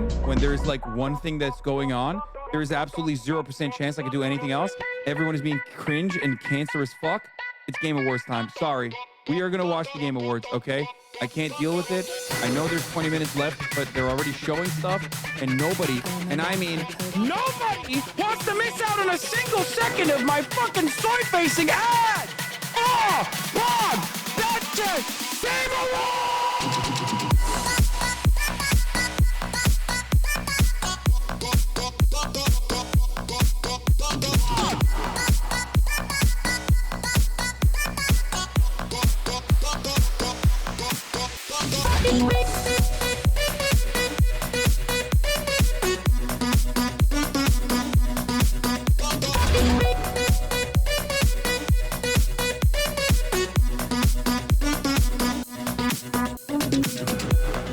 when there's like one thing that's going on, there is absolutely 0% chance I could do anything else. Everyone is being cringe and cancerous fuck. It's Game Awards time. Sorry. We are going to watch the Game Awards, okay? I can't deal with it. I know there's 20 minutes left, but they're already showing stuff, and nobody, and I mean nobody, wants to miss out on a single second of my fucking soy-facing ad! Oh, Bob! That's it! Game Awards!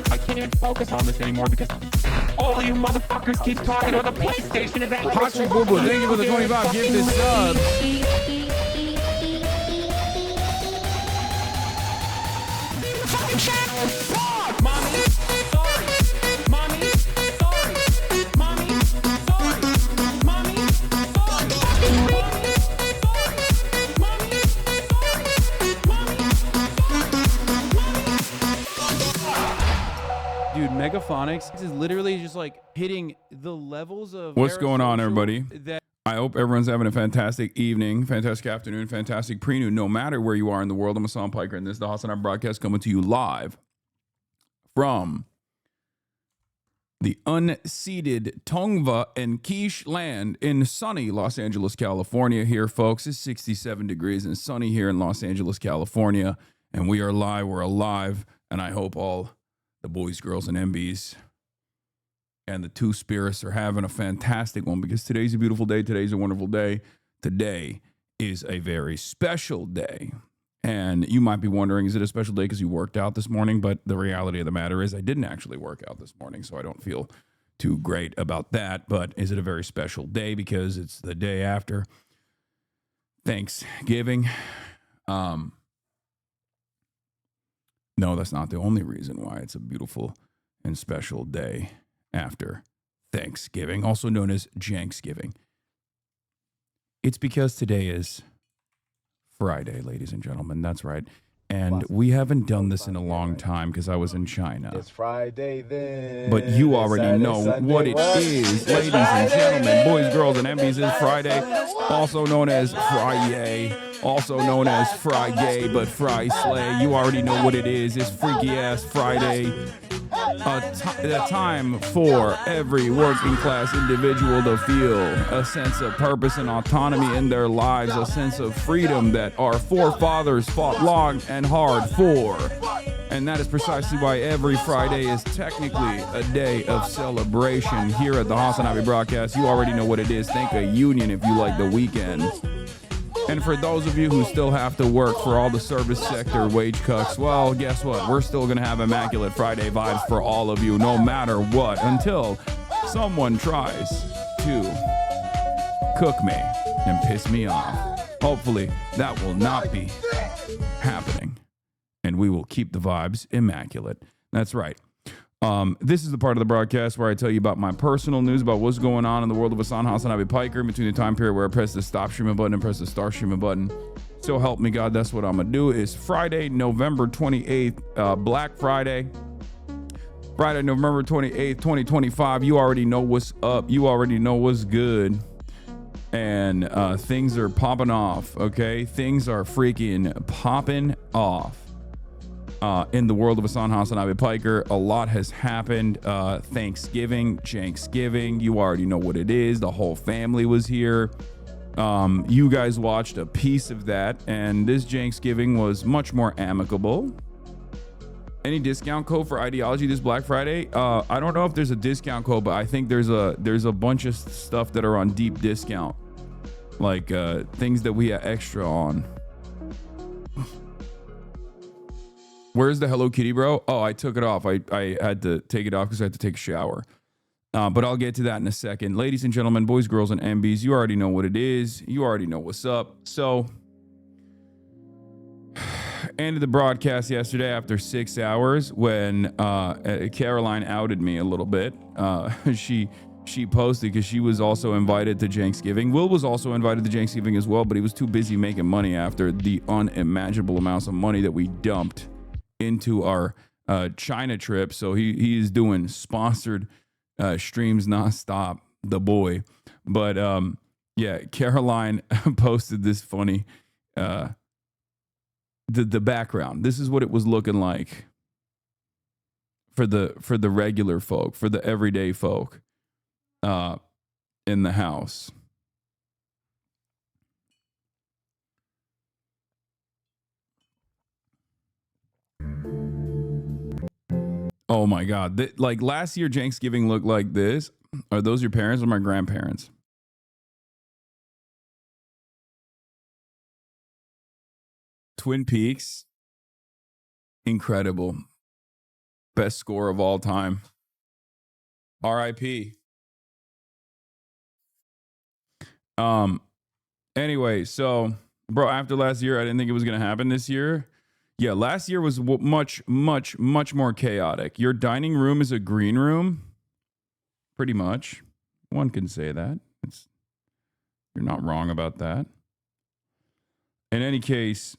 I can't even focus on this anymore because all of you motherfuckers keep talking about the PlayStation event. Patrick Boo Boo, thank you for the 25 gifted subs. Fucking channel is blocked, mommy. Sorry. Mommy. Sorry. Mommy. Sorry. Mommy. Sorry. Mommy. Sorry. Mommy. Sorry. Dude, Megaphonics is literally just like hitting the levels of What's going on, parasocial everybody? that I hope everyone's having a fantastic evening, fantastic afternoon, fantastic pre-noon, no matter where you are in the world. I'm Hasan Piker, and this is the HasanAbi broadcast coming to you live from the unceded Tongva and Quiche land in sunny Los Angeles, California. Here, folks, it's 67 degrees and sunny here in Los Angeles, California, and we are live. We're alive, and I hope all the boys, girls, and MBs and the two spirits are having a fantastic one, because today's a beautiful day. Today's a wonderful day. Today is a very special day. And you might be wondering, is it a special day because you worked out this morning? But the reality of the matter is I didn't actually work out this morning, so I don't feel too great about that. But is it a very special day because it's the day after Thanksgiving? No, that's not the only reason why it's a beautiful and special day after Thanksgiving, also known as Janksgiving. It's because today is Friday, ladies and gentlemen. That's right. And we haven't done this in a long time because I was in China. It's Friday then. But you already know what it is, ladies and gentlemen, boys, girls, and MBs. It's Friday, also known as Friday, also known as Friday, but Fry Slay. You already know what it is. It's Freaky Ass Friday. A time for every working class individual to feel a sense of purpose and autonomy in their lives, a sense of freedom that our forefathers fought long and hard for. And that is precisely why every Friday is technically a day of celebration here at the HasanAbi broadcast. You already know what it is. Think a union if you like the weekend. And for those of you who still have to work for all the service sector wage cuts, well, guess what? We're still going to have Immaculate Friday vibes for all of you, no matter what, until someone tries to cook me and piss me off. Hopefully, that will not be happening, and we will keep the vibes immaculate. That's right. This is the part of the broadcast where I tell you about my personal news about what's going on in the world of HasanAbi Piker between the time period where I press the stop streaming button and press the start streaming button. So help me God, that's what I'm going to do. It's Friday, November 28th, Black Friday. Friday, November 28th, 2025. You already know what's up. You already know what's good. And things are popping off, okay? Things are freaking popping off. In the world of HasanAbi Piker, a lot has happened. Thanksgiving, Janksgiving, you already know what it is. The whole family was here. You guys watched a piece of that, and this Janksgiving was much more amicable. Any discount code for ideology this Black Friday? I don't know if there's a discount code, but I think there's a bunch of stuff that are on deep discount, like things that we are extra on. Where's the Hello Kitty, bro? Oh, I took it off. I had to take it off because I had to take a shower. But I'll get to that in a second. Ladies and gentlemen, boys, girls, and MBs, you already know what it is. You already know what's up. So ended the broadcast yesterday after 6 hours when Caroline outed me a little bit. She posted because she was also invited to Thanksgiving. Will was also invited to Thanksgiving as well, but he was too busy making money after the unimaginable amounts of money that we dumped into our China trip. So he is doing sponsored streams nonstop, the boy. But yeah, Caroline posted this funny the background. This is what it was looking like for the regular folk, for the everyday folk in the house. Oh my God. Like last year, Thanksgiving looked like this. Are those your parents or my grandparents? Twin Peaks. Incredible. Best score of all time. RIP. Anyway, so bro, after last year, I didn't think it was going to happen this year. Yeah, last year was much more chaotic. Your dining room is a green room. Pretty much. One can say that. You're not wrong about that. In any case,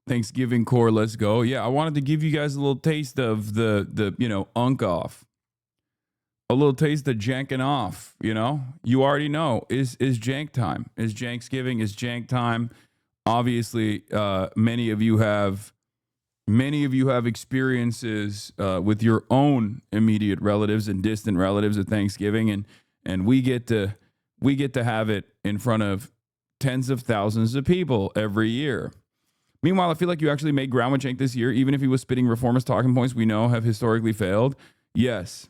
Thanksgiving core, let's go. Yeah, I wanted to give you guys a little taste of the unk off. A little taste of janking off, You already know. Is jank time. Is Janksgiving, is jank time. Obviously, many of you have experiences with your own immediate relatives and distant relatives at Thanksgiving, and we get to have it in front of tens of thousands of people every year. Meanwhile, I feel like you actually made ground with Cenk this year, even if he was spitting reformist talking points we know have historically failed. Yes,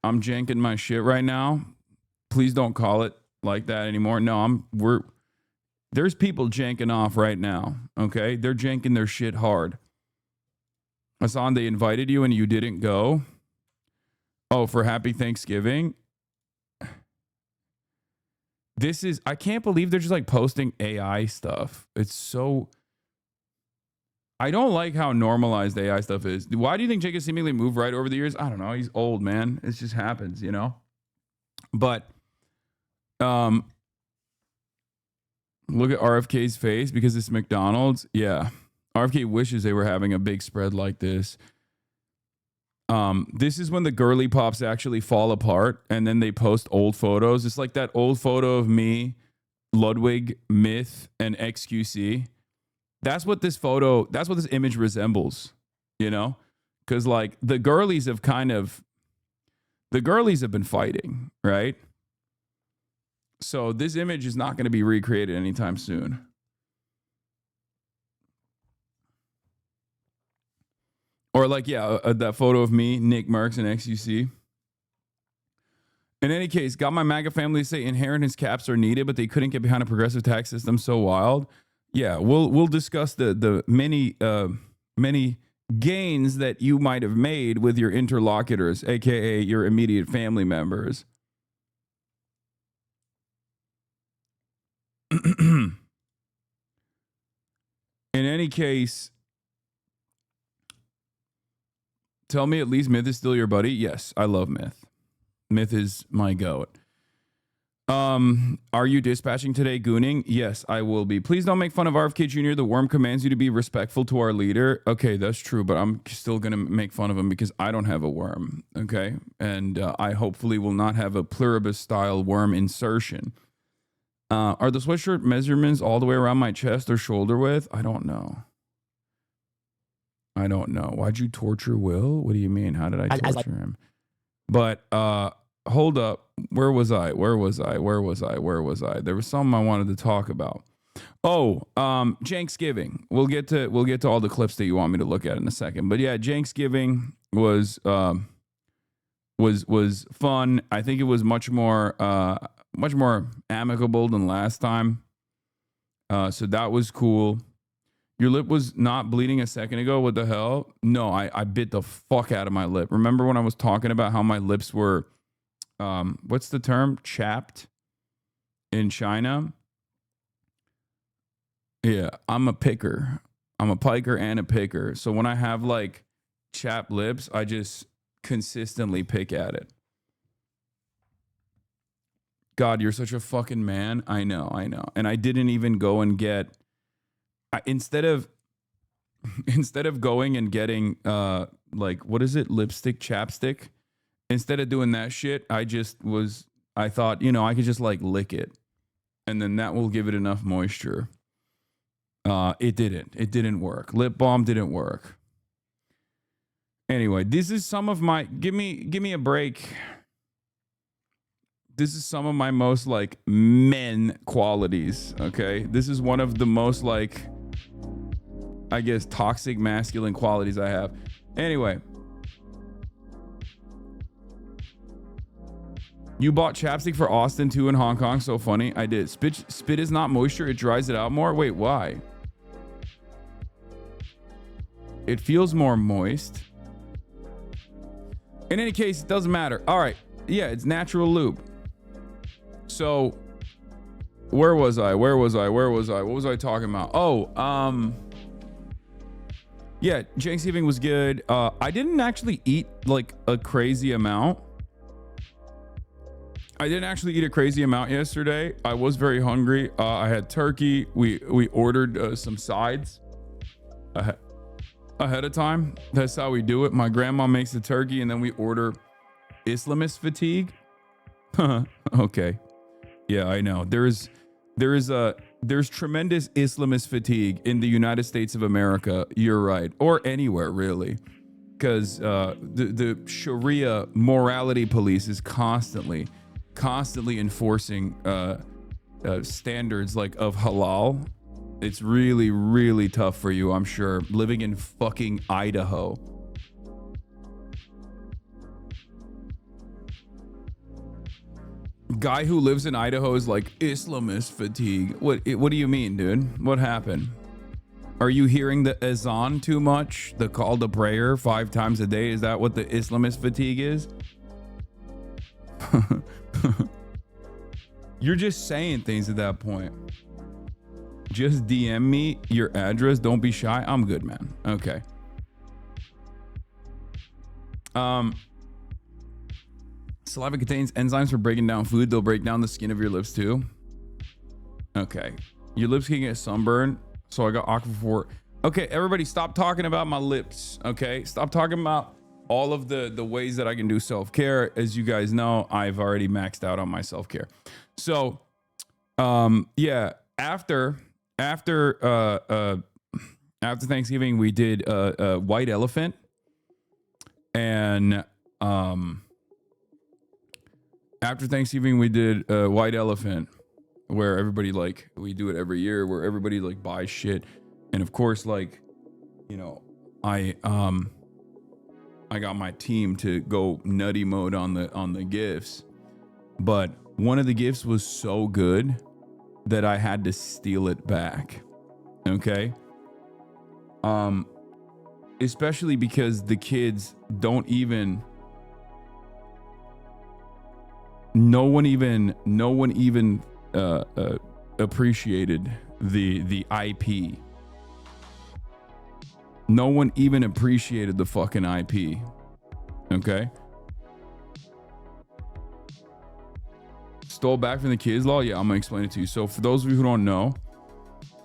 I'm janking my shit right now. Please don't call it like that anymore. No, there's people janking off right now, okay? They're janking their shit hard. Hasan, they invited you and you didn't go. Oh, for Happy Thanksgiving. I can't believe they're just like posting AI stuff. It's so, I don't like how normalized AI stuff is. Why do you think Jake has seemingly moved right over the years? I don't know. He's old, man. It just happens, But, look at RFK's face because it's McDonald's. Yeah. RFK wishes they were having a big spread like this. This is when the girly pops actually fall apart and then they post old photos. It's like that old photo of me, Ludwig, Myth, and XQC. That's what this image resembles, Because like the girlies have been fighting, right? So this image is not going to be recreated anytime soon. Or like, that photo of me, Nick Merckx, and XUC. In any case, got my MAGA family to say inheritance caps are needed, but they couldn't get behind a progressive tax system so wild. Yeah, we'll discuss the many gains that you might have made with your interlocutors, aka your immediate family members. In any case, tell me at least Myth is still your buddy. Yes, I love Myth. Myth is my goat. Are you dispatching today, gooning? Yes, I will be. Please don't make fun of RFK Jr. The worm commands you to be respectful to our leader. Okay, that's true, but I'm still going to make fun of him because I don't have a worm, okay? And I hopefully will not have a pluribus-style worm insertion. Are the sweatshirt measurements all the way around my chest or shoulder width? I don't know. Why'd you torture Will? What do you mean? How did I torture him? But hold up. Where was I? There was something I wanted to talk about. Oh, Thanksgiving. We'll get to all the clips that you want me to look at in a second. But yeah, Thanksgiving was fun. I think it was much more amicable than last time. So that was cool. Your lip was not bleeding a second ago. What the hell? No, I bit the fuck out of my lip. Remember when I was talking about how my lips were, what's the term? Chapped in China? Yeah, I'm a picker. I'm a piker and a picker. So when I have like chapped lips, I just consistently pick at it. God, you're such a fucking man. I know. And I didn't even go and get instead of going and getting like what is it? Lipstick, chapstick. Instead of doing that shit, I thought, I could just like lick it and then that will give it enough moisture. It didn't work. Lip balm didn't work. Anyway, this is some of my give me a break. This is some of my most like men qualities, okay? This is one of the most like, I guess, toxic masculine qualities I have. Anyway. You bought chapstick for Austin too in Hong Kong? So funny. I did. Spit is not moisture. It dries it out more. Wait, why? It feels more moist. In any case, it doesn't matter. All right. Yeah, it's natural lube. So where was I? What was I talking about? Yeah, Thanksgiving was good. I didn't actually eat like a crazy amount. Yesterday. I was very hungry. I had turkey. We ordered some sides ahead of time. That's how we do it. My grandma makes the turkey and then we order Islamist fatigue. Okay. Yeah, I know. There's tremendous Islamist fatigue in the United States of America. You're right. Or anywhere really. Because the Sharia morality police is constantly enforcing standards like of halal. It's really, really tough for you, I'm sure, living in fucking Idaho. Guy who lives in Idaho is like Islamist fatigue. What do you mean, dude? What happened? Are you hearing the azan too much? The call to prayer 5 times a day? Is that what the Islamist fatigue is? You're just saying things at that point. Just DM me your address. Don't be shy. I'm good, man. Okay. Saliva contains enzymes for breaking down food. They'll break down the skin of your lips too. Okay. Your lips can get sunburned. So I got Aquaphor. Okay, everybody stop talking about my lips. Okay. Stop talking about all of the ways that I can do self-care. As you guys know, I've already maxed out on my self-care. So, yeah, after Thanksgiving, we did a white elephant, and after Thanksgiving, we did a white elephant, where everybody like we do it every year, where everybody like buys shit, and of course, like, I got my team to go nutty mode on the gifts, but one of the gifts was so good that I had to steal it back. Okay. Especially because the kids don't even, no one even appreciated the IP. No one even appreciated the fucking IP. Okay. Stole back from the kids law. Yeah, I'm gonna explain it to you. So for those of you who don't know,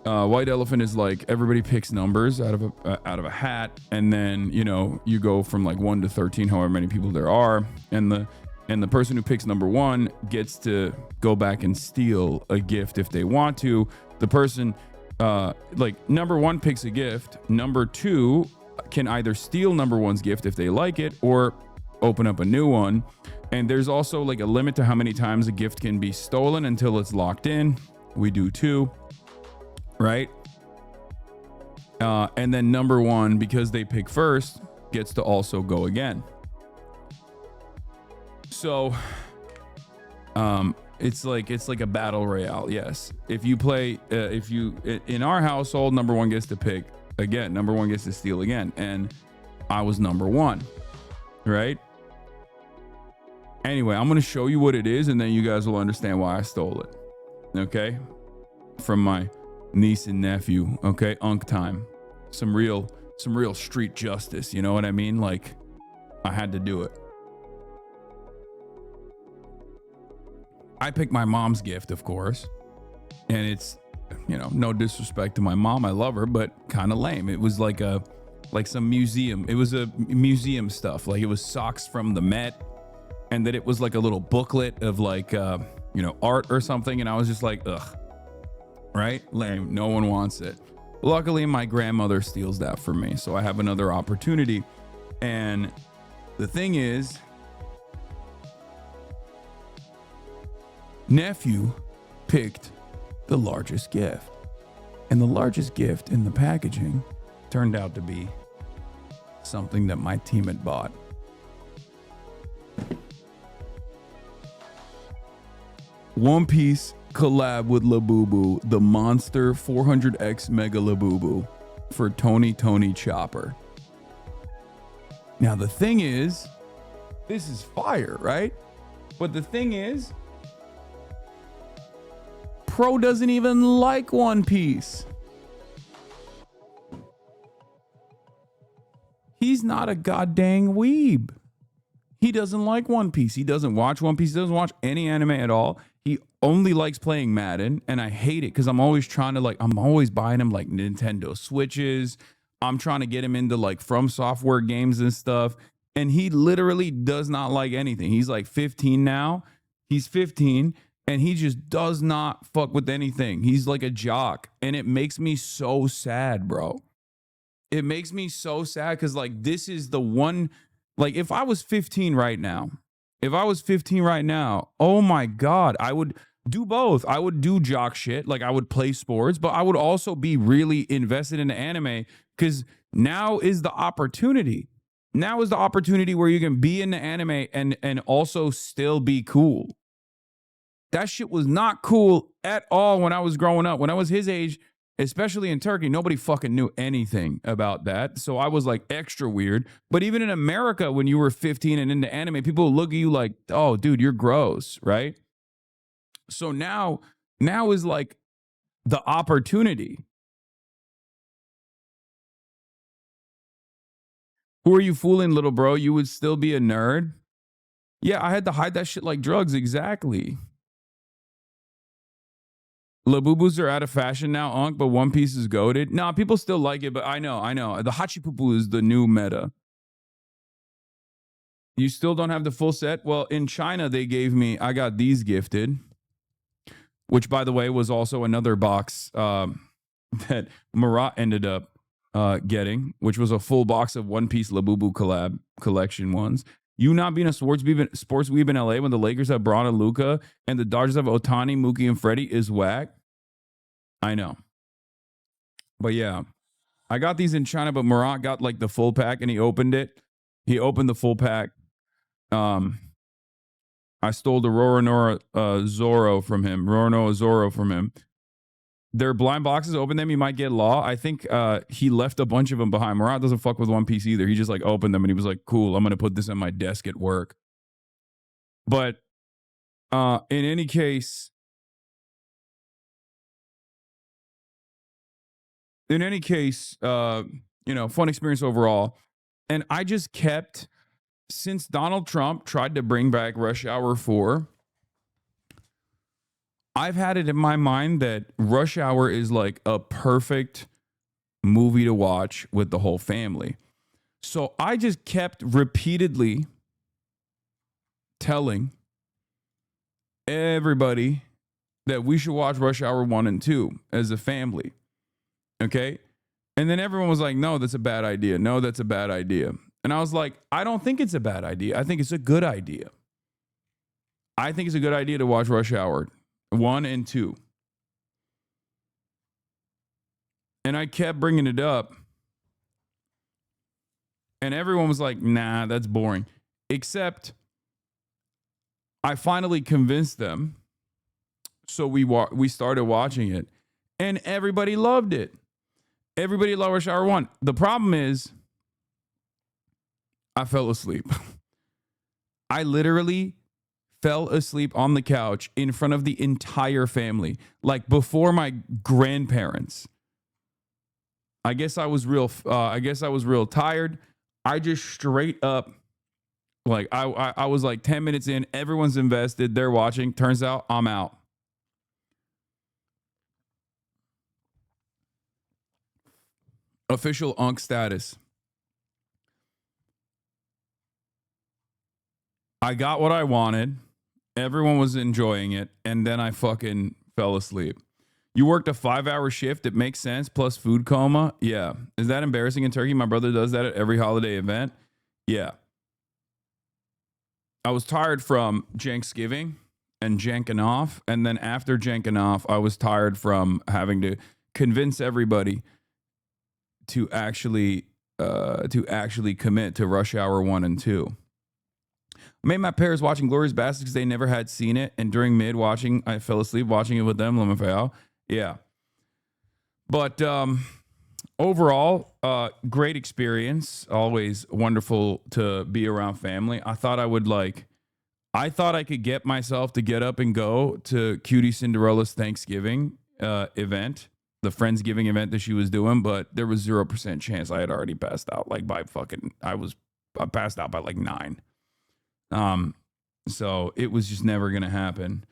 white elephant is like everybody picks numbers out of a hat, and then you go from like 1 to 13, however many people there are, and the person who picks number 1 gets to go back and steal a gift if they want to. The person like number 1 picks a gift, number 2 can either steal number 1's gift if they like it or open up a new one. And there's also like a limit to how many times a gift can be stolen until it's locked in. We do 2, right? And then number 1, because they pick first, gets to also go again. So it's like a battle royale. Yes. If you play, in our household, number 1 gets to pick again, number 1 gets to steal again. And I was number 1, right? Anyway, I'm going to show you what it is, and then you guys will understand why I stole it. Okay? From my niece and nephew. Okay, unk time. Some real street justice. You know what I mean? Like, I had to do it. I picked my mom's gift, of course, and it's, you know, no disrespect to my mom, I love her, but kind of lame. It was like some museum. It was a museum stuff. Like, it was socks from the Met, and that it was like a little booklet of like you know, art or something, and I was just like, ugh, right? Lame. No one wants it. Luckily, my grandmother steals that from me, so I have another opportunity. And the thing is, nephew picked the largest gift, and the largest gift in the packaging turned out to be something that my team had bought. One Piece collab with Labubu, the Monster 400X Mega Labubu for Tony Chopper. Now the thing is, this is fire, right? But the thing is, Pro doesn't even like One Piece. He's not a goddamn weeb. He doesn't like One Piece. He doesn't watch One Piece. He doesn't watch any anime at all. He only likes playing Madden, and I hate it because I'm always trying to, like, I'm always buying him like Nintendo Switches. I'm trying to get him into like From Software games and stuff, and he literally does not like anything. He's like 15 now. He's 15, and he just does not fuck with anything. He's like a jock, and it makes me so sad, bro. It makes me so sad because, like, this is the one, like, if I was 15 right now, oh my God, I would do both. I would do jock shit, like I would play sports, but I would also be really invested in anime because now is the opportunity. Now is the opportunity where you can be in the anime and also still be cool. That shit was not cool at all when I was growing up. When I was his age, especially in Turkey, nobody fucking knew anything about that. So I was like extra weird. But even in America, when you were 15 and into anime, people look at you like, oh, dude, you're gross, right? So now is like the opportunity. Who are you fooling, little bro? You would still be a nerd? Yeah, I had to hide that shit like drugs. Exactly. Labubus are out of fashion now, Unk, but One Piece is goated. Nah, people still like it, but I know. The Hachipupu is the new meta. You still don't have the full set? Well, in China, I got these gifted, which, by the way, was also another box that Marat ended up getting, which was a full box of One Piece Labubu collab collection ones. You not being a sports weeb in LA when the Lakers have Braun and Luka and the Dodgers have Otani, Mookie, and Freddie is whack. I know. But yeah, I got these in China, but Marat got like the full pack and he opened it. He opened the full pack. I stole the Roronoa Zoro from him. They're blind boxes. Open them, you might get law. I think he left a bunch of them behind. Marat doesn't fuck with One Piece either. He just like opened them and he was like, cool, I'm going to put this on my desk at work. But in any case, fun experience overall. And I just kept, since Donald Trump tried to bring back Rush Hour 4, I've had it in my mind that Rush Hour is like a perfect movie to watch with the whole family. So I just kept repeatedly telling everybody that we should watch Rush Hour 1 and 2 as a family. Okay? And then everyone was like, no, that's a bad idea. No, that's a bad idea. And I was like, I don't think it's a bad idea. I think it's a good idea. I think it's a good idea to watch Rush Hour 1 and 2. And I kept bringing it up. And everyone was like, nah, that's boring. Except I finally convinced them. So we started watching it. And everybody loved it. Everybody loved Rush Hour 1. The problem is, I fell asleep. I literally fell asleep on the couch in front of the entire family, like before my grandparents. I guess I was real tired. I just straight up, like I was like 10 minutes in, everyone's invested, they're watching. Turns out I'm out. Official UNC status. I got what I wanted. Everyone was enjoying it. And then I fucking fell asleep. You worked a 5-hour shift. It makes sense. Plus food coma. Yeah. Is that embarrassing in Turkey? My brother does that at every holiday event. Yeah. I was tired from Janksgiving and janking off. And then after janking off, I was tired from having to convince everybody to actually commit to Rush Hour 1 and 2. I made my parents watching Glorious Bastards because they never had seen it, and during mid watching, I fell asleep watching it with them. Yeah, but overall, great experience. Always wonderful to be around family. I thought I could get myself to get up and go to Cutie Cinderella's Thanksgiving event, the Friendsgiving event that she was doing, but there was 0% chance. I had already passed out. I passed out by like 9. So it was just never going to happen.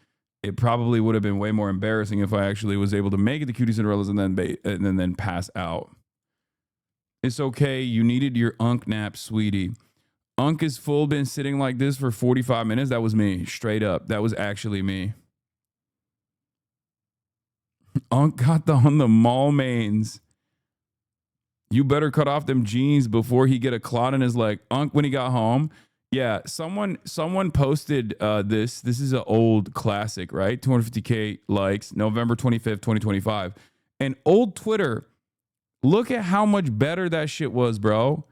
It probably would have been way more embarrassing if I actually was able to make it to Cutie Cinderella's and then pass out. It's okay. You needed your UNC nap, sweetie. UNC is full, been sitting like this for 45 minutes. That was me, straight up. That was actually me. UNC got on the mall mains. You better cut off them jeans before he get a clot in his leg. UNC, when he got home, yeah, someone posted this. This is an old classic, right? 250K likes, November 25th, 2025. And old Twitter, look at how much better that shit was, bro.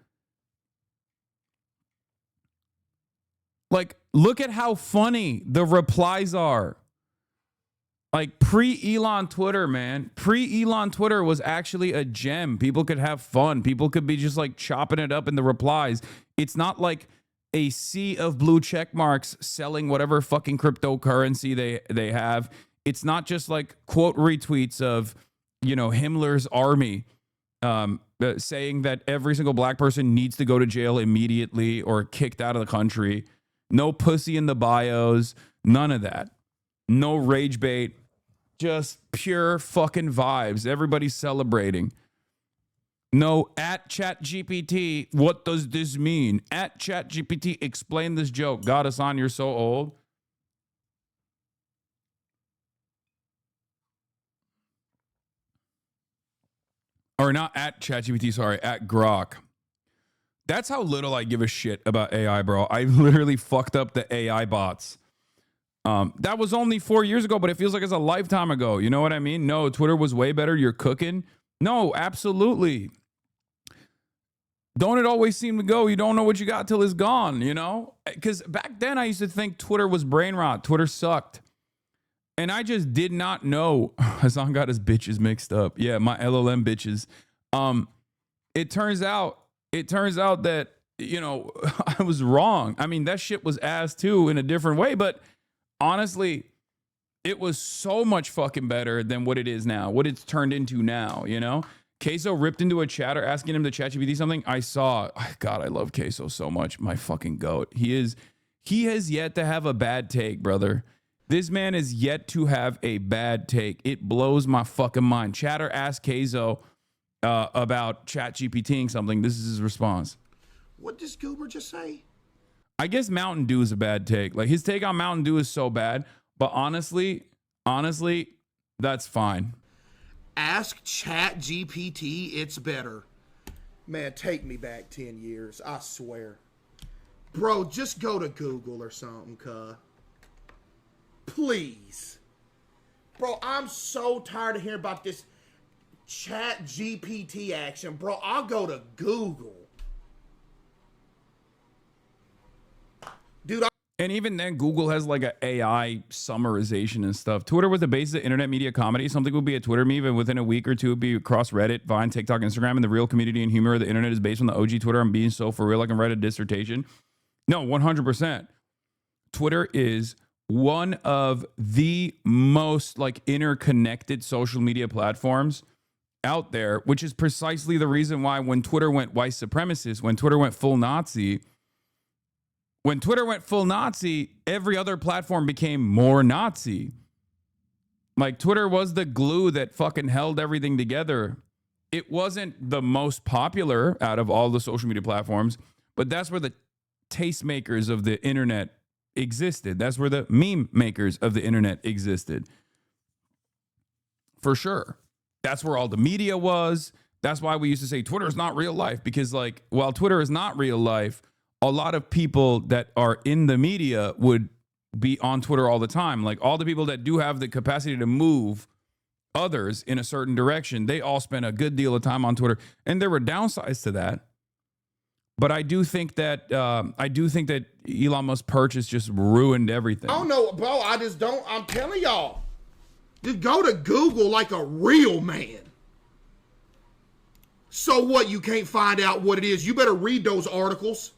Like, look at how funny the replies are. Like pre-Elon Twitter, man. Pre-Elon Twitter was actually a gem. People could have fun. People could be just like chopping it up in the replies. It's not like a sea of blue check marks selling whatever fucking cryptocurrency they have. It's not just like quote retweets of, Himmler's army saying that every single black person needs to go to jail immediately or kicked out of the country. No pussy in the bios. None of that. No rage bait. Just pure fucking vibes. Everybody's celebrating. No, at ChatGPT, what does this mean? At ChatGPT, explain this joke. God, Hasan, you're so old. Or not at ChatGPT, sorry, at Grok. That's how little I give a shit about AI, bro. I literally fucked up the AI bots. That was only 4 years ago, but it feels like it's a lifetime ago. You know what I mean? No, Twitter was way better. You're cooking. No, absolutely. Don't it always seem to go? You don't know what you got till it's gone, Because back then I used to think Twitter was brain rot. Twitter sucked. And I just did not know. Hasan got his bitches mixed up. Yeah, my LLM bitches. It turns out that, I was wrong. I mean, that shit was ass too in a different way, but honestly, it was so much fucking better than what it is now, what it's turned into now, Queso ripped into a chatter asking him to ChatGPT something. I saw, God, I love Queso so much. My fucking goat. He has yet to have a bad take, brother. This man is yet to have a bad take. It blows my fucking mind. Chatter asked Queso about ChatGPTing something. This is his response. What does Goober just say? I guess Mountain Dew is a bad take. Like his take on Mountain Dew is so bad, but honestly, that's fine. Ask ChatGPT, it's better. Man, take me back 10 years, I swear. Bro, just go to Google or something, cuh. Please. Bro, I'm so tired of hearing about this ChatGPT action. Bro, I'll go to Google. Dude, and even then, Google has like an AI summarization and stuff. Twitter was the basis of internet media comedy. Something would be a Twitter meme, and within a week or two, it'd be across Reddit, Vine, TikTok, Instagram, and the real community and humor of the internet is based on the OG Twitter. I'm being so for real, I can write a dissertation. No, 100%. Twitter is one of the most like interconnected social media platforms out there, which is precisely the reason why when Twitter went white supremacist, when Twitter went full Nazi, every other platform became more Nazi. Like Twitter was the glue that fucking held everything together. It wasn't the most popular out of all the social media platforms, but that's where the tastemakers of the internet existed. That's where the meme makers of the internet existed. For sure. That's where all the media was. That's why we used to say Twitter is not real life, because like, while Twitter is not real life, a lot of people that are in the media would be on Twitter all the time. Like all the people that do have the capacity to move others in a certain direction, they all spend a good deal of time on Twitter. And there were downsides to that. But I do think that Elon Musk's purchase just ruined everything. I don't know, bro. I just don't. I'm telling y'all. Just go to Google like a real man. So what? You can't find out what it is. You better read those articles.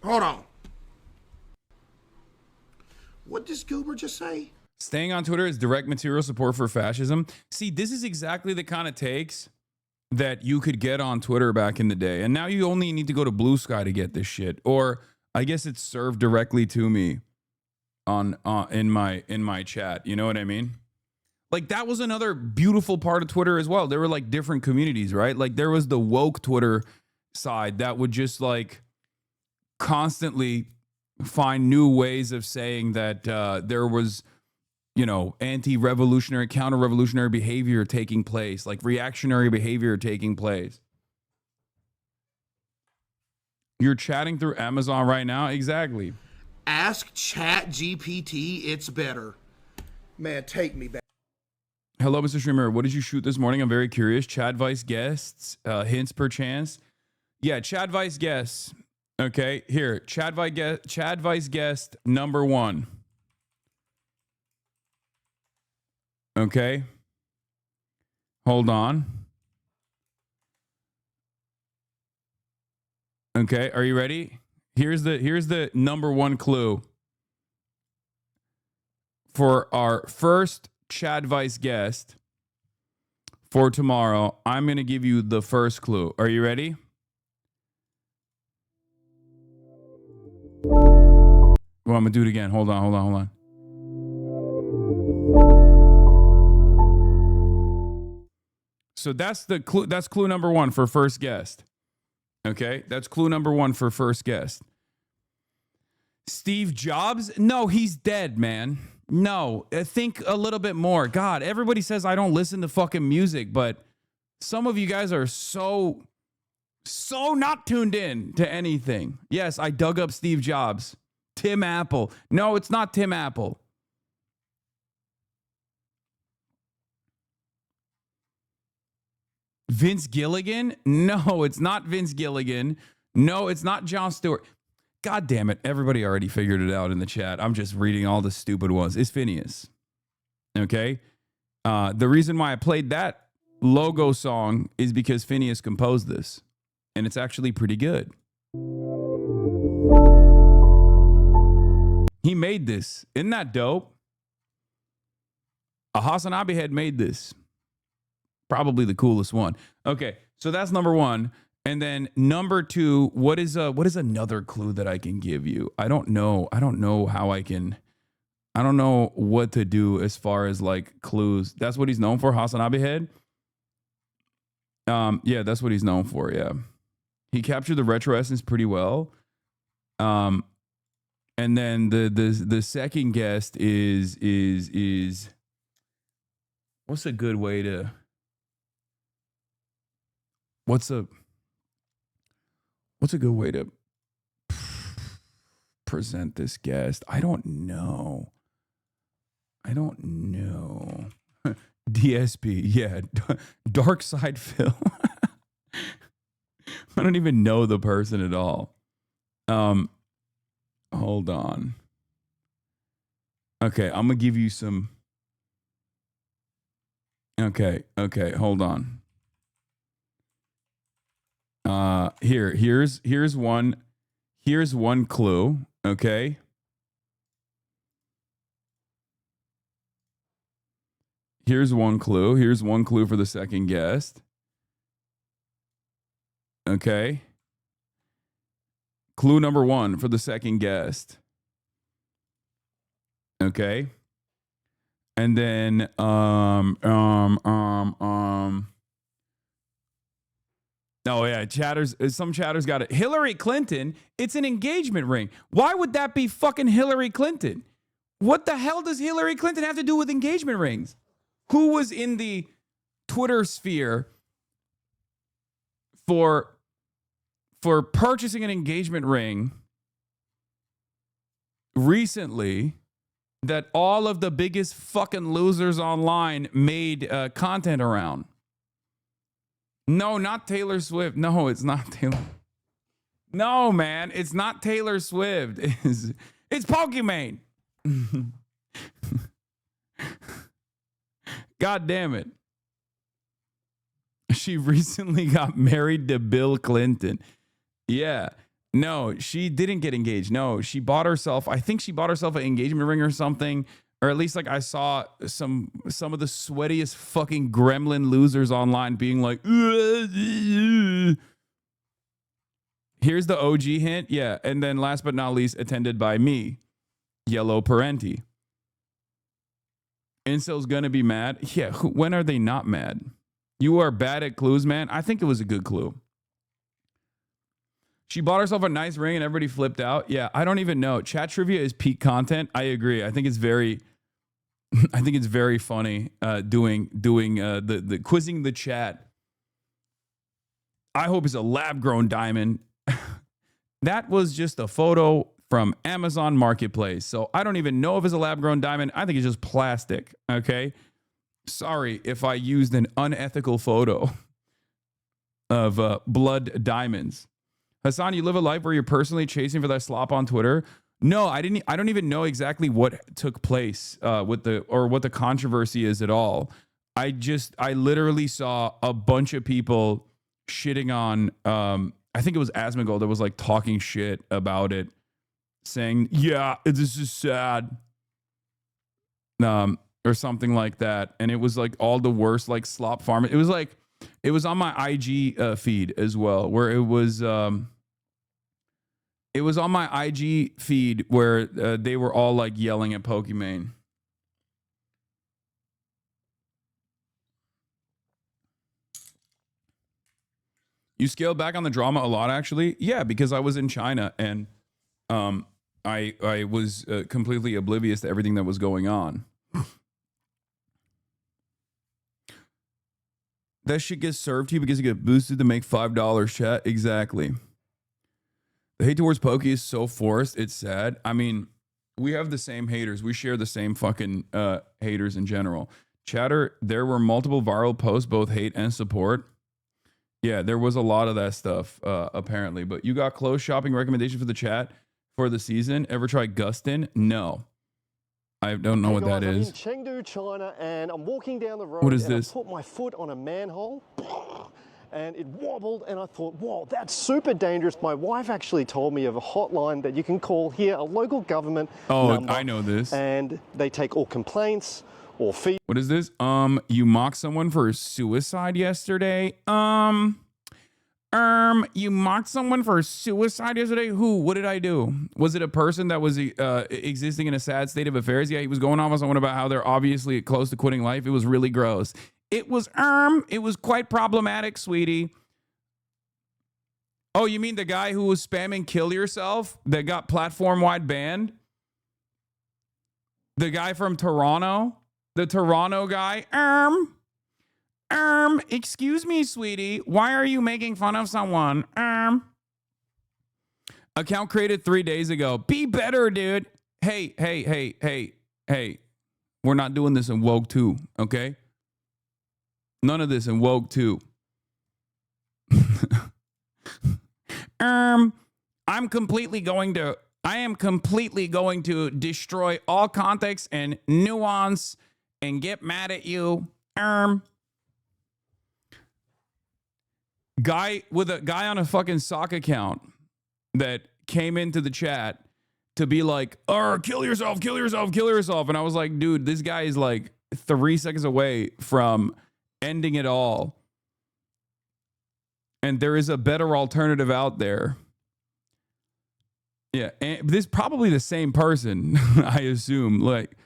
Hold on. What did Goober just say? Staying on Twitter is direct material support for fascism. See, this is exactly the kind of takes that you could get on Twitter back in the day. And now you only need to go to Blue Sky to get this shit. Or I guess it's served directly to me on in my chat. You know what I mean? Like that was another beautiful part of Twitter as well. There were like different communities, right? Like there was the woke Twitter side that would just like constantly find new ways of saying that there was, you know, anti-revolutionary, counter-revolutionary behavior taking place, like reactionary behavior taking place. You're chatting through Amazon right now? Exactly. Ask ChatGPT, it's better. Man, take me back. Hello, Mr. Streamer. What did you shoot this morning? I'm very curious. Chad Vice guests, hints per chance. Yeah, Chad Vice guests. Okay, here. Chad Vice guest number 1. Okay. Hold on. Okay, are you ready? Here's the number 1 clue for our first Chad Vice guest for tomorrow. I'm going to give you the first clue. Are you ready? Well, I'm going to do it again. Hold on. So that's the clue. That's clue number 1 for first guest. Okay, that's clue number 1 for first guest. Steve Jobs? No, he's dead, man. No, think a little bit more. God, everybody says I don't listen to fucking music, but some of you guys are so not tuned in to anything. Yes, I dug up Steve Jobs. Tim Apple. No, it's not Tim Apple. Vince Gilligan? No, it's not Vince Gilligan. No, it's not Jon Stewart. God damn it. Everybody already figured it out in the chat. I'm just reading all the stupid ones. It's Phineas. Okay? The reason why I played that logo song is because Phineas composed this. And it's actually pretty good. He made this. Isn't that dope? A HasanAbi had made this. Probably the coolest one. Okay, so that's number 1. And then number 2, what is another clue that I can give you? I don't know what to do as far as like clues. That's what he's known for, HasanAbi head. Yeah, that's what he's known for, yeah. He captured the retro essence pretty well. And then the second guest is what's a good way to What's a good way to present this guest? I don't know. DSP, yeah. Dark Side Phil. I don't even know the person at all. Hold on. Okay, I'm gonna give you some. Okay, hold on. Here's one clue. Okay. Here's one clue. Here's one clue for the second guest. Okay. Clue number 1 for the second guest. Okay. And then oh yeah, some chatters got it. Hillary Clinton, it's an engagement ring. Why would that be fucking Hillary Clinton? What the hell does Hillary Clinton have to do with engagement rings? Who was in the Twitter sphere for purchasing an engagement ring recently that all of the biggest fucking losers online made content around? No, not Taylor Swift. No, it's not Taylor. No, man, it's not Taylor Swift. It's Pokimane. God damn it. She recently got married to Bill Clinton. Yeah. No, she didn't get engaged. No, she bought herself, I think she bought herself an engagement ring or something. Or at least like I saw some of the sweatiest fucking gremlin losers online being like, here's the OG hint. Yeah. And then last but not least, attended by me, Yellow Parenti. Incel's gonna be mad. Yeah. When are they not mad? You are bad at clues, man. I think it was a good clue. She bought herself a nice ring and everybody flipped out. Yeah. I don't even know. Chat trivia is peak content. I agree. I think it's very funny doing the quizzing the chat. I hope it's a lab grown diamond. That was just a photo from Amazon Marketplace. So I don't even know if it's a lab grown diamond. I think it's just plastic. Okay. Sorry if I used an unethical photo of blood diamonds. Hasan, you live a life where you're personally chasing for that slop on Twitter? No, I didn't. I don't even know exactly what took place what the controversy is at all. I literally saw a bunch of people shitting on. I think it was Asmongold that was like talking shit about it, saying, "Yeah, this is sad," or something like that. And it was like all the worst like slop farm. It was on my IG feed as well, where it was. It was on my IG feed where they were all like yelling at Pokimane. You scaled back on the drama a lot, actually? Yeah, because I was in China and I was completely oblivious to everything that was going on. That shit gets served to you because you get boosted to make $5, chat. Exactly. The hate towards Pokey is so forced. It's sad. I mean, we have the same haters. We share the same fucking haters in general. Chatter, there were multiple viral posts, both hate and support. Yeah, there was a lot of that stuff, apparently. But you got clothes shopping recommendation for the chat for the season. Ever try Gustin? No. I don't know what that is. I'm in Chengdu, China, and I'm walking down the road. What is and this? I put my foot on a manhole, and it wobbled, and I thought, whoa, that's super dangerous. My wife actually told me of a hotline that you can call here, a local government number. I know this. And they take all complaints or feedback. What is this? You mocked someone for suicide yesterday? You mocked someone for suicide yesterday? Who? What did I do? Was it a person that was existing in a sad state of affairs? Yeah, he was going on with someone about how they're obviously close to quitting life. It was really gross. It was quite problematic, sweetie. Oh, you mean the guy who was spamming kill yourself that got platform-wide banned? The guy from Toronto? The Toronto guy? Excuse me, sweetie. Why are you making fun of someone? Account created 3 days ago. Be better, dude. Hey. We're not doing this in Woke 2, okay? None of this in Woke 2. I am completely going to destroy all context and nuance and get mad at you. Guy on a fucking sock account that came into the chat to be like, oh, kill yourself, kill yourself, kill yourself. And I was like, dude, this guy is like 3 seconds away from ending it all. And there is a better alternative out there. Yeah, and this is probably the same person, I assume. Like,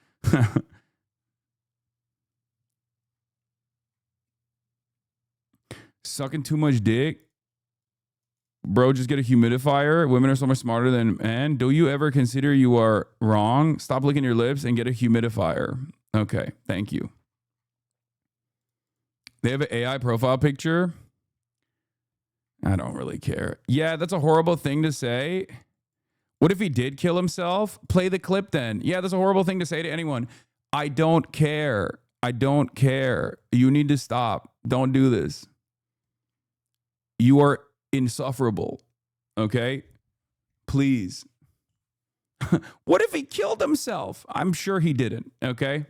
sucking too much dick. Bro, just get a humidifier. Women are so much smarter than men. Do you ever consider you are wrong? Stop licking your lips and get a humidifier. Okay, thank you. They have an AI profile picture. I don't really care. Yeah, that's a horrible thing to say. What if he did kill himself? Play the clip then. Yeah, that's a horrible thing to say to anyone. I don't care. I don't care. You need to stop. Don't do this. You are insufferable. Okay? Please. What if he killed himself? I'm sure he didn't. Okay?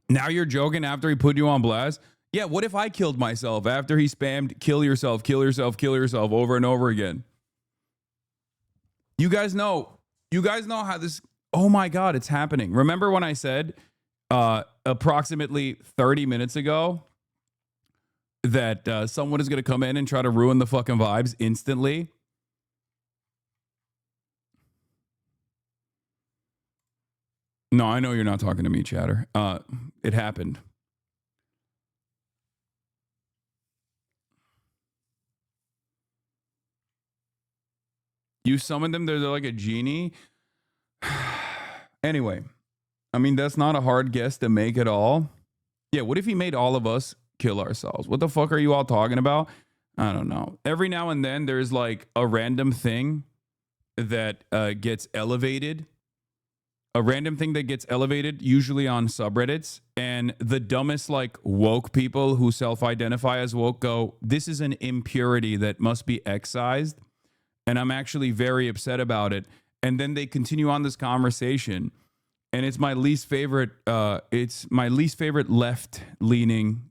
Now you're joking after he put you on blast? Yeah, what if I killed myself after he spammed kill yourself, kill yourself, kill yourself over and over again? You guys know how this, oh my God, it's happening. Remember when I said approximately 30 minutes ago that someone is going to come in and try to ruin the fucking vibes instantly? No, I know you're not talking to me, chatter. It happened. You summon them, they're like a genie. Anyway, I mean, that's not a hard guess to make at all. Yeah, what if he made all of us kill ourselves? What the fuck are you all talking about? I don't know. Every now and then there's like a random thing that gets elevated. A random thing that gets elevated, usually on subreddits, and the dumbest like woke people who self-identify as woke go, this is an impurity that must be excised. And I'm actually very upset about it. And then they continue on this conversation. And it's my least favorite, left-leaning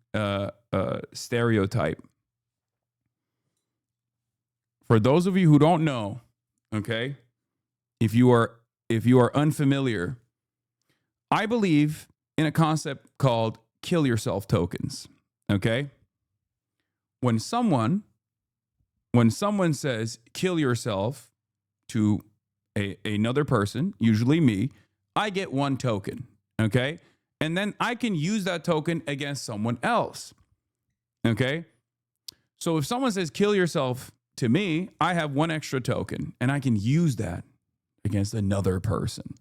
stereotype. For those of you who don't know, okay, if you are unfamiliar, I believe in a concept called kill yourself tokens. Okay? When someone says kill yourself to another person, usually me, I get 1 token, okay? And then I can use that token against someone else, okay? So if someone says kill yourself to me, I have 1 extra token, and I can use that against another person,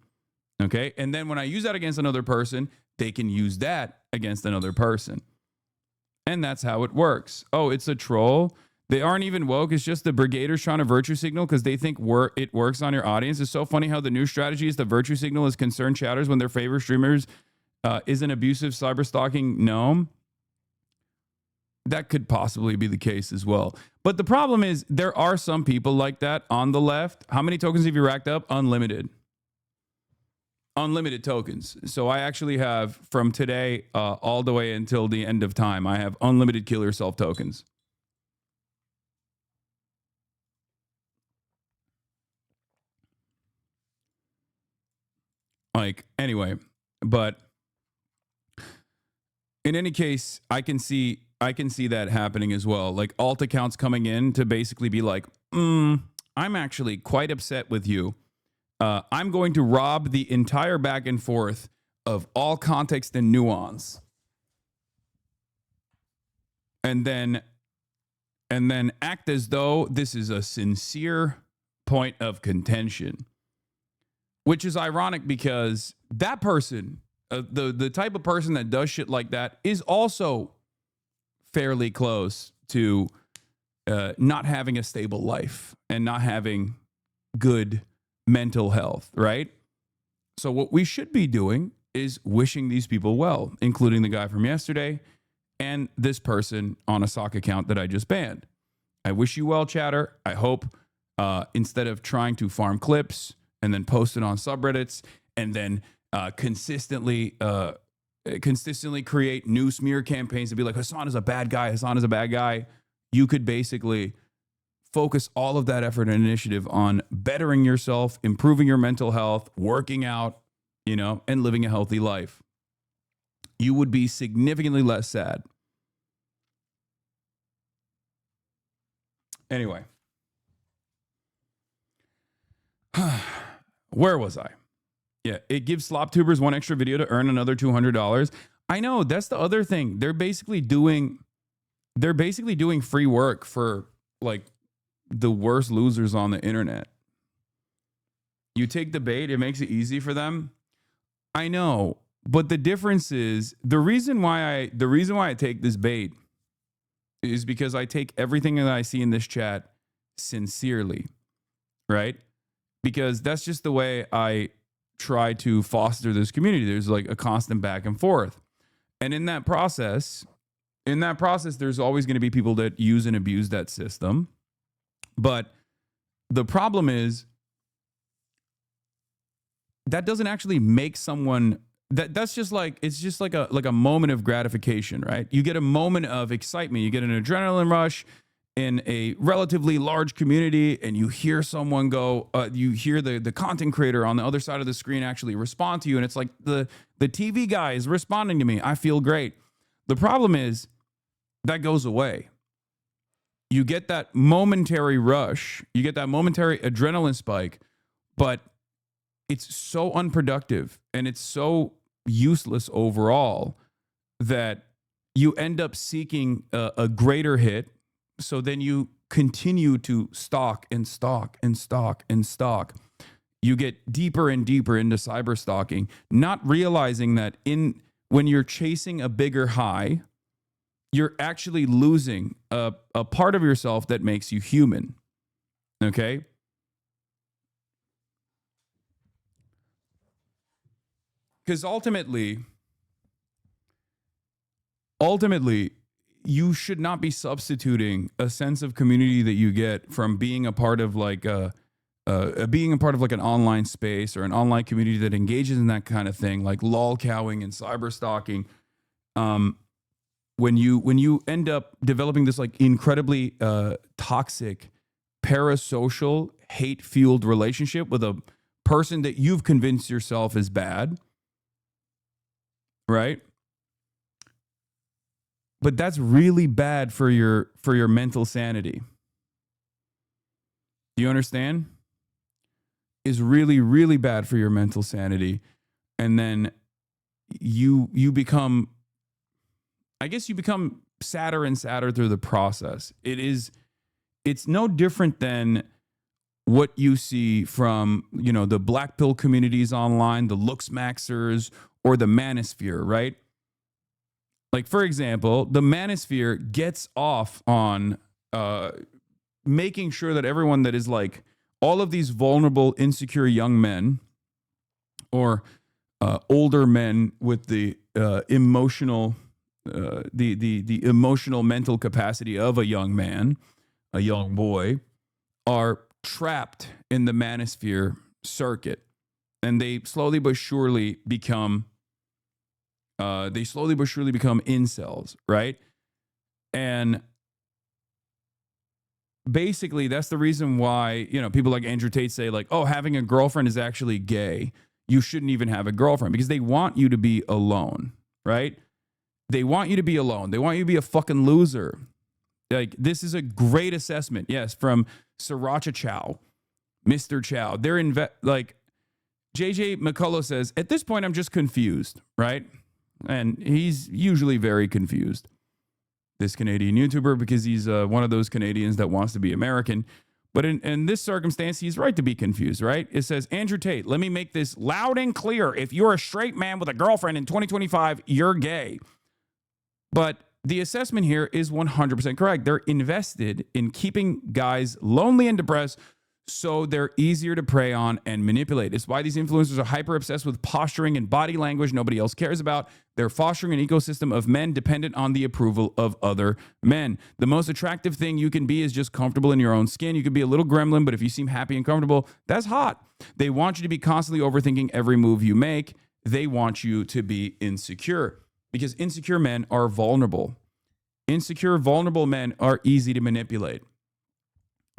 okay? And then when I use that against another person, they can use that against another person. And that's how it works. Oh, it's a troll. They aren't even woke. It's just the brigaders trying to virtue signal because they think it works on your audience. It's so funny how the new strategy is to virtue signal as concerned chatters when their favorite streamers is an abusive cyber stalking gnome. That could possibly be the case as well. But the problem is there are some people like that on the left. How many tokens have you racked up? Unlimited. Unlimited tokens. So I actually have from today all the way until the end of time, I have unlimited kill yourself tokens. Like, anyway, but in any case, I can see that happening as well. Like alt accounts coming in to basically be like, I'm actually quite upset with you. I'm going to rob the entire back and forth of all context and nuance. And then act as though this is a sincere point of contention. Which is ironic because that person, the type of person that does shit like that is also fairly close to not having a stable life and not having good mental health, right? So what we should be doing is wishing these people well, including the guy from yesterday and this person on a sock account that I just banned. I wish you well, chatter. I hope instead of trying to farm clips and then post it on subreddits and then consistently create new smear campaigns to be like, Hasan is a bad guy. Hasan is a bad guy. you could basically focus all of that effort and initiative on bettering yourself, improving your mental health, working out, and living a healthy life. You would be significantly less sad. Anyway, where was I? Yeah, it gives slop tubers one extra video to earn another $200. I know, that's the other thing. They're basically doing free work for like the worst losers on the internet. You take the bait, it makes it easy for them. I know, but the difference is the reason why I take this bait is because I take everything that I see in this chat sincerely, right? Because that's just the way I try to foster this community. There's like a constant back and forth. And in that process, there's always going to be people that use and abuse that system. But the problem is that doesn't actually make someone that's just like, it's just like a moment of gratification, right? You get a moment of excitement. You get an adrenaline rush in a relatively large community, and you hear someone go, you hear the content creator on the other side of the screen actually respond to you. And it's like the TV guy is responding to me. I feel great. The problem is that goes away. You get that momentary rush, you get that momentary adrenaline spike, but it's so unproductive and it's so useless overall that you end up seeking a greater hit. So then you continue to stalk and stalk and stalk and stalk. You get deeper and deeper into cyber stalking, not realizing that when you're chasing a bigger high, you're actually losing a part of yourself that makes you human. Okay? Because ultimately, you should not be substituting a sense of community that you get from being a part of like an online space or an online community that engages in that kind of thing, like lolcowing and cyber stalking. When you end up developing this like incredibly toxic, parasocial, hate-fueled relationship with a person that you've convinced yourself is bad, right? But that's really bad for your mental sanity. Do you understand? Is really, really bad for your mental sanity. And then you become, I guess you become sadder and sadder through the process. It's no different than what you see from, the black pill communities online, the looks maxers, or the manosphere, right? Like, for example, the manosphere gets off on making sure that everyone that is like all of these vulnerable, insecure young men or older men with the emotional mental capacity of a young man, a young boy, are trapped in the manosphere circuit, and they slowly but surely become incels, right? And basically, that's the reason why, people like Andrew Tate say like, oh, having a girlfriend is actually gay. You shouldn't even have a girlfriend, because they want you to be alone, right? They want you to be alone. They want you to be a fucking loser. Like, this is a great assessment. Yes, from Sriracha Chow, Mr. Chow. They're like JJ McCullough says, at this point, I'm just confused, right? And he's usually very confused, this Canadian YouTuber, because he's one of those Canadians that wants to be American. But in this circumstance, he's right to be confused, right? It says, Andrew Tate, let me make this loud and clear. If you're a straight man with a girlfriend in 2025, you're gay. But the assessment here is 100% correct. They're invested in keeping guys lonely and depressed so they're easier to prey on and manipulate. It's why these influencers are hyper obsessed with posturing and body language nobody else cares about. They're fostering an ecosystem of men dependent on the approval of other men. The most attractive thing you can be is just comfortable in your own skin. You could be a little gremlin, but if you seem happy and comfortable, that's hot. They want you to be constantly overthinking every move you make. They want you to be insecure, because insecure men are vulnerable. Insecure, vulnerable men are easy to manipulate.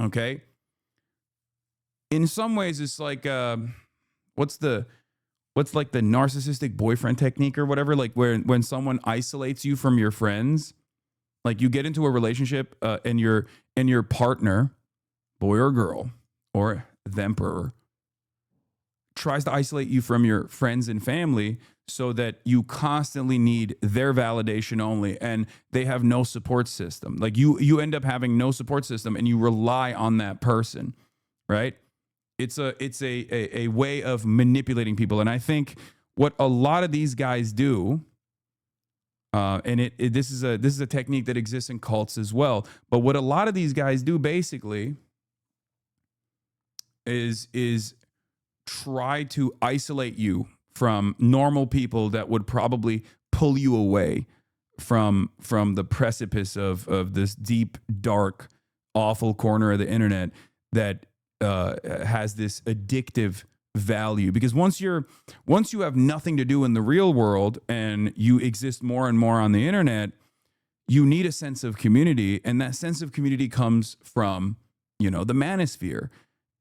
Okay? In some ways, it's like, what's like the narcissistic boyfriend technique or whatever? Like when someone isolates you from your friends, like you get into a relationship and your partner, boy or girl, or the emperor, tries to isolate you from your friends and family so that you constantly need their validation only, and they have no support system. Like you end up having no support system and you rely on that person, right? It's a way of manipulating people. And I think what a lot of these guys do, and this is a technique that exists in cults as well, but what a lot of these guys do basically is try to isolate you from normal people that would probably pull you away from the precipice of this deep, dark, awful corner of the internet that has this addictive value. Because once you have nothing to do in the real world and you exist more and more on the internet, you need a sense of community, and that sense of community comes from, the manosphere.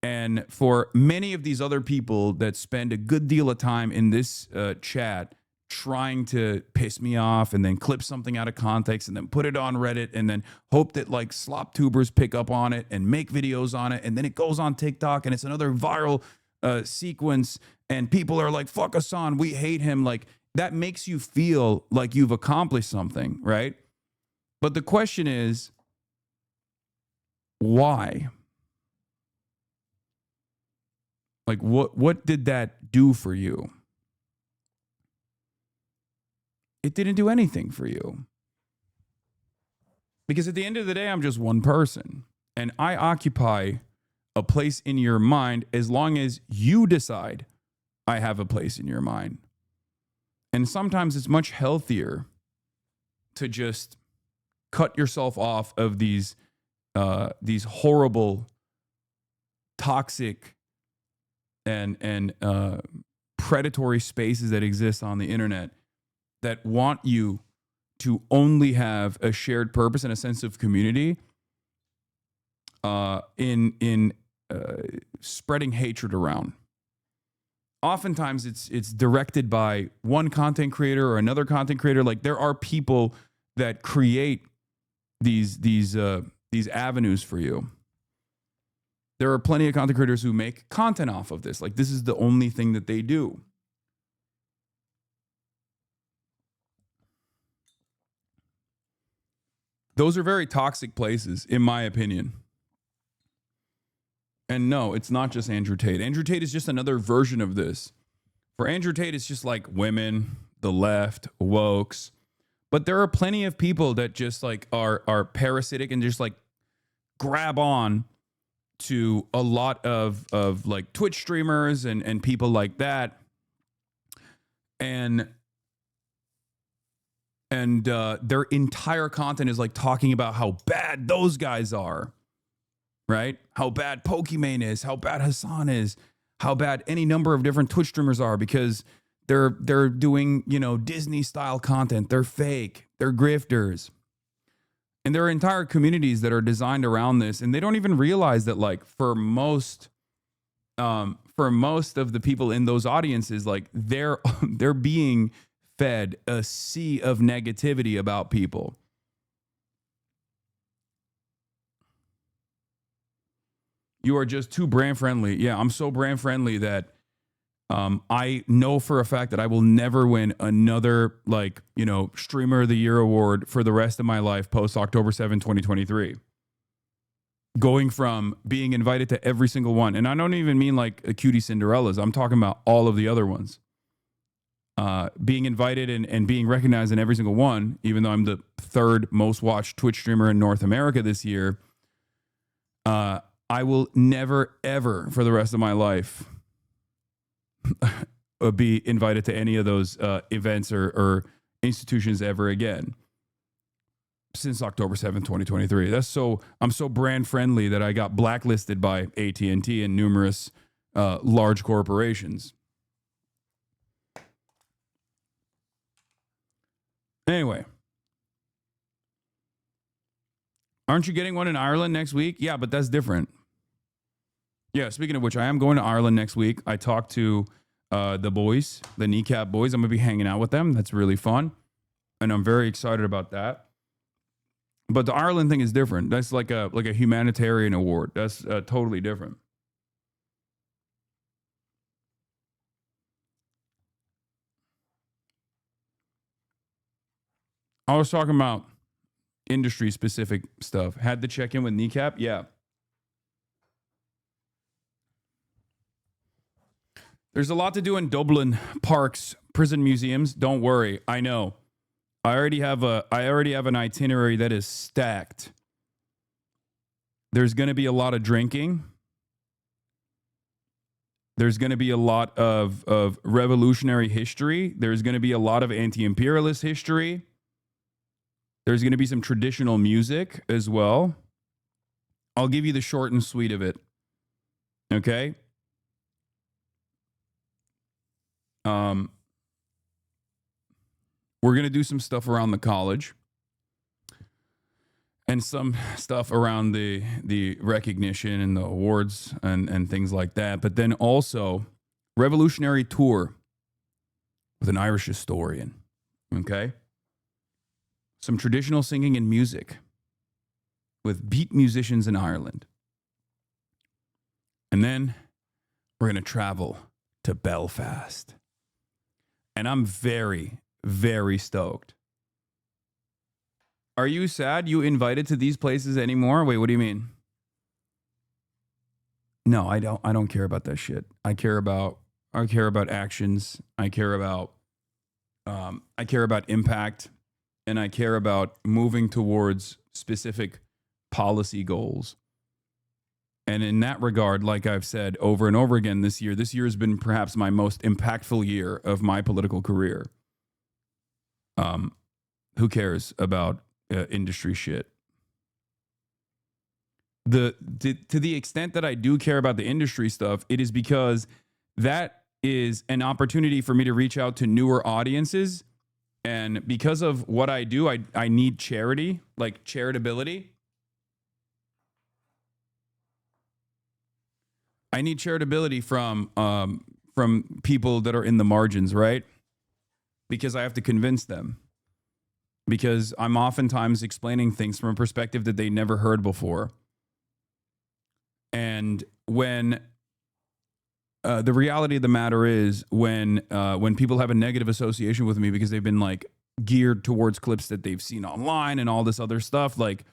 And for many of these other people that spend a good deal of time in this chat trying to piss me off and then clip something out of context and then put it on Reddit and then hope that like slop tubers pick up on it and make videos on it, and then it goes on TikTok and it's another viral sequence and people are like, fuck Hasan, we hate him. Like that makes you feel like you've accomplished something, right? But the question is, why? Like what did that do for you? It didn't do anything for you. Because at the end of the day, I'm just one person. And I occupy a place in your mind as long as you decide I have a place in your mind. And sometimes it's much healthier to just cut yourself off of these horrible, toxic, and predatory spaces that exist on the internet that want you to only have a shared purpose and a sense of community in spreading hatred around. Oftentimes it's directed by one content creator or another content creator. Like there are people that create these avenues for you. There are plenty of content creators who make content off of this. Like this is the only thing that they do. Those are very toxic places, in my opinion. And no, it's not just Andrew Tate. Andrew Tate is just another version of this. For Andrew Tate, it's just like women, the left, wokes. But there are plenty of people that just like are parasitic and just like grab on to a lot of like Twitch streamers and people like that. And their entire content is like talking about how bad those guys are, right? How bad Pokimane is, how bad Hasan is, how bad any number of different Twitch streamers are because they're doing, Disney style content. They're fake. They're grifters. And there are entire communities that are designed around this, and they don't even realize that, like, for most of the people in those audiences, like they're being fed a sea of negativity about people. You are just too brand friendly. Yeah, I'm so brand friendly that I know for a fact that I will never win another, Streamer of the Year award for the rest of my life post October 7, 2023. Going from being invited to every single one. And I don't even mean like a Cutie Cinderellas. I'm talking about all of the other ones. Being invited and being recognized in every single one, even though I'm the third most watched Twitch streamer in North America this year. I will never, ever for the rest of my life be invited to any of those events or institutions ever again since October 7th, 2023. I'm so brand friendly that I got blacklisted by AT&T and numerous large corporations. Anyway, Aren't you getting one in Ireland next week? Yeah, but that's different. Yeah, speaking of which, I am going to Ireland next week. I talked to the boys, the kneecap boys. I'm going to be hanging out with them. That's really fun. And I'm very excited about that. But the Ireland thing is different. That's like a humanitarian award. That's totally different. I was talking about industry specific stuff. Had to check in with kneecap. Yeah. There's a lot to do in Dublin, parks, prison museums. Don't worry. I know. I already have an itinerary that is stacked. There's going to be a lot of drinking. There's going to be a lot of revolutionary history. There's going to be a lot of anti-imperialist history. There's going to be some traditional music as well. I'll give you the short and sweet of it. Okay? We're going to do some stuff around the college and some stuff around the recognition and the awards and things like that. But then also revolutionary tour with an Irish historian. Okay? Some traditional singing and music with beat musicians in Ireland. And then we're going to travel to Belfast. And I'm very, very stoked. Are you sad you invited to these places anymore? Wait, what do you mean? No, I don't care about that shit. I care about actions. I care about impact, and I care about moving towards specific policy goals. And in that regard, like I've said over and over again this year has been perhaps my most impactful year of my political career. Who cares about industry shit? To the extent that I do care about the industry stuff, it is because that is an opportunity for me to reach out to newer audiences. And because of what I do, I need charity, like charitability. I need charitability from people that are in the margins, right? Because I have to convince them. Because I'm oftentimes explaining things from a perspective that they never heard before. And when the reality of the matter is when people have a negative association with me because they've been like geared towards clips that they've seen online and all this other stuff, like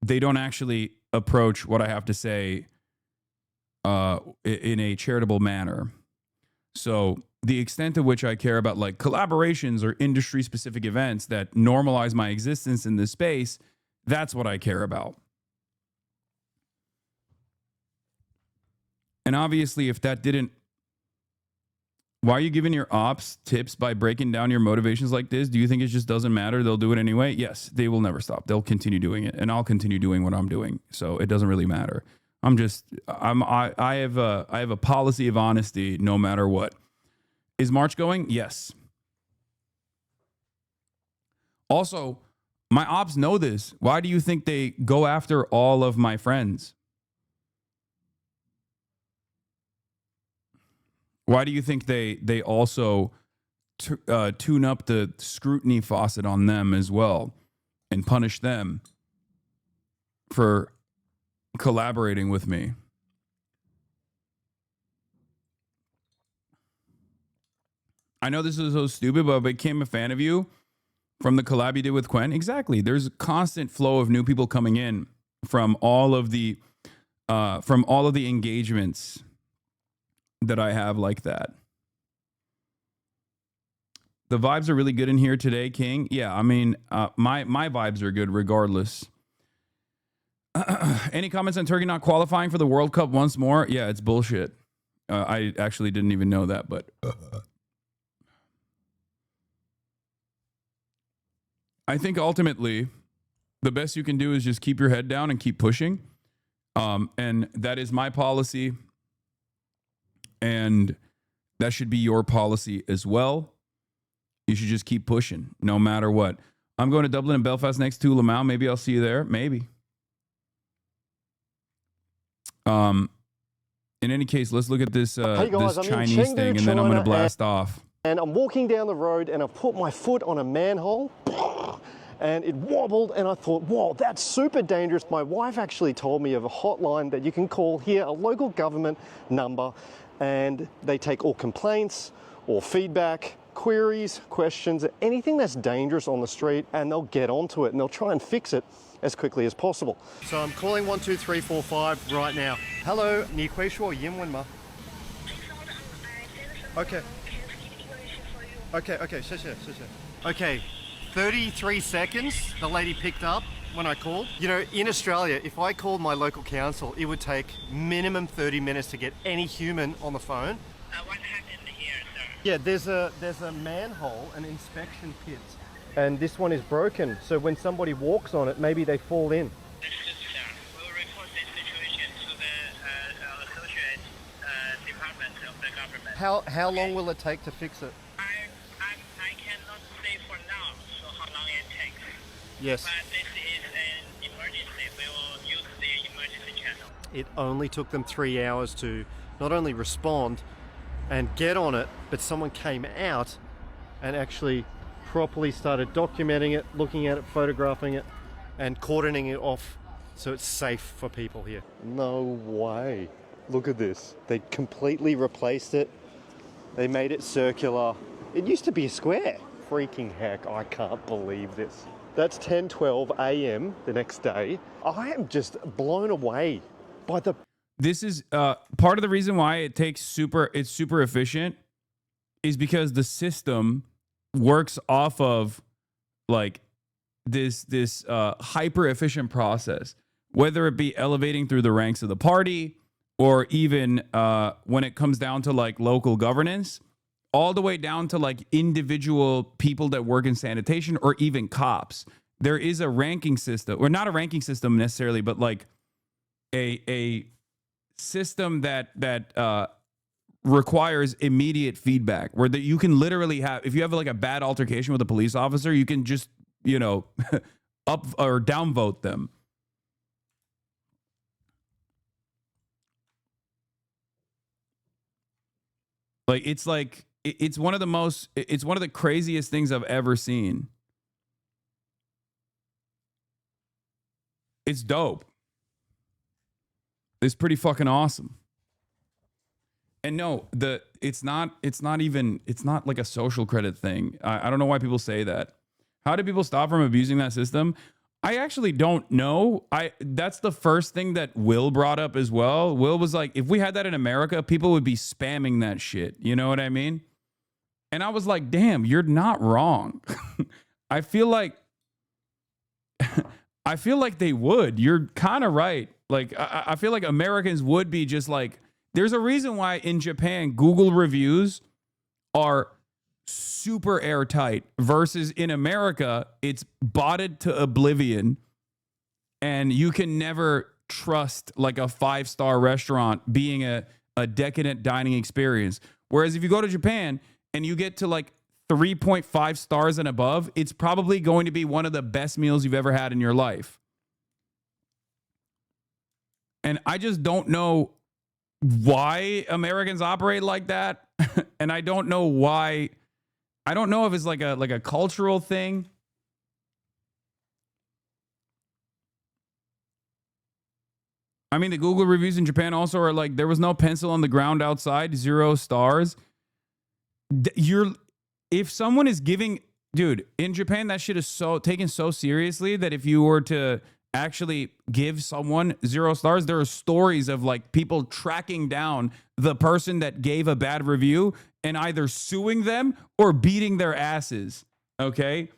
they don't actually approach what I have to say in a charitable manner. So the extent to which I care about like collaborations or industry specific events that normalize my existence in this space, that's what I care about. And obviously, if that didn't, why are you giving your ops tips by breaking down your motivations like this? Do you think it just doesn't matter? They'll do it anyway? Yes, they will never stop. They'll continue doing it, and I'll continue doing what I'm doing. So it doesn't really matter. I have a policy of honesty no matter what. Is March going? Yes. Also, my ops know this. Why do you think they go after all of my friends? Why do you think they also tune up the scrutiny faucet on them as well and punish them for collaborating with me? I know this is so stupid, but I became a fan of you from the collab you did with Quen. Exactly. There's a constant flow of new people coming in from all of the engagements that I have like that. The vibes are really good in here today, King. Yeah, I mean, my vibes are good regardless. Any comments on Turkey not qualifying for the World Cup once more? Yeah, it's bullshit. I actually didn't even know that, but I think ultimately the best you can do is just keep your head down and keep pushing. And that is my policy. And that should be your policy as well. You should just keep pushing no matter what. I'm going to Dublin and Belfast next to Lamau. Maybe I'll see you there. Maybe. In any case, let's look at this Hey guys, this I'm in Chinese Chengdu, thing, and then I'm gonna China, blast off. And I'm walking down the road and I put my foot on a manhole and it wobbled and I thought, whoa, that's super dangerous. My wife actually told me of a hotline that you can call here, a local government number, and they take all complaints or feedback, queries, questions, anything that's dangerous on the street, and they'll get onto it and they'll try and fix it as quickly as possible. So I'm calling 12345 right now. Hello, 你会说英文吗? Okay. Okay, 谢谢. Okay, 33 seconds the lady picked up when I called. You know, in Australia, if I called my local council, it would take minimum 30 minutes to get any human on the phone. What happened here, sir? Yeah, there's a manhole, an inspection pit, and this one is broken. So when somebody walks on it, maybe they fall in. Understood, sir. We will report this situation to the associate department of the government. How long will it take to fix it? I cannot say for now, so how long it takes. Yes. But this is an emergency. We will use the emergency channel. It only took them 3 hours to not only respond and get on it, but someone came out and actually properly started documenting it, looking at it, photographing it, and cordoning it off so it's safe for people here. No way. Look at this. They completely replaced it. They made it circular. It used to be a square. Freaking heck, I can't believe this. That's 10:12 a.m. the next day. I am just blown away by the... This is part of the reason why it's super efficient is because the system works off of like this hyper efficient process, whether it be elevating through the ranks of the party or even when it comes down to like local governance, all the way down to like individual people that work in sanitation or even cops. There is a ranking system, or not a ranking system necessarily, but like a system that requires immediate feedback, where you can literally have, if you have like a bad altercation with a police officer, you can just, you know, up or downvote them. It's one of the craziest things I've ever seen. It's dope. It's pretty fucking awesome. And no, it's not like a social credit thing. I don't know why people say that. How do people stop from abusing that system? I actually don't know. That's the first thing that Will brought up as well. Will was like, if we had that in America, people would be spamming that shit. You know what I mean? And I was like, damn, you're not wrong. I feel like they would. You're kind of right. Like, I feel like Americans would be just like, there's a reason why in Japan, Google reviews are super airtight versus in America, it's botted to oblivion. And you can never trust like a 5-star restaurant being a decadent dining experience. Whereas if you go to Japan and you get to like 3.5 stars and above, it's probably going to be one of the best meals you've ever had in your life. And I just don't know why Americans operate like that. And I don't know why. I don't know if it's like a cultural thing. I mean, the Google reviews in Japan also are like, there was no pencil on the ground outside, 0 stars. If someone is giving, dude, in Japan, that shit is so taken so seriously that if you were to actually give someone 0 stars, there are stories of like people tracking down the person that gave a bad review and either suing them or beating their asses. Okay.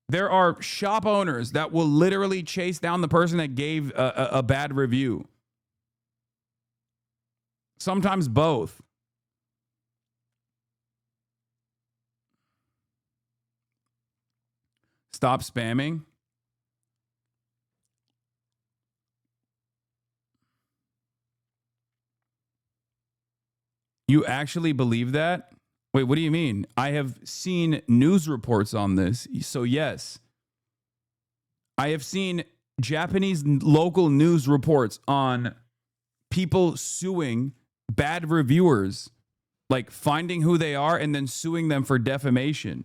There are shop owners that will literally chase down the person that gave a bad review. Sometimes both. Stop spamming. You actually believe that? Wait, what do you mean? I have seen news reports on this. So yes, I have seen Japanese local news reports on people suing bad reviewers, like finding who they are and then suing them for defamation.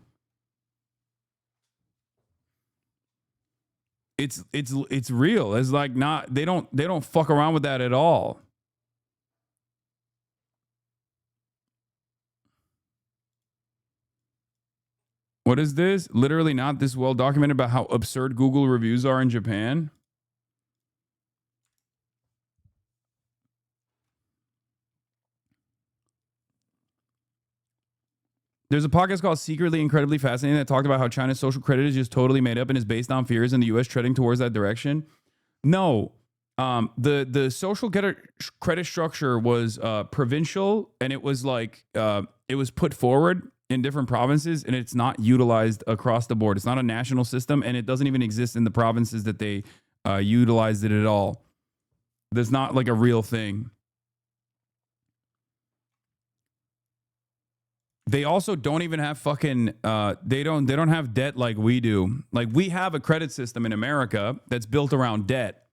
It's real. It's like not they don't fuck around with that at all. What is this? Literally not this well documented about how absurd Google reviews are in Japan. There's a podcast called Secretly Incredibly Fascinating that talked about how China's social credit is just totally made up and is based on fears and the U.S. treading towards that direction. No, the social credit structure was provincial, and it was like it was put forward in different provinces, and it's not utilized across the board. It's not a national system, and it doesn't even exist in the provinces that they utilized it at all. There's not like a real thing. They also don't even have fucking they don't have debt like we do. Like we have a credit system in America that's built around debt,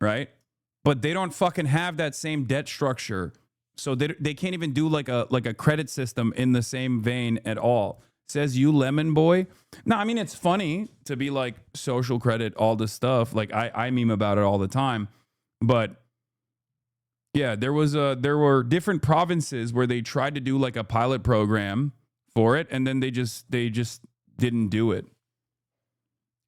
right? But they don't fucking have that same debt structure. So they can't even do like a credit system in the same vein at all. Says you lemon boy. No, I mean it's funny to be like social credit, all this stuff. Like I meme about it all the time. But yeah, there were different provinces where they tried to do like a pilot program for it, and then they just didn't do it.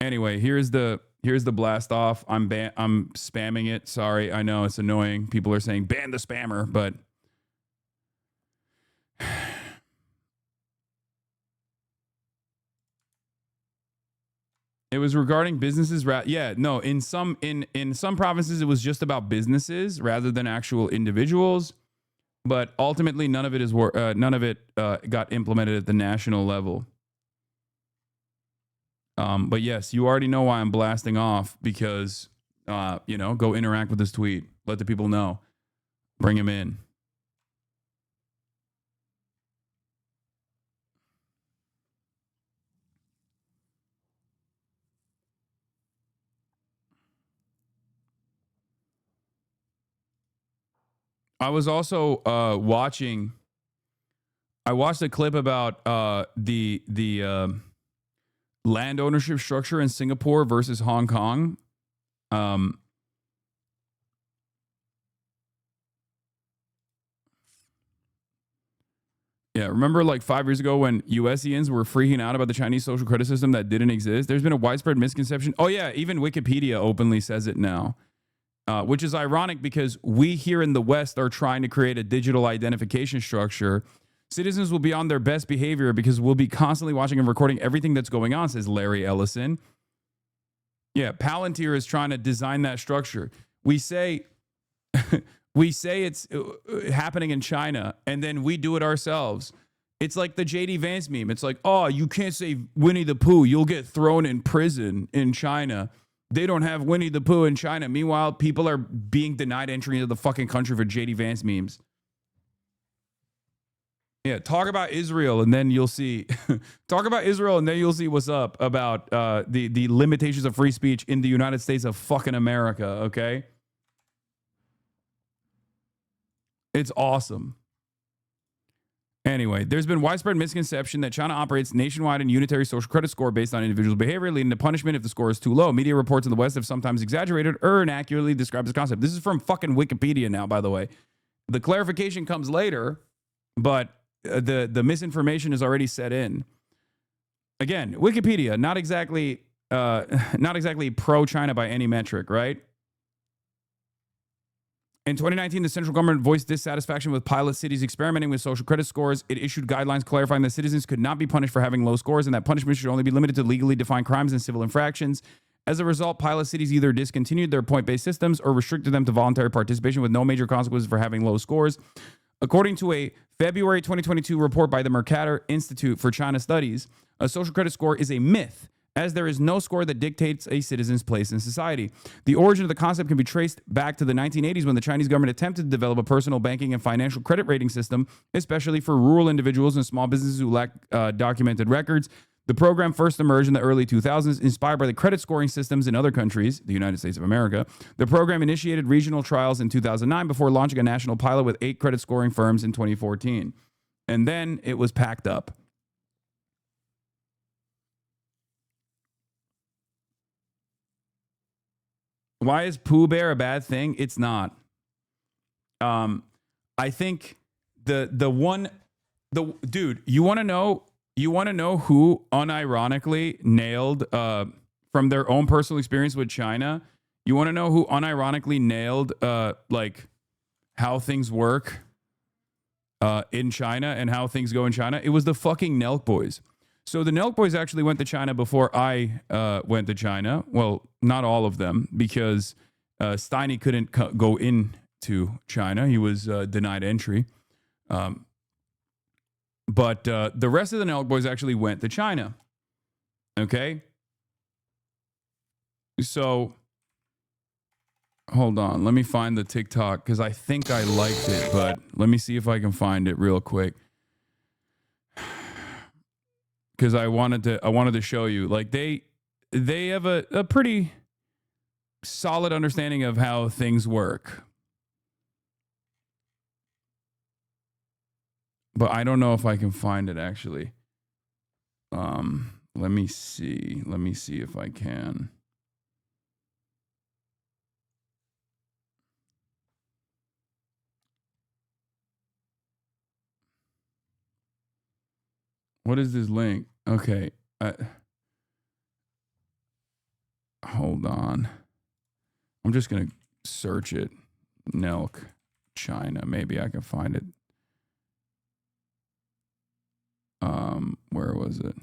Anyway, here's the blast off. I'm spamming it. Sorry, I know it's annoying. People are saying ban the spammer, but it was regarding businesses. In some provinces it was just about businesses rather than actual individuals, but ultimately none of it got implemented at the national level. But yes, you already know why I'm blasting off, because go interact with this tweet, let the people know, bring him in. I was also watching. I watched a clip about the land ownership structure in Singapore versus Hong Kong. Yeah, remember like 5 years ago when USians were freaking out about the Chinese social credit system that didn't exist? There's been a widespread misconception. Oh yeah, even Wikipedia openly says it now. Which is ironic because we here in the West are trying to create a digital identification structure. Citizens will be on their best behavior because we'll be constantly watching and recording everything that's going on, says Larry Ellison. Yeah, Palantir is trying to design that structure. We say it's happening in China, and then we do it ourselves. It's like the JD Vance meme. It's like, oh, you can't say Winnie the Pooh. You'll get thrown in prison in China. They don't have Winnie the Pooh in China. Meanwhile, people are being denied entry into the fucking country for JD Vance memes. Yeah, talk about Israel and then you'll see. Talk about Israel and then you'll see what's up about the limitations of free speech in the United States of fucking America, okay? It's awesome. Anyway, there's been widespread misconception that China operates nationwide and unitary social credit score based on individual behavior, leading to punishment if the score is too low. Media reports in the West have sometimes exaggerated or inaccurately described this concept. This is from fucking Wikipedia now, by the way. The clarification comes later, but the misinformation is already set in. Again, Wikipedia, not exactly pro-China by any metric, right? In 2019, the central government voiced dissatisfaction with pilot cities experimenting with social credit scores. It issued guidelines clarifying that citizens could not be punished for having low scores and that punishment should only be limited to legally defined crimes and civil infractions. As a result, pilot cities either discontinued their point-based systems or restricted them to voluntary participation with no major consequences for having low scores. According to a February 2022 report by the Mercator Institute for China Studies, a social credit score is a myth, as there is no score that dictates a citizen's place in society. The origin of the concept can be traced back to the 1980s when the Chinese government attempted to develop a personal banking and financial credit rating system, especially for rural individuals and small businesses who lack documented records. The program first emerged in the early 2000s, inspired by the credit scoring systems in other countries, the United States of America. The program initiated regional trials in 2009 before launching a national pilot with 8 credit scoring firms in 2014. And then it was packed up. Why is Pooh Bear a bad thing? It's not. I think dude, you want to know who unironically nailed from their own personal experience with China? You want to know who unironically nailed like how things work in China and how things go in China? It was the fucking Nelk boys. So the Nelk boys actually went to China before I went to China. Well, not all of them, because Steiny couldn't go into China. He was denied entry. But the rest of the Nelk boys actually went to China. Okay? So, hold on. Let me find the TikTok, because I think I liked it, but let me see if I can find it real quick. Because I wanted to show you, like, they have a pretty solid understanding of how things work. But I don't know if I can find it actually. Let me see. Let me see if I can. What is this link? Okay. Hold on. I'm just going to search it. Nelk, China. Maybe I can find it. Where was it?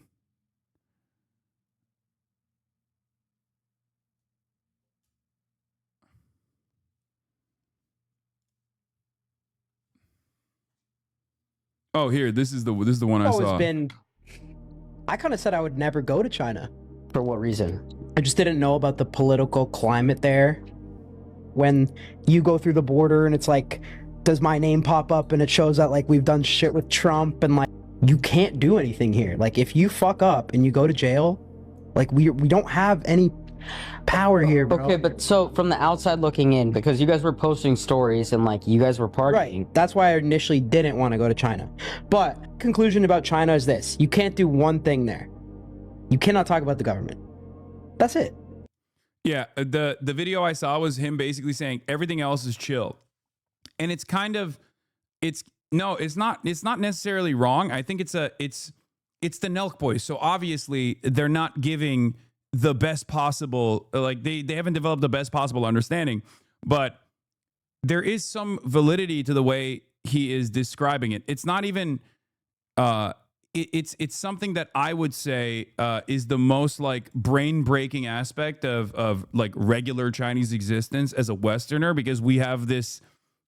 Oh, here. This is the one I saw. I kind of said I would never go to China. For what reason? I just didn't know about the political climate there. When you go through the border and it's like, does my name pop up and it shows that like we've done shit with Trump, and like you can't do anything here. Like if you fuck up and you go to jail, like we don't have any power here, bro. Okay, but so from the outside looking in, because you guys were posting stories and like you guys were partying. Right. That's why I initially didn't want to go to China. But conclusion about China is this: you can't do one thing there. You cannot talk about the government. That's it. Yeah, the video I saw was him basically saying everything else is chill. And it's kind of it's not necessarily wrong. I think it's the Nelk boys. So obviously they're not giving the best possible, like they haven't developed the best possible understanding, but there is some validity to the way he is describing it. It's not even it's something that I would say is the most like brain breaking aspect of like regular Chinese existence as a Westerner, because we have this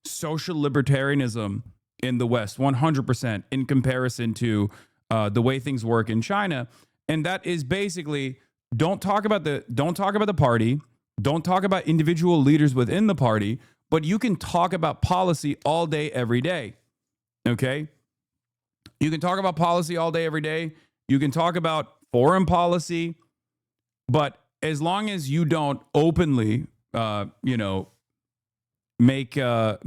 social libertarianism in the West 100% in comparison to the way things work in China. And that is basically don't talk about the party, don't talk about individual leaders within the party, but you can talk about policy all day, every day. Okay? You can talk about policy all day, every day. You can talk about foreign policy, but as long as you don't openly, make a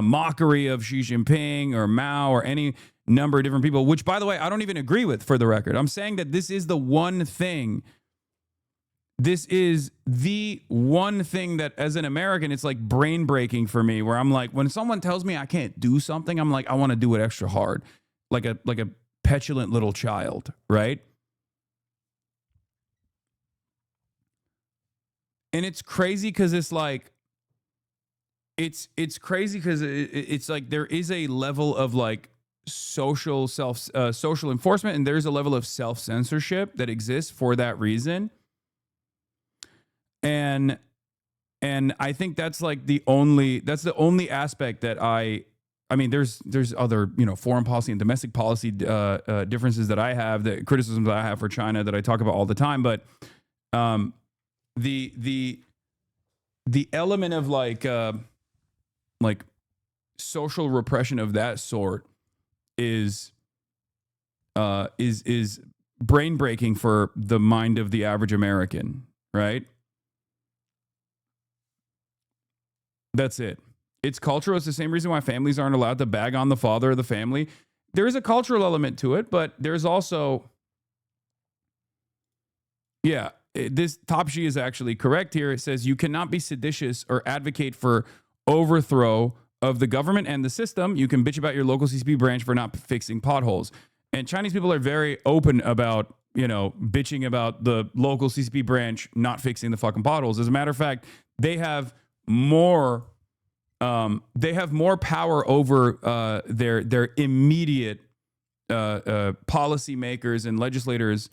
mockery of Xi Jinping or Mao or any number of different people, which, by the way, I don't even agree with, for the record. I'm saying that this is the one thing. This is the one thing that, as an American, it's like brain breaking for me, where I'm like, when someone tells me I can't do something, I'm like, I want to do it extra hard. Like a petulant little child, right? And it's crazy because it's like, it's crazy because it's like there is a level of like social enforcement, and there's a level of self-censorship that exists for that reason. And I think that's like the only aspect that I mean, there's other, foreign policy and domestic policy differences that I have, the criticisms that I have for China that I talk about all the time. But the element of like social repression of that sort is brain breaking for the mind of the average American, right? That's it. It's cultural. It's the same reason why families aren't allowed to bag on the father of the family. There is a cultural element to it, but there's also, this Topsy is actually correct here. It says you cannot be seditious or advocate for overthrow of the government and the system. You can bitch about your local CCP branch for not fixing potholes. And Chinese people are very open about, bitching about the local CCP branch not fixing the fucking potholes. As a matter of fact, they have more power over their immediate policymakers and legislators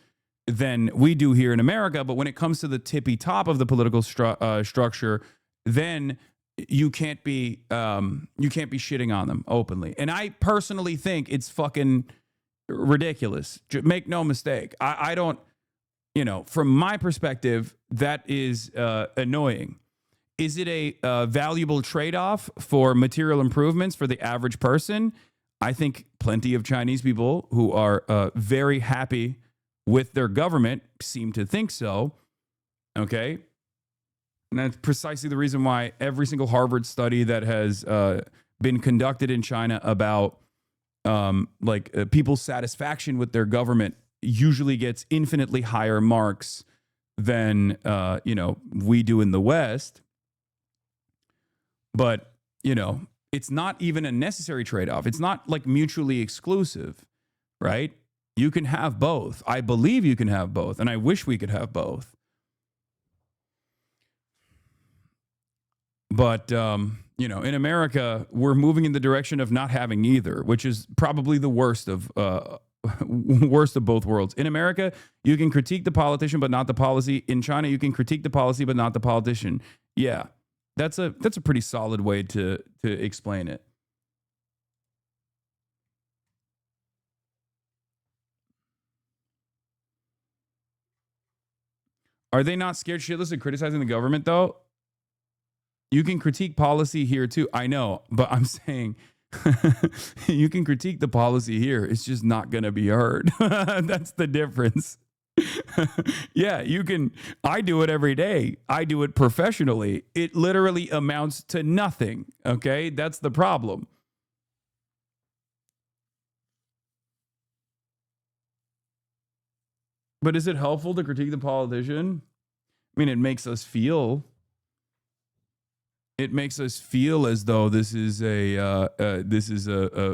than we do here in America. But when it comes to the tippy top of the political structure, then you can't be shitting on them openly. And I personally think it's fucking ridiculous. Make no mistake. I don't, from my perspective, that is annoying. Is it a valuable trade-off for material improvements for the average person? I think plenty of Chinese people who are very happy with their government seem to think so. Okay. And that's precisely the reason why every single Harvard study that has been conducted in China about people's satisfaction with their government usually gets infinitely higher marks than we do in the West. But it's not even a necessary trade-off. It's not like mutually exclusive, right? You can have both. I believe you can have both, and I wish we could have both. But, in America, we're moving in the direction of not having either, which is probably the worst of both worlds. In America, you can critique the politician, but not the policy. In China, you can critique the policy, but not the politician. Yeah, that's a pretty solid way to explain it. Are they not scared shitless of criticizing the government, though? You can critique policy here, too. I know, but I'm saying you can critique the policy here. It's just not going to be heard. That's the difference. Yeah, you can. I do it every day. I do it professionally. It literally amounts to nothing. Okay, that's the problem. But is it helpful to critique the politician? I mean, it makes us feel. It makes us feel as though this is a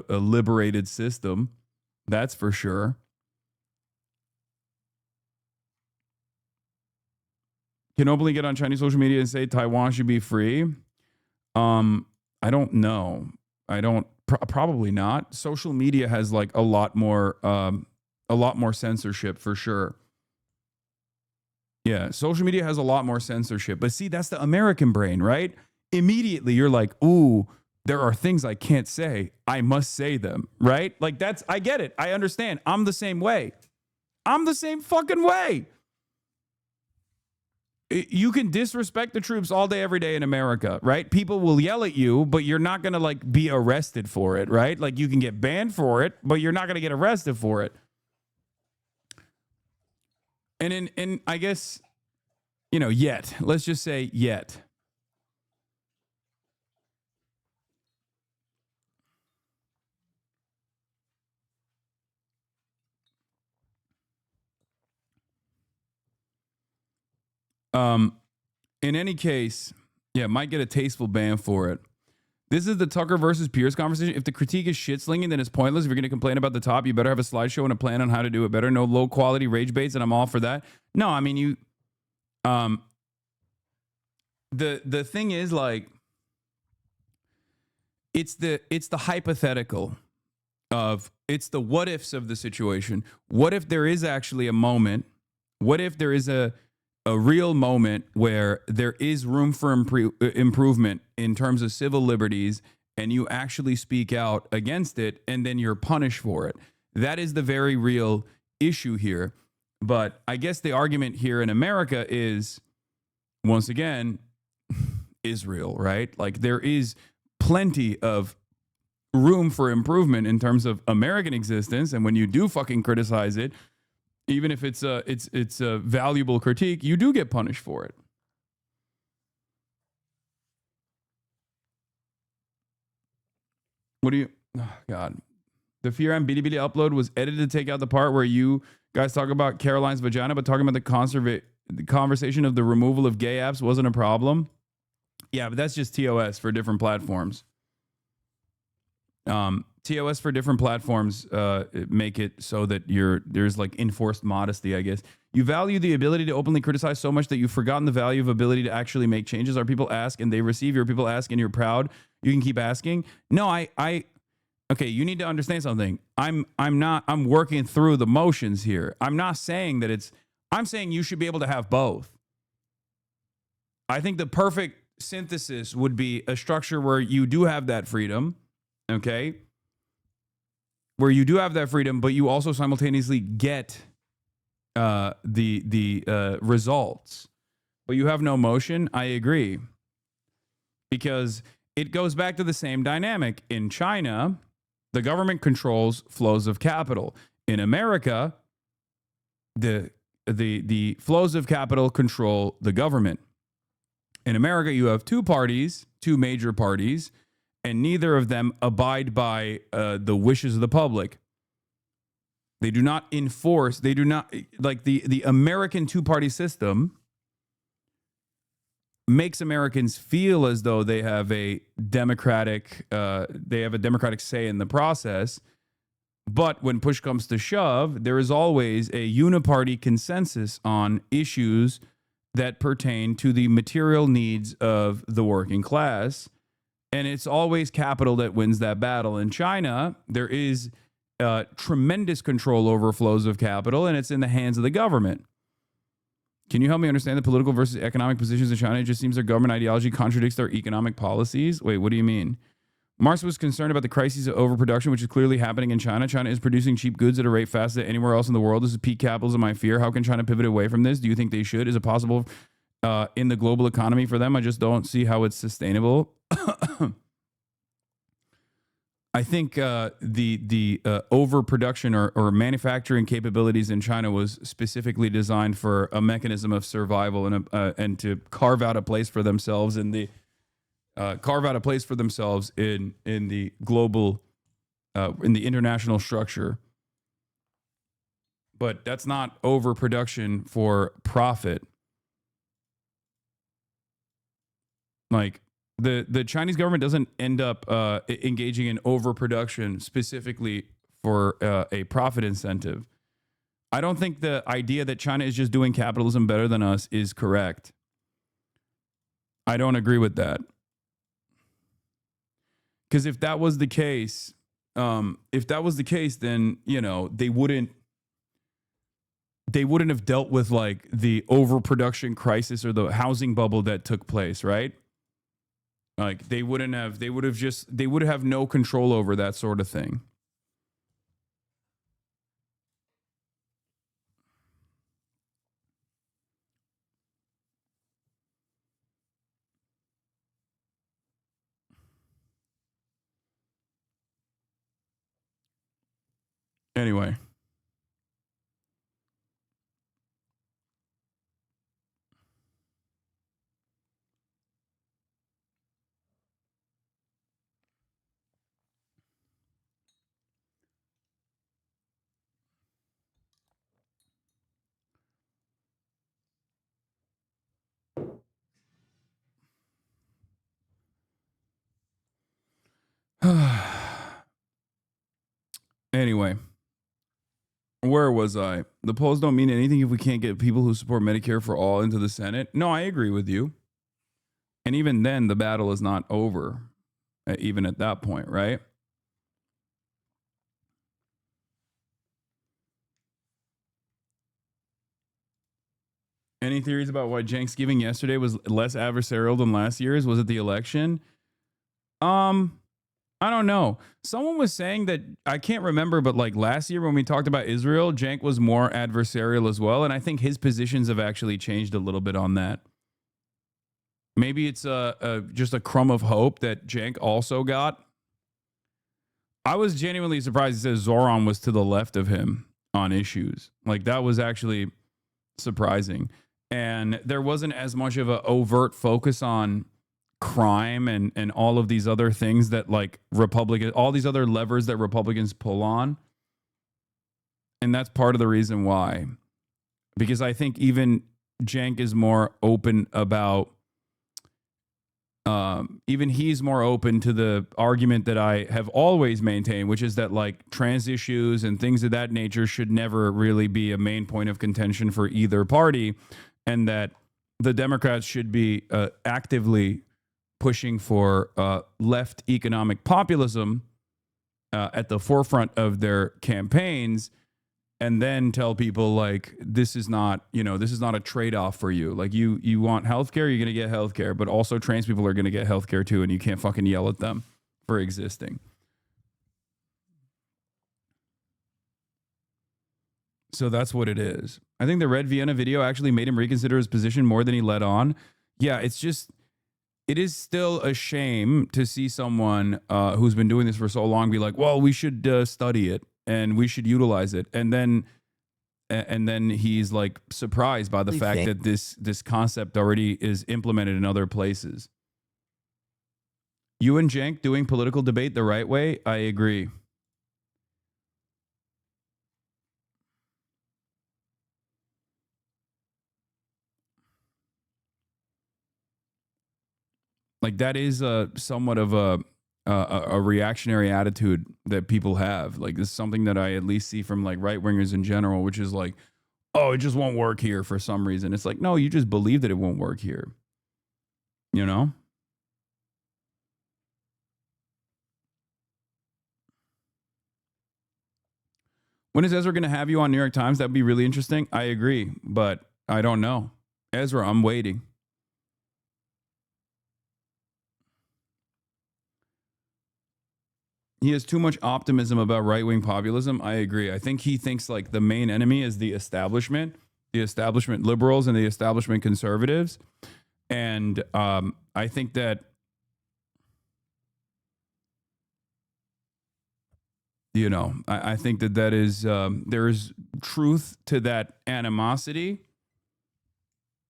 liberated system. That's for sure. Can openly get on Chinese social media and say Taiwan should be free? I don't know. Probably not. Social media has like a lot more censorship for sure. Yeah, social media has a lot more censorship. But see, that's the American brain, right? Immediately you're like, ooh, there are things I can't say. I must say them, right? Like I get it. I understand. I'm the same way. I'm the same fucking way. You can disrespect the troops all day, every day in America, right? People will yell at you, but you're not going to like be arrested for it, right? Like you can get banned for it, but you're not going to get arrested for it. And in I guess, yet, let's just say yet. In any case, might get a tasteful ban for it. This is the Tucker versus Pierce conversation. If the critique is shit slinging, then it's pointless. If you're going to complain about the top, you better have a slideshow and a plan on how to do it better. No low quality rage baits, and I'm all for that. No, I mean the thing is like it's the hypothetical of it's the what ifs of the situation. What if there is actually a moment? What if there is a real moment where there is room for improvement in terms of civil liberties and you actually speak out against it and then you're punished for it? That is the very real issue here. But I guess the argument here in America is, once again, Israel, right? Like there is plenty of room for improvement in terms of American existence. And when you do fucking criticize it, Even if it's a valuable critique, you do get punished for it. What do you? Oh God, the Fear and BDBD upload was edited to take out the part where you guys talk about Caroline's vagina, but talking about the conversation of the removal of gay apps wasn't a problem. Yeah, but that's just TOS for different platforms. TOS for different platforms make it so that there's like enforced modesty, I guess. You value the ability to openly criticize so much that you've forgotten the value of ability to actually make changes. Are people ask and they receive? Your people ask and you're proud. You can keep asking. No, okay, you need to understand something. I'm working through the motions here. I'm not saying that I'm saying you should be able to have both. I think the perfect synthesis would be a structure where you do have that freedom, okay? Where you do have that freedom, but you also simultaneously get the results, but you have no motion. I agree, because it goes back to the same dynamic. In China, the government controls flows of capital. In America, the flows of capital control the government. In America, you have two major parties, and neither of them abide by the wishes of the public. They do not enforce, they do not, like the American two-party system makes Americans feel as though they have a democratic say in the process. But when push comes to shove, there is always a uniparty consensus on issues that pertain to the material needs of the working class. And it's always capital that wins that battle. In China, there is tremendous control over flows of capital, and it's in the hands of the government. Can you help me understand the political versus economic positions in China? It just seems their government ideology contradicts their economic policies. Wait, what do you mean? Marx was concerned about the crises of overproduction, which is clearly happening in China. China is producing cheap goods at a rate faster than anywhere else in the world. This is peak capitalism, I fear. How can China pivot away from this? Do you think they should? Is it possible in the global economy for them? I just don't see how it's sustainable. I think the overproduction or manufacturing capabilities in China was specifically designed for a mechanism of survival and to carve out a place for themselves in the in the global in the international structure. But that's not overproduction for profit. Like the Chinese government doesn't end up engaging in overproduction specifically for a profit incentive. I don't think the idea that China is just doing capitalism better than us is correct. I don't agree with that. Because if that was the case, then, you know, they wouldn't have dealt with like the overproduction crisis or the housing bubble that took place, right? Like they would have no control over that sort of thing. Anyway. Anyway, where was I? The polls don't mean anything if we can't get people who support Medicare for all into the Senate. No, I agree with you. And even then, the battle is not over, even at that point, right? Any theories about why Thanksgiving yesterday was less adversarial than last year's? Was it the election? I don't know. Someone was saying that, I can't remember, but like last year when we talked about Israel, Cenk was more adversarial as well. And I think his positions have actually changed a little bit on that. Maybe it's just a crumb of hope that Cenk also got. I was genuinely surprised he says Zoran was to the left of him. on issues. Like, that was actually surprising. And there wasn't as much of an overt focus on crime and all of these other things that, like, all these other levers that Republicans pull on. And that's part of the reason why. Because I think even Cenk is more open about, even he's more open to the argument that I have always maintained, which is that, like, trans issues and things of that nature should never really be a main point of contention for either party, and that the Democrats should be actively pushing for left economic populism at the forefront of their campaigns, and then tell people, like, this is not a trade-off for you. Like, you want healthcare, you're going to get healthcare, but also trans people are going to get healthcare too, and you can't fucking yell at them for existing. So that's what it is. I think the Red Vienna video actually made him reconsider his position more than he let on. Yeah, it is still a shame to see someone who's been doing this for so long be like, well, we should study it and we should utilize it. And then he's, like, surprised by the fact that this concept already is implemented in other places. You and Cenk doing political debate the right way? I agree. Like, that is somewhat of a reactionary attitude that people have. Like, this is something that I at least see from, like, right wingers in general, which is like, oh, it just won't work here for some reason. It's like, no, you just believe that it won't work here. You know? When is Ezra going to have you on New York Times? That'd be really interesting. I agree, but I don't know. Ezra, I'm waiting. He has too much optimism about right-wing populism. I agree. I think he thinks, like, the main enemy is the establishment liberals and the establishment conservatives. And I think that, you know, I think that is, there is truth to that animosity.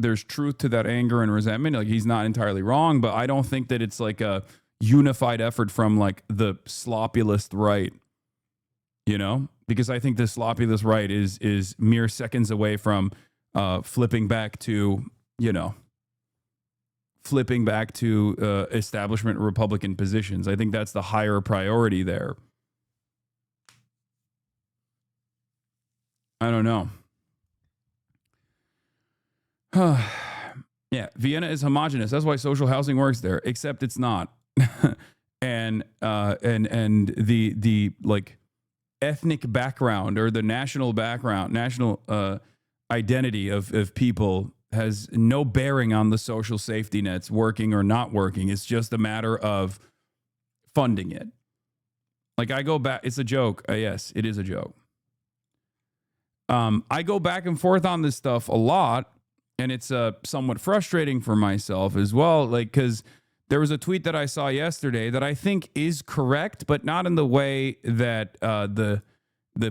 There's truth to that anger and resentment. Like, he's not entirely wrong, but I don't think that it's like a unified effort from, like, the sloppy-list right, you know, because I think the sloppy-list right is mere seconds away from flipping back to establishment Republican positions. I think that's the higher priority there. I don't know. Yeah, Vienna is homogenous. That's why social housing works there, except it's not. and the like ethnic background or the national identity of people has no bearing on the social safety nets working or not working. It's just a matter of funding it. Like, I go back, it's a joke. Yes, it is a joke. I go back and forth on this stuff a lot, and it's somewhat frustrating for myself as well. Like, because there was a tweet that I saw yesterday that I think is correct, but not in the way that the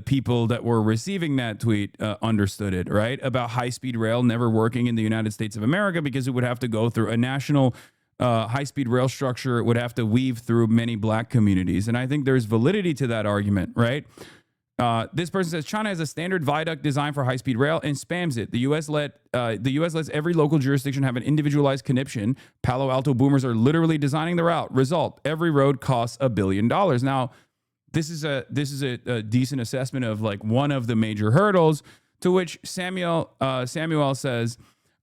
people that were receiving that tweet understood it, right? About high-speed rail never working in the United States of America because it would have to go through a national high-speed rail structure. It would have to weave through many black communities. And I think there's validity to that argument, right? This person says China has a standard viaduct design for high-speed rail and spams it. The U.S. lets every local jurisdiction have an individualized conniption. Palo Alto boomers are literally designing the route. Result: every road costs $1 billion. Now, this is a decent assessment of, like, one of the major hurdles. To which Samuel says,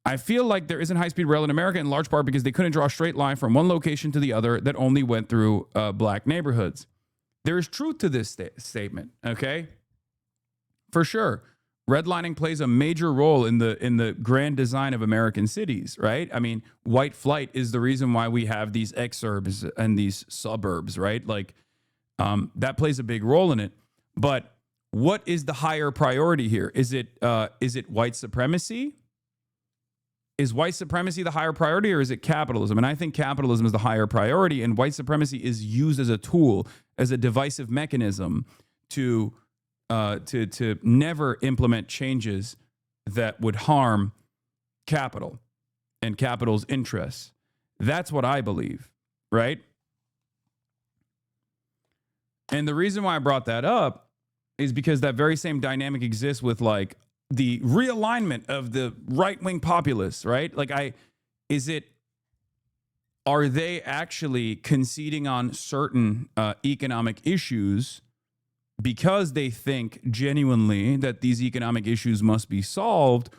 I feel like there isn't high-speed rail in America in large part because they couldn't draw a straight line from one location to the other that only went through black neighborhoods. There is truth to this statement, okay? For sure. Redlining plays a major role in the grand design of American cities, right? I mean, white flight is the reason why we have these exurbs and these suburbs, right? Like, that plays a big role in it. But what is the higher priority here? Is it white supremacy? Is white supremacy the higher priority, or is it capitalism? And I think capitalism is the higher priority, and white supremacy is used as a tool, as a divisive mechanism to to never implement changes that would harm capital and capital's interests. That's what I believe, right? And the reason why I brought that up is because that very same dynamic exists with like the realignment of the right-wing populists, right? Like are they actually conceding on certain economic issues because they think genuinely that these economic issues must be solved?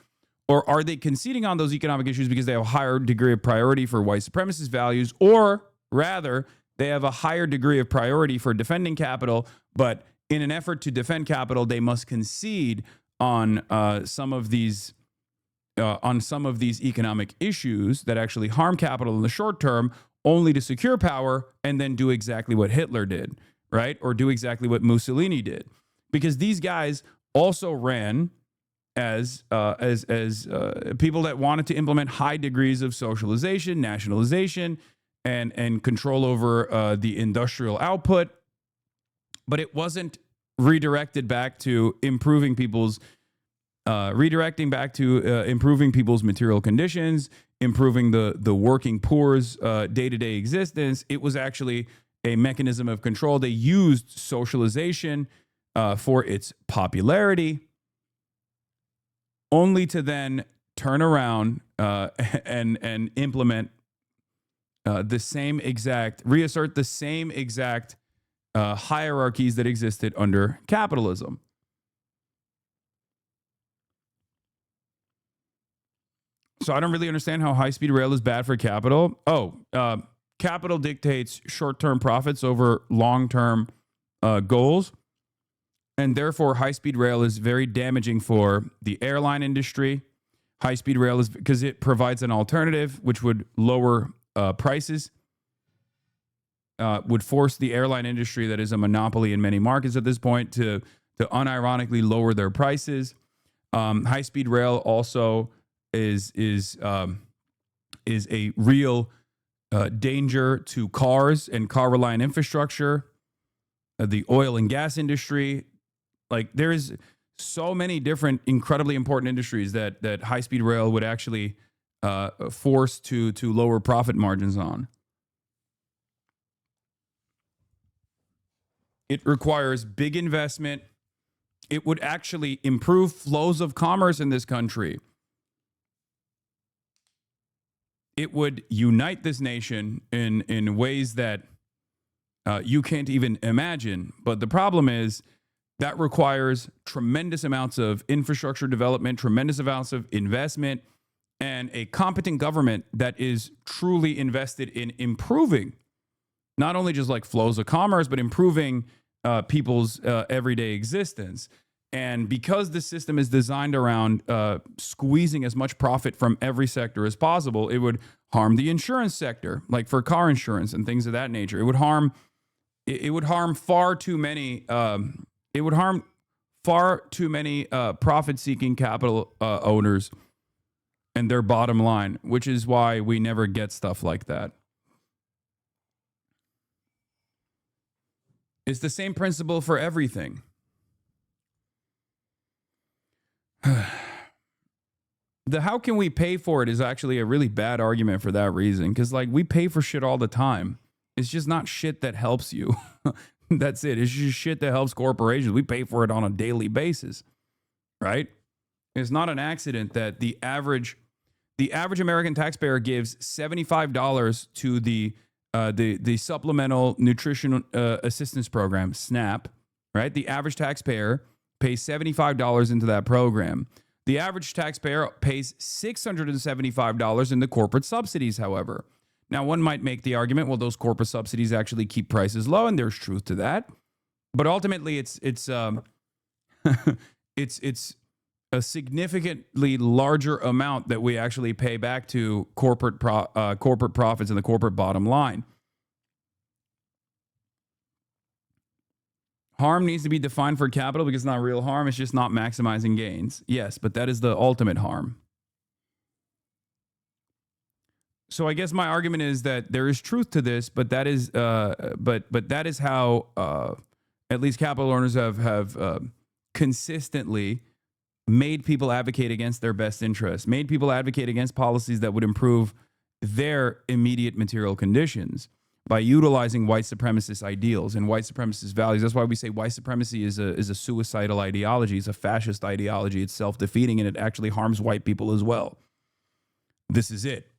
Or are they conceding on those economic issues because they have a higher degree of priority for white supremacist values? Or rather, they have a higher degree of priority for defending capital, but in an effort to defend capital, they must concede on some of these economic issues that actually harm capital in the short term, only to secure power and then do exactly what Hitler did, right? Or do exactly what Mussolini did, because these guys also ran as people that wanted to implement high degrees of socialization, nationalization, and control over the industrial output, but it wasn't redirected back to improving people's improving people's material conditions, improving the working poor's day-to-day existence. It was actually a mechanism of control. They used socialization for its popularity, only to then turn around and implement reassert the same exact hierarchies that existed under capitalism. So I don't really understand how high-speed rail is bad for capital. Capital dictates short-term profits over long-term goals. And therefore, high-speed rail is very damaging for the airline industry. High-speed rail is because it provides an alternative which would lower prices, would force the airline industry that is a monopoly in many markets at this point to unironically lower their prices. High-speed rail also is a real danger to cars and car-reliant infrastructure, the oil and gas industry. Like, there's so many different incredibly important industries that high-speed rail would actually force to lower profit margins on. It requires big investment. It would actually improve flows of commerce in this country. It would unite this nation in ways that you can't even imagine. But the problem is that requires tremendous amounts of infrastructure development, tremendous amounts of investment, and a competent government that is truly invested in improving not only just like flows of commerce, but improving people's everyday existence. And because the system is designed around squeezing as much profit from every sector as possible, it would harm the insurance sector, like for car insurance and things of that nature. It would harm far too many. It would harm far too many profit-seeking capital owners and their bottom line, which is why we never get stuff like that. It's the same principle for everything. The how can we pay for it is actually a really bad argument for that reason, because like we pay for shit all the time. It's just not shit that helps you. That's it. It's just shit that helps corporations. We pay for it on a daily basis, right? It's not an accident that the average American taxpayer gives $75 to the Supplemental Nutrition Assistance Program, SNAP, right? The average taxpayer pays $75 into that program. The average taxpayer pays $675 in the corporate subsidies, however. Now, one might make the argument, well, those corporate subsidies actually keep prices low, and there's truth to that. But ultimately, it's a significantly larger amount that we actually pay back to corporate profits and the corporate bottom line. Harm needs to be defined for capital because it's not real harm. It's just not maximizing gains. Yes, but that is the ultimate harm. So I guess my argument is that there is truth to this, but that is, but that is how at least capital owners have consistently made people advocate against their best interests, made people advocate against policies that would improve their immediate material conditions by utilizing white supremacist ideals and white supremacist values. That's why we say white supremacy is a suicidal ideology. It's a fascist ideology. It's self-defeating, and it actually harms white people as well. This is it.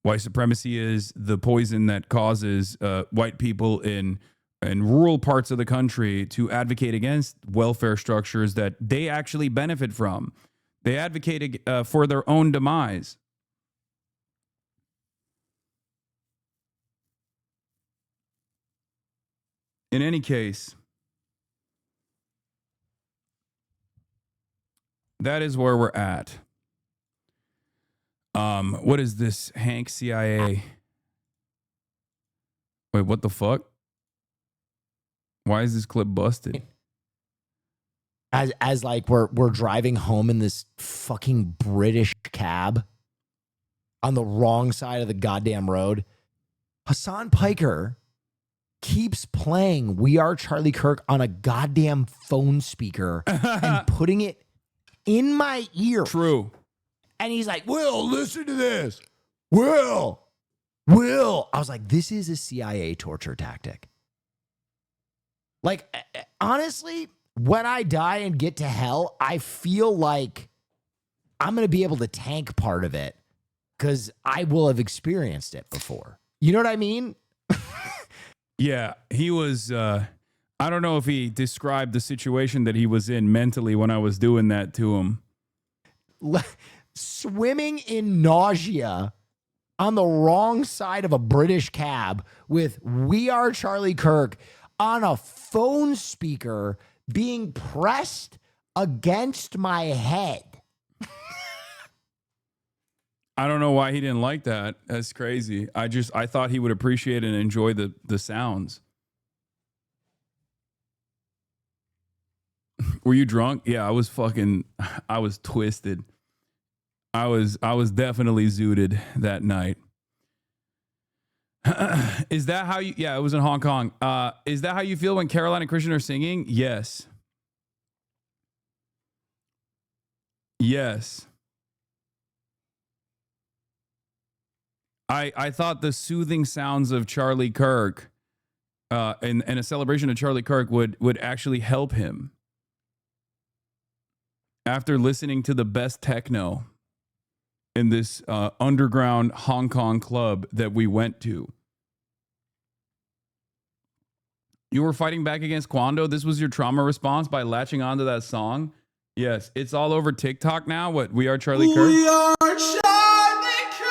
White supremacy is the poison that causes white people in rural parts of the country to advocate against welfare structures that they actually benefit from. They advocate for their own demise. In any case, that is where we're at. What is this? Hank CIA. Wait, what the fuck? Why is this clip busted? As like we're driving home in this fucking British cab on the wrong side of the goddamn road, Hasan Piker keeps playing We Are Charlie Kirk on a goddamn phone speaker and putting it in my ear. True. And he's like, Will, listen to this. Will. I was like, this is a CIA torture tactic. Like, honestly, when I die and get to hell, I feel like I'm going to be able to tank part of it because I will have experienced it before. You know what I mean? Yeah, he was, I don't know if he described the situation that he was in mentally when I was doing that to him. Swimming in nausea on the wrong side of a British cab with We Are Charlie Kirk on a phone speaker being pressed against my head. I don't know why he didn't like that. That's crazy. I thought he would appreciate and enjoy the sounds. Were you drunk? Yeah, I was twisted. I was definitely zooted that night. Is that how you, yeah, it was in Hong Kong. Is that how you feel when Caroline and Christian are singing? Yes. Yes. I thought the soothing sounds of Charlie Kirk and a celebration of Charlie Kirk would actually help him. After listening to the best techno in this underground Hong Kong club that we went to. You were fighting back against Kwando? This was your trauma response by latching onto that song? Yes, it's all over TikTok now. What, We Are Charlie Kirk? We are Charlie Kirk.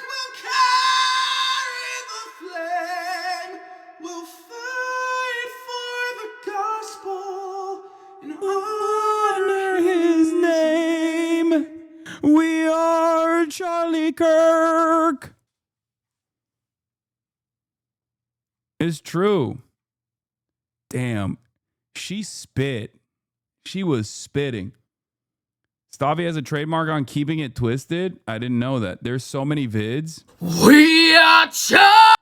We'll carry the flame. We'll fight for the gospel and honor his name. We are Charlie Kirk. It's true. Damn. She spit. She was spitting. Stavi has a trademark on keeping it twisted. I didn't know that. There's so many vids. We are Charlie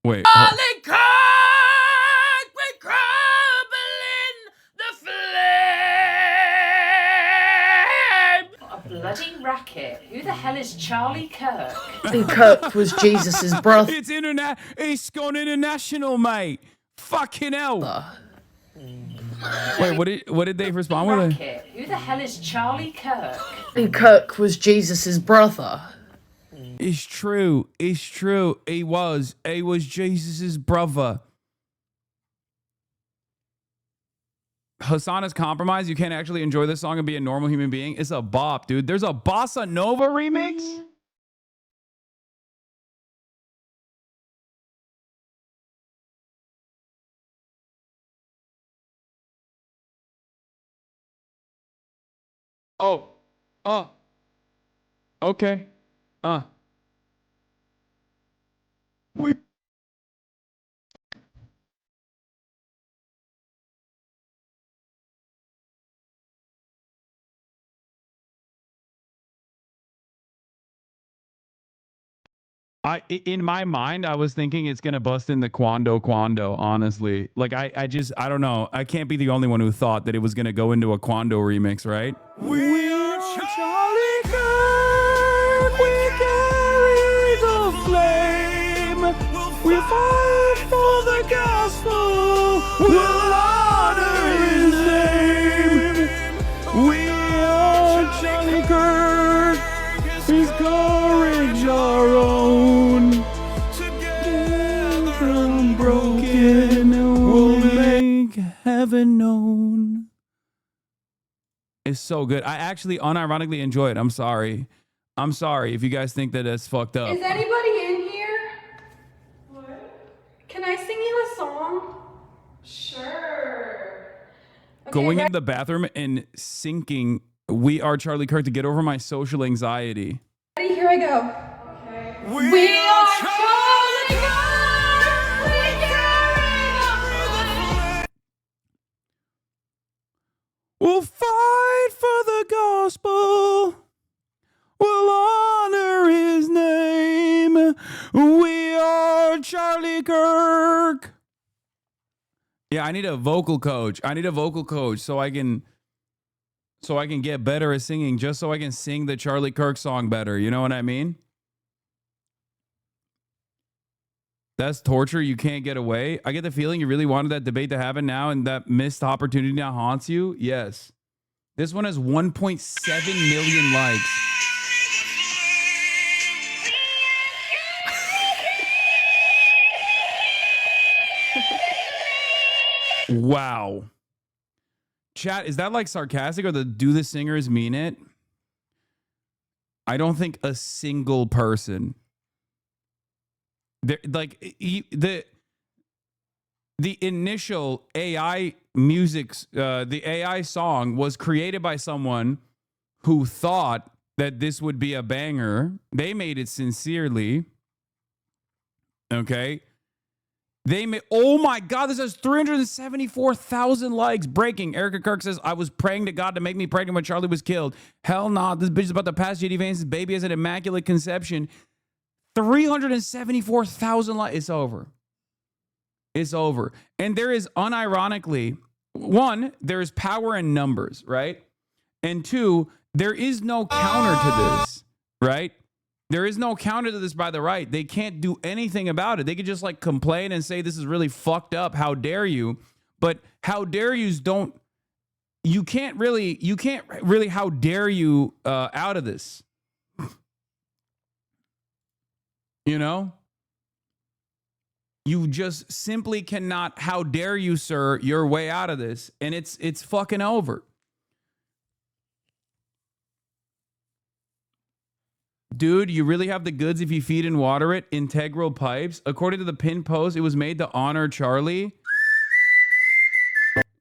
Wait. Kirk. We crumble in the flame. A bloody racket. Who the hell is Charlie Kirk? And Kirk was Jesus's brother. It's gone international, mate. Fucking hell. Wait, what did they respond with? Racket. Who the hell is Charlie Kirk? And Kirk was Jesus's brother. It's true. It's true. He was Jesus's brother. Hasan is compromised. You can't actually enjoy this song and be a normal human being. It's a bop, dude. There's a Bossa Nova remix. Oh. Okay. We. In my mind, I was thinking it's gonna bust in the Quando, honestly. Like I don't know. I can't be the only one who thought that it was gonna go into a Quando remix, right? We are Charlie Kirk, we carry the flame, we fight for the gospel, we'll honor his name. We are Charlie Kirk, his courage our own. Together unbroken, we'll make heaven known. It's so good. I actually unironically enjoy it. I'm sorry if you guys think that it's fucked up. Is anybody in here? What? Can I sing you a song? Sure. Okay, Going into the bathroom and sinking We Are Charlie Kirk to get over my social anxiety. ready? Here I go. Okay. We are Charlie Kirk. We carry the flame. We'll fight for the gospel. We'll honor his name. We are Charlie Kirk. Yeah, I need a vocal coach. So I can get better at singing, just so I can sing the Charlie Kirk song better. You know what I mean? That's torture. You can't get away. I get the feeling you really wanted that debate to happen now, and that missed opportunity now haunts you. Yes. This one has 1.7 million likes. Wow. Chat, is that like sarcastic, or do the singers mean it? I don't think a single person. Like the initial AI music, the AI song was created by someone who thought that this would be a banger. They made it sincerely. Okay. Oh my God, this has 374,000 likes. Breaking. Erica Kirk says, I was praying to God to make me pregnant when Charlie was killed. Hell nah, this bitch is about to pass JD Vance's baby as an immaculate conception. 374,000 likes. It's over. It's over. And there is, unironically, one, there is power in numbers, right? And two, there is no counter to this, right? There is no counter to this by the right. They can't do anything about it. They could just like complain and say, this is really fucked up. How dare you? But how dare yous don't, you can't really how dare you out of this. You know? You just simply cannot, how dare you, sir, your way out of this. And it's fucking over. Dude, you really have the goods if you feed and water it. Integral pipes. According to the pin post, it was made to honor Charlie.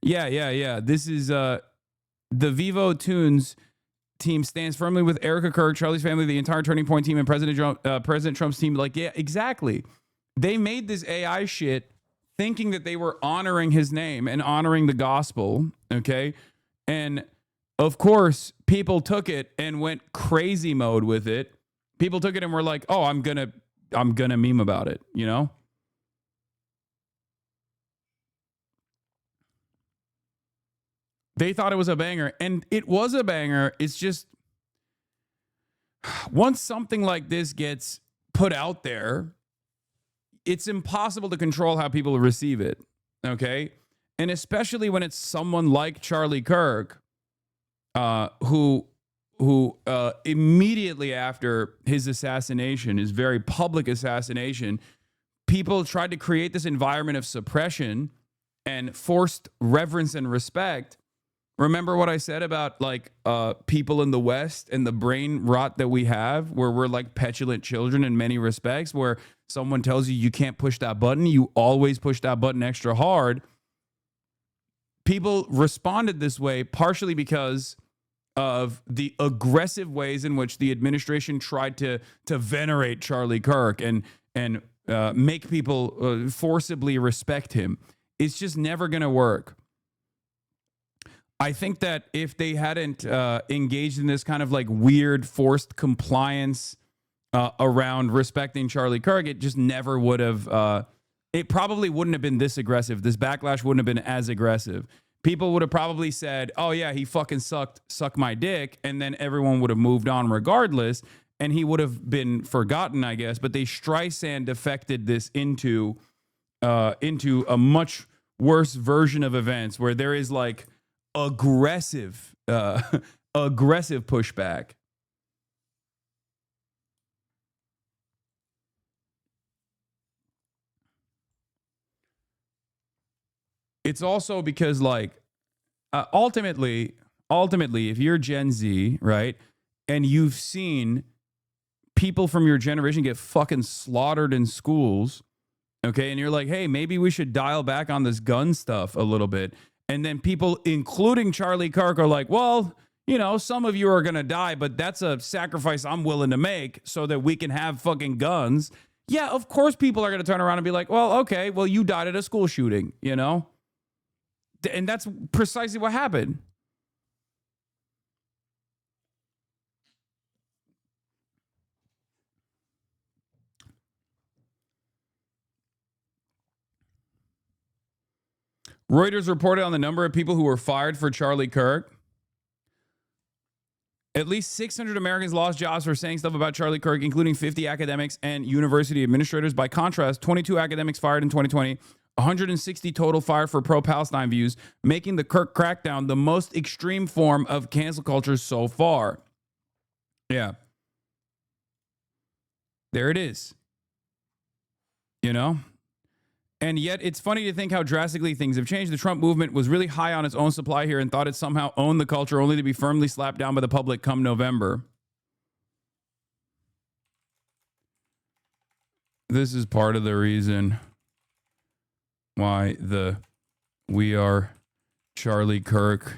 Yeah. This is the Vivo Tunes team stands firmly with Erica Kirk, Charlie's family, the entire Turning Point team, and President Trump's team. Like, yeah, exactly. They made this AI shit thinking that they were honoring his name and honoring the gospel. Okay. And of course, people took it and went crazy mode with it. People took it and were like, "Oh, I'm gonna meme about it," you know? They thought it was a banger, and it was a banger. It's just once something like this gets put out there, it's impossible to control how people receive it, okay? And especially when it's someone like Charlie Kirk, who immediately after his assassination, his very public assassination, people tried to create this environment of suppression and forced reverence and respect. Remember what I said about like people in the West and the brain rot that we have, where we're like petulant children in many respects, where someone tells you you can't push that button, you always push that button extra hard. People responded this way partially because of the aggressive ways in which the administration tried to venerate Charlie Kirk and make people forcibly respect him. It's just never going to work. I think that if they hadn't engaged in this kind of like weird forced compliance around respecting Charlie Kirk, it just never would have. It probably wouldn't have been this aggressive. This backlash wouldn't have been as aggressive. People would have probably said, "Oh yeah, he fucking suck my dick," and then everyone would have moved on regardless, and he would have been forgotten, I guess. But they Streisand affected this into a much worse version of events where there is like aggressive pushback. It's also because like ultimately, if you're Gen Z, right, and you've seen people from your generation get fucking slaughtered in schools, okay, and you're like, hey, maybe we should dial back on this gun stuff a little bit. And then people, including Charlie Kirk, are like, well, you know, some of you are going to die, but that's a sacrifice I'm willing to make so that we can have fucking guns. Yeah, of course people are going to turn around and be like, well, okay, well, you died at a school shooting, you know? And that's precisely what happened. Reuters reported on the number of people who were fired for Charlie Kirk. At least 600 Americans lost jobs for saying stuff about Charlie Kirk, including 50 academics and university administrators. By contrast, 22 academics fired in 2020, 160 total fired for pro-Palestine views, making the Kirk crackdown the most extreme form of cancel culture so far. Yeah. There it is. You know? And yet it's funny to think how drastically things have changed. The Trump movement was really high on its own supply here and thought it somehow owned the culture, only to be firmly slapped down by the public come November. This is part of the reason why the "We Are Charlie Kirk"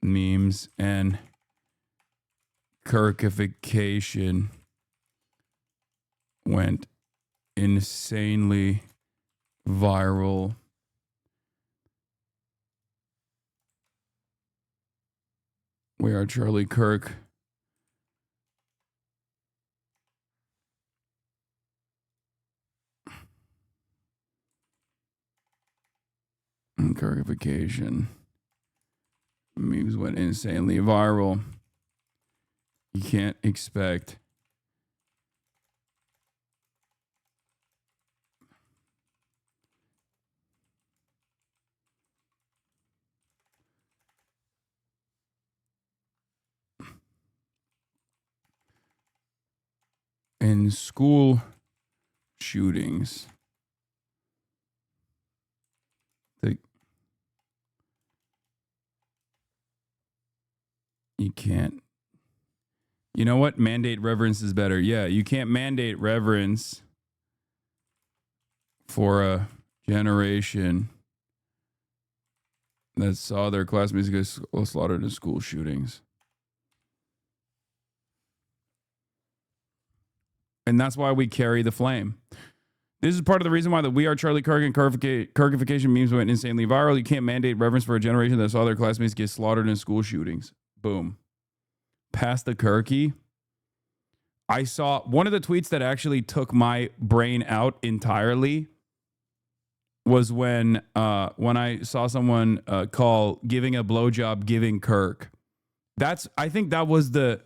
memes and Kirkification went insanely viral. We Are Charlie Kirk. And Kirkification memes went insanely viral. You can't expect in school shootings. You can't. You know what? Mandate reverence is better. Yeah, you can't mandate reverence for a generation that saw their classmates get slaughtered in school shootings. And that's why we carry the flame. This is part of the reason why the "We Are Charlie Kirk" and Kirkification memes went insanely viral. You can't mandate reverence for a generation that saw their classmates get slaughtered in school shootings. Boom. Past the Kirky. I saw one of the tweets that actually took my brain out entirely was when I saw someone call giving a blowjob giving Kirk. I think that was the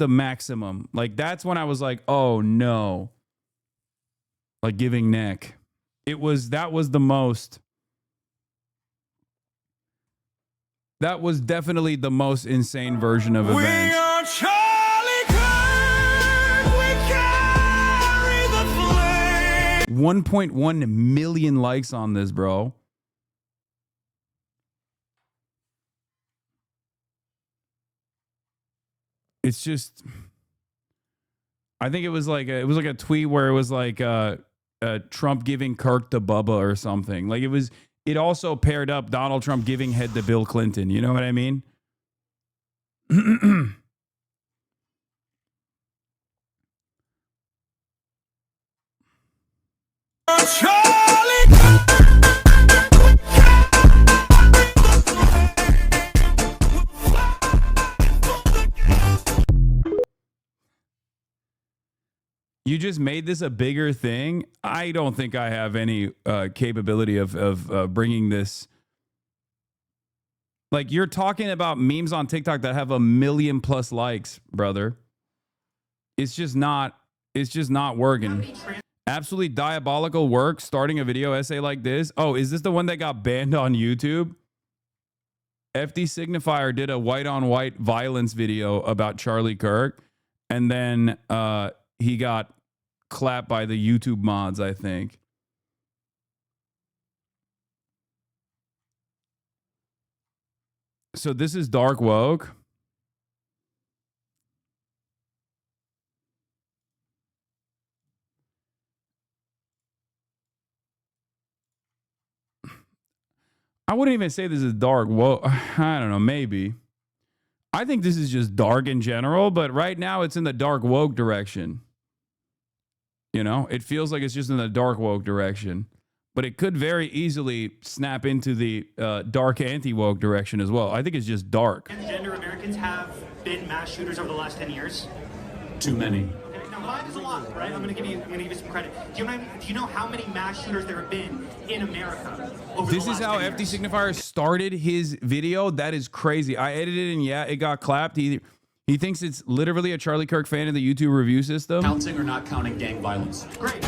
maximum. Like that's when I was like, oh no. Like giving neck. That was the most. That was definitely the most insane version of events. We are Charlie Kirk, we carry the flame. 1.1 million likes on this, bro. It's just, I think it was like a tweet where it was like Trump giving Kirk to Bubba or something. Like it also paired up Donald Trump giving head to Bill Clinton. You know what I mean? You just made this a bigger thing. I don't think I have any capability of bringing this. Like, you're talking about memes on TikTok that have 1 million plus likes, brother. It's just not working. Absolutely diabolical work starting a video essay like this. Oh, is this the one that got banned on YouTube? FD Signifier did a white on white violence video about Charlie Kirk, and then he got clapped by the YouTube mods, I think. So this is dark woke. I wouldn't even say this is dark woke. I don't know, maybe. I think this is just dark in general, but right now it's in the dark woke direction. You know, it feels like it's just in the dark woke direction, but it could very easily snap into the dark anti-woke direction as well. I think it's just dark. Transgender Americans have been mass shooters over the last 10 years? Too many. Now, 5 is a lot, right? I'm going to give you some credit. Do you know how many mass shooters there have been in America over This the is last how 10 FD years? Signifier started his video. That is crazy. I edited and yeah, it got clapped. He thinks it's literally a Charlie Kirk fan of the YouTube review system. Counting or not counting gang violence? Great.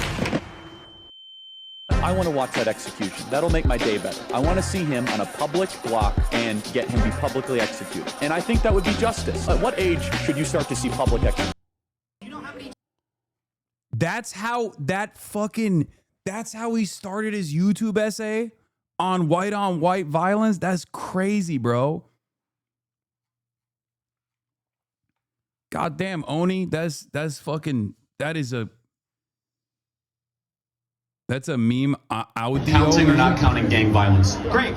I want to watch that execution. That'll make my day better. I want to see him on a public block and get him be publicly executed. And I think that would be justice. At what age should you start to see public execution? That's how he started his YouTube essay on white violence. That's crazy, bro. God damn, Oni, that's a meme audio. Counting or not counting gang violence? Great.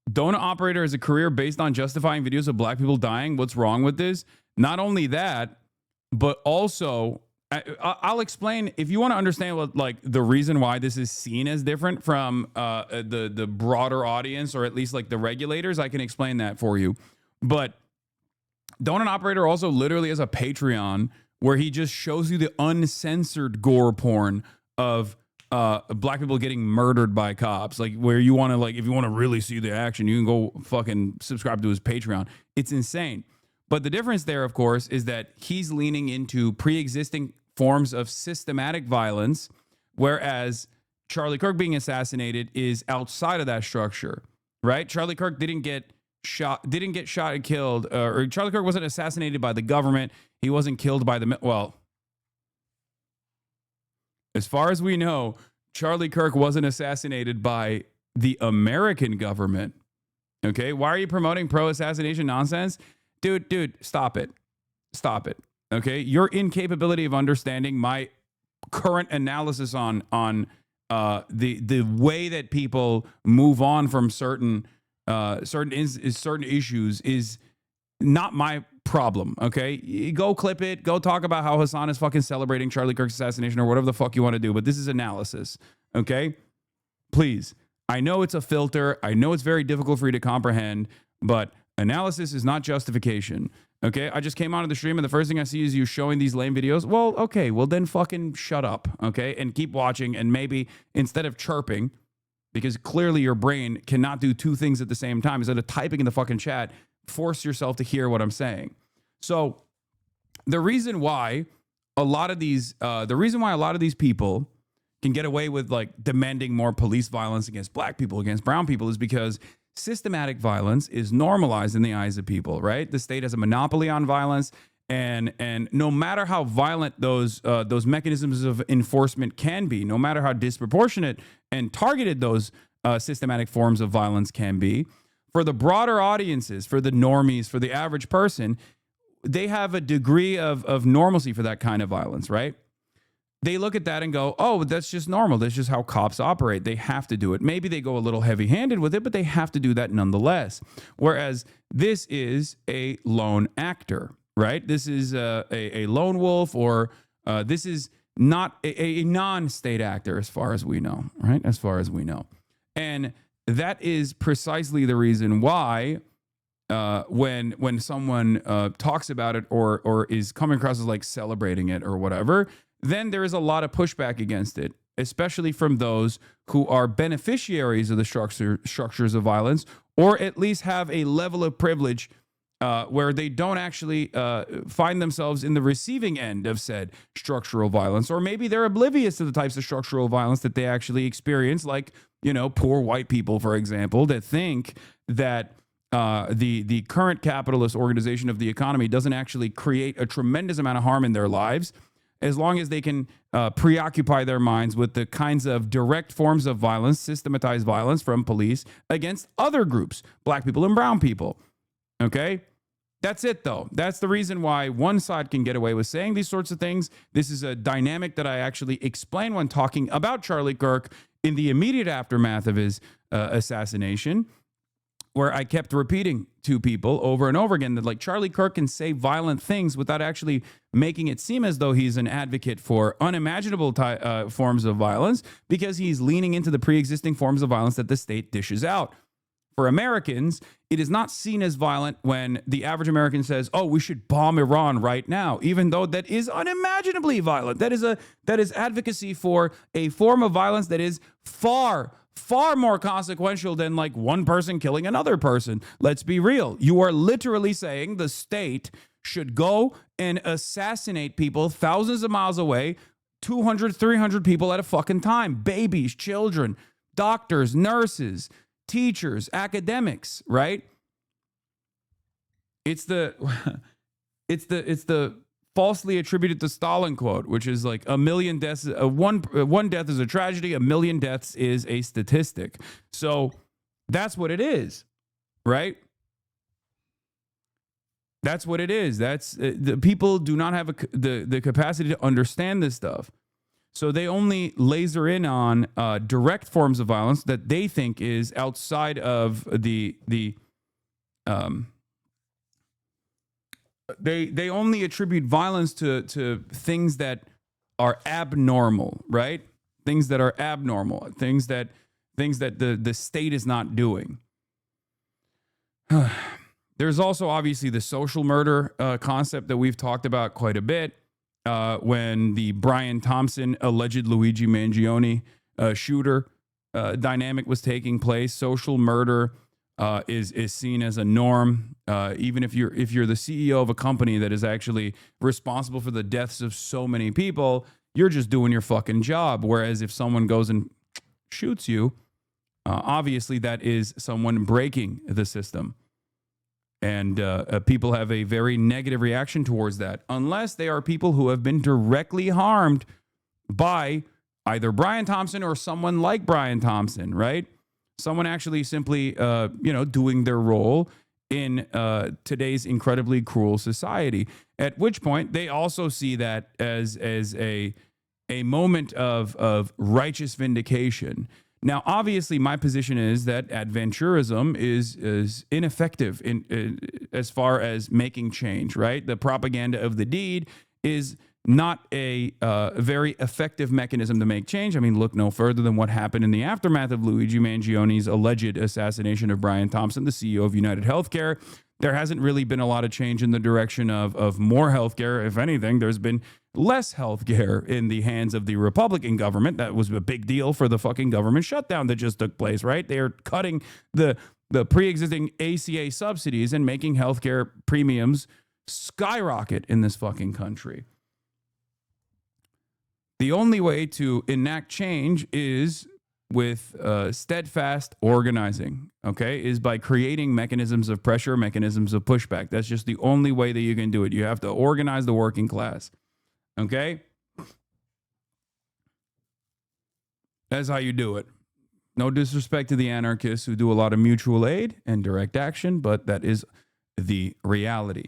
Donut operator is a career based on justifying videos of black people dying. What's wrong with this? Not only that, but also I'll explain if you want to understand what like the reason why this is seen as different from the broader audience, or at least like the regulators. I can explain that for you. But Donut operator also literally has a Patreon where he just shows you the uncensored gore porn of black people getting murdered by cops. Like where you want to, like, if you want to really see the action, you can go fucking subscribe to his Patreon. It's insane. But the difference there, of course, is that he's leaning into pre-existing forms of systematic violence, whereas Charlie Kirk being assassinated is outside of that structure, right? Charlie Kirk didn't get shot and killed, or Charlie Kirk wasn't assassinated by the government. He wasn't killed by well, as far as we know, Charlie Kirk wasn't assassinated by the American government. Okay, why are you promoting pro-assassination nonsense? Dude, stop it. Stop it. Okay, your incapability of understanding my current analysis on the way that people move on from certain issues is not my problem. Okay, you go clip it. Go talk about how Hasan is fucking celebrating Charlie Kirk's assassination or whatever the fuck you want to do. But this is analysis. Okay, please. I know it's a filter. I know it's very difficult for you to comprehend, but analysis is not justification. Okay, I just came onto the stream and the first thing I see is you showing these lame videos. Well, okay, well then fucking shut up, okay, and keep watching, and maybe instead of chirping, because clearly your brain cannot do two things at the same time, instead of typing in the fucking chat, force yourself to hear what I'm saying. So the reason why a lot of these people can get away with like demanding more police violence against black people, against brown people, is because systematic violence is normalized in the eyes of people, right? The state has a monopoly on violence, and no matter how violent those mechanisms of enforcement can be, no matter how disproportionate and targeted those systematic forms of violence can be, for the broader audiences, for the normies, for the average person, they have a degree of normalcy for that kind of violence, right? They look at that and go, oh, that's just normal. That's just how cops operate. They have to do it. Maybe they go a little heavy-handed with it, but they have to do that nonetheless. Whereas this is a lone actor, right? This is a lone wolf, or this is not a non-state actor as far as we know, right? As far as we know. And that is precisely the reason why when someone talks about it or is coming across as like celebrating it or whatever, then there is a lot of pushback against it, especially from those who are beneficiaries of the structures of violence, or at least have a level of privilege where they don't actually find themselves in the receiving end of said structural violence, or maybe they're oblivious to the types of structural violence that they actually experience, like, you know, poor white people, for example, that think that the current capitalist organization of the economy doesn't actually create a tremendous amount of harm in their lives, as long as they can preoccupy their minds with the kinds of direct forms of violence, systematized violence from police against other groups, black people and brown people. Okay? That's it, though. That's the reason why one side can get away with saying these sorts of things. This is a dynamic that I actually explain when talking about Charlie Kirk in the immediate aftermath of his assassination, where I kept repeating to people over and over again that, like, Charlie Kirk can say violent things without actually making it seem as though he's an advocate for unimaginable forms of violence, because he's leaning into the pre-existing forms of violence that the state dishes out. For Americans, it is not seen as violent when the average American says, "Oh, we should bomb Iran right now," even though that is unimaginably violent. That is advocacy for a form of violence that is far more consequential than like one person killing another person. Let's be real. You are literally saying the state should go and assassinate people thousands of miles away, 200, 300 people at a fucking time. Babies, children, doctors, nurses, teachers, academics, right? It's the falsely attributed to Stalin quote, which is like a million deaths, one death is a tragedy, a million deaths is a statistic. So that's what it is, right? That's what it is. That's the people do not have the capacity to understand this stuff. So they only laser in on direct forms of violence that they think is outside of the they only attribute violence to things that are abnormal, right? Things that are abnormal, things that the state is not doing. There's also obviously the social murder concept that we've talked about quite a bit. When the Brian Thompson alleged Luigi Mangione shooter dynamic was taking place, social murder is seen as a norm. Even if you're the CEO of a company that is actually responsible for the deaths of so many people, you're just doing your fucking job. Whereas if someone goes and shoots you, obviously that is someone breaking the system. And people have a very negative reaction towards that, unless they are people who have been directly harmed by either Brian Thompson or someone like Brian Thompson, right? Someone actually simply, doing their role in today's incredibly cruel society. At which point, they also see that as a moment of righteous vindication. Now, obviously, my position is that adventurism is ineffective as far as making change, right? The propaganda of the deed is not a very effective mechanism to make change. I mean, look no further than what happened in the aftermath of Luigi Mangione's alleged assassination of Brian Thompson, the CEO of United Healthcare. There hasn't really been a lot of change in the direction of more healthcare. If anything, there's been less healthcare in the hands of the Republican government. That was a big deal for the fucking government shutdown that just took place, right? They are cutting the pre-existing ACA subsidies and making healthcare premiums skyrocket in this fucking country. The only way to enact change is with steadfast organizing, okay, is by creating mechanisms of pressure, mechanisms of pushback. That's just the only way that you can do it. You have to organize the working class, okay? That's how you do it. No disrespect to the anarchists who do a lot of mutual aid and direct action, but that is the reality.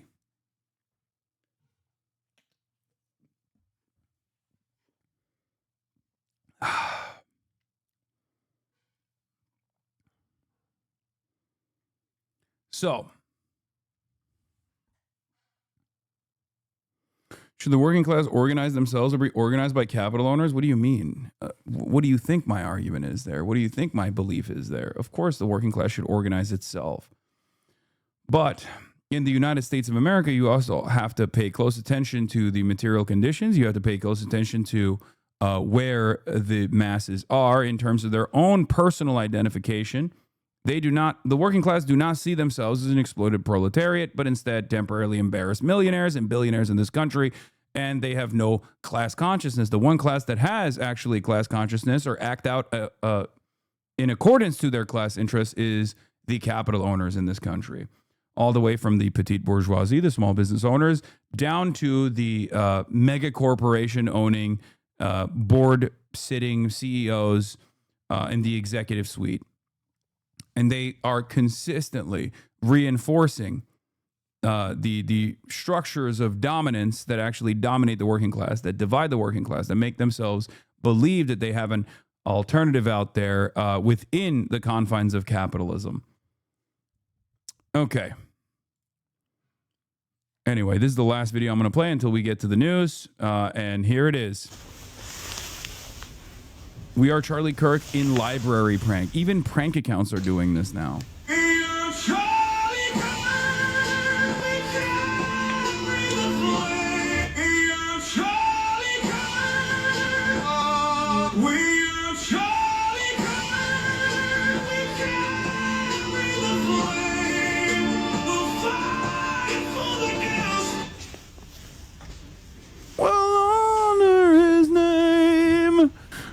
So, Should the working class organize themselves or be organized by capital owners? What do you mean? What do you think my argument is there? What do you think my belief is there? Of course, the working class should organize itself. But in the United States of America, you also have to pay close attention to the material conditions. You have to pay close attention to where the masses are in terms of their own personal identification. The working class do not see themselves as an exploited proletariat, but instead temporarily embarrassed millionaires and billionaires in this country, and they have no class consciousness. The one class that has actually class consciousness or act out in accordance to their class interests is the capital owners in this country, all the way from the petite bourgeoisie, the small business owners, down to the mega corporation owning board sitting CEOs in the executive suite. And they are consistently reinforcing the structures of dominance that actually dominate the working class, that divide the working class, that make themselves believe that they have an alternative out there within the confines of capitalism. Okay. Anyway, this is the last video I'm going to play until we get to the news. And here it is. We are Charlie Kirk in library prank. Even prank accounts are doing this now.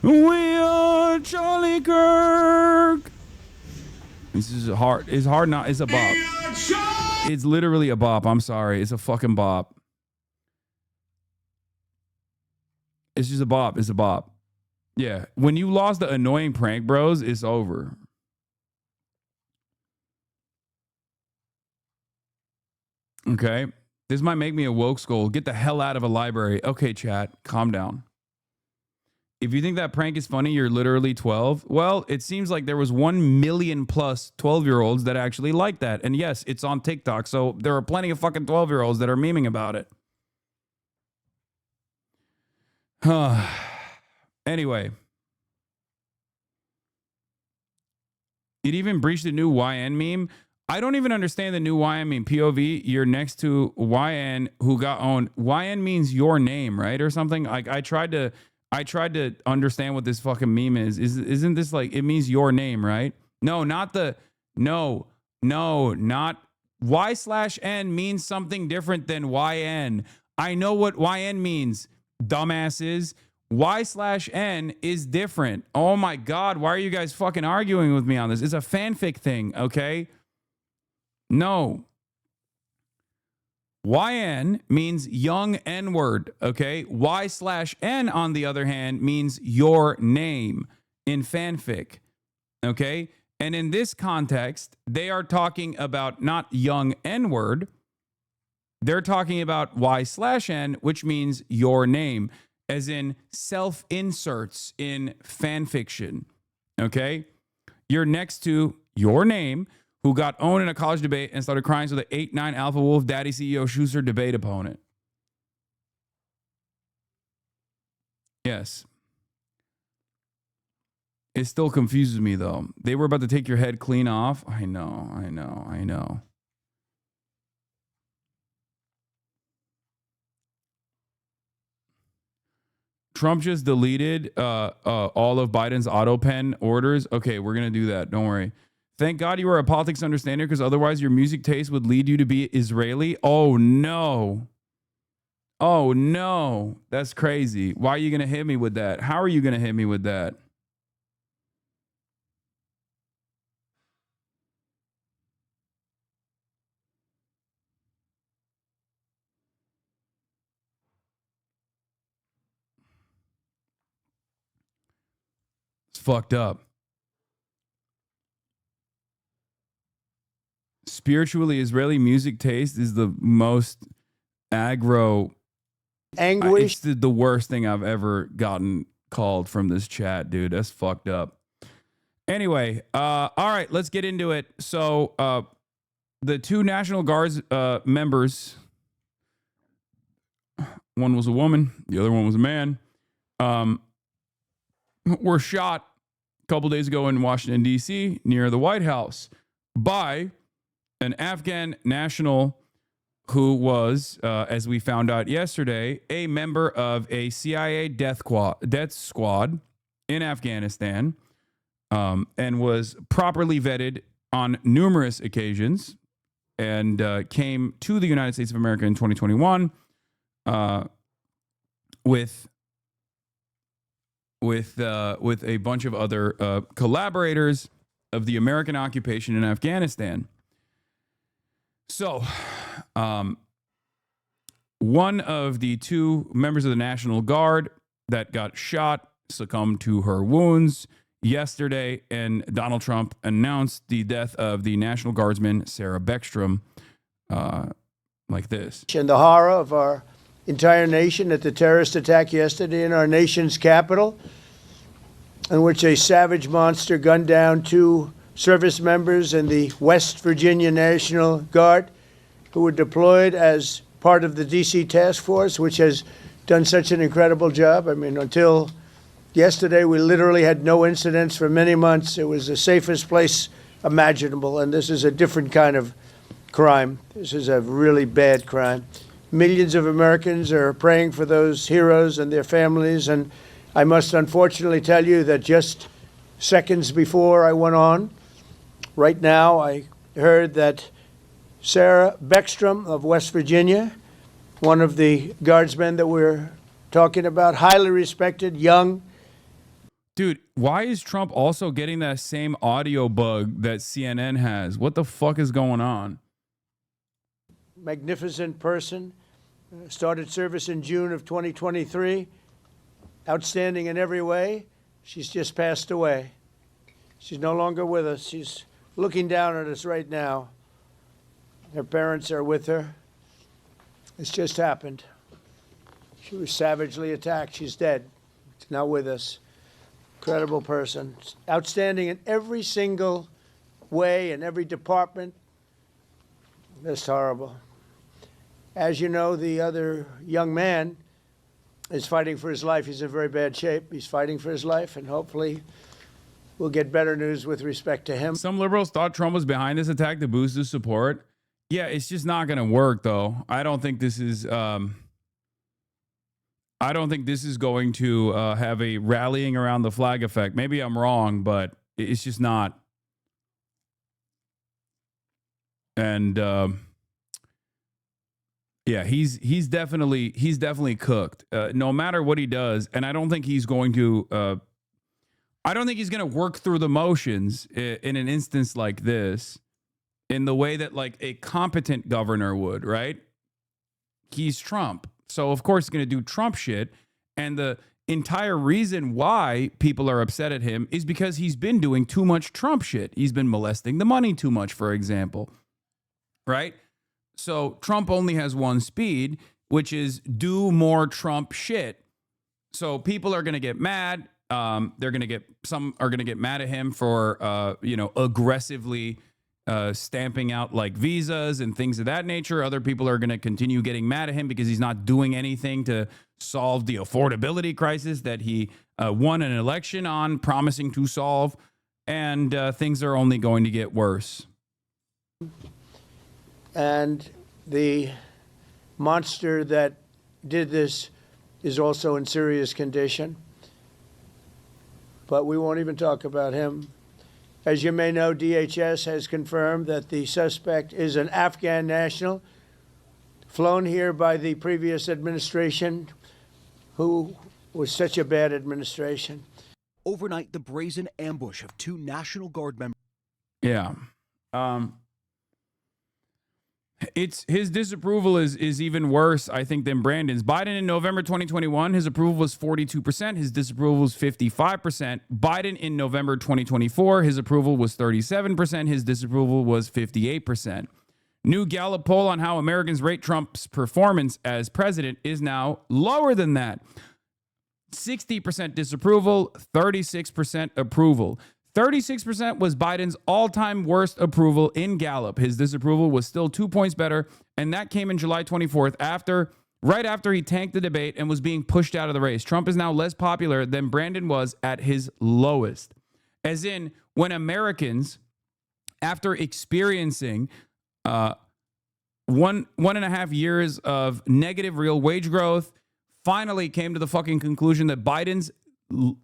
We are Charlie Kirk. This is hard. It's hard not. It's a bop. It's literally a bop. I'm sorry. It's a fucking bop. It's just a bop. It's a bop. Yeah. When you lost the annoying prank bros, it's over. Okay. This might make me a woke skull. Get the hell out of a library. Okay, chat. Calm down. If you think that prank is funny, you're literally 12. Well, it seems like there was 1 million plus 12-year-olds that actually like that. And yes, it's on TikTok. So there are plenty of fucking 12-year-olds that are memeing about it. Anyway. It even breached the new YN meme. I don't even understand the new YN meme. POV, you're next to YN who got owned. YN means your name, right? Or something. Like I tried to understand what this fucking meme is. Isn't this like, it means your name, right? No, not Y/N means something different than YN. I know what YN means, dumbasses. Y/N is different. Oh my God, why are you guys fucking arguing with me on this? It's a fanfic thing, okay? No. YN means young N-word, okay? Y/N, on the other hand, means your name in fanfic, okay? And in this context, they are talking about not young N-word. They're talking about Y/N, which means your name, as in self-inserts in fanfiction, okay? You're next to your name, who got owned in a college debate and started crying so the 8'9" Alpha Wolf Daddy CEO Schuster debate opponent. Yes. It still confuses me, though. They were about to take your head clean off. I know. Trump just deleted all of Biden's auto pen orders. Okay, we're going to do that. Don't worry. Thank God you are a politics understander, because otherwise your music taste would lead you to be Israeli. Oh, no. Oh, no. That's crazy. Why are you going to hit me with that? How are you going to hit me with that? It's fucked up. Spiritually Israeli music taste is the most aggro anguish. It's the worst thing I've ever gotten called from this chat, dude. That's fucked up. Anyway, all right, let's get into it. So the two National Guards members one was a woman, the other one was a man, were shot a couple days ago in Washington, D.C., near the White House by an Afghan national who was, as we found out yesterday, a member of a CIA death squad in Afghanistan, and was properly vetted on numerous occasions, and came to the United States of America in 2021 with a bunch of other collaborators of the American occupation in Afghanistan. So, one of the two members of the National Guard that got shot succumbed to her wounds yesterday, and Donald Trump announced the death of the National Guardsman Sarah Beckstrom like this. And the horror of our entire nation at the terrorist attack yesterday in our nation's capital, in which a savage monster gunned down 2 service members in the West Virginia National Guard who were deployed as part of the D.C. task force, which has done such an incredible job. I mean, until yesterday, we literally had no incidents for many months. It was the safest place imaginable, and this is a different kind of crime. This is a really bad crime. Millions of Americans are praying for those heroes and their families, and I must unfortunately tell you that just seconds before I went on, right now, I heard that Sarah Beckstrom of West Virginia, one of the guardsmen that we're talking about, highly respected, young. Dude, why is Trump also getting that same audio bug that CNN has? What the fuck is going on? Magnificent person, started service in June of 2023, outstanding in every way. She's just passed away. She's no longer with us. She's looking down at us right now. Her parents are with her. It's just happened. She was savagely attacked. She's dead. She's not with us. Incredible person. Outstanding in every single way, in every department. That's horrible. As you know, the other young man is fighting for his life. He's in very bad shape. He's fighting for his life, and hopefully we'll get better news with respect to him. Some liberals thought Trump was behind this attack to boost his support. Yeah, it's just not going to work, though. I don't think this is going to have a rallying around the flag effect. Maybe I'm wrong, but it's just not. And yeah, he's definitely cooked. No matter what he does, and I don't think he's going to. I don't think he's going to work through the motions in an instance like this in the way that like a competent governor would, right? He's Trump. So of course he's going to do Trump shit. And the entire reason why people are upset at him is because he's been doing too much Trump shit. He's been molesting the money too much, for example, right? So Trump only has one speed, which is do more Trump shit. So people are going to get mad. Some are going to get mad at him for, aggressively stamping out like visas and things of that nature. Other people are going to continue getting mad at him because he's not doing anything to solve the affordability crisis that he won an election on promising to solve. And things are only going to get worse. And the monster that did this is also in serious condition. But we won't even talk about him. As you may know, DHS has confirmed that the suspect is an Afghan national flown here by the previous administration, who was such a bad administration. Overnight, the brazen ambush of 2 National Guard members. Yeah. It's his disapproval is even worse, I think, than Brandon's. Biden in November 2021, his approval was 42%. His disapproval was 55%. Biden in November 2024, his approval was 37%. His disapproval was 58%. New Gallup poll on how Americans rate Trump's performance as president is now lower than that. 60% disapproval, 36% approval. 36% was Biden's all-time worst approval in Gallup. His disapproval was still 2 points better, and that came in July 24th after right after he tanked the debate and was being pushed out of the race. Trump is now less popular than Brandon was at his lowest. As in, when Americans, after experiencing 1.5 years of negative real wage growth, finally came to the fucking conclusion that Biden's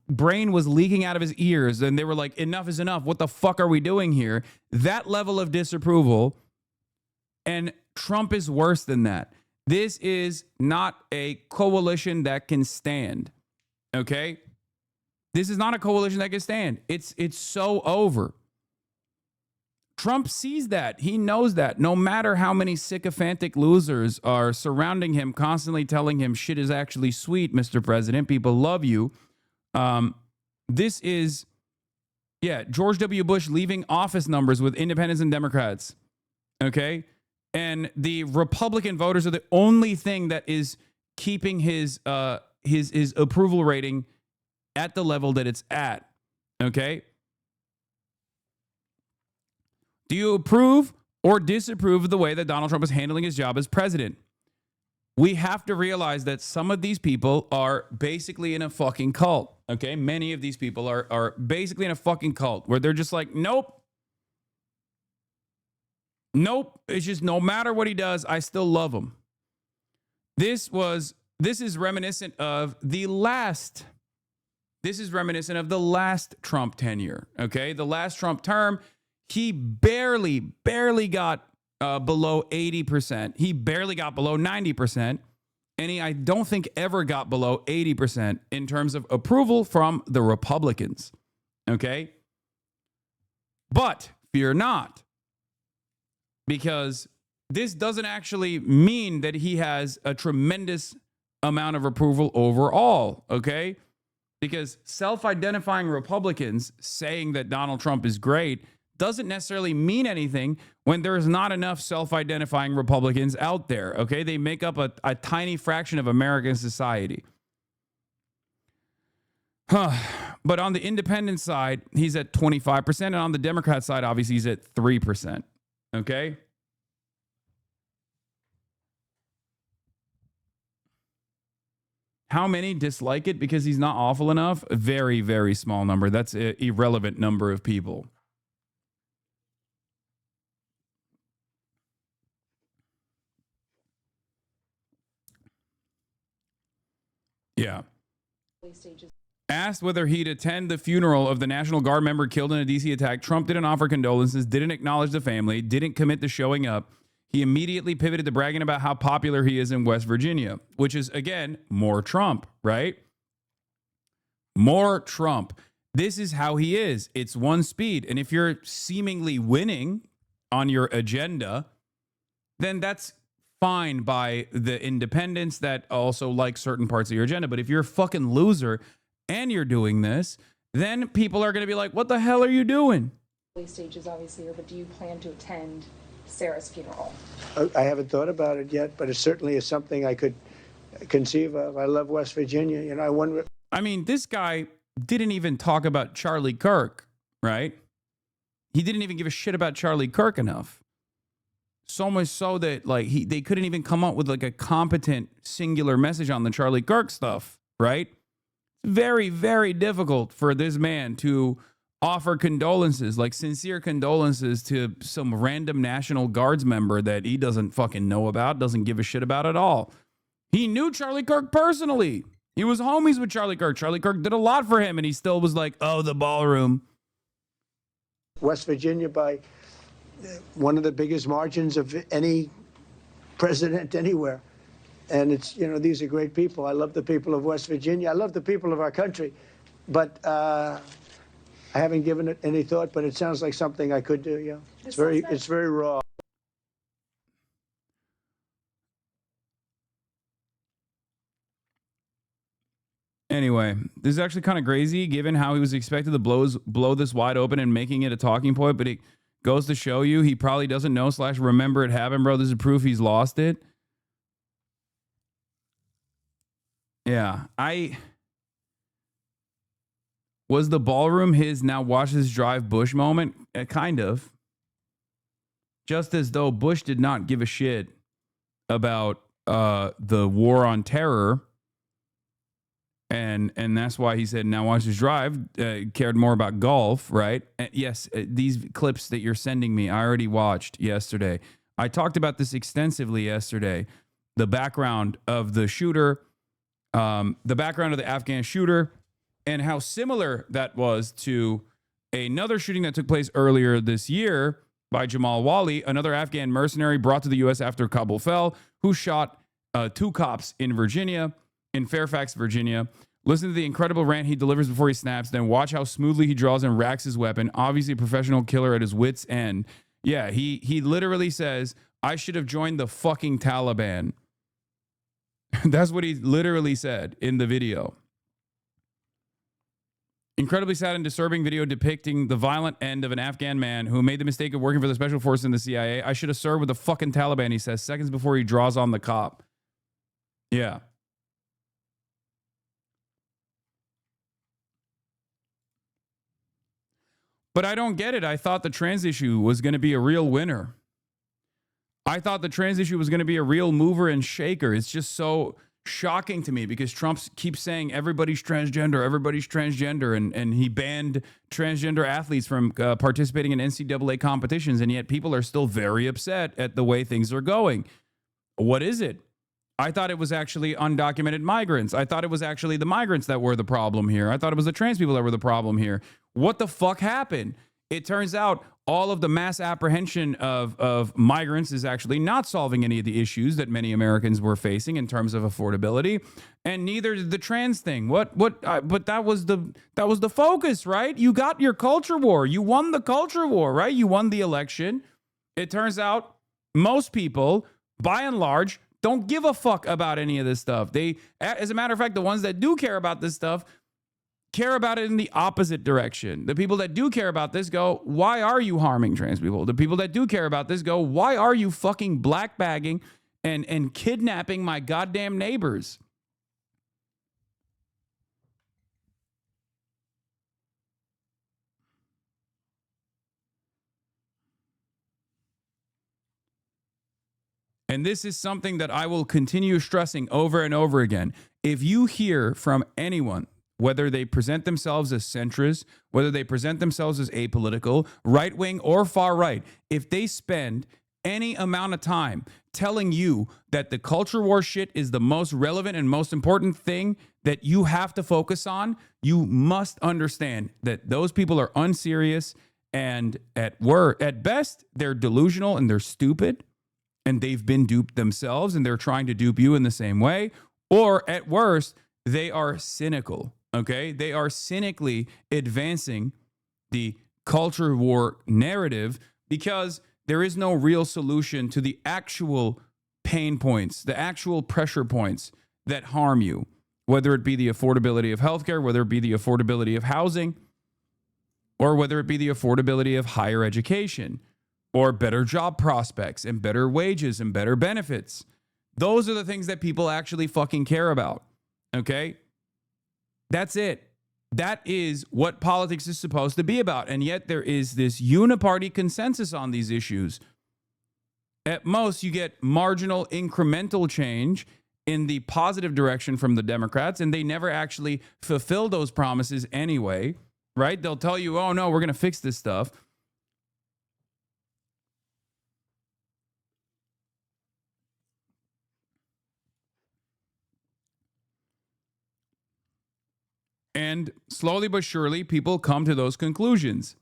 brain was leaking out of his ears, and they were like, enough is enough. What the fuck are we doing here? That level of disapproval, and Trump is worse than that. This is not a coalition that can stand. Okay? This is not a coalition that can stand. It's so over. Trump sees that. He knows that. No matter how many sycophantic losers are surrounding him, constantly telling him shit is actually sweet, Mr. President, people love you. This is, George W. Bush leaving office numbers with independents and Democrats. Okay? And the Republican voters are the only thing that is keeping his approval rating at the level that it's at. Okay? Do you approve or disapprove of the way that Donald Trump is handling his job as president? We have to realize that some of these people are basically in a fucking cult. Okay? Many of these people are basically in a fucking cult where they're just like, nope. Nope. It's just no matter what he does, I still love him. This is reminiscent of the last Trump tenure. Okay? The last Trump term, he barely got below 80%. He barely got below 90%. And I don't think ever got below 80% in terms of approval from the Republicans. Okay? But fear not, because this doesn't actually mean that he has a tremendous amount of approval overall. Okay? Because self-identifying Republicans saying that Donald Trump is great doesn't necessarily mean anything when there's not enough self-identifying Republicans out there, okay? They make up a tiny fraction of American society. But on the independent side, he's at 25%, and on the Democrat side, obviously, he's at 3%, okay? How many dislike it because he's not awful enough? A very, very small number. That's an irrelevant number of people. Yeah. Asked whether he'd attend the funeral of the National Guard member killed in a DC attack, Trump didn't offer condolences, didn't acknowledge the family, didn't commit to showing up. He immediately pivoted to bragging about how popular he is in West Virginia, which is, again, more Trump, right? More Trump. This is how he is. It's one speed. And if you're seemingly winning on your agenda, then that's fine by the independents that also like certain parts of your agenda. But if you're a fucking loser and you're doing this, then people are going to be like, what the hell are you doing? Stages obviously here, but do you plan to attend Sarah's funeral? I haven't thought about it yet, but it certainly is something I could conceive of. I love West Virginia. You know, I wonder. I mean, this guy didn't even talk about Charlie Kirk, right? He didn't even give a shit about Charlie Kirk enough. So much so that like they couldn't even come up with like a competent singular message on the Charlie Kirk stuff, right? Very, very difficult for this man to offer condolences, like sincere condolences to some random National Guards member that he doesn't fucking know about, doesn't give a shit about at all. He knew Charlie Kirk personally. He was homies with Charlie Kirk. Charlie Kirk did a lot for him, and he still was like, oh, the ballroom. West Virginia by one of the biggest margins of any president anywhere. And it's, you know, these are great people. I love the people of West Virginia. I love the people of our country. But I haven't given it any thought, but it sounds like something I could do, yeah. It's very raw. Anyway, this is actually kind of crazy given how he was expected to blow this wide open and making it a talking point, but it goes to show you he probably doesn't know / remember it happened, bro. This is proof he's lost it. Yeah, was the ballroom his now watch this drive Bush moment? Kind of. Just as though Bush did not give a shit about the war on terror. And that's why he said, now watch this drive, cared more about golf, right? And yes, these clips that you're sending me, I already watched yesterday. I talked about this extensively yesterday. The background of the shooter, the background of the Afghan shooter, and how similar that was to another shooting that took place earlier this year by Jamal Wali, another Afghan mercenary brought to the U.S. after Kabul fell, who shot 2 cops in Virginia, in Fairfax, Virginia. Listen to the incredible rant he delivers before he snaps, then watch how smoothly he draws and racks his weapon. Obviously a professional killer at his wit's end. Yeah, he literally says, I should have joined the fucking Taliban. That's what he literally said in the video. Incredibly sad and disturbing video depicting the violent end of an Afghan man who made the mistake of working for the special forces in the CIA. I should have served with the fucking Taliban, he says, seconds before he draws on the cop. Yeah. But I don't get it. I thought the trans issue was going to be a real winner. I thought the trans issue was going to be a real mover and shaker. It's just so shocking to me because Trump keeps saying everybody's transgender, and he banned transgender athletes from participating in NCAA competitions, and yet people are still very upset at the way things are going. What is it? I thought it was actually undocumented migrants. I thought it was actually the migrants that were the problem here. I thought it was the trans people that were the problem here. What the fuck happened? It turns out all of the mass apprehension of migrants is actually not solving any of the issues that many Americans were facing in terms of affordability, and neither did the trans thing. But that was the focus, right? You got your culture war. You won the culture war, right? You won the election. It turns out most people, by and large, don't give a fuck about any of this stuff. They, as a matter of fact, the ones that do care about this stuff care about it in the opposite direction. The people that do care about this go, why are you harming trans people? The people that do care about this go, why are you fucking black bagging and kidnapping my goddamn neighbors? And this is something that I will continue stressing over and over again. If you hear from anyone, whether they present themselves as centrist, whether they present themselves as apolitical, right-wing or far-right, if they spend any amount of time telling you that the culture war shit is the most relevant and most important thing that you have to focus on, you must understand that those people are unserious, and at best, they're delusional and they're stupid, and they've been duped themselves and they're trying to dupe you in the same way. Or at worst, they are cynical, okay? They are cynically advancing the culture war narrative because there is no real solution to the actual pain points, the actual pressure points that harm you, whether it be the affordability of healthcare, whether it be the affordability of housing, or whether it be the affordability of higher education, or better job prospects and better wages and better benefits. Those are the things that people actually fucking care about. Okay? That's it. That is what politics is supposed to be about. And yet there is this uniparty consensus on these issues. At most, you get marginal incremental change in the positive direction from the Democrats, and they never actually fulfill those promises anyway, right? They'll tell you, oh no, we're going to fix this stuff. And slowly but surely, people come to those conclusions.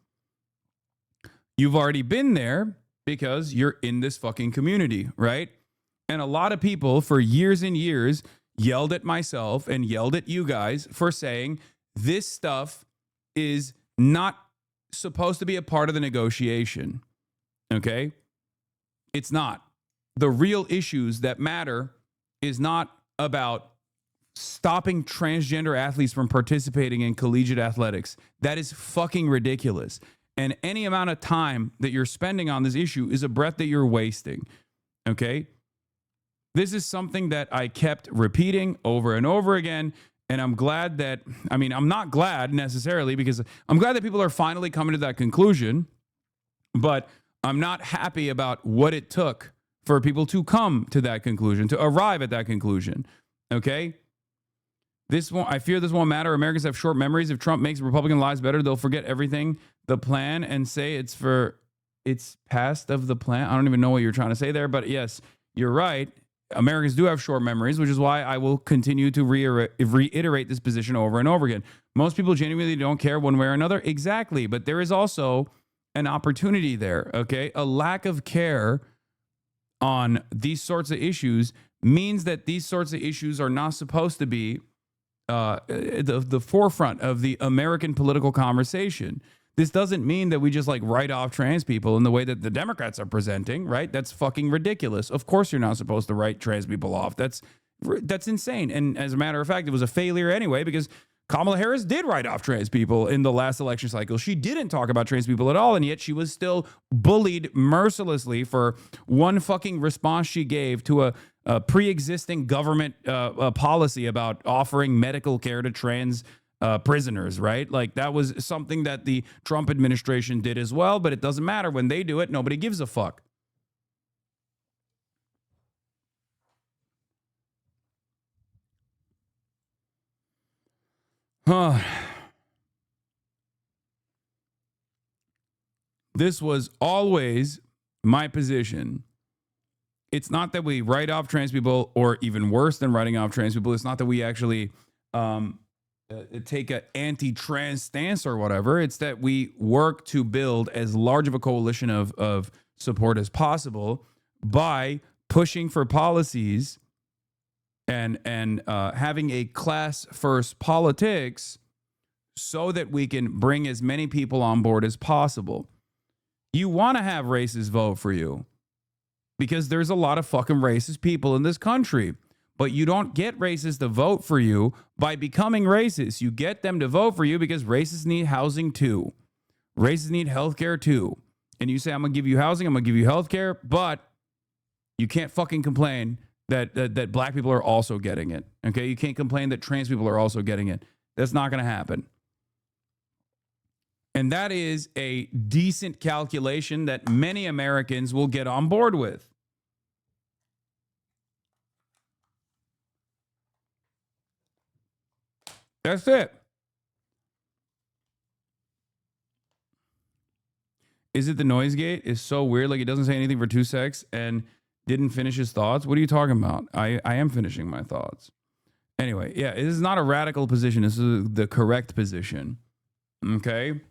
You've already been there because you're in this fucking community, right? And a lot of people for years and years yelled at myself and yelled at you guys for saying this stuff is not supposed to be a part of the negotiation, okay? It's not. The real issues that matter is not about stopping transgender athletes from participating in collegiate athletics. That is fucking ridiculous. And any amount of time that you're spending on this issue is a breath that you're wasting. Okay? This is something that I kept repeating over and over again. And I'm glad that, I'm not glad necessarily because I'm glad that people are finally coming to that conclusion, but I'm not happy about what it took for people to come to that conclusion, to arrive at that conclusion. Okay? I fear this won't matter. Americans have short memories. If Trump makes Republican lives better, they'll forget everything, the plan, and say it's past of the plan. I don't even know what you're trying to say there, but yes, you're right. Americans do have short memories, which is why I will continue to reiterate this position over and over again. Most people genuinely don't care one way or another. Exactly. But there is also an opportunity there, okay? A lack of care on these sorts of issues means that these sorts of issues are not supposed to be the forefront of the American political conversation. This doesn't mean that we just like write off trans people in the way that the Democrats are presenting, right? That's fucking ridiculous. Of course you're not supposed to write trans people off. That's insane. And as a matter of fact, it was a failure anyway, because Kamala Harris did write off trans people in the last election cycle. She didn't talk about trans people at all, and yet she was still bullied mercilessly for one fucking response she gave to a pre-existing government policy about offering medical care to trans prisoners, right? Like that was something that the Trump administration did as well, but it doesn't matter. When they do it, nobody gives a fuck. This was always my position. It's not that we write off trans people, or even worse than writing off trans people. It's not that we actually take an anti-trans stance or whatever. It's that we work to build as large of a coalition of support as possible by pushing for policies and having a class first politics so that we can bring as many people on board as possible. You want to have racists vote for you because there's a lot of fucking racist people in this country, but you don't get racists to vote for you by becoming racist. You get them to vote for you because racists need housing too. Racists need healthcare too. And you say, I'm going to give you housing, I'm going to give you healthcare, but you can't fucking complain that black people are also getting it. Okay? You can't complain that trans people are also getting it. That's not going to happen. And that is a decent calculation that many Americans will get on board with. That's it. Is it the noise gate? Is so weird. Like, it doesn't say anything for 2 secs and didn't finish his thoughts. What are you talking about? I am finishing my thoughts. Anyway, yeah, this is not a radical position. This is the correct position. Okay?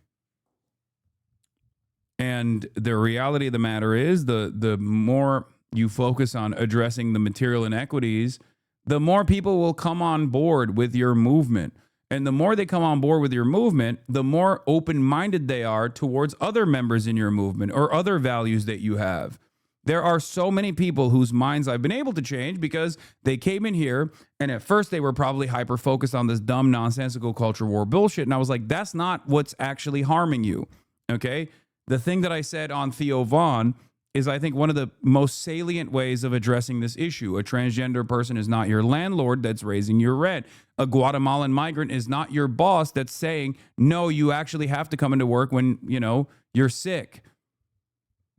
And the reality of the matter is the more you focus on addressing the material inequities, the more people will come on board with your movement. And the more they come on board with your movement, the more open-minded they are towards other members in your movement or other values that you have. There are so many people whose minds I've been able to change because they came in here and at first they were probably hyper-focused on this dumb, nonsensical culture war bullshit. And I was like, that's not what's actually harming you, okay? The thing that I said on Theo Vaughn is, I think, one of the most salient ways of addressing this issue. A transgender person is not your landlord that's raising your rent. A Guatemalan migrant is not your boss that's saying, no, you actually have to come into work when, you know, you're sick.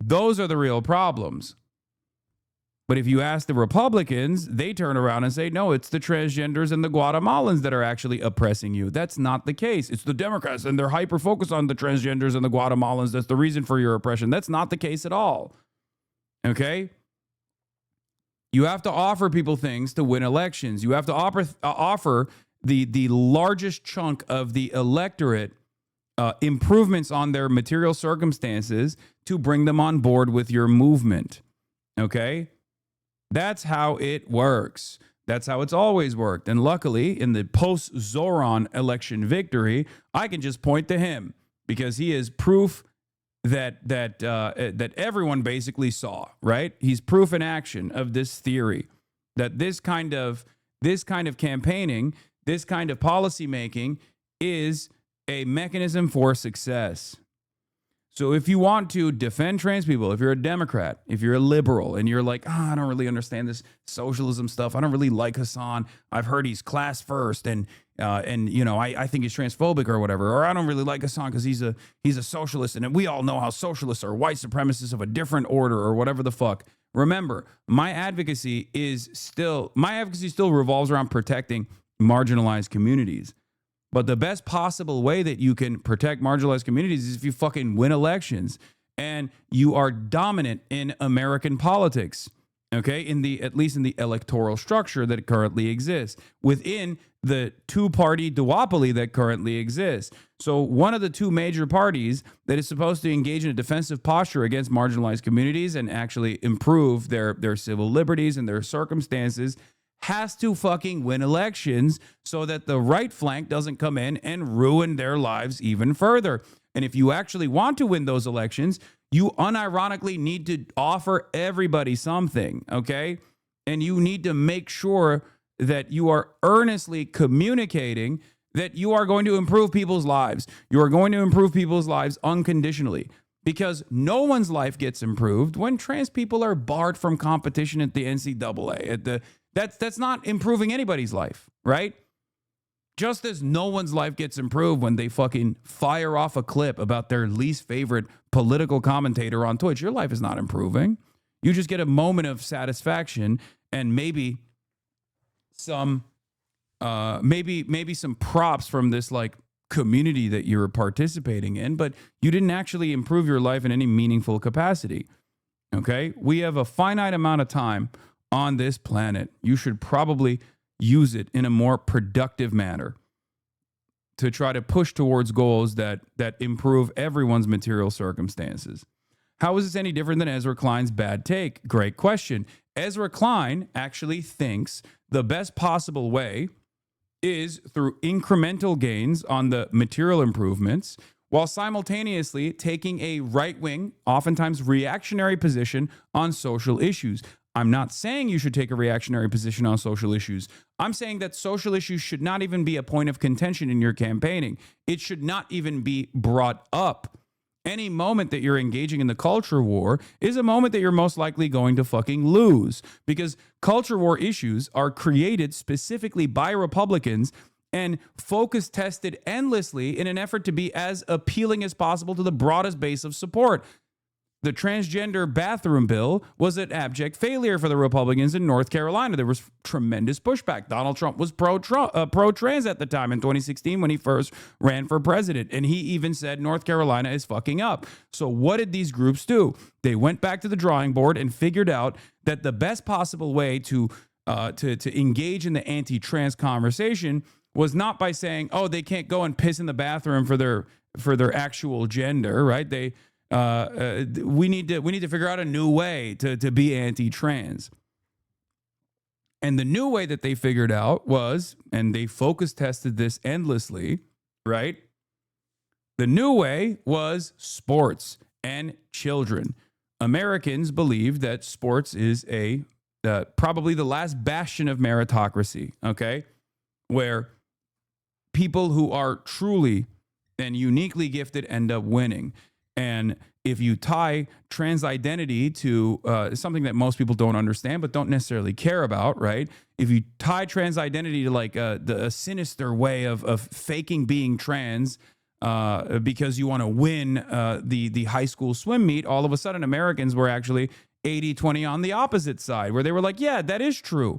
Those are the real problems. But if you ask the Republicans, they turn around and say, no, it's the transgenders and the Guatemalans that are actually oppressing you. That's not the case. It's the Democrats, and they're hyper-focused on the transgenders and the Guatemalans. That's the reason for your oppression. That's not the case at all. Okay? You have to offer people things to win elections. You have to offer the largest chunk of the electorate improvements on their material circumstances to bring them on board with your movement. Okay? That's how it works. That's how it's always worked. And luckily, in the post-Zoran election victory, I can just point to him because he is proof that everyone basically saw, right? He's proof in action of this theory that this kind of campaigning, this kind of policy making is a mechanism for success. So if you want to defend trans people, if you're a Democrat, if you're a liberal, and you're like, I don't really understand this socialism stuff. I don't really like Hasan. I've heard he's class first, and you know, I think he's transphobic or whatever. Or I don't really like Hasan because he's a socialist, and we all know how socialists are white supremacists of a different order or whatever the fuck, remember, my advocacy still revolves around protecting marginalized communities. But the best possible way that you can protect marginalized communities is if you fucking win elections and you are dominant in American politics. Okay, at least in the electoral structure that currently exists within the two-party duopoly that currently exists. So one of the two major parties that is supposed to engage in a defensive posture against marginalized communities and actually improve their civil liberties and their circumstances has to fucking win elections so that the right flank doesn't come in and ruin their lives even further. And if you actually want to win those elections, you unironically need to offer everybody something, okay? And you need to make sure that you are earnestly communicating that you are going to improve people's lives. You are going to improve people's lives unconditionally, because no one's life gets improved when trans people are barred from competition at the NCAA. That's not improving anybody's life, right? Just as no one's life gets improved when they fucking fire off a clip about their least favorite political commentator on Twitch, your life is not improving. You just get a moment of satisfaction and maybe some props from this like community that you're participating in, but you didn't actually improve your life in any meaningful capacity. Okay? We have a finite amount of time on this planet. You should probably use it in a more productive manner to try to push towards goals that improve everyone's material circumstances. How is this any different than Ezra Klein's bad take? Great question. Ezra Klein actually thinks the best possible way is through incremental gains on the material improvements while simultaneously taking a right-wing, oftentimes reactionary position on social issues. I'm not saying you should take a reactionary position on social issues. I'm saying that social issues should not even be a point of contention in your campaigning. It should not even be brought up. Any moment that you're engaging in the culture war is a moment that you're most likely going to fucking lose, because culture war issues are created specifically by Republicans and focus tested endlessly in an effort to be as appealing as possible to the broadest base of support. The transgender bathroom bill was an abject failure for the Republicans in North Carolina. There was tremendous pushback. Donald Trump was pro-trans at the time in 2016 when he first ran for president. And he even said North Carolina is fucking up. So what did these groups do? They went back to the drawing board and figured out that the best possible way to engage in the anti-trans conversation was not by saying, oh, they can't go and piss in the bathroom for their actual gender, right? We need to figure out a new way to be anti-trans. And the new way that they figured out was, and they focus tested this endlessly, right? The new way was sports and children. Americans believe that sports is probably the last bastion of meritocracy, okay? Where people who are truly and uniquely gifted end up winning. And if you tie trans identity to something that most people don't understand but don't necessarily care about, right? If you tie trans identity to like a sinister way of faking being trans because you want to win the high school swim meet, all of a sudden Americans were actually 80-20 on the opposite side, where they were like, yeah, that is true.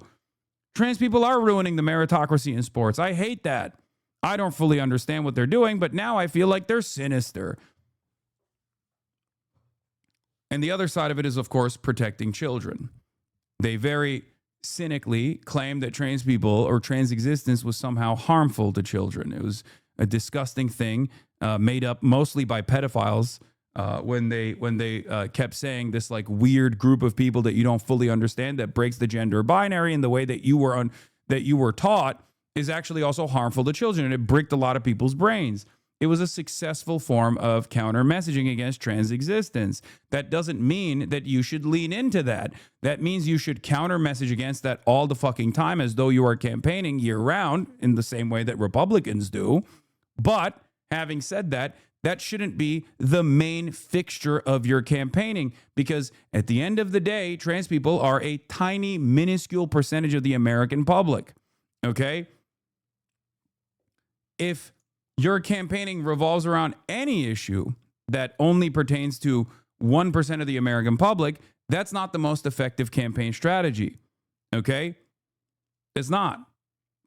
Trans people are ruining the meritocracy in sports. I hate that. I don't fully understand what they're doing, but now I feel like they're sinister. And the other side of it is, of course, protecting children. They very cynically claim that trans people or trans existence was somehow harmful to children. It was a disgusting thing made up mostly by pedophiles when they kept saying this like weird group of people that you don't fully understand that breaks the gender binary, and the way that you were taught is actually also harmful to children, and it bricked a lot of people's brains. It was a successful form of counter messaging against trans existence. That doesn't mean that you should lean into that. That means you should counter message against that all the fucking time as though you are campaigning year round in the same way that Republicans do. But having said that, that shouldn't be the main fixture of your campaigning, because at the end of the day, trans people are a tiny, minuscule percentage of the American public. Okay? If your campaigning revolves around any issue that only pertains to 1% of the American public, That's not the most effective campaign strategy. Okay? It's not.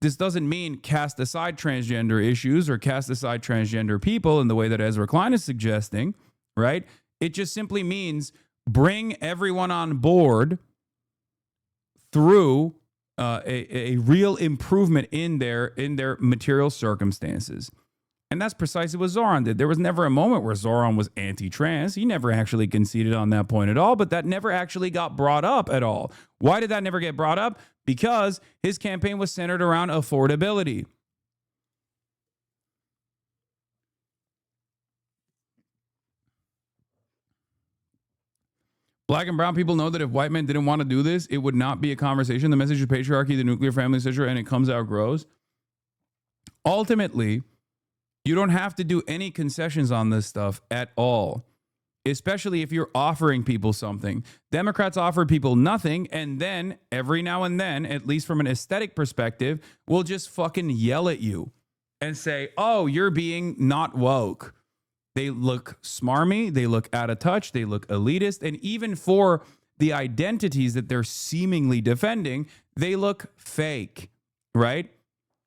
This doesn't mean cast aside transgender issues or cast aside transgender people in the way that Ezra Klein is suggesting, right? It just simply means bring everyone on board through a real improvement in their material circumstances. And that's precisely what Zoran did. There was never a moment where Zoran was anti-trans. He never actually conceded on that point at all, but that never actually got brought up at all. Why did that never get brought up? Because his campaign was centered around affordability. Black and brown people know that if white men didn't want to do this, it would not be a conversation. The message of patriarchy, the nuclear family, etc., and it comes out gross. Ultimately, you don't have to do any concessions on this stuff at all, especially if you're offering people something. Democrats offer people nothing, and then every now and then, at least from an aesthetic perspective, will just fucking yell at you and say, oh, you're being not woke. They look smarmy, they look out of touch, they look elitist, and even for the identities that they're seemingly defending, they look fake, right?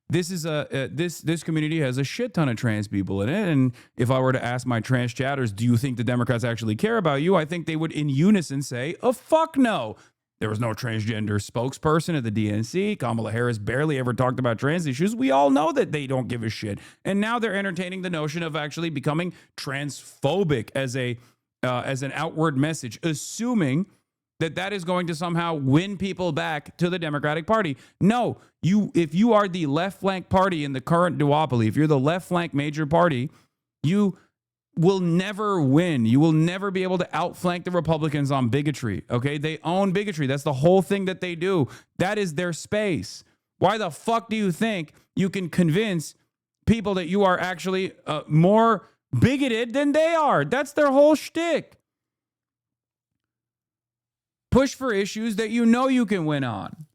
This is this community has a shit ton of trans people in it, and if I were to ask my trans chatters, do you think the Democrats actually care about you? I think they would in unison say, oh, fuck no. There was no transgender spokesperson at the DNC. Kamala Harris barely ever talked about trans issues. We all know that they don't give a shit. And now they're entertaining the notion of actually becoming transphobic as an outward message, assuming that is going to somehow win people back to the Democratic Party. No, if you are the left flank party in the current duopoly, if you're the left flank major party, you will never win. You will never be able to outflank the Republicans on bigotry. Okay, they own bigotry. That's the whole thing that they do. That is their space. Why the fuck do you think you can convince people that you are actually more bigoted than they are? That's their whole shtick. Push for issues that you know you can win on.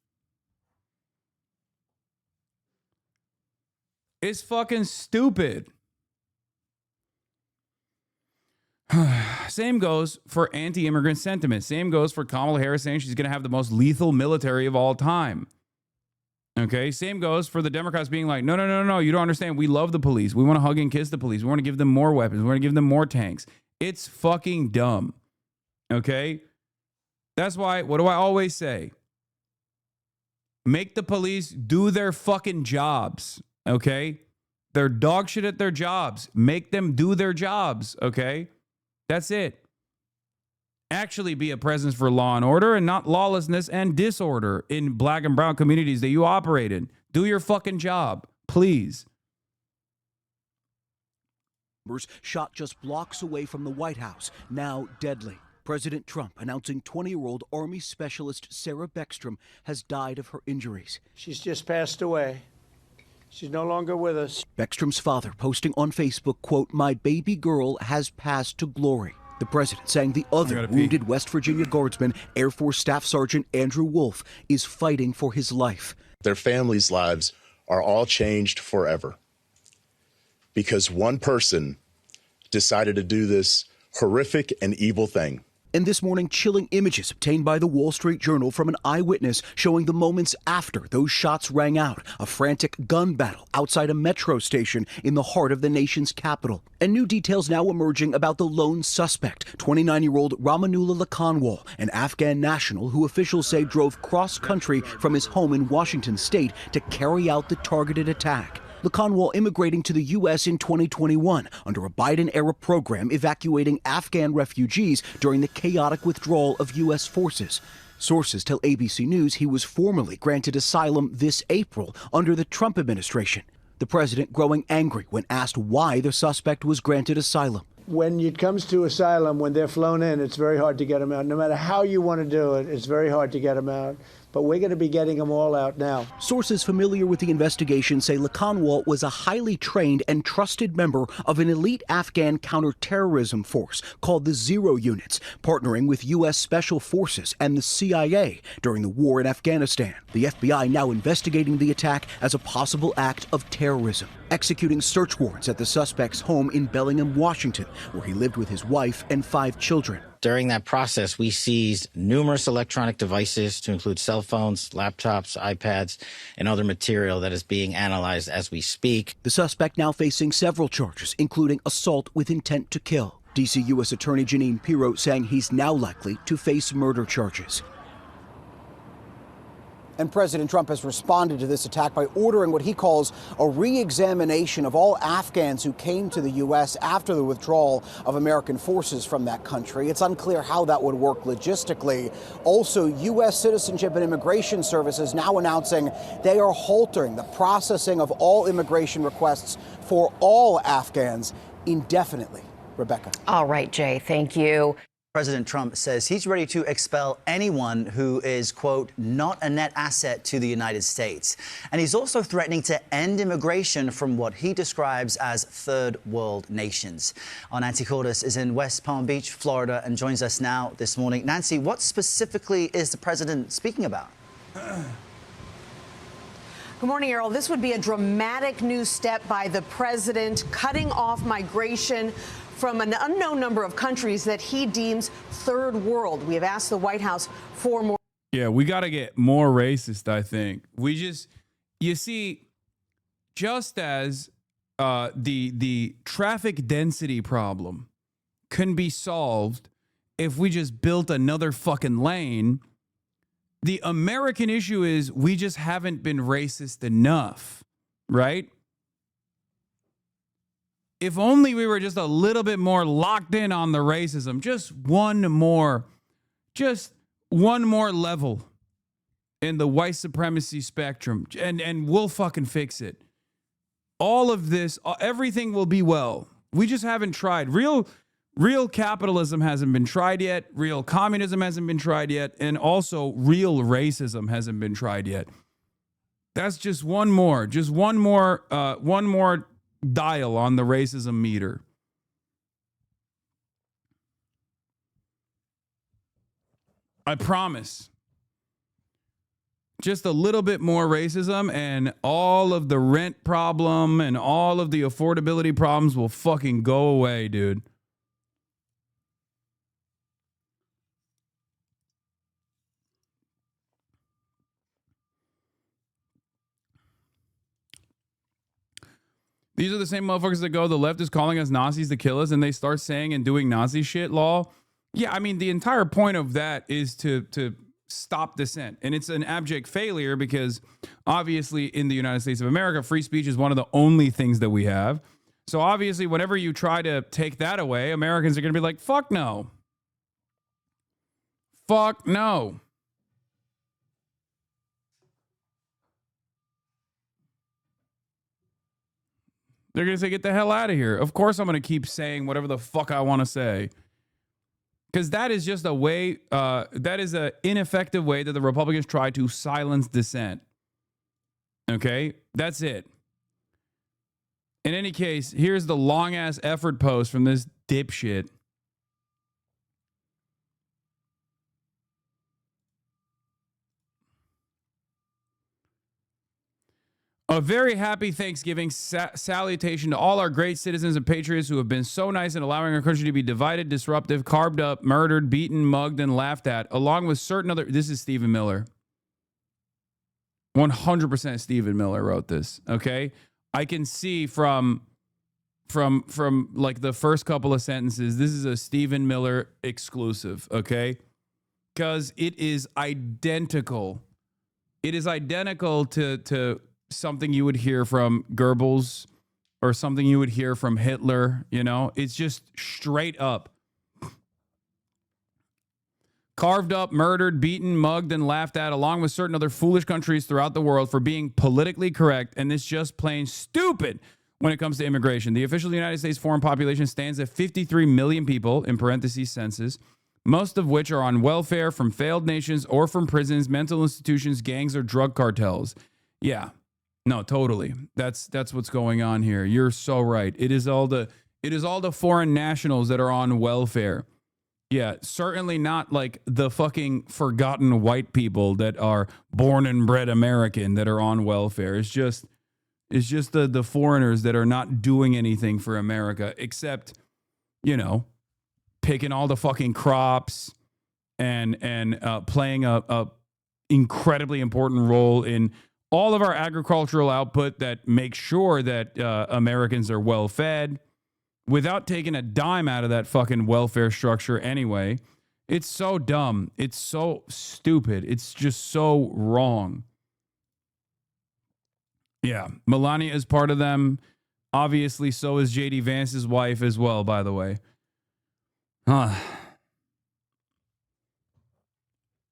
It's fucking stupid. Same goes for anti-immigrant sentiment. Same goes for Kamala Harris saying she's going to have the most lethal military of all time. Okay, same goes for the Democrats being like, no, you don't understand. We love the police. We want to hug and kiss the police. We want to give them more weapons. We want to give them more tanks. It's fucking dumb. Okay? That's why, what do I always say? Make the police do their fucking jobs. Okay? They're dog shit at their jobs. Make them do their jobs. Okay? That's it. Actually be a presence for law and order and not lawlessness and disorder in black and brown communities that you operate in. Do your fucking job, please. Shot just blocks away from the White House, now deadly. President Trump announcing 20-year-old Army Specialist Sarah Beckstrom has died of her injuries. She's just passed away. She's no longer with us. Beckstrom's father posting on Facebook, quote, "My baby girl has passed to glory." The president saying the other wounded West Virginia Guardsman, Air Force Staff Sergeant Andrew Wolf, is fighting for his life. Their families' lives are all changed forever because one person decided to do this horrific and evil thing. And this morning, chilling images obtained by the Wall Street Journal from an eyewitness showing the moments after those shots rang out. A frantic gun battle outside a metro station in the heart of the nation's capital. And new details now emerging about the lone suspect, 29-year-old Ramanullah Lakanwal, an Afghan national who officials say drove cross-country from his home in Washington state to carry out the targeted attack. Lakanwal immigrating to the U.S. in 2021 under a Biden-era program evacuating Afghan refugees during the chaotic withdrawal of U.S. forces. Sources tell ABC News he was formally granted asylum this April under the Trump administration. The president growing angry when asked why the suspect was granted asylum. When it comes to asylum, when they're flown in, it's very hard to get them out. No matter how you want to do it, it's very hard to get them out. But we're going to be getting them all out now. Sources familiar with the investigation say Lakanwal was a highly trained and trusted member of an elite Afghan counterterrorism force called the Zero Units, partnering with U.S. Special Forces and the CIA during the war in Afghanistan. The FBI now investigating the attack as a possible act of terrorism, executing search warrants at the suspect's home in Bellingham, Washington, where he lived with his wife and 5 children. During that process, we seized numerous electronic devices to include cell phones, laptops, iPads, and other material that is being analyzed as we speak. The suspect now facing several charges, including assault with intent to kill. D.C. U.S. Attorney Jeanine Pirro saying he's now likely to face murder charges. And President Trump has responded to this attack by ordering what he calls a re-examination of all Afghans who came to the U.S. after the withdrawal of American forces from that country. It's unclear how that would work logistically. Also, U.S. Citizenship and Immigration Services now announcing they are halting the processing of all immigration requests for all Afghans indefinitely. Rebecca. All right, Jay, thank you. President Trump says he's ready to expel anyone who is, quote, not a net asset to the United States. And he's also threatening to end immigration from what he describes as third world nations. Our Nancy Cordes is in West Palm Beach, Florida, and joins us now this morning. Nancy, what specifically is the president speaking about? Good morning, Errol. This would be a dramatic new step by the president, cutting off migration from an unknown number of countries that he deems third world. We have asked the White House for more. Yeah, we got to get more racist, I think. You see, just as the traffic density problem can be solved if we just built another fucking lane, the American issue is we just haven't been racist enough, right? If only we were just a little bit more locked in on the racism, just one more level in the white supremacy spectrum, and we'll fucking fix it. All of this, everything will be well. We just haven't tried. Real capitalism hasn't been tried yet. Real communism hasn't been tried yet. And also real racism hasn't been tried yet. That's just one more dial on the racism meter. I promise. Just a little bit more racism and all of the rent problem and all of the affordability problems will fucking go away, dude. These are the same motherfuckers that go, the left is calling us Nazis to kill us, and they start saying and doing Nazi shit, lol. Yeah, I mean, the entire point of that is to stop dissent. And it's an abject failure because obviously in the United States of America, free speech is one of the only things that we have. So obviously, whenever you try to take that away, Americans are going to be like, fuck no. Fuck no. They're going to say, get the hell out of here. Of course, I'm going to keep saying whatever the fuck I want to say. Because that is just a way, that is an ineffective way that the Republicans try to silence dissent. Okay? That's it. In any case, here's the long-ass effort post from this dipshit. A very happy Thanksgiving salutation to all our great citizens and patriots who have been so nice in allowing our country to be divided, disruptive, carved up, murdered, beaten, mugged, and laughed at, along with certain other... This is Stephen Miller. 100% Stephen Miller wrote this, okay? I can see from like the first couple of sentences, this is a Stephen Miller exclusive, okay? Because it is identical. It is identical to something you would hear from Goebbels or something you would hear from Hitler, you know? It's just straight up. Carved up, murdered, beaten, mugged, and laughed at, along with certain other foolish countries throughout the world for being politically correct, and it's just plain stupid when it comes to immigration. The official United States foreign population stands at 53 million people, in parentheses census, most of which are on welfare from failed nations or from prisons, mental institutions, gangs, or drug cartels. Yeah. No, totally. That's what's going on here. You're so right. It is all the foreign nationals that are on welfare. Yeah, certainly not like the fucking forgotten white people that are born and bred American that are on welfare. It's just the foreigners that are not doing anything for America except, you know, picking all the fucking crops and playing a incredibly important role in all of our agricultural output that makes sure that Americans are well fed without taking a dime out of that fucking welfare structure anyway. It's so dumb. It's so stupid. It's just so wrong. Yeah, Melania is part of them. Obviously, so is JD Vance's wife as well, by the way.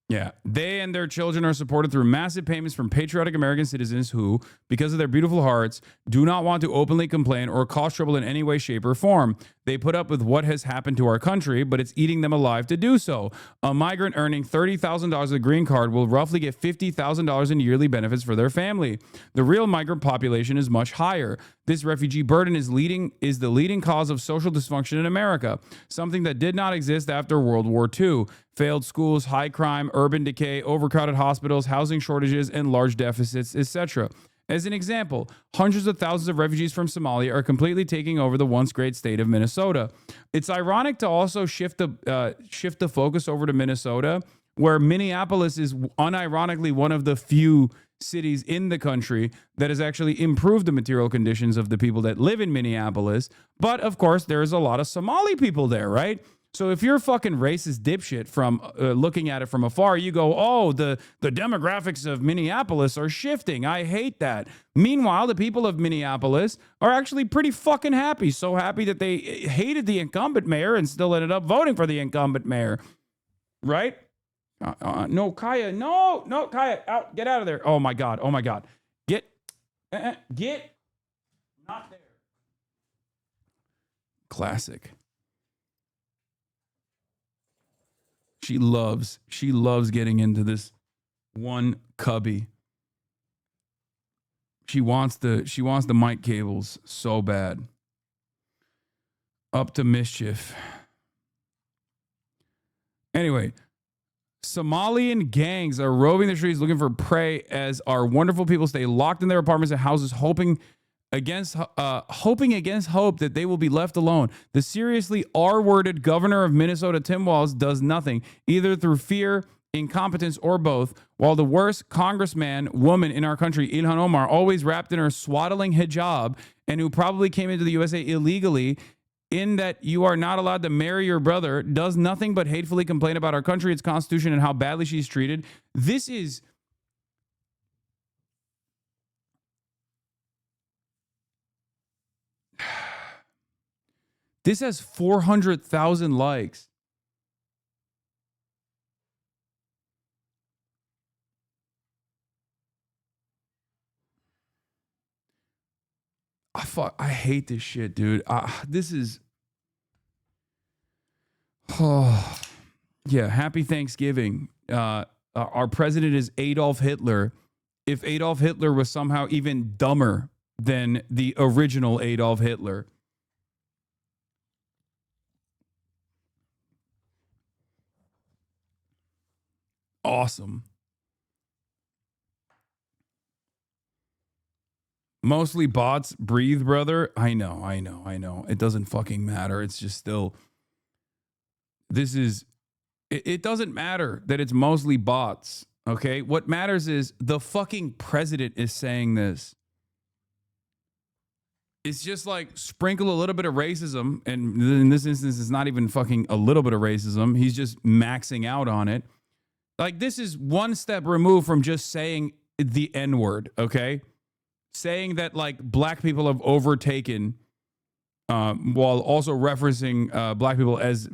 Yeah, they and their children are supported through massive payments from patriotic American citizens who, because of their beautiful hearts, do not want to openly complain or cause trouble in any way, shape, or form. They put up with what has happened to our country, but it's eating them alive to do so. A migrant earning $30,000 with a green card will roughly get $50,000 in yearly benefits for their family. The real migrant population is much higher. This refugee burden is the leading cause of social dysfunction in America, something that did not exist after World War II. Failed schools, high crime, urban decay, overcrowded hospitals, housing shortages, and large deficits, etc. As an example, hundreds of thousands of refugees from Somalia are completely taking over the once great state of Minnesota. It's ironic to also shift the focus over to Minnesota, where Minneapolis is unironically one of the few cities in the country that has actually improved the material conditions of the people that live in Minneapolis. But of course, there's a lot of Somali people there, right? So if you're a fucking racist dipshit from looking at it from afar, you go, oh, the demographics of Minneapolis are shifting. I hate that. Meanwhile, the people of Minneapolis are actually pretty fucking happy. So happy that they hated the incumbent mayor and still ended up voting for the incumbent mayor. Right? No, Kaya. No, Kaya. Out. Get out of there. Oh, my God. Get. Not there. Classic. She loves getting into this one cubby. She wants the mic cables so bad. Up to mischief. Anyway, Somalian gangs are roving the streets looking for prey as our wonderful people stay locked in their apartments and houses, hoping against hope that they will be left alone. The seriously R-worded governor of Minnesota, Tim Walz, does nothing, either through fear, incompetence, or both, while the worst congressman woman in our country, Ilhan Omar, always wrapped in her swaddling hijab and who probably came into the USA illegally, in that you are not allowed to marry your brother, does nothing but hatefully complain about our country, its constitution, and how badly she's treated. This has 400,000 likes. I hate this shit, dude. This is... Oh, yeah, happy Thanksgiving. Our president is Adolf Hitler. If Adolf Hitler was somehow even dumber than the original Adolf Hitler... Awesome. Mostly bots. Breathe, brother. I know. It doesn't fucking matter. It's just still... It doesn't matter that it's mostly bots, okay? What matters is the fucking president is saying this. It's just like sprinkle a little bit of racism, and in this instance, it's not even fucking a little bit of racism. He's just maxing out on it. Like, this is one step removed from just saying the N-word, okay? Saying that, like, black people have overtaken, while also referencing black people as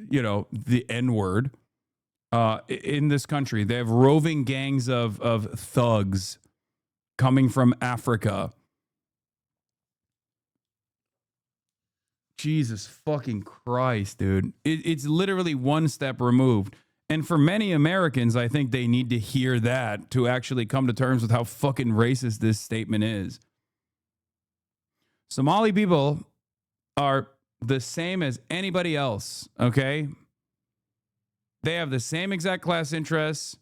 you know, the N-word in this country. They have roving gangs of thugs coming from Africa. Jesus fucking Christ, dude. It's literally one step removed. And for many Americans, I think they need to hear that to actually come to terms with how fucking racist this statement is. Somali people are the same as anybody else, okay? They have the same exact class interests.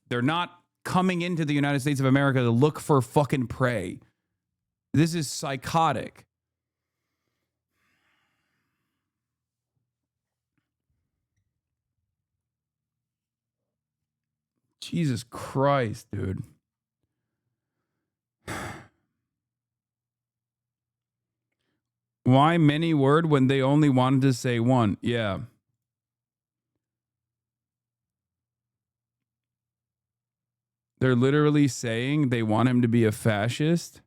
They're not coming into the United States of America to look for fucking prey. This is psychotic. Jesus Christ, dude. Why many word when they only wanted to say one? Yeah. They're literally saying they want him to be a fascist.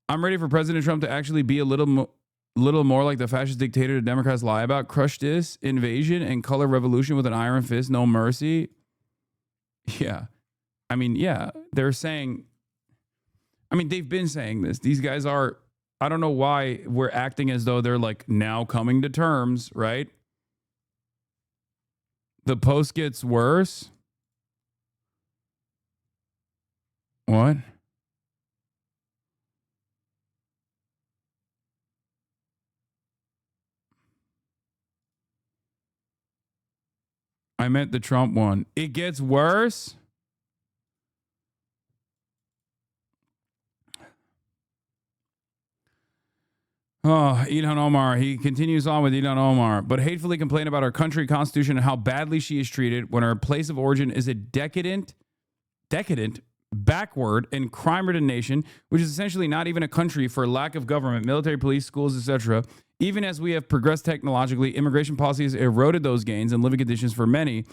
I'm ready for President Trump to actually be a little more like the fascist dictator the Democrats lie about. Crush this invasion and color revolution with an iron fist, no mercy. Yeah. I mean, yeah, they're saying, I mean, they've been saying this. These guys are, I don't know why we're acting as though they're like now coming to terms, right? The post gets worse. What? I meant the Trump one. It gets worse? Oh, Ilhan Omar. He continues on with Ilhan Omar, but hatefully complain about our country, constitution, and how badly she is treated when her place of origin is a decadent, backward, and crime-ridden nation, which is essentially not even a country for lack of government, military, police, schools, etc. Even as we have progressed technologically, immigration policies eroded those gains and living conditions for many.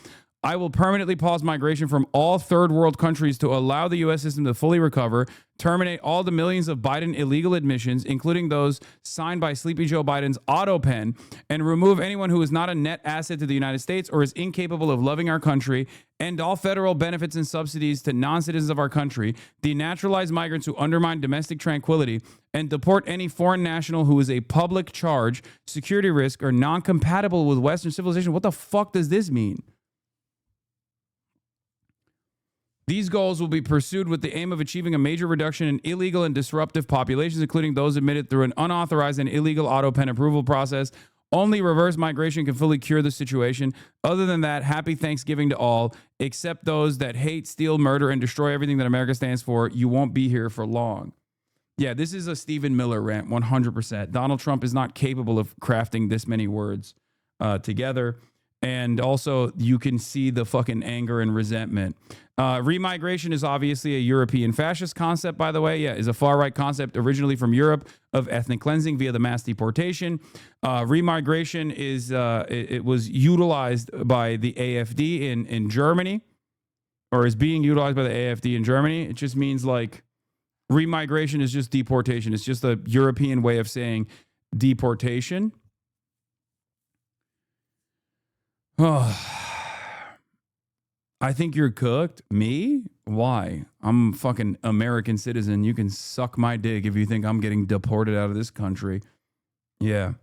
I will permanently pause migration from all third world countries to allow the U.S. system to fully recover, terminate all the millions of Biden illegal admissions, including those signed by Sleepy Joe Biden's auto pen, and remove anyone who is not a net asset to the United States or is incapable of loving our country, end all federal benefits and subsidies to non-citizens of our country, denaturalize migrants who undermine domestic tranquility, and deport any foreign national who is a public charge, security risk, or non-compatible with Western civilization. What the fuck does this mean? These goals will be pursued with the aim of achieving a major reduction in illegal and disruptive populations, including those admitted through an unauthorized and illegal auto pen approval process. Only reverse migration can fully cure the situation. Other than that, happy Thanksgiving to all, except those that hate, steal, murder, and destroy everything that America stands for. You won't be here for long. Yeah, this is a Stephen Miller rant, 100%. Donald Trump is not capable of crafting this many words together. And also, you can see the fucking anger and resentment. Remigration is obviously a European fascist concept, by the way. Yeah, is a far-right concept originally from Europe of ethnic cleansing via the mass deportation. Remigration is it was utilized by the AfD in Germany, or is being utilized by the AfD in Germany. It just means like remigration is just deportation. It's just a European way of saying deportation. Oh, I think you're cooked. Me? Why? I'm a fucking American citizen. You can suck my dick if you think I'm getting deported out of this country. Yeah.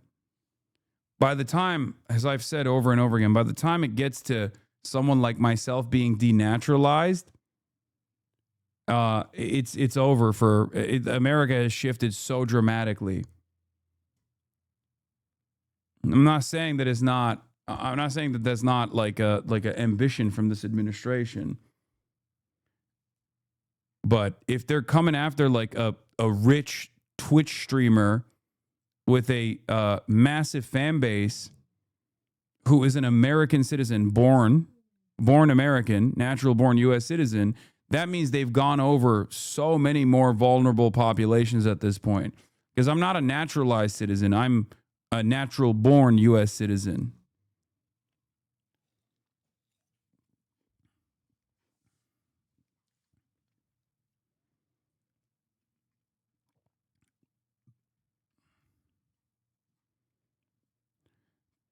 By the time, as I've said over and over again, by the time it gets to someone like myself being denaturalized, it's over for America has shifted so dramatically. I'm not saying that it's not. I'm not saying that that's not like a ambition from this administration. But if they're coming after like a rich Twitch streamer with a massive fan base who is an American citizen, born American, natural born U.S. citizen, that means they've gone over so many more vulnerable populations at this point. Because I'm not a naturalized citizen. I'm a natural born U.S. citizen.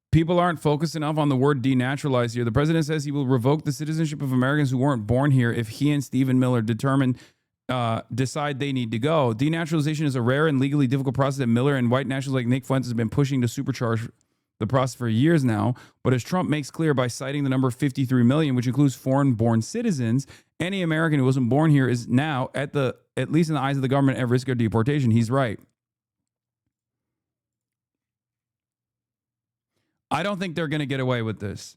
People aren't focused enough on the word denaturalized here. The president says he will revoke the citizenship of Americans who weren't born here if he and Stephen Miller decide they need to go. Denaturalization is a rare and legally difficult process that Miller and white nationalists like Nick Fuentes have been pushing to supercharge the process for years now. But as Trump makes clear by citing the number 53 million, which includes foreign-born citizens, any American who wasn't born here is now, at least in the eyes of the government, at risk of deportation. He's right. I don't think they're going to get away with this.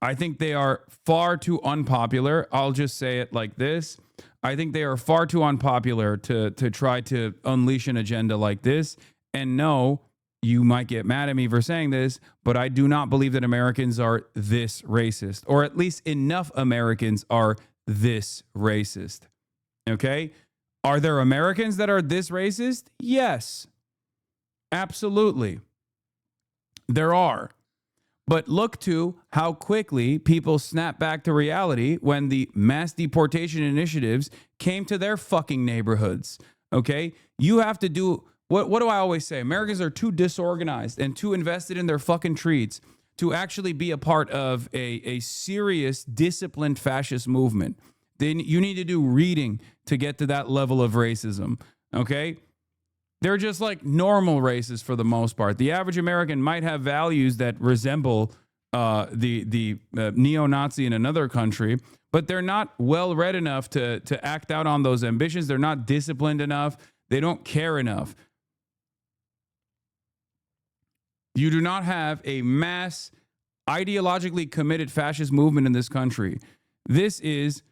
I think they are far too unpopular. I'll just say it like this. I think they are far too unpopular to try to unleash an agenda like this. And no, you might get mad at me for saying this, but I do not believe that Americans are this racist, or at least enough Americans are this racist. Okay? Are there Americans that are this racist? Yes. Absolutely. There are. But look to how quickly people snap back to reality when the mass deportation initiatives came to their fucking neighborhoods. Okay? You have to do, what do I always say? Americans are too disorganized and too invested in their fucking treats to actually be a part of a serious, disciplined fascist movement. Then you need to do reading to get to that level of racism. Okay? They're just like normal races for the most part. The average American might have values that resemble the neo-Nazi in another country, but they're not well-read enough to act out on those ambitions. They're not disciplined enough. They don't care enough. You do not have a mass, ideologically committed fascist movement in this country. This is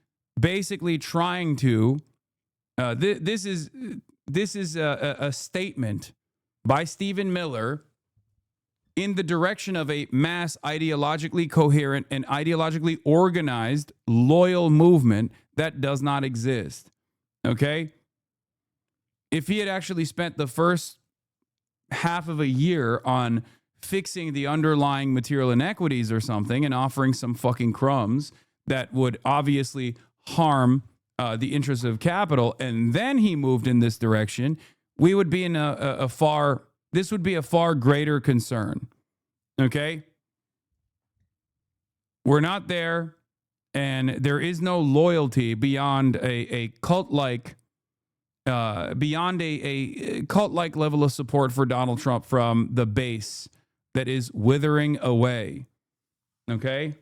basically trying to, this is a statement by Stephen Miller in the direction of a mass, ideologically coherent and ideologically organized, loyal movement that does not exist. Okay? If he had actually spent the first half of a year on fixing the underlying material inequities or something and offering some fucking crumbs that would obviously harm the interests of capital, and then he moved in this direction, we would be in this would be a far greater concern. Okay? We're not there, and there is no loyalty beyond a cult-like cult-like level of support for Donald Trump from the base that is withering away. Okay?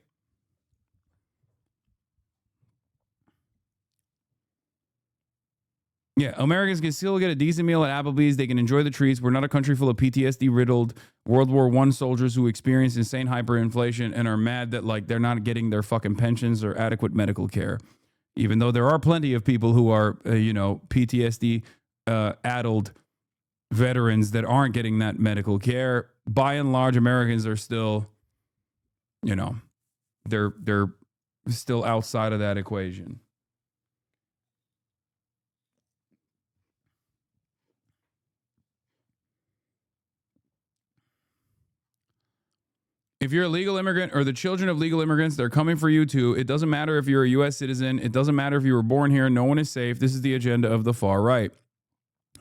Yeah, Americans can still get a decent meal at Applebee's. They can enjoy the treats. We're not a country full of PTSD-riddled World War I soldiers who experience insane hyperinflation and are mad that like they're not getting their fucking pensions or adequate medical care. Even though there are plenty of people who are, PTSD addled veterans that aren't getting that medical care. By and large, Americans are still, they're still outside of that equation. If you're a legal immigrant or the children of legal immigrants, they're coming for you too. It doesn't matter if you're a U.S. citizen. It doesn't matter if you were born here. No one is safe. This is the agenda of the far right.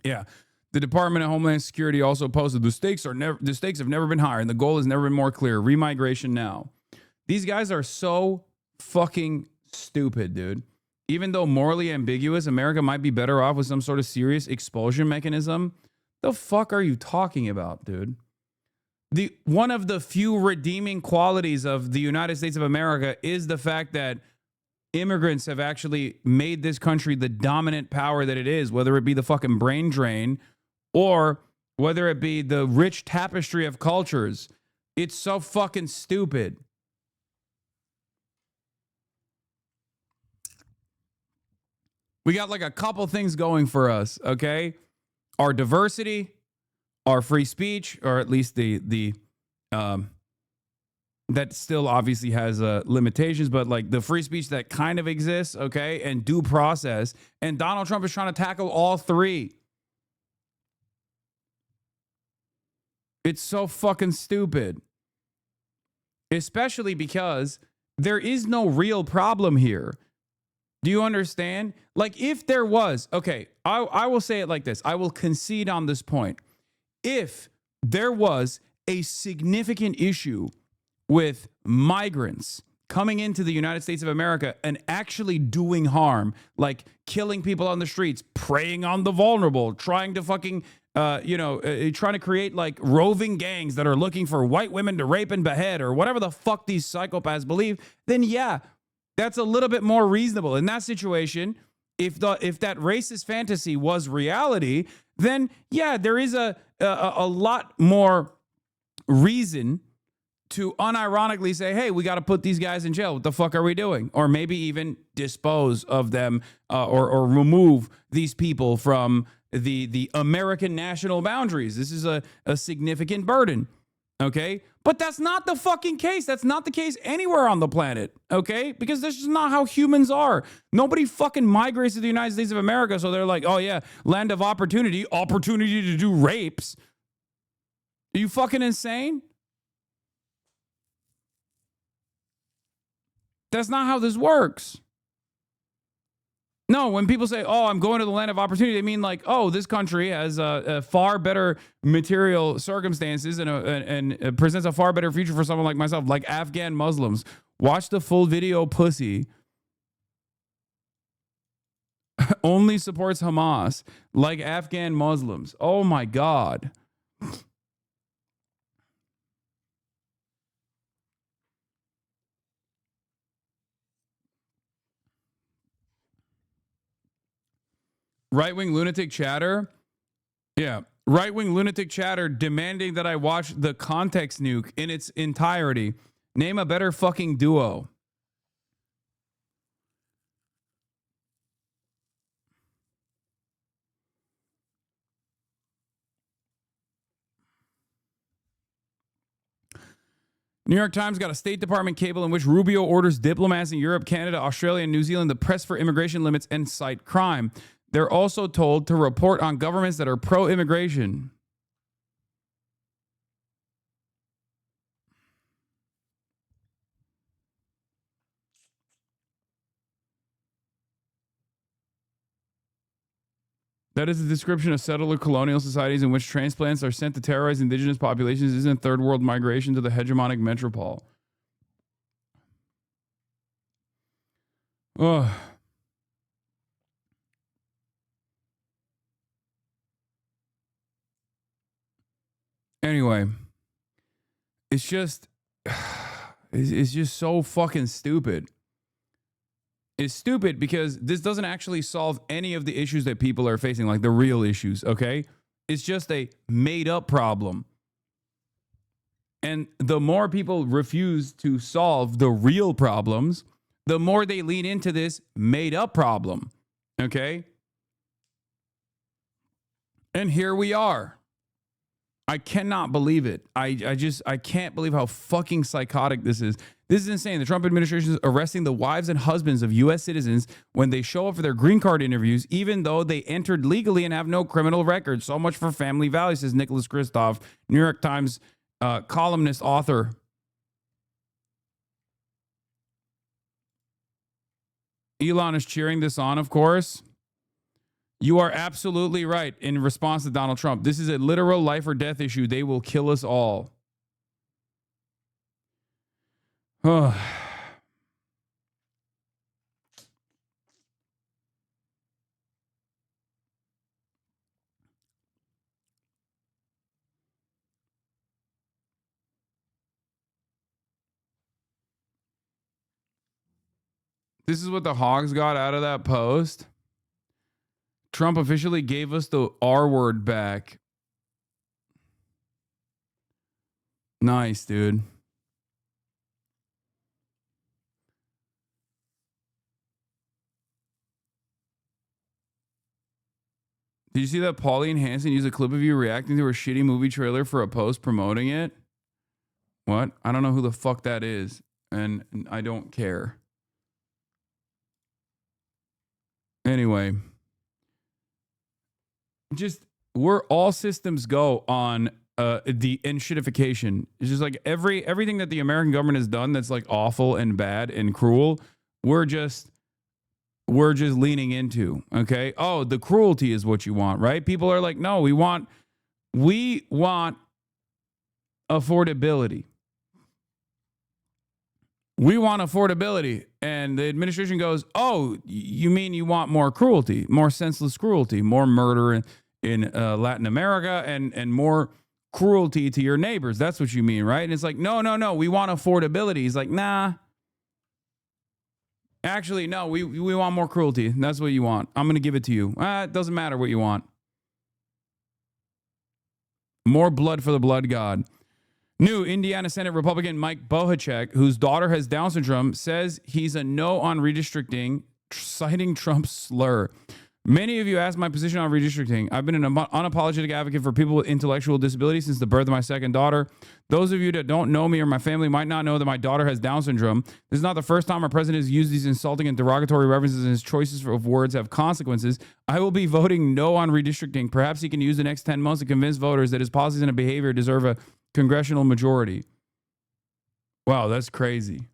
Yeah. The Department of Homeland Security also posted the stakes have never been higher and the goal has never been more clear. Remigration now. These guys are so fucking stupid, dude. Even though morally ambiguous, America might be better off with some sort of serious expulsion mechanism. The fuck are you talking about, dude? One of the few redeeming qualities of the United States of America is the fact that immigrants have actually made this country the dominant power that it is, whether it be the fucking brain drain or whether it be the rich tapestry of cultures. It's so fucking stupid. We got like a couple things going for us, okay? Our diversity, our free speech, or at least the that still obviously has limitations, but like the free speech that kind of exists, okay, and due process. And Donald Trump is trying to tackle all three. It's so fucking stupid. Especially because there is no real problem here. Do you understand? Like if there was, okay, I will say it like this. I will concede on this point. If there was a significant issue with migrants coming into the United States of America and actually doing harm, like killing people on the streets, preying on the vulnerable, trying to fucking, trying to create like roving gangs that are looking for white women to rape and behead or whatever the fuck these psychopaths believe, then yeah, that's a little bit more reasonable. In that situation, if that racist fantasy was reality, then yeah, there is a lot more reason to unironically say, hey, we got to put these guys in jail. What the fuck are we doing? Or maybe even dispose of them or remove these people from the American national boundaries. This is a significant burden. Okay. But that's not the fucking case. That's not the case anywhere on the planet, okay? Because this is not how humans are. Nobody fucking migrates to the United States of America, so they're like, oh yeah, land of opportunity to do rapes. Are you fucking insane? That's not how this works. No, when people say, oh, I'm going to the land of opportunity, they mean like, oh, this country has a far better material circumstances and presents a far better future for someone like myself, like Afghan Muslims. Watch the full video, pussy. Only supports Hamas, like Afghan Muslims. Oh my God. Right-wing lunatic chatter. Yeah. Right-wing lunatic chatter demanding that I watch the Context Nuke in its entirety. Name a better fucking duo. New York Times got a State Department cable in which Rubio orders diplomats in Europe, Canada, Australia, and New Zealand to press for immigration limits and cite crime. They're also told to report on governments that are pro-immigration. That is a description of settler colonial societies in which transplants are sent to terrorize indigenous populations. Isn't third world migration to the hegemonic metropole? Oh. Anyway, it's just so fucking stupid. It's stupid because this doesn't actually solve any of the issues that people are facing, like the real issues, okay? It's just a made-up problem. And the more people refuse to solve the real problems, the more they lean into this made-up problem, okay? And here we are. I cannot believe it. I can't believe how fucking psychotic this is. This is insane. The Trump administration is arresting the wives and husbands of U.S. citizens when they show up for their green card interviews, even though they entered legally and have no criminal record. So much for family values, says Nicholas Kristof, New York Times columnist, author. Elon is cheering this on, of course. You are absolutely right in response to Donald Trump. This is a literal life or death issue. They will kill us all. Oh. This is what the hogs got out of that post. Trump officially gave us the R word back. Nice, dude. Did you see that Pauline Hanson used a clip of you reacting to her shitty movie trailer for a post promoting it? What? I don't know who the fuck that is, and I don't care. Anyway, just we're all systems go on the enshittification. It's just like everything that the American government has done that's like awful and bad and cruel, we're just leaning into, okay? Oh, the cruelty is what you want, right? People are like, no, we want affordability. We want affordability. And the administration goes, oh, you mean you want more cruelty, more senseless cruelty, more murder in Latin America and more cruelty to your neighbors. That's what you mean, right? And it's like, no, we want affordability. He's like, nah. Actually, no, we want more cruelty. That's what you want. I'm going to give it to you. It doesn't matter what you want. More blood for the blood god. New Indiana Senate Republican Mike Bohacek, whose daughter has Down syndrome, says he's a no on redistricting, citing Trump's slur. Many of you asked my position on redistricting. I've been an unapologetic advocate for people with intellectual disabilities since the birth of my second daughter. Those of you that don't know me or my family might not know that my daughter has Down syndrome. This is not the first time our president has used these insulting and derogatory references, and his choices of words have consequences. I will be voting no on redistricting. Perhaps he can use the next 10 months to convince voters that his policies and behavior deserve a congressional majority. Wow, that's crazy.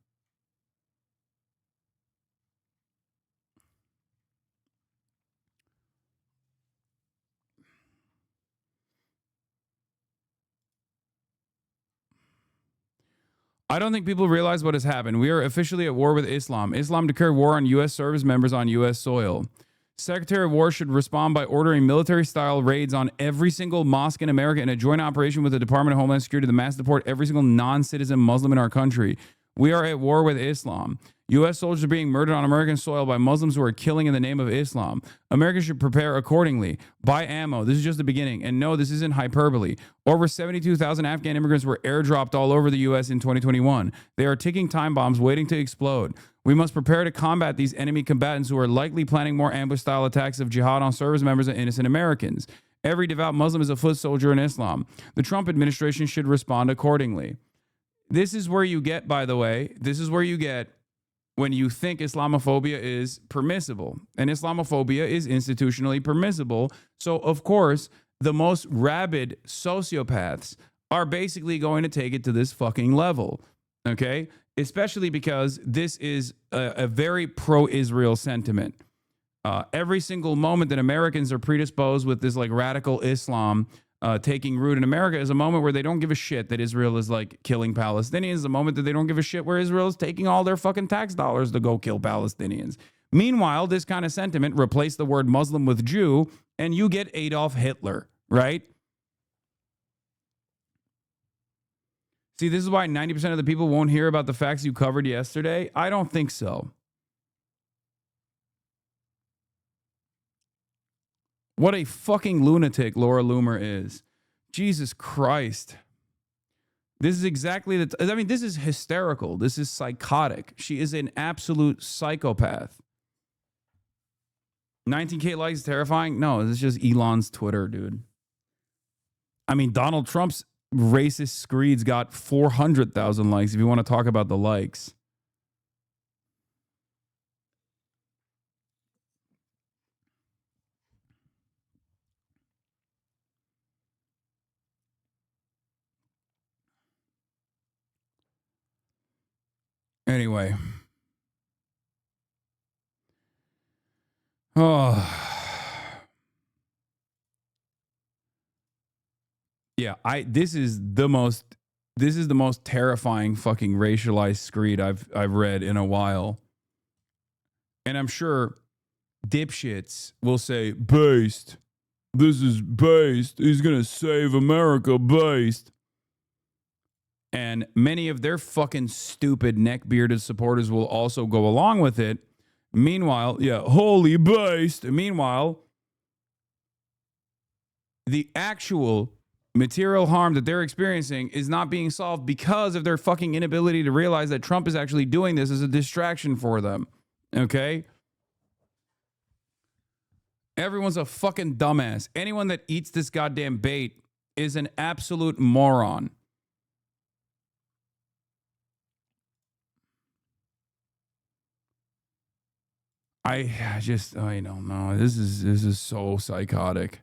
I don't think people realize what has happened. We are officially at war with Islam. Islam declared war on U.S. service members on U.S. soil. Secretary of War should respond by ordering military-style raids on every single mosque in America in a joint operation with the Department of Homeland Security to mass deport every single non-citizen Muslim in our country. We are at war with Islam. U.S. soldiers are being murdered on American soil by Muslims who are killing in the name of Islam. Americans should prepare accordingly. Buy ammo. This is just the beginning. And no, this isn't hyperbole. Over 72,000 Afghan immigrants were airdropped all over the U.S. in 2021. They are ticking time bombs waiting to explode. We must prepare to combat these enemy combatants who are likely planning more ambush-style attacks of jihad on service members and innocent Americans. Every devout Muslim is a foot soldier in Islam. The Trump administration should respond accordingly. This is where you get, by the way, this is where you get when you think Islamophobia is permissible. And Islamophobia is institutionally permissible. So, of course, the most rabid sociopaths are basically going to take it to this fucking level. Okay? Especially because this is a very pro-Israel sentiment. Every single moment that Americans are predisposed with this like radical Islam taking root in America is a moment where they don't give a shit that Israel is like killing Palestinians. A moment that they don't give a shit where Israel is taking all their fucking tax dollars to go kill Palestinians. Meanwhile, this kind of sentiment replaced the word Muslim with Jew, and you get Adolf Hitler, right? See, this is why 90% of the people won't hear about the facts you covered yesterday. I don't think so. What a fucking lunatic Laura Loomer is. Jesus Christ. This is exactly this is hysterical. This is psychotic. She is an absolute psychopath. 19K likes is terrifying? No, this is just Elon's Twitter, dude. I mean, Donald Trump's racist screeds got 400,000 likes if you want to talk about the likes. Anyway. Oh. Yeah, this is the most terrifying fucking racialized screed I've read in a while. And I'm sure dipshits will say, based. This is based. He's going to save America based. And many of their fucking stupid neck-bearded supporters will also go along with it. Meanwhile, yeah, holy based. Meanwhile, the actual material harm that they're experiencing is not being solved because of their fucking inability to realize that Trump is actually doing this as a distraction for them. Okay? Everyone's a fucking dumbass. Anyone that eats this goddamn bait is an absolute moron. I don't know. This is so psychotic.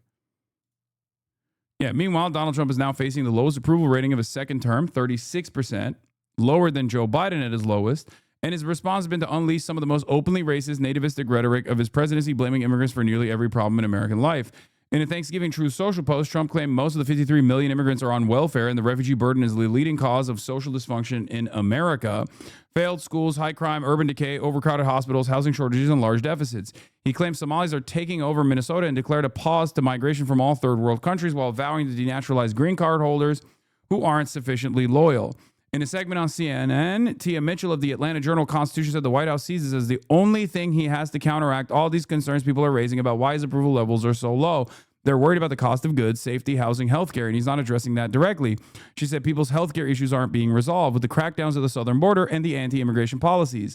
Yeah, meanwhile, Donald Trump is now facing the lowest approval rating of his second term, 36%, lower than Joe Biden at his lowest. And his response has been to unleash some of the most openly racist, nativistic rhetoric of his presidency, blaming immigrants for nearly every problem in American life. In a Thanksgiving Truth Social post, Trump claimed most of the 53 million immigrants are on welfare, and the refugee burden is the leading cause of social dysfunction in America. Failed schools, high crime, urban decay, overcrowded hospitals, housing shortages, and large deficits. He claims Somalis are taking over Minnesota and declared a pause to migration from all third world countries while vowing to denaturalize green card holders who aren't sufficiently loyal. In a segment on CNN, Tia Mitchell of the Atlanta Journal-Constitution said the White House sees this as the only thing he has to counteract all these concerns people are raising about why his approval levels are so low. They're worried about the cost of goods, safety, housing, healthcare, and he's not addressing that directly. She said people's healthcare issues aren't being resolved with the crackdowns at the southern border and the anti-immigration policies.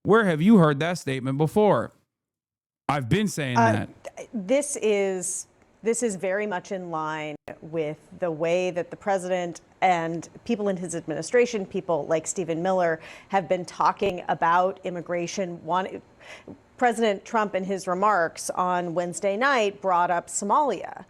Where have you heard that statement before? I've been saying that. This is very much in line with the way that the president and people in his administration, people like Stephen Miller, have been talking about immigration. President Trump, in his remarks on Wednesday night, brought up Somalia.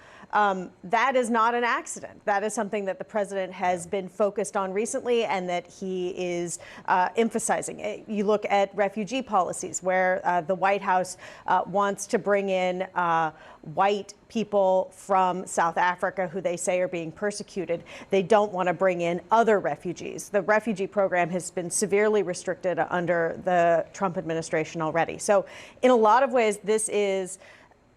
That is not an accident. That is something that the president has been focused on recently and that he is emphasizing. You look at refugee policies where the White House wants to bring in white people from South Africa who they say are being persecuted. They don't want to bring in other refugees. The refugee program has been severely restricted under the Trump administration already. So in a lot of ways, this is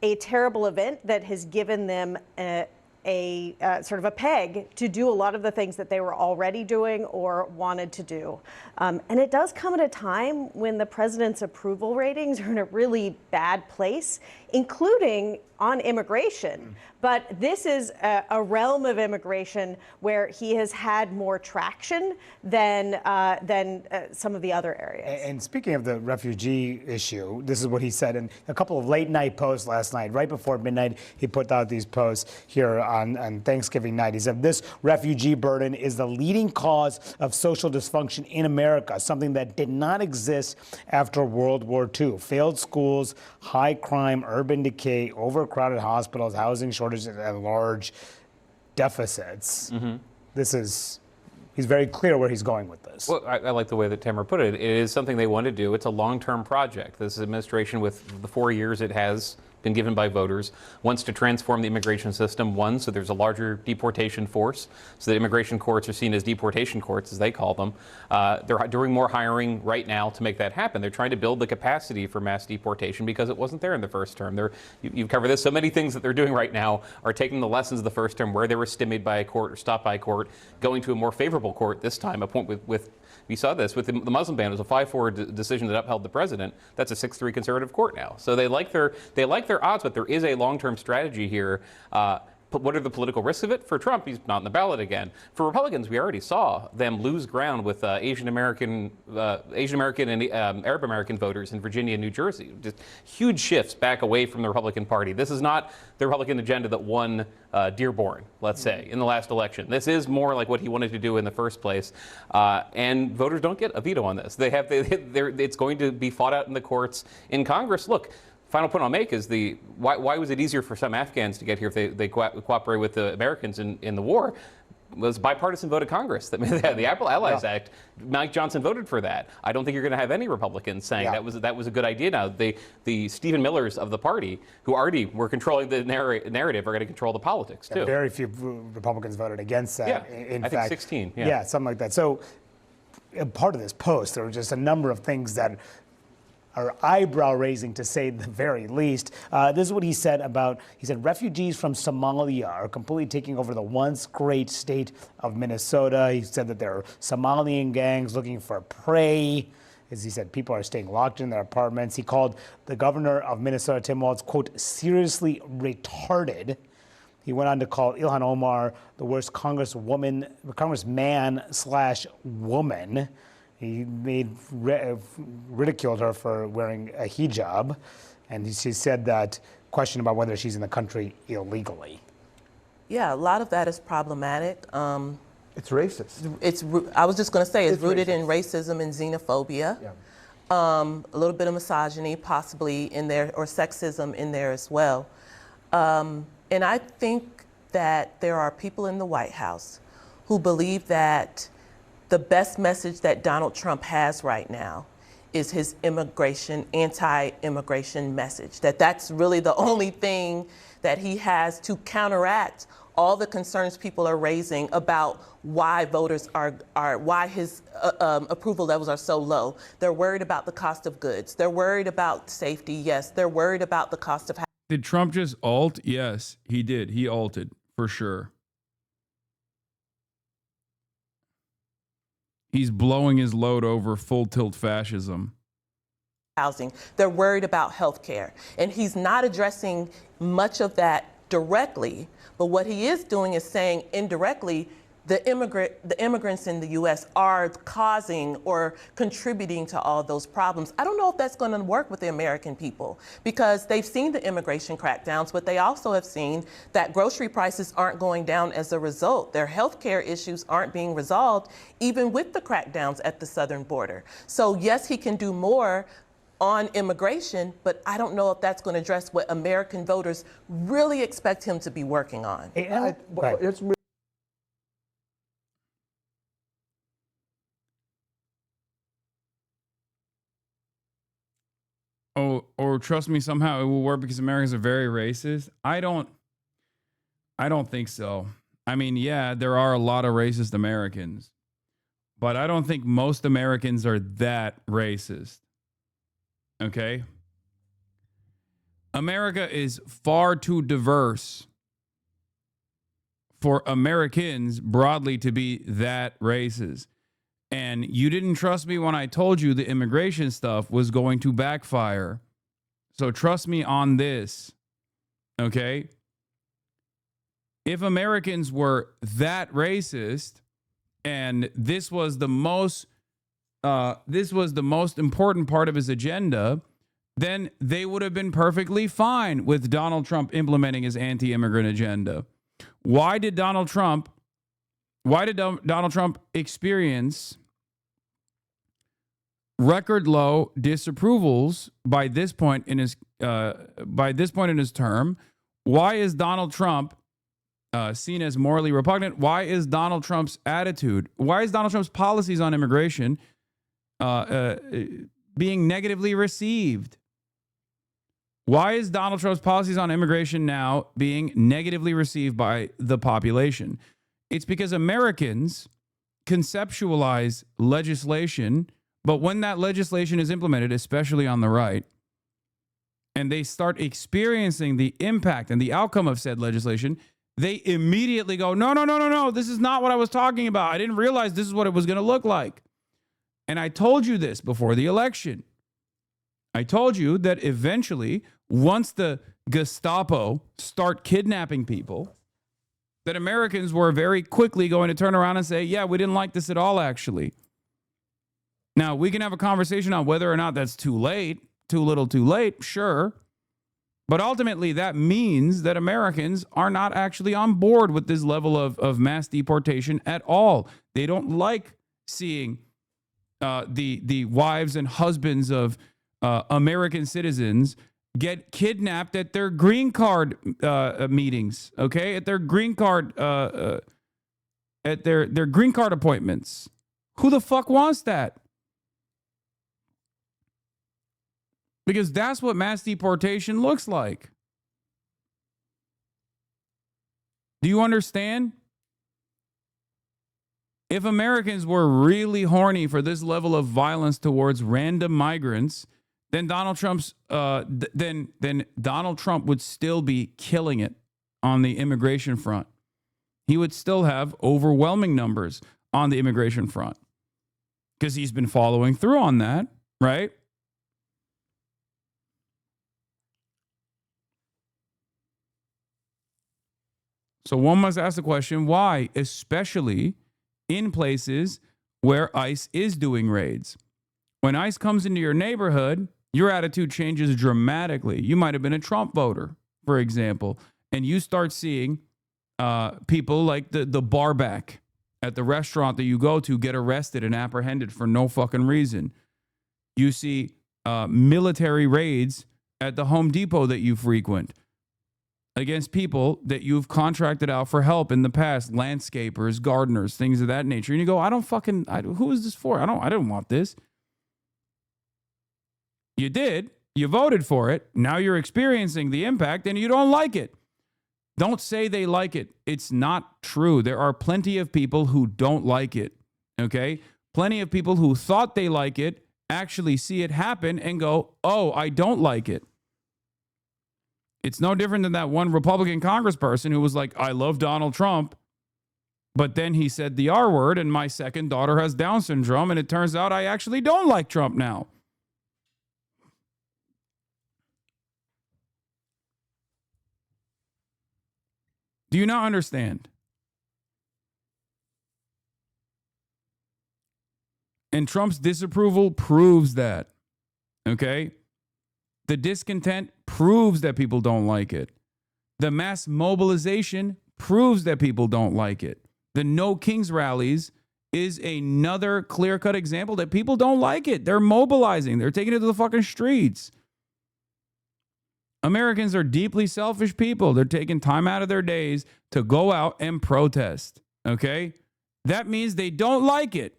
a terrible event that has given them a sort of a peg to do a lot of the things that they were already doing or wanted to do. And it does come at a time when the president's approval ratings are in a really bad place, including on immigration. But this is a realm of immigration where he has had more traction than some of the other areas. And speaking of the refugee issue, this is what he said in a couple of late night posts last night. Right before midnight, he put out these posts here on Thanksgiving night. He said, "This refugee burden is the leading cause of social dysfunction in America, something that did not exist after World War II. Failed schools, high crime, urban decay, overcrowded hospitals, housing shortages, and large deficits." He's very clear where he's going with this. Well, I like the way that Tamara put it. It is something they want to do. It's a long-term project. This administration, with the 4 years it has been given by voters, wants to transform the immigration system, one, so there's a larger deportation force, so that immigration courts are seen as deportation courts, as they call them. They're doing more hiring right now to make that happen. They're trying to build the capacity for mass deportation because it wasn't there in the first term. You've covered this. So many things that they're doing right now are taking the lessons of the first term where they were stymied by a court or stopped by a court, going to a more favorable court this time, a point with we saw this with the Muslim ban. It was a 5-4 decision that upheld the president. That's a 6-3 conservative court now. So they like their odds, but there is a long-term strategy here. What are the political risks of it? For Trump, he's not on the ballot again. For Republicans, we already saw them lose ground with Asian American and Arab American voters in Virginia and New Jersey. Just huge shifts back away from the Republican Party. This is not the Republican agenda that won Dearborn, let's say, in the last election. This is more like what he wanted to do in the first place. And voters don't get a veto on this. It's going to be fought out in the courts. In Congress, look, final point I'll make is why was it easier for some Afghans to get here if they cooperate with the Americans in the war? Was bipartisan vote of Congress that made the Allies Act. Mike Johnson voted for that. I don't think you're going to have any Republicans saying that was a good idea. Now the Stephen Millers of the party, who already were controlling the narrative, are going to control the politics too. Very few Republicans voted against that. Yeah, in I fact, think 16. Yeah, something like that. So, part of this post, there were just a number of things that are eyebrow-raising, to say the very least. This is what he said he said, refugees from Somalia are completely taking over the once great state of Minnesota. He said that there are Somalian gangs looking for prey. As he said, people are staying locked in their apartments. He called the governor of Minnesota, Tim Walz, quote, seriously retarded. He went on to call Ilhan Omar the worst congressman/woman. He ridiculed her for wearing a hijab, and she said that question about whether she's in the country illegally. Yeah, a lot of that is problematic. It's racist. I was just going to say it's rooted in racism and xenophobia. Yeah. A little bit of misogyny possibly in there, or sexism in there as well. And I think that there are people in the White House who believe that the best message that Donald Trump has right now is his anti-immigration message. That's really the only thing that he has to counteract all the concerns people are raising about why voters why his approval levels are so low. They're worried about the cost of goods. They're worried about safety. Yes, they're worried about the cost of housing. Did Trump just alt? Yes, he did. He alted for sure. He's blowing his load over full tilt fascism. Housing. They're worried about health care. And he's not addressing much of that directly, but what he is doing is saying indirectly, the immigrants in the U.S. are causing or contributing to all those problems. I don't know if that's going to work with the American people, because they've seen the immigration crackdowns, but they also have seen that grocery prices aren't going down as a result. Their health care issues aren't being resolved, even with the crackdowns at the southern border. So yes, he can do more on immigration, but I don't know if that's going to address what American voters really expect him to be working on. Or trust me, somehow it will work because Americans are very racist. I don't think so. I mean, yeah, there are a lot of racist Americans, but I don't think most Americans are that racist. Okay? America is far too diverse for Americans broadly to be that racist. And you didn't trust me when I told you the immigration stuff was going to backfire. So trust me on this, okay? If Americans were that racist and this was the most important part of his agenda, then they would have been perfectly fine with Donald Trump implementing his anti-immigrant agenda. Why did Donald Trump experience record low disapprovals by this point in his term? Why is Donald Trump seen as morally repugnant? Why is Donald Trump's attitude? Why is Donald Trump's policies on immigration being negatively received? Why is Donald Trump's policies on immigration now being negatively received by the population? It's because Americans conceptualize legislation, but when that legislation is implemented, especially on the right, and they start experiencing the impact and the outcome of said legislation, they immediately go, no, this is not what I was talking about. I didn't realize this is what it was going to look like. And I told you this before the election. I told you that eventually, once the Gestapo start kidnapping people, that Americans were very quickly going to turn around and say, yeah, we didn't like this at all, actually. Now, we can have a conversation on whether or not that's too late, too little, too late, sure. But ultimately, that means that Americans are not actually on board with this level of mass deportation at all. They don't like seeing the wives and husbands of American citizens get kidnapped at their green card meetings, okay? At their green card at their green card appointments. Who the fuck wants that? Because that's what mass deportation looks like. Do you understand? If Americans were really horny for this level of violence towards random migrants, then Donald Trump's then Donald Trump would still be killing it on the immigration front. He would still have overwhelming numbers on the immigration front because he's been following through on that, right? So one must ask the question, why, especially in places where ICE is doing raids? When ICE comes into your neighborhood, your attitude changes dramatically. You might have been a Trump voter, for example, and you start seeing people like the barback at the restaurant that you go to get arrested and apprehended for no fucking reason. You see military raids at the Home Depot that you frequent against people that you've contracted out for help in the past, landscapers, gardeners, things of that nature. And you go, who is this for? I didn't want this. You did. You voted for it. Now you're experiencing the impact and you don't like it. Don't say they like it. It's not true. There are plenty of people who don't like it. Okay? Plenty of people who thought they like it actually see it happen and go, oh, I don't like it. It's no different than that one Republican congressperson who was like, I love Donald Trump, but then he said the R word and my second daughter has Down syndrome and it turns out I actually don't like Trump now. Do you not understand? And Trump's disapproval proves that. Okay? The discontent proves that people don't like it. The mass mobilization proves that people don't like it. The No Kings rallies is another clear-cut example that people don't like it. They're mobilizing. They're taking it to the fucking streets. Americans are deeply selfish people. They're taking time out of their days to go out and protest. Okay? That means they don't like it.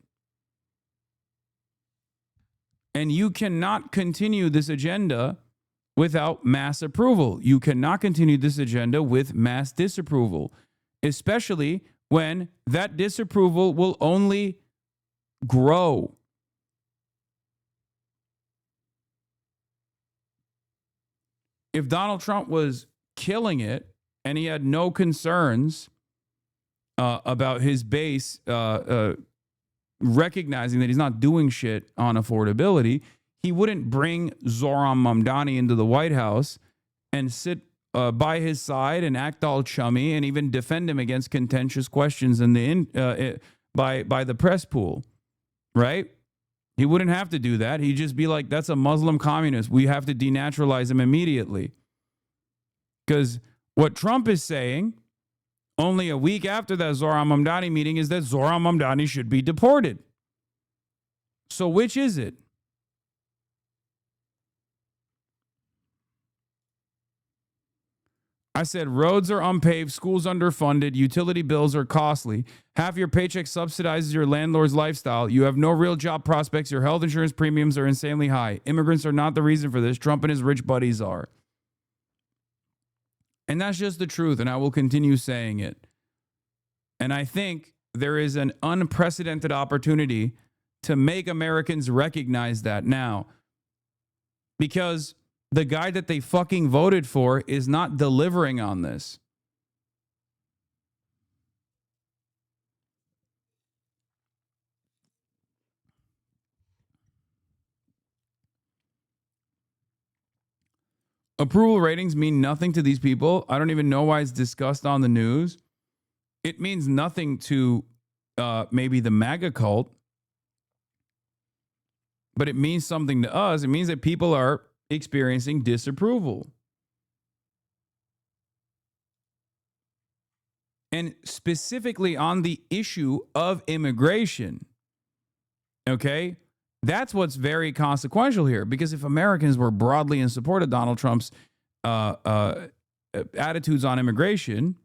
And you cannot continue this agenda without mass approval. You cannot continue this agenda with mass disapproval, especially when that disapproval will only grow. If Donald Trump was killing it and he had no concerns about his base recognizing that he's not doing shit on affordability, he wouldn't bring Zohran Mamdani into the White House and sit by his side and act all chummy and even defend him against contentious questions in the by the press pool, right? He wouldn't have to do that. He'd just be like, that's a Muslim communist. We have to denaturalize him immediately. Because what Trump is saying only a week after that Zohran Mamdani meeting is that Zohran Mamdani should be deported. So which is it? I said roads are unpaved, schools underfunded, utility bills are costly. Half your paycheck subsidizes your landlord's lifestyle. You have no real job prospects. Your health insurance premiums are insanely high. Immigrants are not the reason for this. Trump and his rich buddies are. And that's just the truth, and I will continue saying it. And I think there is an unprecedented opportunity to make Americans recognize that now. Because the guy that they fucking voted for is not delivering on this. Approval ratings mean nothing to these people. I don't even know why it's discussed on the news. It means nothing to maybe the MAGA cult, but it means something to us. It means that people are experiencing disapproval. And specifically on the issue of immigration. Okay? That's what's very consequential here, because if Americans were broadly in support of Donald Trump's attitudes on immigration,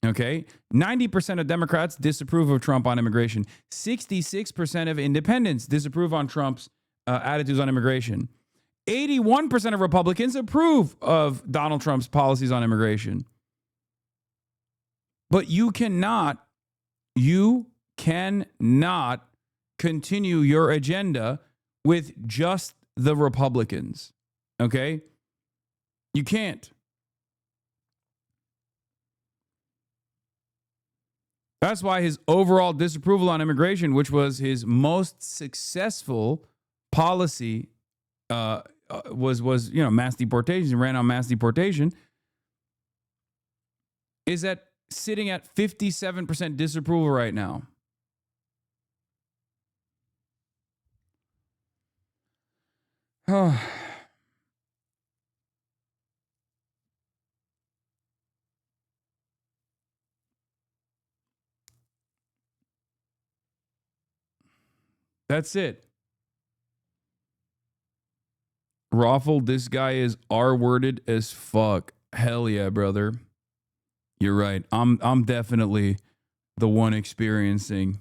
okay, 90% of Democrats disapprove of Trump on immigration. 66% of independents disapprove on Trump's attitudes on immigration. 81% of Republicans approve of Donald Trump's policies on immigration. But you cannot continue your agenda with just the Republicans. Okay? You can't. That's why his overall disapproval on immigration, which was his most successful policy, was mass deportation. He ran on mass deportation. Is sitting at 57% disapproval right now. That's it. Raffle, this guy is R-worded as fuck. Hell yeah, brother. You're right. I'm definitely the one experiencing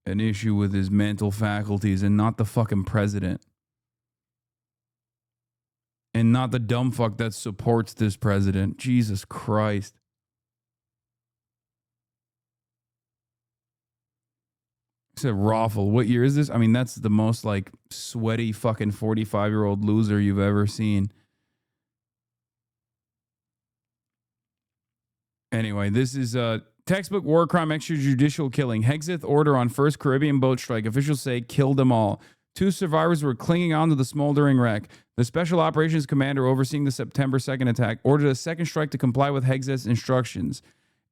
an issue with his mental faculties and not the fucking president. And not the dumb fuck that supports this president. Jesus Christ. I said Raffle. What year is this? I mean, that's the most like sweaty fucking 45-year-old loser you've ever seen. Anyway, this is a textbook war crime extrajudicial killing. Hexeth order on first Caribbean boat strike. Officials say killed them all. 2 survivors were clinging on to the smoldering wreck. The Special Operations Commander overseeing the September 2nd attack ordered a second strike to comply with Hexeth's instructions.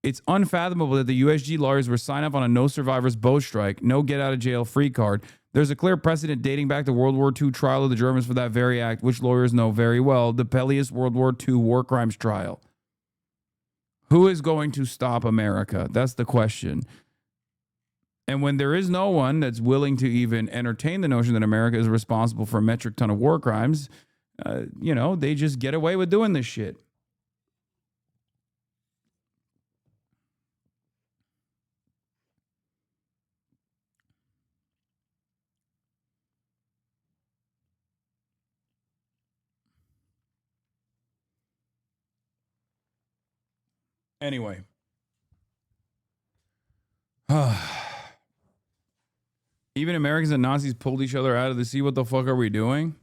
It's unfathomable that the USG lawyers were signed up on a no survivors boat strike, no get out of jail free card, There's a clear precedent dating back to World War II trial of the Germans for that very act, which lawyers know very well, the Pelleas World War II war crimes trial. Who is going to stop America? That's the question. And when there is no one that's willing to even entertain the notion that America is responsible for a metric ton of war crimes, they just get away with doing this shit. Anyway. Even Americans and Nazis pulled each other out of the sea. What the fuck are we doing?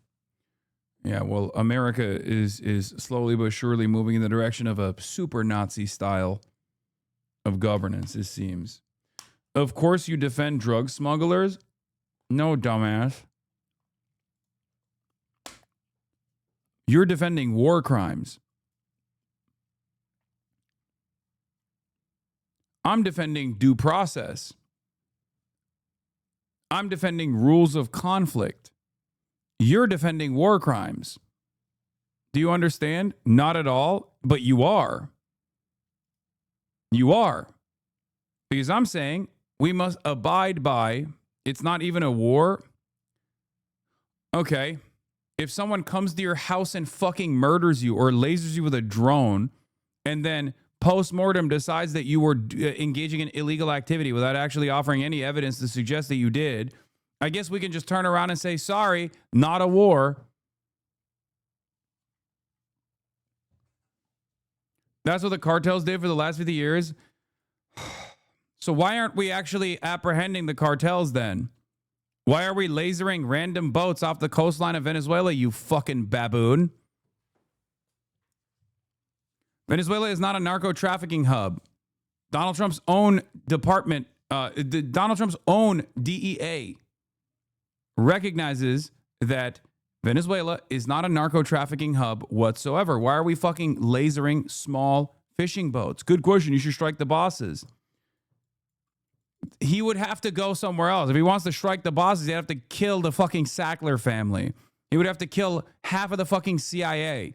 Yeah, well, America is slowly but surely moving in the direction of a super Nazi style of governance, it seems. Of course you defend drug smugglers? No, dumbass. You're defending war crimes. I'm defending due process. I'm defending rules of conflict. You're defending war crimes. Do you understand? Not at all, but you are. You are. Because I'm saying we must abide by, it's not even a war. Okay, if someone comes to your house and fucking murders you or lasers you with a drone and then post-mortem decides that you were engaging in illegal activity without actually offering any evidence to suggest that you did, I guess we can just turn around and say, sorry, not a war. That's what the cartels did for the last 50 years. So why aren't we actually apprehending the cartels then? Why are we lasering random boats off the coastline of Venezuela, you fucking baboon? Venezuela is not a narco-trafficking hub. Donald Trump's own department, Donald Trump's own DEA recognizes that Venezuela is not a narco-trafficking hub whatsoever. Why are we fucking lasering small fishing boats? Good question. You should strike the bosses. He would have to go somewhere else. If he wants to strike the bosses, he'd have to kill the fucking Sackler family. He would have to kill half of the fucking CIA.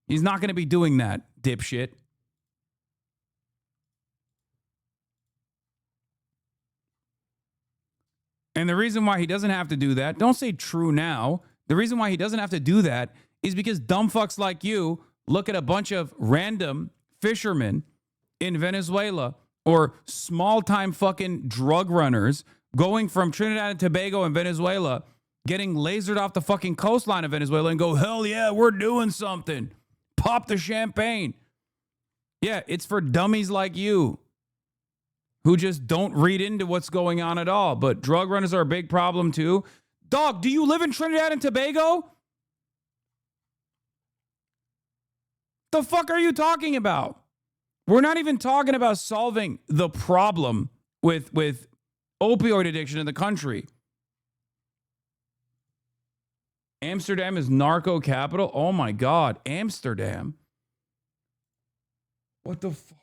He's not going to be doing that, dipshit. And the reason why he doesn't have to do that, don't say true now. The reason why he doesn't have to do that is because dumb fucks like you look at a bunch of random fishermen in Venezuela or small-time fucking drug runners going from Trinidad and Tobago and Venezuela, getting lasered off the fucking coastline of Venezuela and go, hell yeah, we're doing something. Pop the champagne. Yeah, it's for dummies like you who just don't read into what's going on at all. But drug runners are a big problem too. Dog, do you live in Trinidad and Tobago? The fuck are you talking about? We're not even talking about solving the problem with opioid addiction in the country. Amsterdam is narco capital? Oh my God, Amsterdam. What the fuck?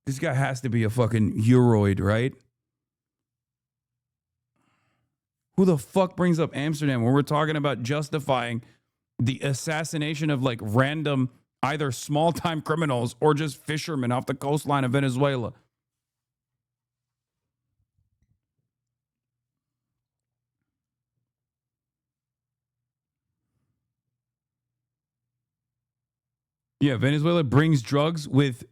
This guy has to be a fucking Euroid, right? Who the fuck brings up Amsterdam when we're talking about justifying the assassination of like random either small-time criminals or just fishermen off the coastline of Venezuela? Yeah, Venezuela brings drugs with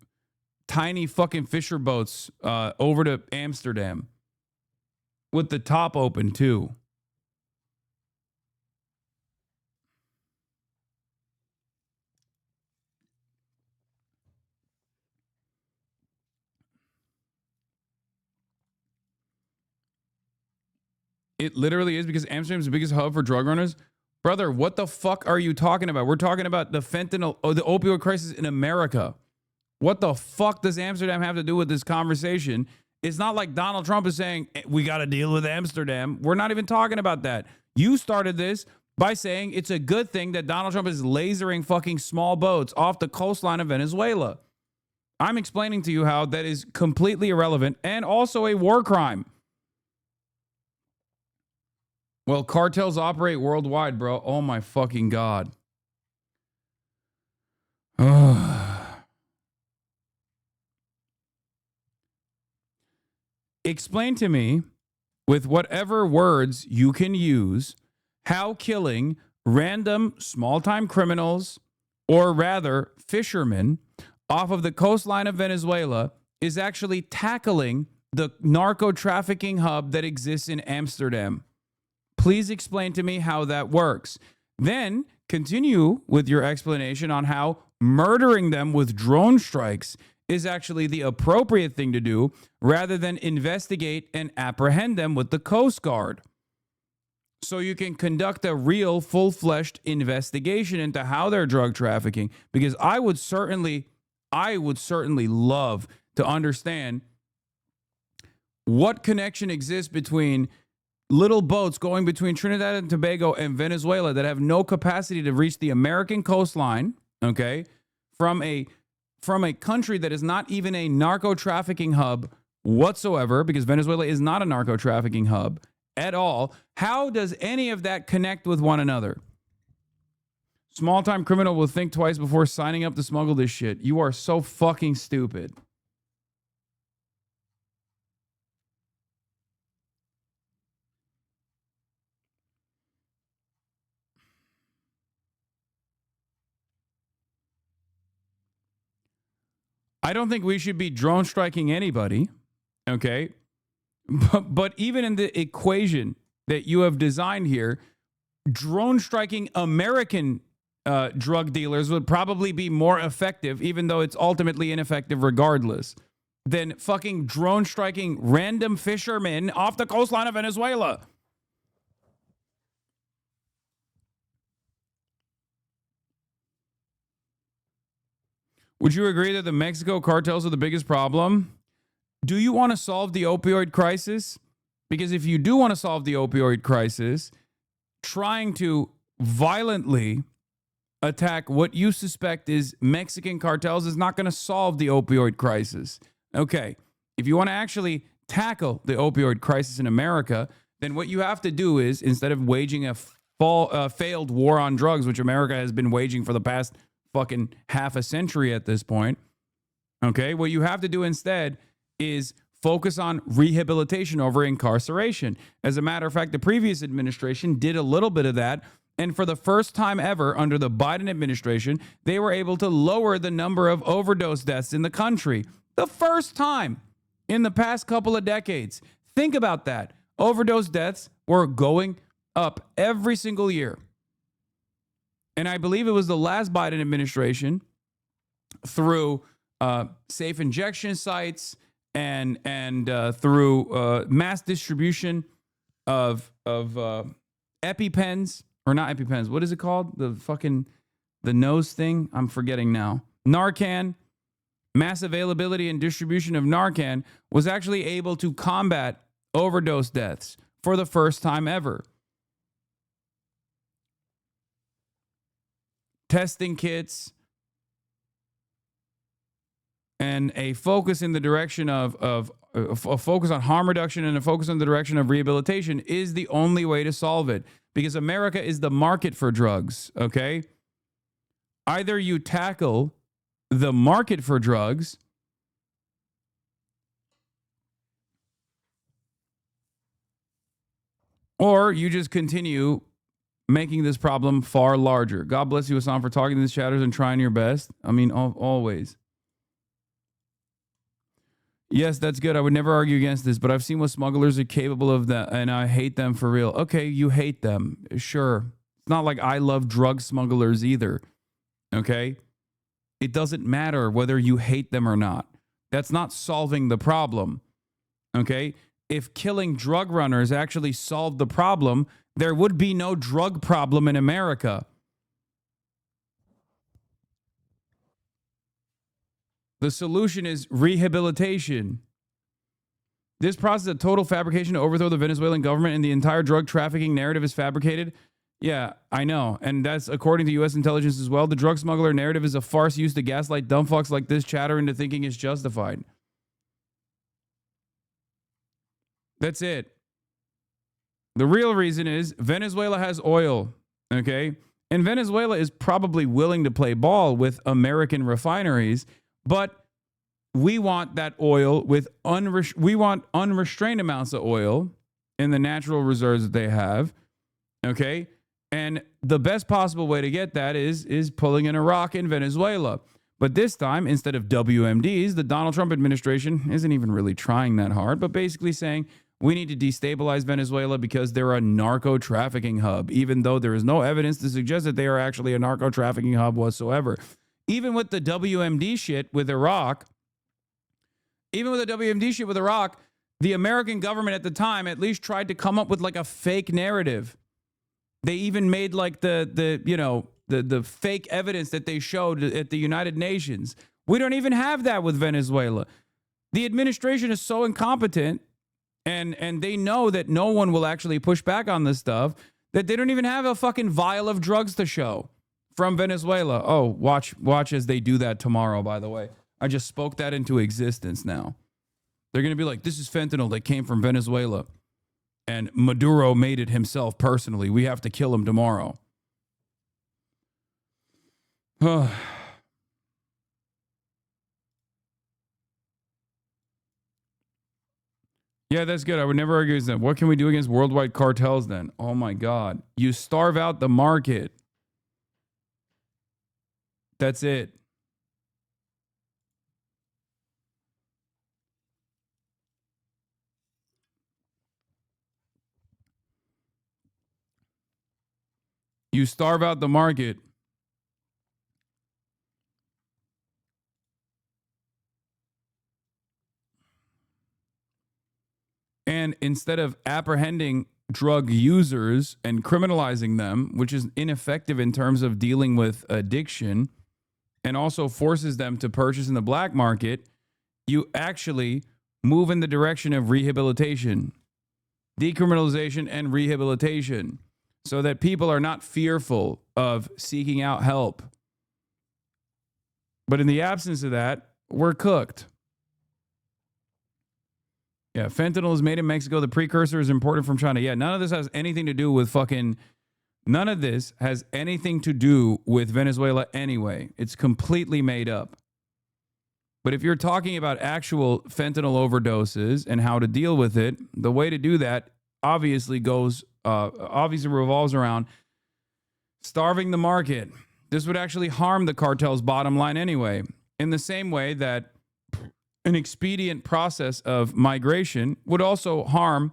tiny fucking fisher boats over to Amsterdam with the top open too. It literally is because Amsterdam's the biggest hub for drug runners. Brother, what the fuck are you talking about? We're talking about the fentanyl, or the opioid crisis in America. What the fuck does Amsterdam have to do with this conversation? It's not like Donald Trump is saying, we got to deal with Amsterdam. We're not even talking about that. You started this by saying it's a good thing that Donald Trump is lasering fucking small boats off the coastline of Venezuela. I'm explaining to you how that is completely irrelevant and also a war crime. Well, cartels operate worldwide, bro. Oh my fucking God. Explain to me, with whatever words you can use, how killing random small-time criminals, or rather fishermen, off of the coastline of Venezuela is actually tackling the narco-trafficking hub that exists in Amsterdam. Please explain to me how that works. Then continue with your explanation on how murdering them with drone strikes is actually the appropriate thing to do rather than investigate and apprehend them with the Coast Guard. So you can conduct a real full-fledged investigation into how they're drug trafficking, because I would certainly love to understand what connection exists between little boats going between Trinidad and Tobago and Venezuela that have no capacity to reach the American coastline, okay, from a country that is not even a narco-trafficking hub whatsoever, because Venezuela is not a narco-trafficking hub at all. How does any of that connect with one another? Small-time criminal will think twice before signing up to smuggle this shit. You are so fucking stupid. I don't think we should be drone striking anybody, okay? But even in the equation that you have designed here, drone striking American drug dealers would probably be more effective, even though it's ultimately ineffective regardless, than fucking drone striking random fishermen off the coastline of Venezuela. Would you agree that the Mexico cartels are the biggest problem? Do you want to solve the opioid crisis? Because if you do want to solve the opioid crisis, trying to violently attack what you suspect is Mexican cartels is not going to solve the opioid crisis. Okay, if you want to actually tackle the opioid crisis in America, then what you have to do is, instead of waging a failed war on drugs, which America has been waging for the past fucking half a century at this point, okay, what you have to do instead is focus on rehabilitation over incarceration. As a matter of fact, the previous administration did a little bit of that, and for the first time ever under the Biden administration, they were able to lower the number of overdose deaths in the country. The first time in the past couple of decades. Think about that. Overdose deaths were going up every single year. And I believe it was the last Biden administration, through safe injection sites and through mass distribution of EpiPens, or not EpiPens. What is it called? The nose thing? I'm forgetting now. Narcan. Mass availability and distribution of Narcan was actually able to combat overdose deaths for the first time ever. Testing kits and a focus in the direction of a focus on harm reduction and a focus in the direction of rehabilitation is the only way to solve it, because America is the market for drugs, okay? Either you tackle the market for drugs, or you just continue making this problem far larger. God bless you, Hasan, for talking to these chatters and trying your best. I mean, always. Yes, that's good. I would never argue against this, but I've seen what smugglers are capable of, that, and I hate them for real. Okay, you hate them. Sure. It's not like I love drug smugglers either. Okay? It doesn't matter whether you hate them or not. That's not solving the problem. Okay? If killing drug runners actually solved the problem, there would be no drug problem in America. The solution is rehabilitation. This process is a total fabrication to overthrow the Venezuelan government, and the entire drug trafficking narrative is fabricated. Yeah, I know. And that's according to U.S. intelligence as well. The drug smuggler narrative is a farce used to gaslight dumb fucks like this chatter into thinking it's justified. That's it. The real reason is Venezuela has oil, okay? And Venezuela is probably willing to play ball with American refineries, but we want that oil with we want unrestrained amounts of oil in the natural reserves that they have, okay? And the best possible way to get that is pulling in Iraq and Venezuela. But this time, instead of WMDs, the Donald Trump administration isn't even really trying that hard, but basically saying we need to destabilize Venezuela because they're a narco-trafficking hub, even though there is no evidence to suggest that they are actually a narco-trafficking hub whatsoever. Even with the WMD shit with Iraq, the American government at the time at least tried to come up with like a fake narrative. They even made like the fake evidence that they showed at the United Nations. We don't even have that with Venezuela. The administration is so incompetent and they know that no one will actually push back on this stuff that they don't even have a fucking vial of drugs to show from Venezuela. Oh, watch as they do that tomorrow, by the way. I just spoke that into existence now. They're going to be like, this is fentanyl that came from Venezuela. And Maduro made it himself personally. We have to kill him tomorrow. Yeah, that's good. I would never argue against that. What can we do against worldwide cartels then? Oh my God. You starve out the market. That's it. You starve out the market. And instead of apprehending drug users and criminalizing them, which is ineffective in terms of dealing with addiction and also forces them to purchase in the black market, you actually move in the direction of rehabilitation, decriminalization, and rehabilitation, so that people are not fearful of seeking out help. But in the absence of that, we're cooked. Yeah, fentanyl is made in Mexico. The precursor is imported from China. Yeah, none of this has anything to do with none of this has anything to do with Venezuela anyway. It's completely made up. But if you're talking about actual fentanyl overdoses and how to deal with it, the way to do that obviously revolves around starving the market. This would actually harm the cartel's bottom line anyway, in the same way that an expedient process of migration would also harm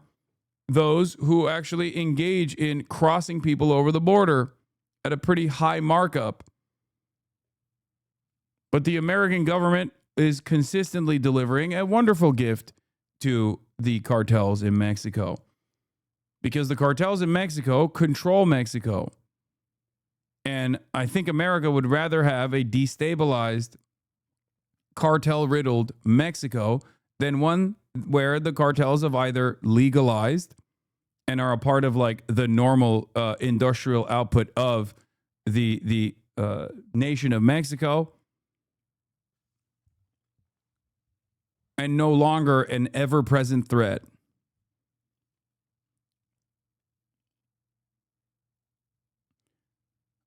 those who actually engage in crossing people over the border at a pretty high markup. But the American government is consistently delivering a wonderful gift to the cartels in Mexico, because the cartels in Mexico control Mexico. And I think America would rather have a destabilized, cartel-riddled Mexico than one where the cartels have either legalized and are a part of like the normal industrial output of the nation of Mexico, and no longer an ever-present threat.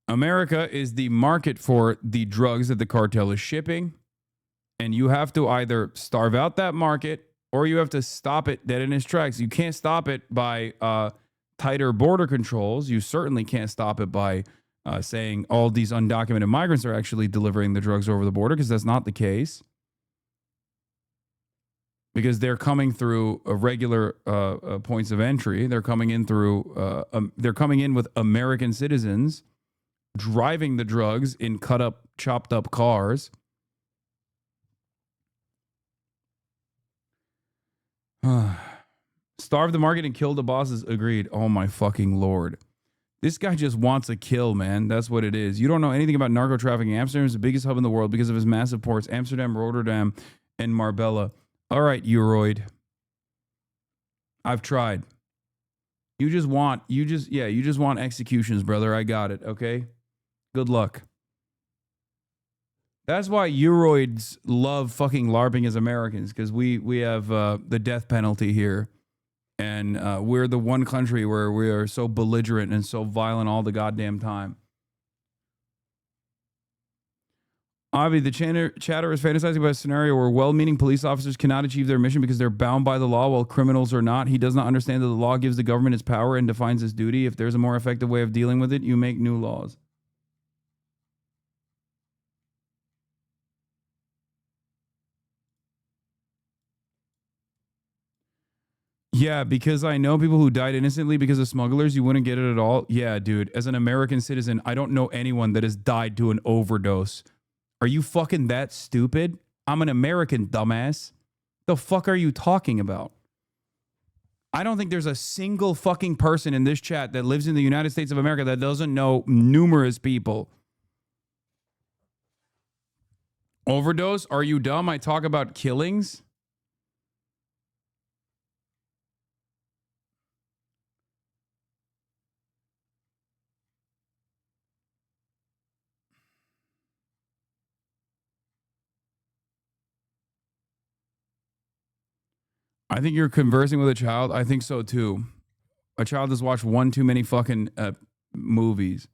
America is the market for the drugs that the cartel is shipping, and you have to either starve out that market or you have to stop it dead in its tracks. You can't stop it by tighter border controls. You certainly can't stop it by saying all these undocumented migrants are actually delivering the drugs over the border, because that's not the case. Because they're coming through regular points of entry. They're coming in through. They're coming in with American citizens driving the drugs in chopped up cars. Starve the market and kill the bosses. Agreed. Oh my fucking Lord. This guy just wants a kill, man. That's what it is. You don't know anything about narco trafficking. Amsterdam is the biggest hub in the world because of its massive ports. Amsterdam, Rotterdam, and Marbella. All right, Uroid. I've tried. You just want executions, brother. I got it, okay? Good luck. That's why Uroids love fucking LARPing as Americans, because we have the death penalty here. And we're the one country where we are so belligerent and so violent all the goddamn time. Avi, the chatter is fantasizing about a scenario where well-meaning police officers cannot achieve their mission because they're bound by the law while criminals are not. He does not understand that the law gives the government its power and defines its duty. If there's a more effective way of dealing with it, you make new laws. Yeah, because I know people who died innocently because of smugglers. You wouldn't get it at all. Yeah, dude. As an American citizen, I don't know anyone that has died to an overdose. Are you fucking that stupid? I'm an American, dumbass. The fuck are you talking about? I don't think there's a single fucking person in this chat that lives in the United States of America that doesn't know numerous people. Overdose? Are you dumb? I talk about killings. I think you're conversing with a child. I think so too. A child has watched one too many fucking movies.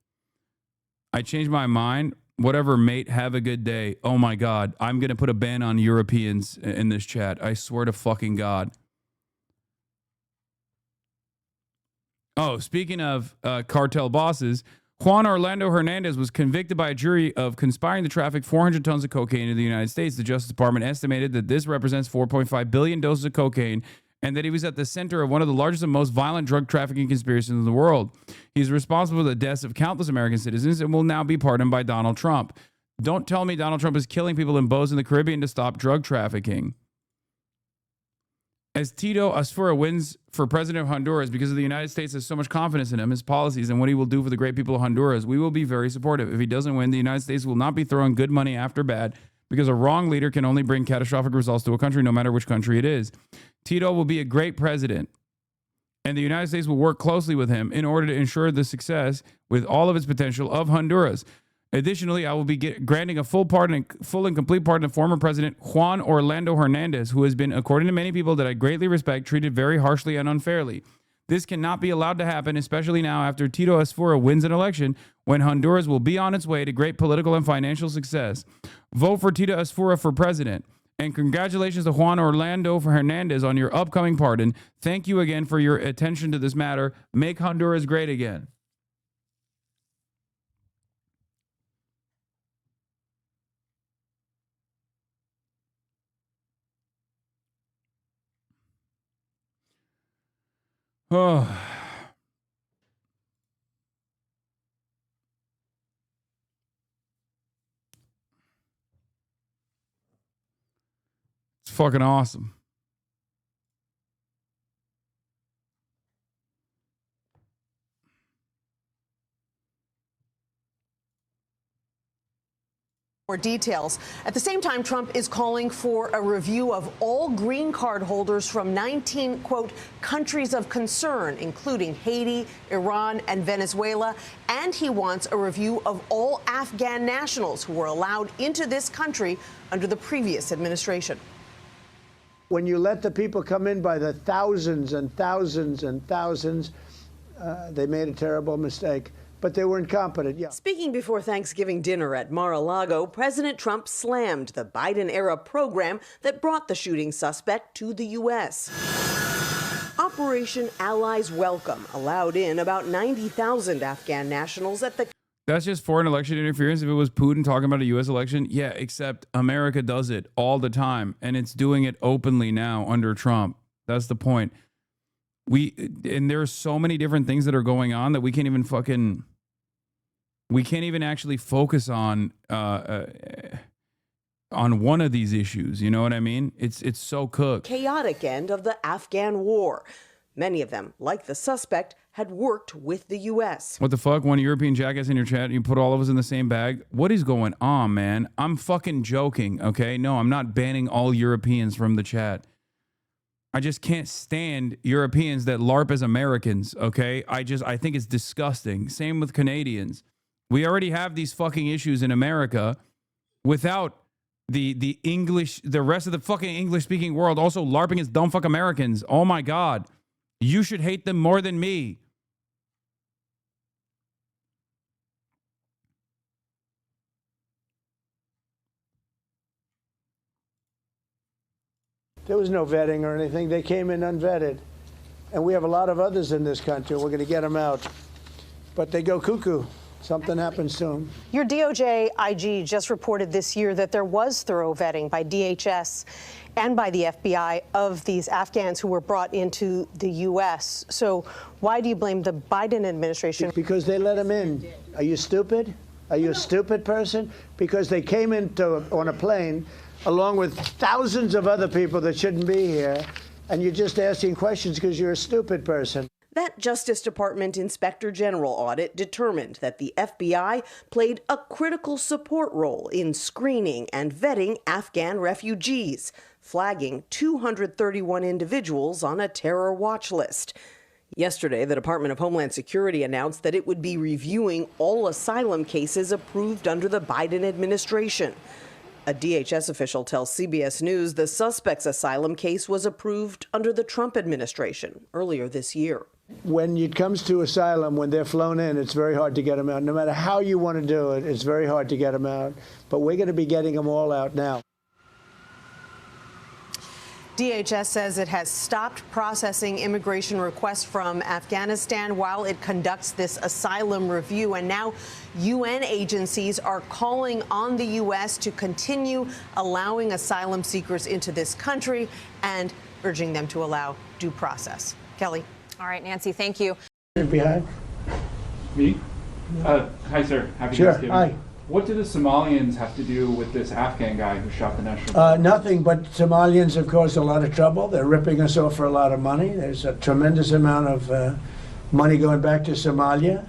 I changed my mind. Whatever, mate. Have a good day. Oh my God. I'm going to put a ban on Europeans in this chat. I swear to fucking God. Oh, speaking of cartel bosses, Juan Orlando Hernandez was convicted by a jury of conspiring to traffic 400 tons of cocaine into the United States. The Justice Department estimated that this represents 4.5 billion doses of cocaine and that he was at the center of one of the largest and most violent drug trafficking conspiracies in the world. He's responsible for the deaths of countless American citizens and will now be pardoned by Donald Trump. Don't tell me Donald Trump is killing people in boats in the Caribbean to stop drug trafficking. As Tito Asfura wins for president of Honduras because the United States has so much confidence in him, his policies, and what he will do for the great people of Honduras, we will be very supportive. If he doesn't win, the United States will not be throwing good money after bad because a wrong leader can only bring catastrophic results to a country, no matter which country it is. Tito will be a great president, and the United States will work closely with him in order to ensure the success with all of its potential of Honduras. Additionally, I will be granting a full and complete pardon to former President Juan Orlando Hernandez, who has been, according to many people that I greatly respect, treated very harshly and unfairly. This cannot be allowed to happen, especially now after Tito Asfura wins an election when Honduras will be on its way to great political and financial success. Vote for Tito Asfura for president. And congratulations to Juan Orlando Hernandez on your upcoming pardon. Thank you again for your attention to this matter. Make Honduras great again. Oh. It's fucking awesome. More details. At the same time, Trump is calling for a review of all green card holders from 19, quote, countries of concern, including Haiti, Iran, and Venezuela. And he wants a review of all Afghan nationals who were allowed into this country under the previous administration. When you let the people come in by the thousands and thousands and thousands, they made a terrible mistake. But they were incompetent, yeah. Speaking before Thanksgiving dinner at Mar-a-Lago, President Trump slammed the Biden-era program that brought the shooting suspect to the U.S. Operation Allies Welcome allowed in about 90,000 Afghan nationals at the... That's just foreign election interference. If it was Putin talking about a U.S. election, yeah, except America does it all the time, and it's doing it openly now under Trump. That's the point. And there's so many different things that are going on that we can't even actually focus on one of these issues. You know what I mean? It's so cooked. Chaotic end of the Afghan war. Many of them, like the suspect, had worked with the U.S. What the fuck? One European jackass in your chat, you put all of us in the same bag? What is going on, man? I'm fucking joking, okay? No, I'm not banning all Europeans from the chat. I just can't stand Europeans that LARP as Americans, okay? I think it's disgusting. Same with Canadians. We already have these fucking issues in America without the English, the rest of the fucking English-speaking world also LARPing as dumb fuck Americans. Oh my God. You should hate them more than me. There was no vetting or anything. They came in unvetted. And we have a lot of others in this country. We're going to get them out. But they go cuckoo. Something happens to them. Your DOJ IG just reported this year that there was thorough vetting by DHS and by the FBI of these Afghans who were brought into the U.S. So why do you blame the Biden administration? Because they let them in. Are you stupid? Are you a stupid person? Because they came on a plane along with thousands of other people that shouldn't be here, and you're just asking questions because you're a stupid person. That Justice Department Inspector General audit determined that the FBI played a critical support role in screening and vetting Afghan refugees, flagging 231 individuals on a terror watch list. Yesterday, the Department of Homeland Security announced that it would be reviewing all asylum cases approved under the Biden administration. A DHS official tells CBS News the suspect's asylum case was approved under the Trump administration earlier this year. When it comes to asylum, when they're flown in, it's very hard to get them out. No matter how you want to do it, it's very hard to get them out. But we're going to be getting them all out now. DHS says it has stopped processing immigration requests from Afghanistan while it conducts this asylum review. And now UN agencies are calling on the U.S. to continue allowing asylum seekers into this country and urging them to allow due process. Kelly. All right, Nancy, thank you. Behind. Me? Hi, sir. Happy Sure. Thanksgiving. Hi. What do the Somalians have to do with this Afghan guy who shot the National Guard? Nothing, but Somalians have caused a lot of trouble. They're ripping us off for a lot of money. There's a tremendous amount of money going back to Somalia.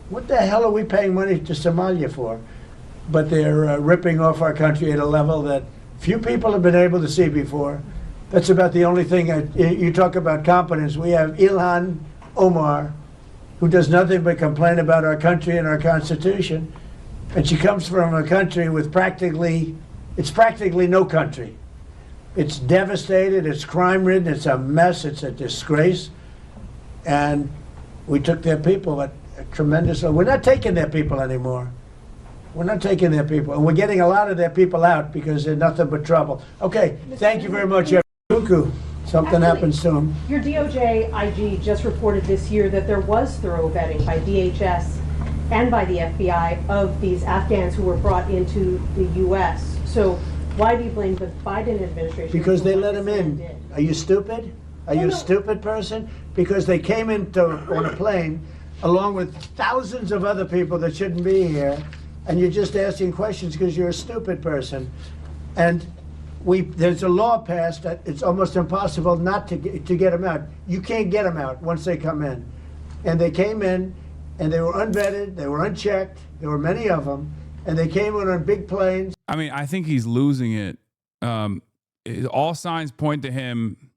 What the hell are we paying money to Somalia for? But they're ripping off our country at a level that few people have been able to see before. That's about the only thing. You talk about competence. We have Ilhan Omar, who does nothing but complain about our country and our Constitution. And she comes from a country with practically no country. It's devastated, it's crime-ridden, it's a mess, it's a disgrace. And we took their people at a tremendous... We're not taking their people anymore. We're not taking their people. And we're getting a lot of their people out because they're nothing but trouble. Okay, thank you very much. Cuckoo. Something happens to them. Your DOJ IG just reported this year that there was thorough vetting by DHS and by the FBI of these Afghans who were brought into the U.S. So why do you blame the Biden administration? Because they let them in. Are you stupid? Are you a stupid person? Because they came on a plane along with thousands of other people that shouldn't be here, and you're just asking questions because you're a stupid person. And there's a law passed that it's almost impossible not to get them out. You can't get them out once they come in. And they came in, and they were unvetted, they were unchecked, there were many of them, and they came in on big planes. I mean, I think he's losing it. All signs point to him.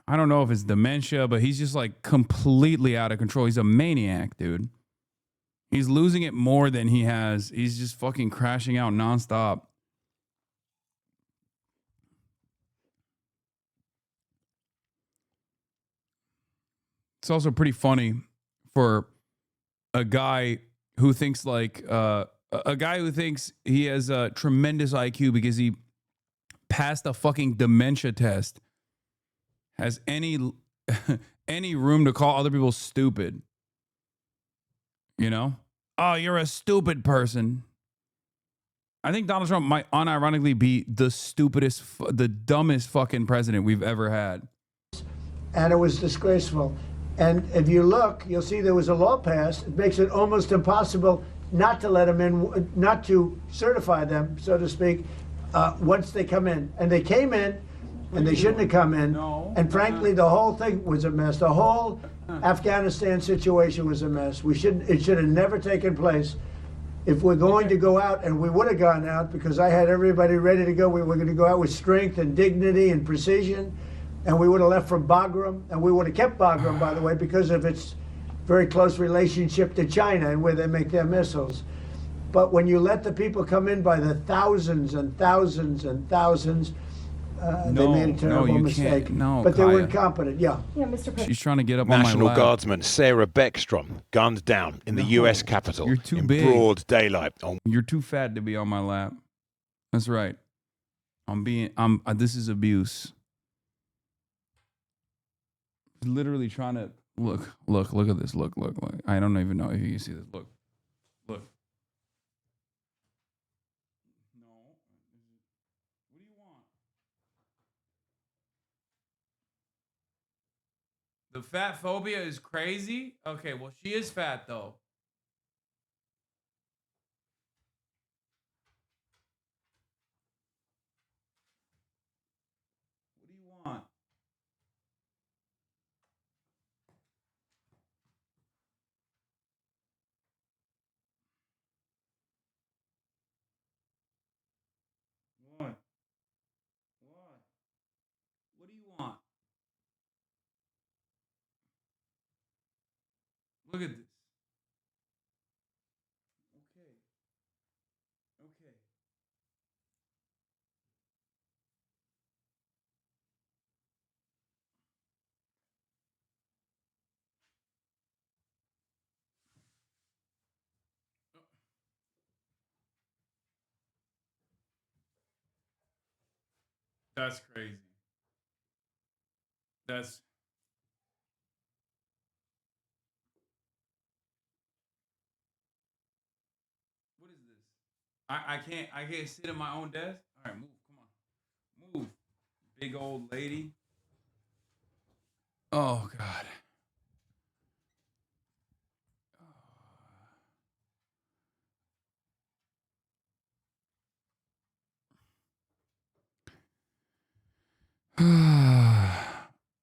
I don't know if it's dementia, but he's just like completely out of control. He's a maniac, dude. He's losing it more than he has. He's just fucking crashing out nonstop. It's also pretty funny for a guy who thinks like a guy who thinks he has a tremendous IQ because he passed a fucking dementia test has any room to call other people stupid. You know? Oh, you're a stupid person. I think Donald Trump might unironically be the stupidest, the dumbest fucking president we've ever had. And it was disgraceful. And if you look, you'll see there was a law passed. It makes it almost impossible not to let them in, not to certify them, so to speak, once they come in. And they came in, and they shouldn't have come in. And frankly, the whole thing was a mess. The whole Afghanistan situation was a mess. It should have never taken place. If we're going to go out, and we would have gone out because I had everybody ready to go. We were going to go out with strength and dignity and precision. And we would have left from Bagram, and we would have kept Bagram, by the way, because of its very close relationship to China and where they make their missiles. But when you let the people come in by the thousands and thousands and thousands, They made a terrible mistake. But they were incompetent. Yeah. Yeah, Mr. President. She's trying to get up on my National lap. Guardsman Sarah Beckstrom gunned down in the U.S. Capitol You're too in big. broad daylight. You're too fat to be on my lap. That's right. This is abuse. Literally trying to look at this. Look. I don't even know if you can see this. Look. The fat phobia is crazy? Okay, well, she is fat, though. What do you want? What? What do you want? Look at this. Okay. That's crazy. That's what is this? I can't sit at my own desk. All right, move. Come on. Move. Big old lady. Oh God.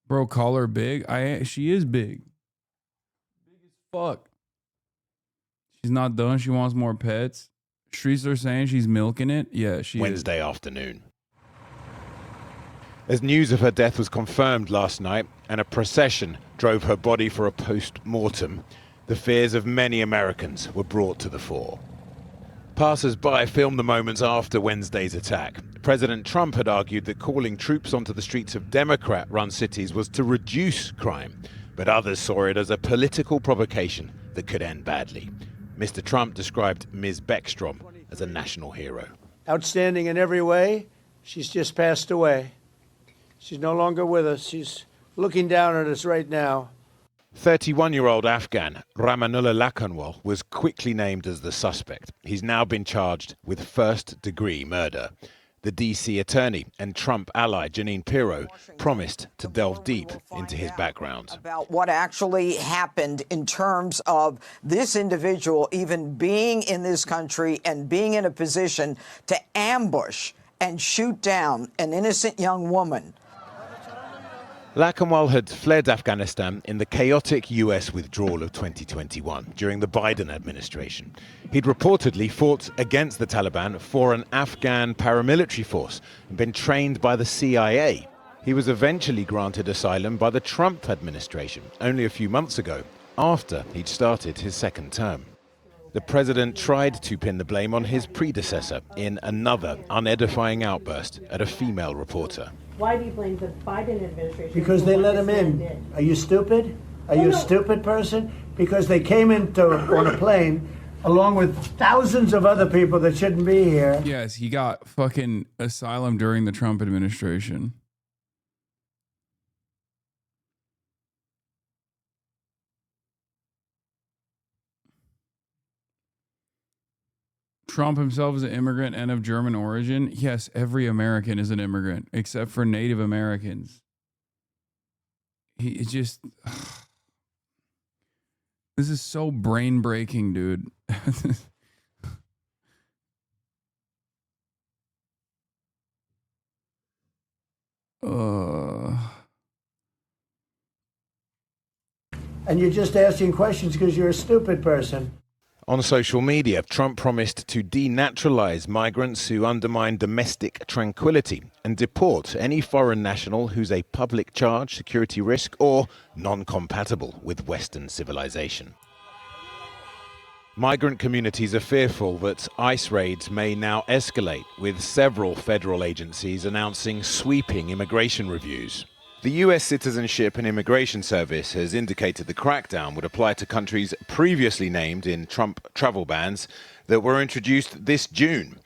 Bro, call her big. She is big. Big as fuck. She's not done. She wants more pets. Streets are saying she's milking it. Yeah, she Wednesday afternoon. As news of her death was confirmed last night and a procession drove her body for a post-mortem, the fears of many Americans were brought to the fore. Passers-by filmed the moments after Wednesday's attack. President Trump had argued that calling troops onto the streets of Democrat-run cities was to reduce crime, but others saw it as a political provocation that could end badly. Mr. Trump described Ms. Beckstrom as a national hero. Outstanding in every way. She's just passed away. She's no longer with us. She's looking down at us right now. 31-year-old Afghan Ramanullah Lakanwal was quickly named as the suspect. He's now been charged with first-degree murder. The D.C. attorney and Trump ally Jeanine Pirro promised to delve deep into his background. About what actually happened in terms of this individual even being in this country and being in a position to ambush and shoot down an innocent young woman. Lakanwal had fled Afghanistan in the chaotic U.S. withdrawal of 2021 during the Biden administration. He'd reportedly fought against the Taliban for an Afghan paramilitary force and been trained by the CIA. He was eventually granted asylum by the Trump administration only a few months ago, after he'd started his second term. The president tried to pin the blame on his predecessor in another unedifying outburst at a female reporter. Why do you blame the Biden administration? Because they let him in. Are you stupid? Are you a stupid person? Because they came on a plane along with thousands of other people that shouldn't be here. Yes, he got fucking asylum during the Trump administration. Trump himself is an immigrant and of German origin. Yes, every American is an immigrant, except for Native Americans. He just... This is so brain-breaking, dude. And you're just asking questions because you're a stupid person. On social media, Trump promised to denaturalize migrants who undermine domestic tranquility and deport any foreign national who's a public charge, security risk, or non-compatible with Western civilization. Migrant communities are fearful that ICE raids may now escalate, with several federal agencies announcing sweeping immigration reviews. The US Citizenship and Immigration Service has indicated the crackdown would apply to countries previously named in Trump travel bans that were introduced this June.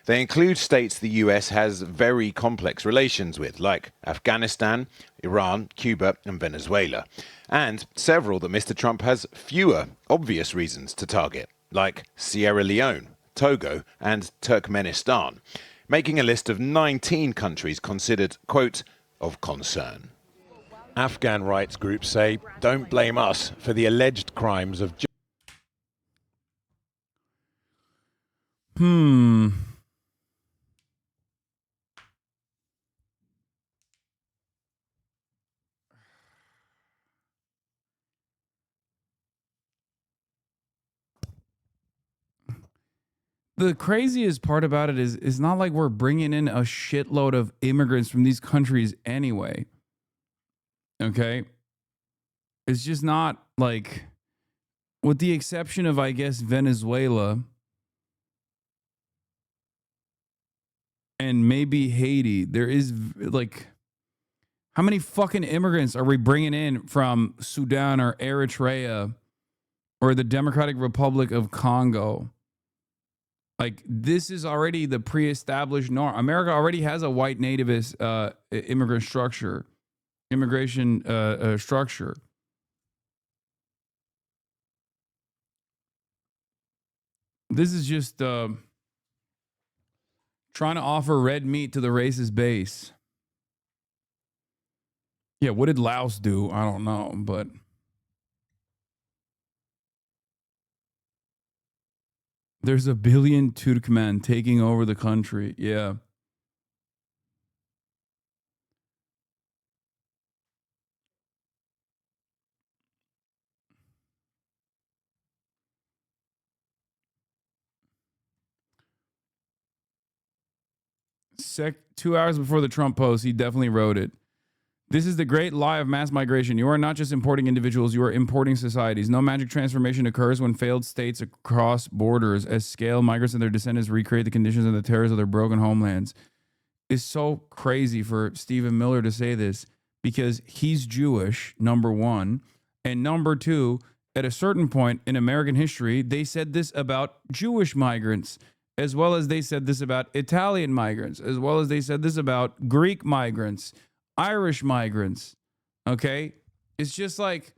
They include states the US has very complex relations with, like Afghanistan, Iran, Cuba, and Venezuela, and several that Mr. Trump has fewer obvious reasons to target, like Sierra Leone, Togo, and Turkmenistan, making a list of 19 countries considered, quote, of concern. Afghan rights groups say, don't blame us for the alleged crimes of... The craziest part about it is it's not like we're bringing in a shitload of immigrants from these countries anyway. Okay? It's just not like, with the exception of, I guess, Venezuela and maybe Haiti, there is like, how many fucking immigrants are we bringing in from Sudan or Eritrea or the Democratic Republic of Congo? Like, this is already the pre-established norm. America already has a white nativist immigration structure. This is just trying to offer red meat to the racist base. Yeah, what did Laos do? I don't know, but... There's a billion Turkmen taking over the country. Yeah. sec 2 hours before the Trump post, he definitely wrote it. This is the great lie of mass migration. You are not just importing individuals, you are importing societies. No magic transformation occurs when failed states across borders as scale migrants and their descendants recreate the conditions and the terrors of their broken homelands. It's so crazy for Stephen Miller to say this because he's Jewish, number one. And number two, at a certain point in American history, they said this about Jewish migrants, as well as they said this about Italian migrants, as well as they said this about Greek migrants, Irish migrants. Okay? It's just like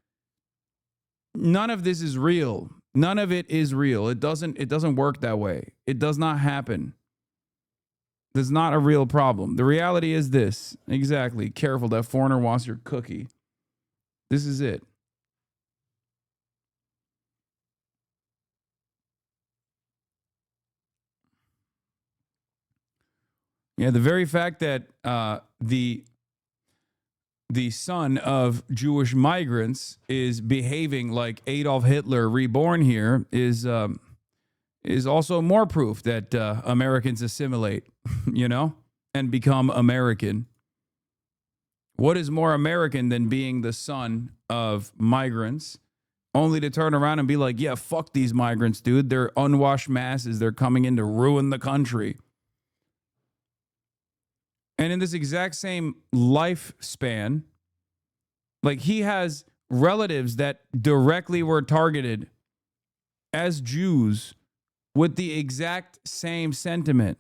none of this is real. None of it is real. It doesn't work that way. It does not happen. There's not a real problem. The reality is this. Exactly. Careful, that foreigner wants your cookie. This is it. Yeah, the very fact that the son of Jewish migrants is behaving like Adolf Hitler reborn here is also more proof that Americans assimilate, you know, and become American. What is more American than being the son of migrants, only to turn around and be like, yeah, fuck these migrants, dude. They're unwashed masses. They're coming in to ruin the country. And in this exact same lifespan, like he has relatives that directly were targeted as Jews with the exact same sentiment.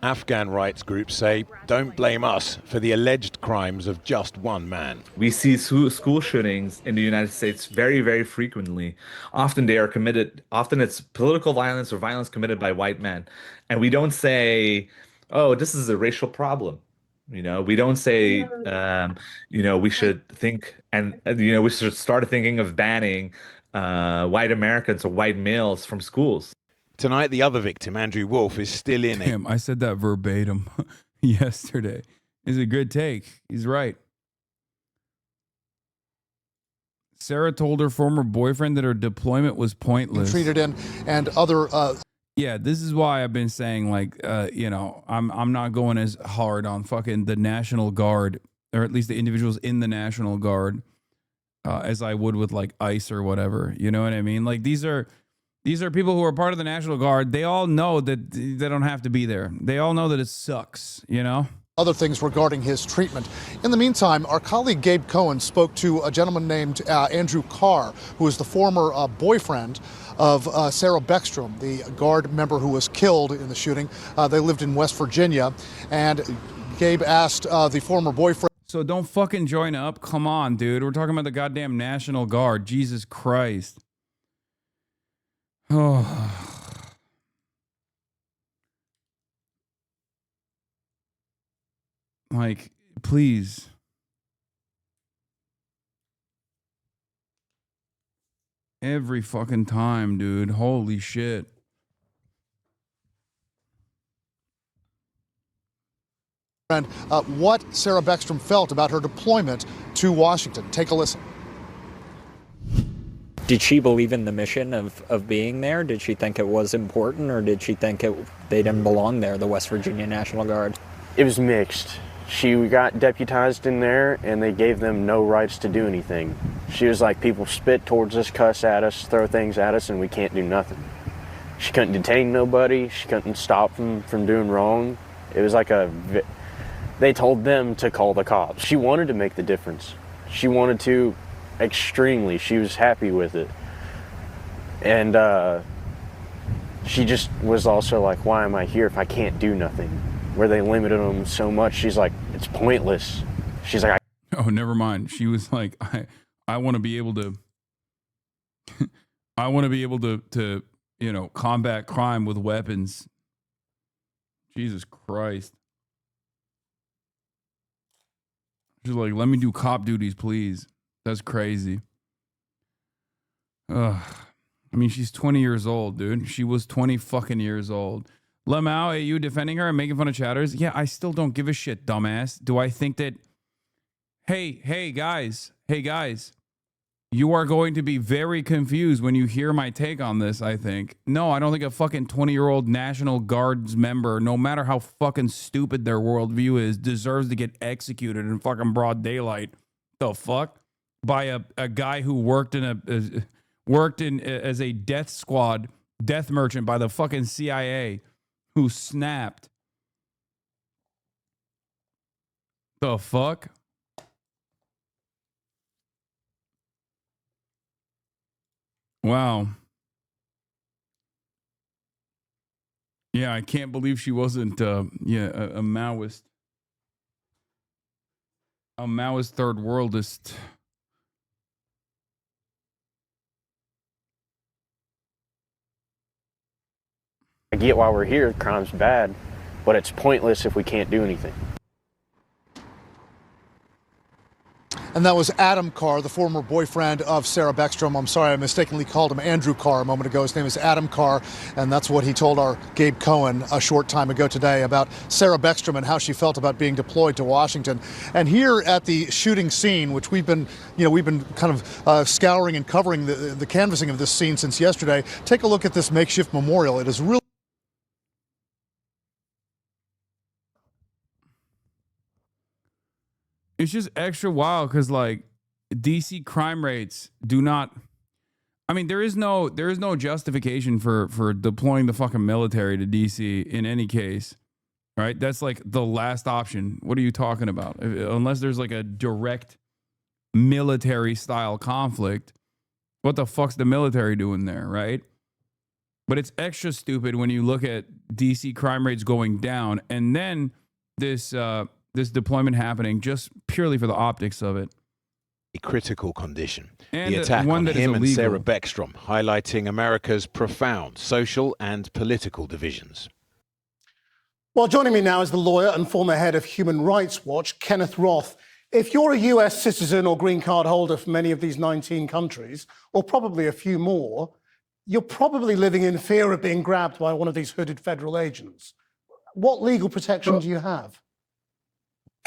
Afghan rights groups say, don't blame us for the alleged crimes of just one man. We see school shootings in the United States very, very frequently. Often it's political violence or violence committed by white men. And we don't say, oh, this is a racial problem. You know, we don't say, we should think we should start thinking of banning white Americans or white males from schools. Tonight, the other victim, Andrew Wolf, is still in it. Damn, I said that verbatim yesterday. It's a good take. He's right. Sarah told her former boyfriend that her deployment was pointless. Treated in and other. Yeah, this is why I've been saying, like, I'm not going as hard on fucking the National Guard, or at least the individuals in the National Guard. as I would with like ICE or whatever. You know what I mean? Like these are people who are part of the National Guard. They all know that they don't have to be there. They all know that it sucks, you know? Other things regarding his treatment. In the meantime, our colleague Gabe Cohen spoke to a gentleman named Andrew Carr, who is the former boyfriend of Sarah Beckstrom, the Guard member who was killed in the shooting. They lived in West Virginia, and Gabe asked the former boyfriend. So don't fucking join up. Come on, dude. We're talking about the goddamn National Guard. Jesus Christ. Oh. Like, please. Every fucking time, dude. Holy shit. What Sarah Beckstrom felt about her deployment to Washington. Take a listen. Did she believe in the mission of being there? Did she think it was important, or did she think they didn't belong there, the West Virginia National Guard? It was mixed. She got deputized in there, and they gave them no rights to do anything. She was like, people spit towards us, cuss at us, throw things at us, and we can't do nothing. She couldn't detain nobody. She couldn't stop them from doing wrong. It was like they told them to call the cops. She wanted to make the difference. She wanted to extremely. She was happy with it. And she just was also like, why am I here if I can't do nothing? Where they limited them so much, she's like, it's pointless. She's like, oh, never mind. She was like, I want to be able to, I want to be able to, you know, combat crime with weapons. Jesus Christ. She's like, let me do cop duties, please. That's crazy. Ugh. I mean, she's 20 years old, dude. She was 20 fucking years old. Lamau, are you defending her and making fun of chatters? Yeah, I still don't give a shit, dumbass. Do I think that... Hey, guys. You are going to be very confused when you hear my take on this, I think. No, I don't think a fucking 20-year-old National Guards member, no matter how fucking stupid their worldview is, deserves to get executed in fucking broad daylight. The fuck? By a guy who worked as a death squad, death merchant by the fucking CIA, who snapped. The fuck? Wow. Yeah, I can't believe she wasn't a Maoist. A Maoist third worldist. I get why we're here, crime's bad, but it's pointless if we can't do anything. And that was Adam Carr, the former boyfriend of Sarah Beckstrom. I'm sorry, I mistakenly called him Andrew Carr a moment ago. His name is Adam Carr, and that's what he told our Gabe Cohen a short time ago today about Sarah Beckstrom and how she felt about being deployed to Washington. And here at the shooting scene, which we've been kind of scouring and covering the canvassing of this scene since yesterday. Take a look at this makeshift memorial. It is really... It's just extra wild because, like, DC crime rates do not. I mean, there is no justification for deploying the fucking military to DC in any case, right? That's like the last option. What are you talking about? Unless there's like a direct military style conflict, what the fuck's the military doing there, right? But it's extra stupid when you look at DC crime rates going down, and then this deployment happening just purely for the optics of it. A critical condition. And the attack on him and illegal. Sarah Beckstrom, highlighting America's profound social and political divisions. Well, joining me now is the lawyer and former head of Human Rights Watch, Kenneth Roth. If you're a US citizen or green card holder from any of these 19 countries, or probably a few more, you're probably living in fear of being grabbed by one of these hooded federal agents. What legal protection do you have?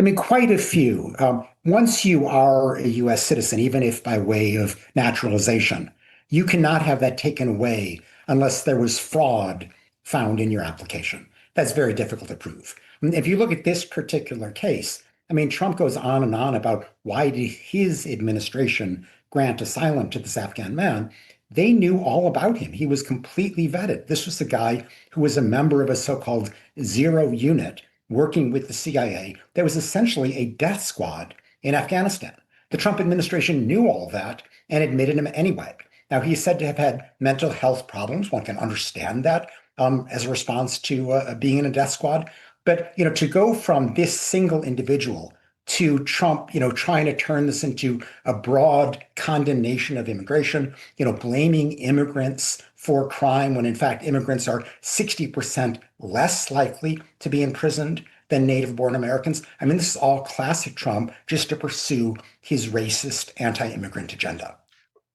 I mean, quite a few. Once you are a U.S. citizen, even if by way of naturalization, you cannot have that taken away unless there was fraud found in your application. That's very difficult to prove. I mean, if you look at this particular case, I mean, Trump goes on and on about why did his administration grant asylum to this Afghan man, they knew all about him. He was completely vetted. This was the guy who was a member of a so-called zero unit working with the CIA that was essentially a death squad in Afghanistan. The Trump administration knew all that and admitted him anyway. Now, he's said to have had mental health problems. One can understand that as a response to being in a death squad. But, to go from this single individual to Trump, trying to turn this into a broad condemnation of immigration, blaming immigrants for crime when in fact immigrants are 60% less likely to be imprisoned than native-born Americans. I mean, this is all classic Trump just to pursue his racist anti-immigrant agenda.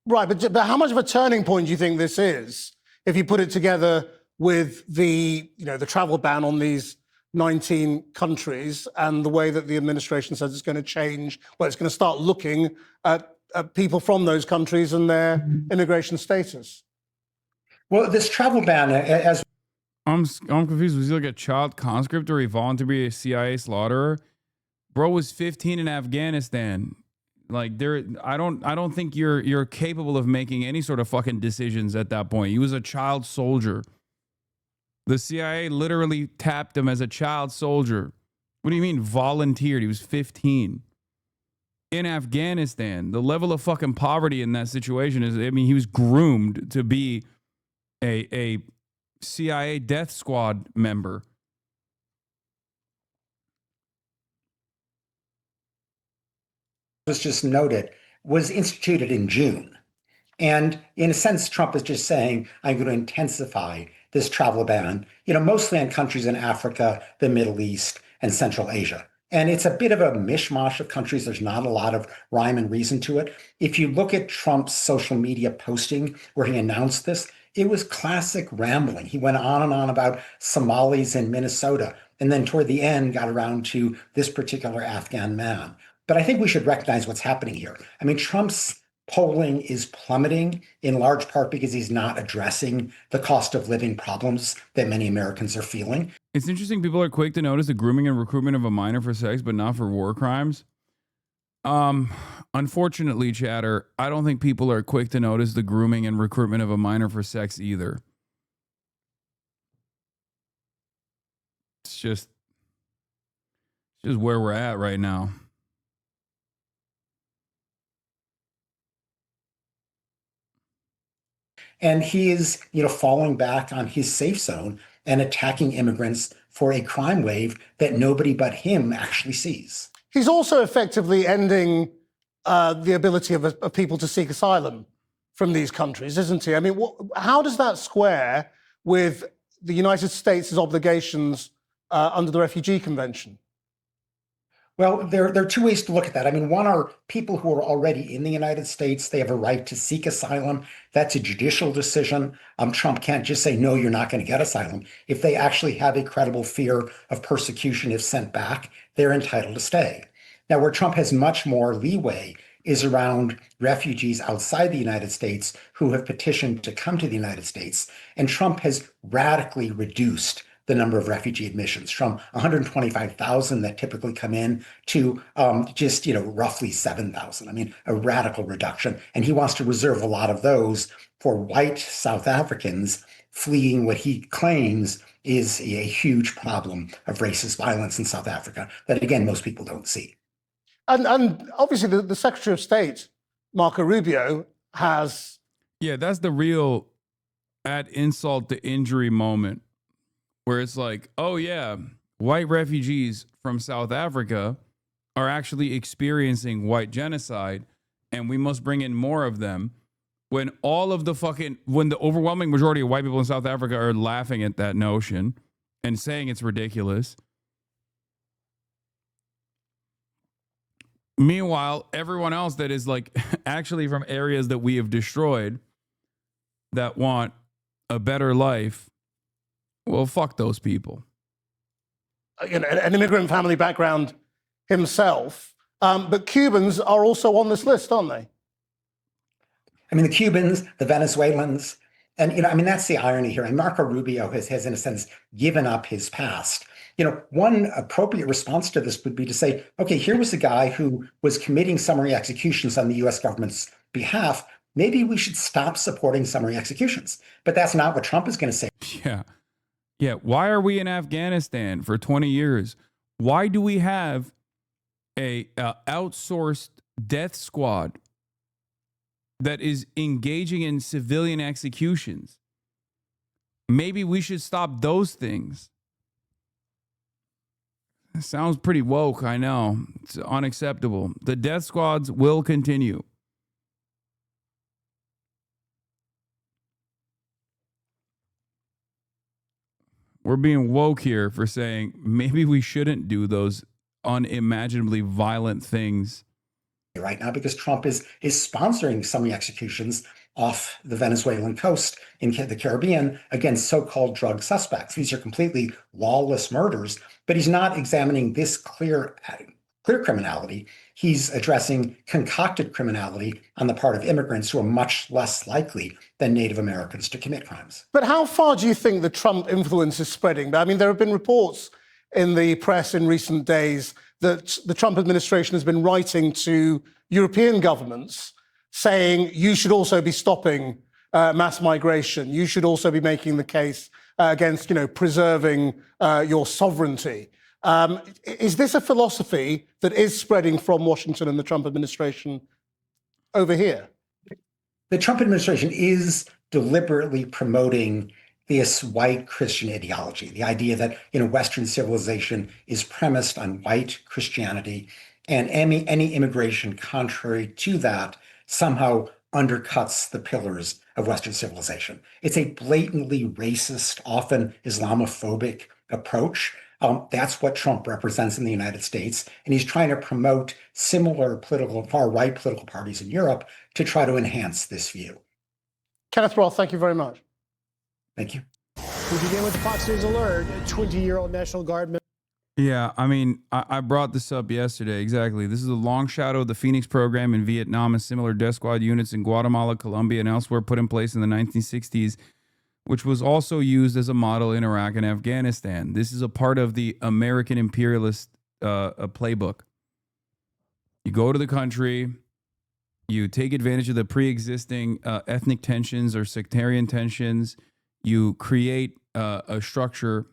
Right, but how much of a turning point do you think this is if you put it together with the travel ban on these 19 countries and the way that the administration says it's going to change, well, it's going to start looking at people from those countries and their immigration status? Well, this travel ban, as I'm confused. Was he like a child conscript or he volunteered to be a CIA slaughterer? Bro was 15 in Afghanistan. Like I don't think you're capable of making any sort of fucking decisions at that point. He was a child soldier. The CIA literally tapped him as a child soldier. What do you mean volunteered? He was 15. In Afghanistan, the level of fucking poverty in that situation is, he was groomed to be a CIA death squad member. was just noted, was instituted in June. And in a sense, Trump is just saying, I'm going to intensify this travel ban, mostly on countries in Africa, the Middle East, and Central Asia. And it's a bit of a mishmash of countries. There's not a lot of rhyme and reason to it. If you look at Trump's social media posting where he announced this, it was classic rambling. He went on and on about Somalis in Minnesota, and then toward the end got around to this particular Afghan man. But I think we should recognize what's happening here. Trump's polling is plummeting in large part because he's not addressing the cost of living problems that many Americans are feeling. It's interesting people are quick to notice the grooming and recruitment of a minor for sex, but not for war crimes. Unfortunately, chatter, I don't think people are quick to notice the grooming and recruitment of a minor for sex either. It's just where we're at right now. And he is, falling back on his safe zone and attacking immigrants for a crime wave that nobody but him actually sees. He's also effectively ending the ability of people to seek asylum from these countries, isn't he? How does that square with the United States' obligations under the Refugee Convention? Well, there are two ways to look at that. One are people who are already in the United States. They have a right to seek asylum. That's a judicial decision. Trump can't just say, no, you're not going to get asylum. If they actually have a credible fear of persecution if sent back, they're entitled to stay. Now, where Trump has much more leeway is around refugees outside the United States who have petitioned to come to the United States. And Trump has radically reduced the number of refugee admissions from 125,000 that typically come in to just roughly 7,000. A radical reduction. And he wants to reserve a lot of those for white South Africans fleeing what he claims is a huge problem of racist violence in South Africa that, again, most people don't see. And obviously the Secretary of State, Marco Rubio, has... Yeah, that's the real add insult to injury moment. Where it's like, oh yeah, white refugees from South Africa are actually experiencing white genocide, and we must bring in more of them. When the overwhelming majority of white people in South Africa are laughing at that notion and saying it's ridiculous. Meanwhile, everyone else that is actually from areas that we have destroyed that want a better life, well, fuck those people. An immigrant family background himself. But Cubans are also on this list, aren't they? The Cubans, the Venezuelans, and, that's the irony here. And Marco Rubio has, in a sense, given up his past. One appropriate response to this would be to say, okay, here was a guy who was committing summary executions on the U.S. government's behalf, maybe we should stop supporting summary executions. But that's not what Trump is going to say. Yeah. Yeah. Why are we in Afghanistan for 20 years? Why do we have a outsourced death squad that is engaging in civilian executions? Maybe we should stop those things. It sounds pretty woke, I know. It's unacceptable. The death squads will continue. We're being woke here for saying maybe we shouldn't do those unimaginably violent things Right now, because Trump is sponsoring summary executions off the Venezuelan coast in the Caribbean against so-called drug suspects. These are completely lawless murders, but he's not examining this clear criminality. He's addressing concocted criminality on the part of immigrants who are much less likely than Native Americans to commit crimes. But how far do you think the Trump influence is spreading? I mean, there have been reports in the press in recent days that the Trump administration has been writing to European governments saying you should also be stopping mass migration. You should also be making the case against, preserving your sovereignty. Is this a philosophy that is spreading from Washington and the Trump administration over here? The Trump administration is deliberately promoting this white Christian ideology, the idea that Western civilization is premised on white Christianity, and any immigration contrary to that somehow undercuts the pillars of Western civilization. It's a blatantly racist, often Islamophobic approach. That's what Trump represents in the United States, and he's trying to promote similar far-right political parties in Europe to try to enhance this view. Kenneth Roth, thank you very much. Thank you. We begin with the Fox News alert. 20-year-old National Guard. Yeah, I mean, I brought this up yesterday. Exactly. This is a long shadow of the Phoenix program in Vietnam and similar death squad units in Guatemala, Colombia, and elsewhere put in place in the 1960s, which was also used as a model in Iraq and Afghanistan. This is a part of the American imperialist playbook. You go to the country, you take advantage of the pre-existing ethnic tensions or sectarian tensions, you create a structure.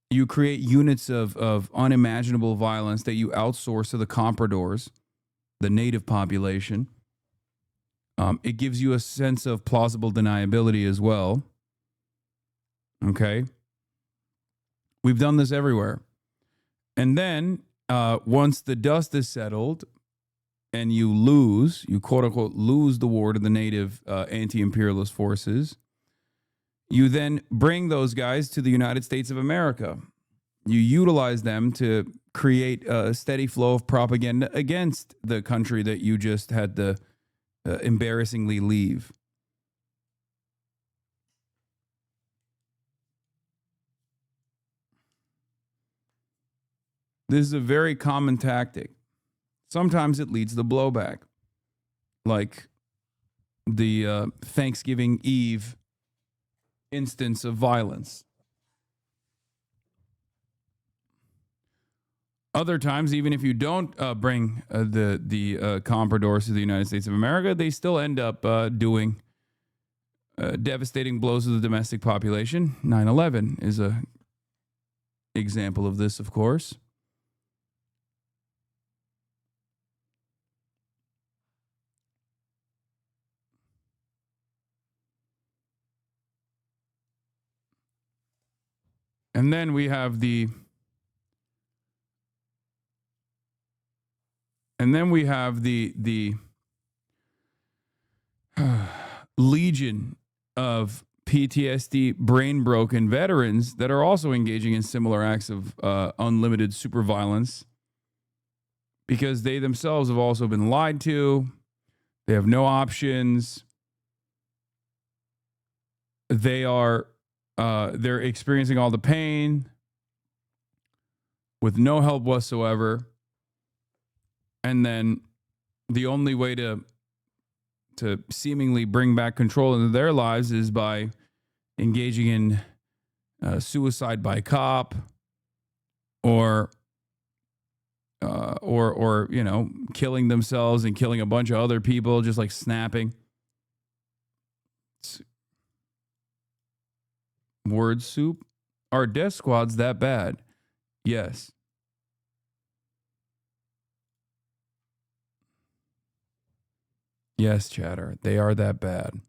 You create units of unimaginable violence that you outsource to the compradors, the native population. It gives you a sense of plausible deniability as well. Okay? We've done this everywhere. And then once the dust is settled and you quote unquote lose the war to the native anti-imperialist forces, you then bring those guys to the United States of America. You utilize them to create a steady flow of propaganda against the country that you just had to embarrassingly leave. This is a very common tactic. Sometimes it leads to blowback, like the Thanksgiving Eve instance of violence. Other times, even if you don't bring the compradors to the United States of America, they still end up doing devastating blows to the domestic population. 9/11 is a example of this, of course. And then we have the legion of PTSD brain broken veterans that are also engaging in similar acts of unlimited super violence because they themselves have also been lied to. They have no options. They're experiencing all the pain with no help whatsoever. And then the only way to seemingly bring back control into their lives is by engaging in suicide by cop or or you know, killing themselves and killing a bunch of other people, just like snapping. Word soup. Are death squads that bad? Yes. Yes, chatter. They are that bad.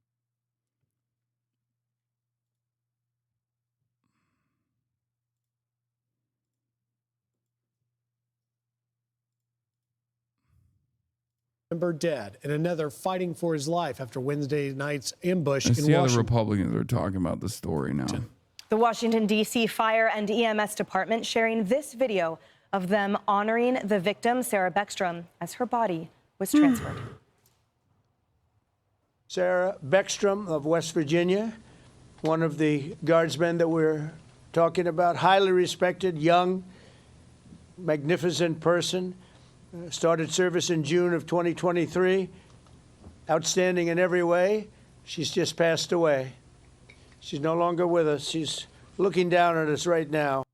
Member dead, and another fighting for his life after Wednesday night's ambush Let's in see how the Washington. Republicans are talking about the story now. The Washington, D.C. Fire and EMS Department sharing this video of them honoring the victim, Sarah Beckstrom, as her body was transferred. Sarah Beckstrom of West Virginia, one of the guardsmen that we're talking about, highly respected, young, magnificent person. Started service in June of 2023. Outstanding in every way. She's just passed away. She's no longer with us. She's looking down at us right now.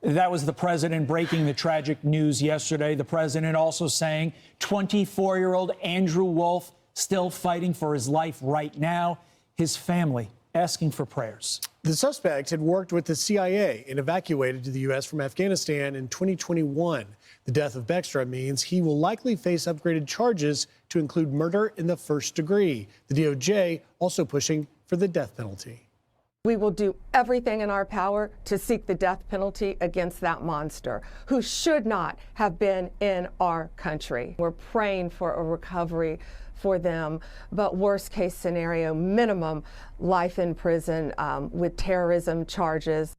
That was the president breaking the tragic news yesterday. The president also saying 24-year-old Andrew Wolf still fighting for his life right now. His family asking for prayers. The suspect had worked with the CIA and evacuated to the U.S. from Afghanistan in 2021. The death of Beckstrom means he will likely face upgraded charges to include murder in the first degree. The DOJ also pushing for the death penalty. We will do everything in our power to seek the death penalty against that monster who should not have been in our country. We're praying for a recovery for them, but worst case scenario, minimum life in prison with terrorism charges.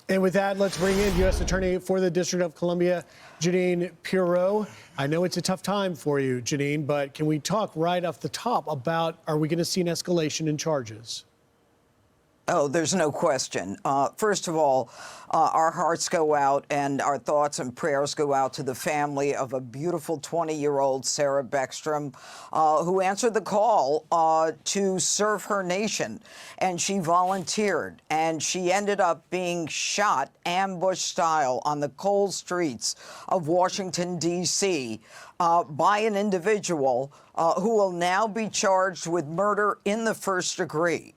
And with that, let's bring in U.S. Attorney for the District of Columbia, Janine Pirro. I know it's a tough time for you, Janine, but can we talk right off the top about, are we going to see an escalation in charges? Oh, there's no question. First of all, our hearts go out and our thoughts and prayers go out to the family of a beautiful 20-year-old Sarah Beckstrom, who answered the call to serve her nation. And she volunteered, and she ended up being shot ambush style on the cold streets of Washington, D.C. By an individual who will now be charged with murder in the first degree.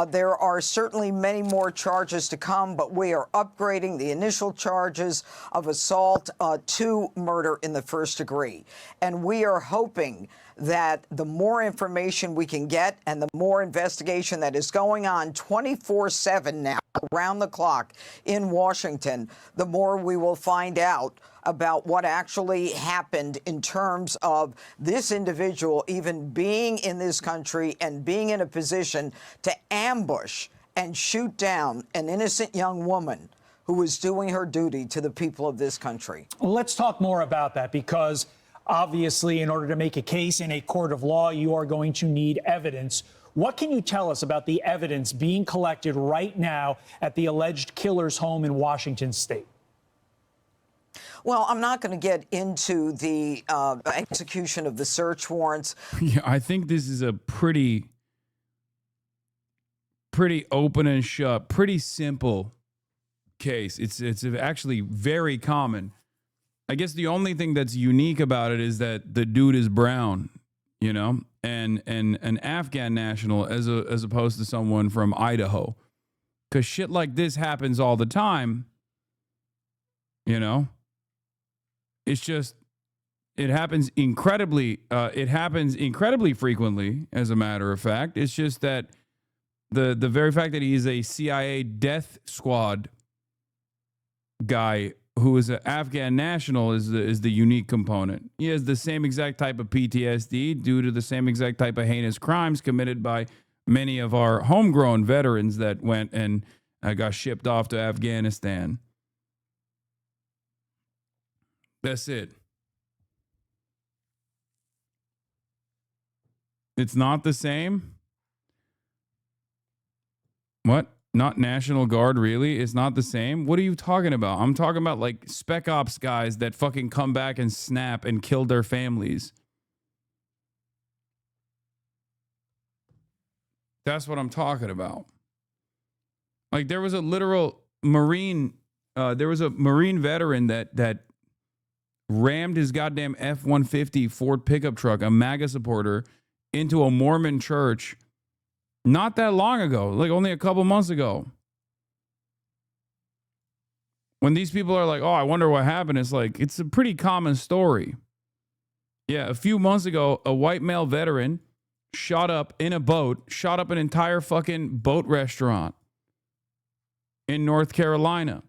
There are certainly many more charges to come, but we are upgrading the initial charges of assault to murder in the first degree. And we are hoping that the more information we can get and the more investigation that is going on 24/7 now, around the clock in Washington, the more we will find out about what actually happened in terms of this individual even being in this country and being in a position to ambush and shoot down an innocent young woman who was doing her duty to the people of this country. Let's talk more about that, because obviously, in order to make a case in a court of law, you are going to need evidence. What can you tell us about the evidence being collected right now at the alleged killer's home in Washington state? Well, I'm not going to get into the execution of the search warrants. Yeah, I think this is a pretty open and shut, pretty simple case. It's actually very common. I guess the only thing that's unique about it is that the dude is brown, you know, and an Afghan national as opposed to someone from Idaho, because shit like this happens all the time, you know. It's just, it happens incredibly frequently, as a matter of fact. It's just that the very fact that he is a CIA death squad guy who is an Afghan national is the unique component. He has the same exact type of PTSD due to the same exact type of heinous crimes committed by many of our homegrown veterans that went and got shipped off to Afghanistan. That's it. It's not the same? What? Not National Guard, really? It's not the same? What are you talking about? I'm talking about like spec ops guys that fucking come back and snap and kill their families. That's what I'm talking about. Like there was a literal Marine, there was a Marine veteran that rammed his goddamn F-150 Ford pickup truck, a MAGA supporter, into a Mormon church not that long ago, like only a couple months ago. When these people are like, oh, I wonder what happened, it's like, it's a pretty common story. Yeah, a few months ago, a white male veteran shot up in a boat, shot up an entire fucking boat restaurant in North Carolina.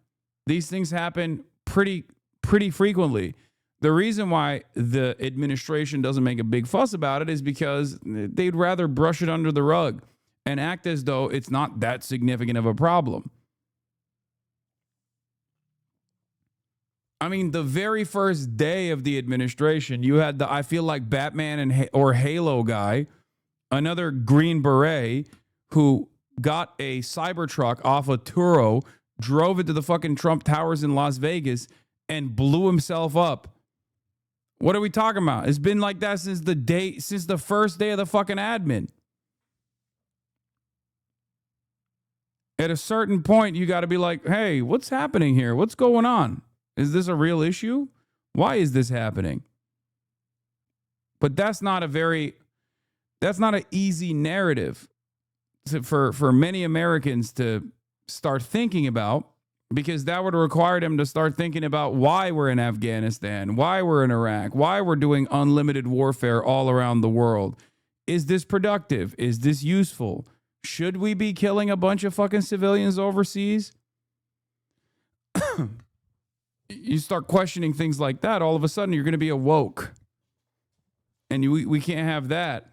These things happen pretty frequently. The reason why the administration doesn't make a big fuss about it is because they'd rather brush it under the rug and act as though it's not that significant of a problem. I mean, the very first day of the administration, you had the I feel like Batman or Halo guy, another Green Beret, who got a Cybertruck off a Turo, drove it to the fucking Trump Towers in Las Vegas, and blew himself up. What are we talking about? It's been like that since the first day of the fucking admin. At a certain point, you got to be like, hey, what's happening here? What's going on? Is this a real issue? Why is this happening? But that's not an easy narrative for many Americans to start thinking about, because that would require them to start thinking about why we're in Afghanistan, why we're in Iraq, why we're doing unlimited warfare all around the world. Is this productive? Is this useful? Should we be killing a bunch of fucking civilians overseas? You start questioning things like that, all of a sudden you're going to be awoke. And we can't have that.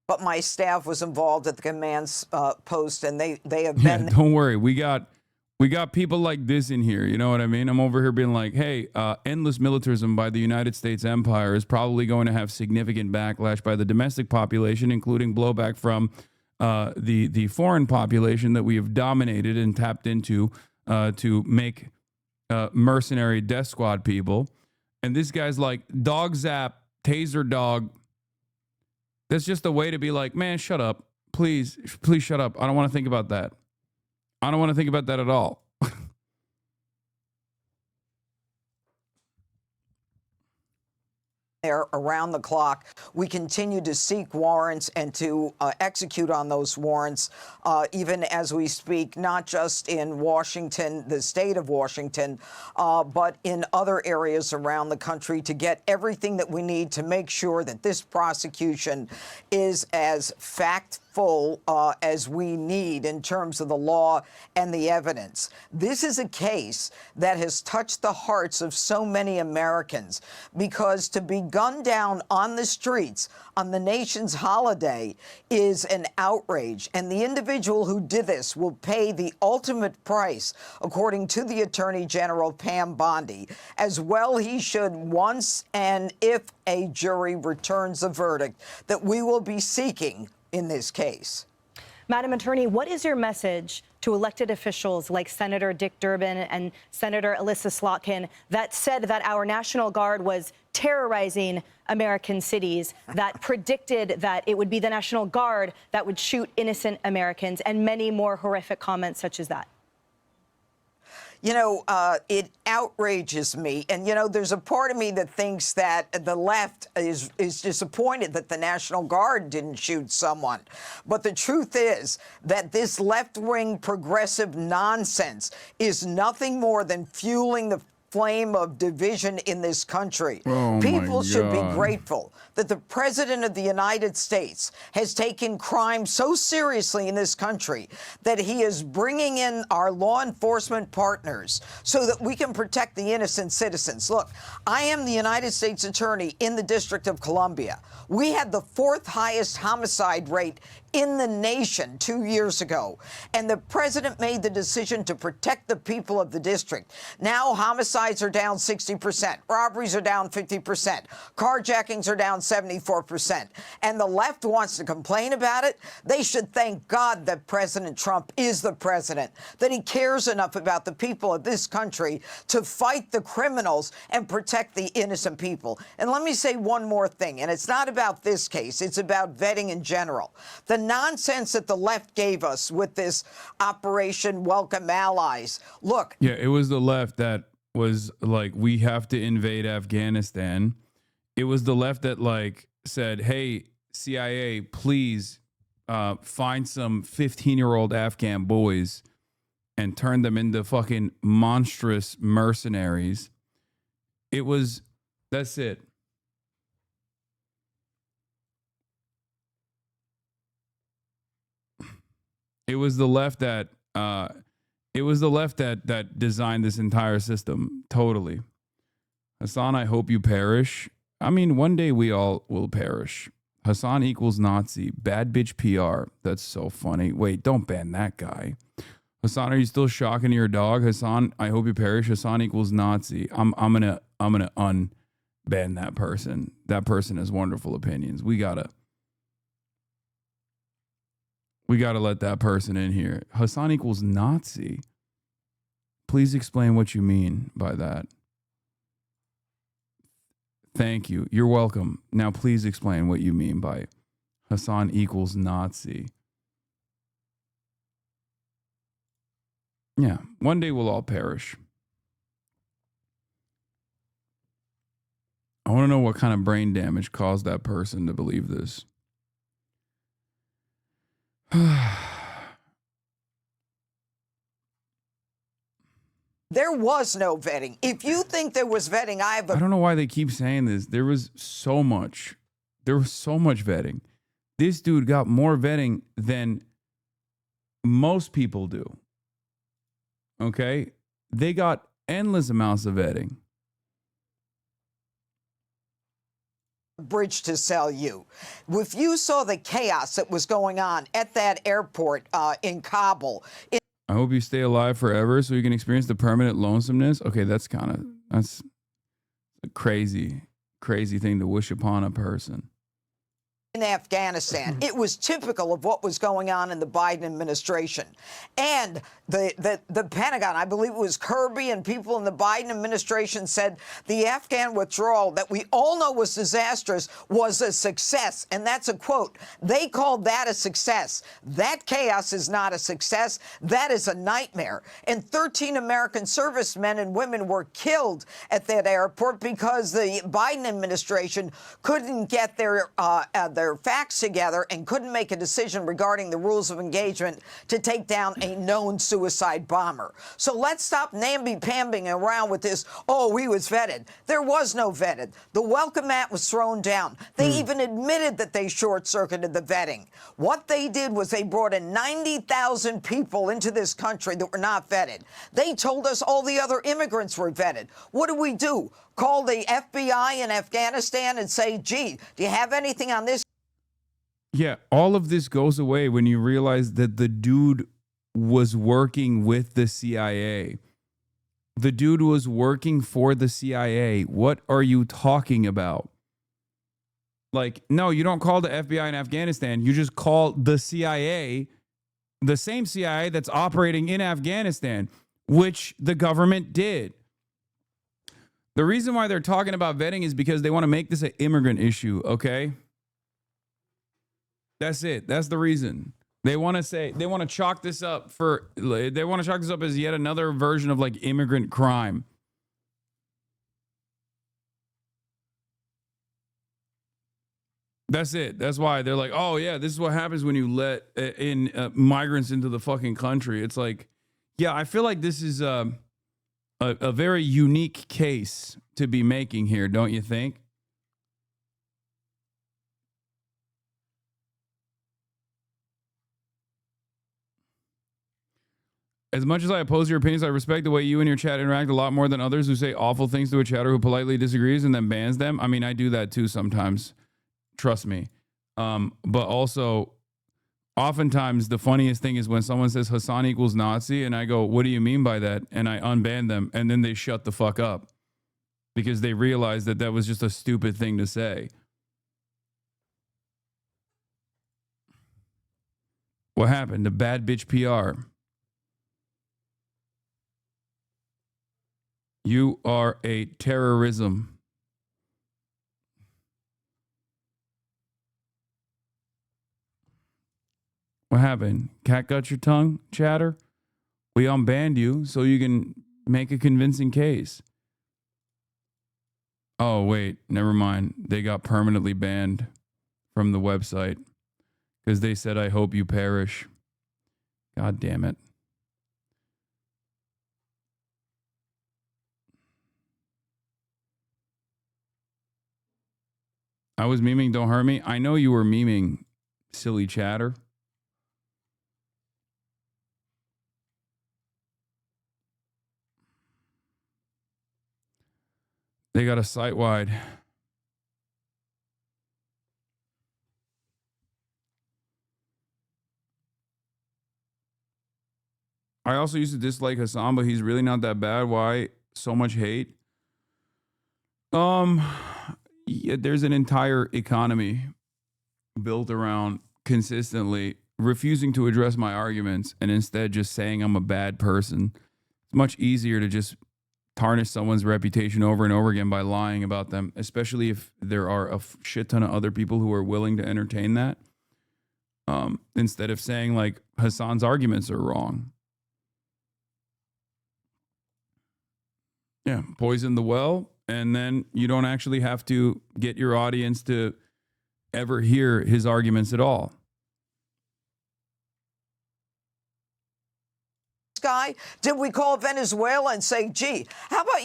But my staff was involved at the command post, and they have been. Don't worry, we got people like this in here. You know what I mean? I'm over here being like, hey, endless militarism by the United States empire is probably going to have significant backlash by the domestic population, including blowback from the foreign population that we have dominated and tapped into to make mercenary death squad people. And this guy's like, dog zap, taser dog. That's just a way to be like, man, shut up. Please shut up. I don't want to think about that. I don't want to think about that at all. There around the clock. We continue to seek warrants and to execute on those warrants, even as we speak, not just in Washington, the state of Washington, but in other areas around the country, to get everything that we need to make sure that this prosecution is as factful as we need in terms of the law and the evidence. This is a case that has touched the hearts of so many Americans, because to be gunned down on the streets on the nation's holiday is an outrage. And the individual who did this will pay the ultimate price, according to the Attorney General, Pam Bondi. As well he should, once and if a jury returns a verdict that we will be seeking in this case. Madam Attorney, what is your message to elected officials like Senator Dick Durbin and Senator Alyssa Slotkin that said that our National Guard was terrorizing American cities, that predicted that it would be the National Guard that would shoot innocent Americans, and many more horrific comments such as that? You know, it outrages me. And, you know, there's a part of me that thinks that the left is disappointed that the National Guard didn't shoot someone. But the truth is that this left-wing progressive nonsense is nothing more than fueling the flame of division in this country. People should be grateful that the President of the United States has taken crime so seriously in this country that he is bringing in our law enforcement partners so that we can protect the innocent citizens. Look, I am the United States Attorney in the District of Columbia. We had the 4th highest homicide rate in the nation 2 years ago, and the president made the decision to protect the people of the district. Now homicide Homicides are down 60%. Robberies are down 50%. Carjackings are down 74%. And the left wants to complain about it. They should thank God that President Trump is the president, that he cares enough about the people of this country to fight the criminals and protect the innocent people. And let me say one more thing, and it's not about this case. It's about vetting in general. The nonsense that the left gave us with this Operation Welcome Allies. Look. Yeah, it was the left that was like, we have to invade Afghanistan. It was the left that like said, hey, CIA, please find some 15-year-old Afghan boys and turn them into fucking monstrous mercenaries. That's it. It was the left that that designed this entire system. Totally. Hasan, I hope you perish. I mean, one day we all will perish. Hasan equals Nazi. Bad bitch PR. That's so funny. Wait, don't ban that guy. Hasan, are you still shocking your dog? Hasan, I hope you perish. Hasan equals Nazi. I'm gonna unban that person. That person has wonderful opinions. We gotta let that person in here. Hasan equals Nazi. Please explain what you mean by that. Thank you. You're welcome. Now please explain what you mean by Hasan equals Nazi. Yeah, one day we'll all perish. I want to know what kind of brain damage caused that person to believe this. There was no vetting. If you think there was vetting, I don't know why they keep saying this. There was so much vetting. This dude got more vetting than most people do. Okay? They got endless amounts of vetting. Bridge to sell you. If you saw the chaos that was going on at that airport in Kabul. I hope you stay alive forever so you can experience the permanent lonesomeness. Okay, that's a crazy thing to wish upon a person. In Afghanistan, it was typical of what was going on in the Biden administration. And the Pentagon, I believe it was Kirby and people in the Biden administration said the Afghan withdrawal that we all know was disastrous was a success. And that's a quote. They called that a success. That chaos is not a success. That is a nightmare. And 13 American servicemen and women were killed at that airport because the Biden administration couldn't get their facts together and couldn't make a decision regarding the rules of engagement to take down a known suicide bomber. So let's stop namby-pambing around with this, oh, he was vetted. There was no vetted. The welcome mat was thrown down. They even admitted that they short-circuited the vetting. What they did was they brought in 90,000 people into this country that were not vetted. They told us all the other immigrants were vetted. What do? Call the FBI in Afghanistan and say, gee, do you have anything on this? Yeah, all of this goes away when you realize that the dude was working with the CIA. The dude was working for the CIA. What are you talking about? Like, no, you don't call the FBI in Afghanistan. You just call the CIA, the same CIA that's operating in Afghanistan, which the government did. The reason why they're talking about vetting is because they want to make this an immigrant issue, okay? That's it. That's the reason. They want to chalk this up as yet another version of like immigrant crime. That's it. That's why they're like, oh yeah, this is what happens when you let in migrants into the fucking country. It's like, yeah, I feel like this is a very unique case to be making here, don't you think? As much as I oppose your opinions, I respect the way you and your chat interact a lot more than others who say awful things to a chatter who politely disagrees and then bans them. I mean, I do that too sometimes. Trust me. But also, oftentimes the funniest thing is when someone says Hasan equals Nazi, and I go, what do you mean by that? And I unban them, and then they shut the fuck up because they realize that that was just a stupid thing to say. What happened? The bad bitch PR. You are a terrorism. What happened? Cat got your tongue, chatter? We unbanned you so you can make a convincing case. Oh, wait, never mind. They got permanently banned from the website because they said, I hope you perish. God damn it. I was memeing, don't hurt me. I know you were memeing, silly chatter. They got a site-wide. I also used to dislike Hasan, but he's really not that bad. Why so much hate? Yeah, there's an entire economy built around consistently refusing to address my arguments and instead just saying I'm a bad person. It's much easier to just tarnish someone's reputation over and over again by lying about them, especially if there are a shit ton of other people who are willing to entertain that. Instead of saying like Hasan's arguments are wrong. Yeah, poison the well, and then you don't actually have to get your audience to ever hear his arguments at all. Guy, did we call Venezuela and say, gee, how about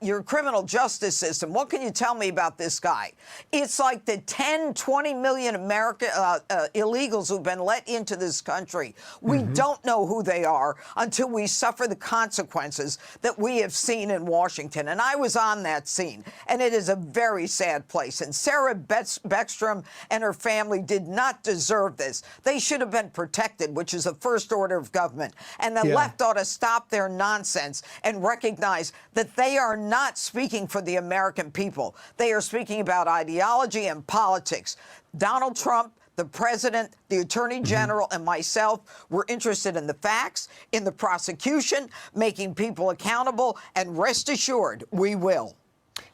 your criminal justice system? What can you tell me about this guy? It's like the 10, 20 million illegals who've been let into this country. We don't know who they are until we suffer the consequences that we have seen in Washington. And I was on that scene, and it is a very sad place. And Sarah Beckstrom and her family did not deserve this. They should have been protected, which is the first order of government. And the left ought to stop their nonsense and recognize that they are not speaking for the American people. They are speaking about ideology and politics. Donald Trump, the president, the attorney general, and myself were interested in the facts, in the prosecution, making people accountable, and rest assured, we will.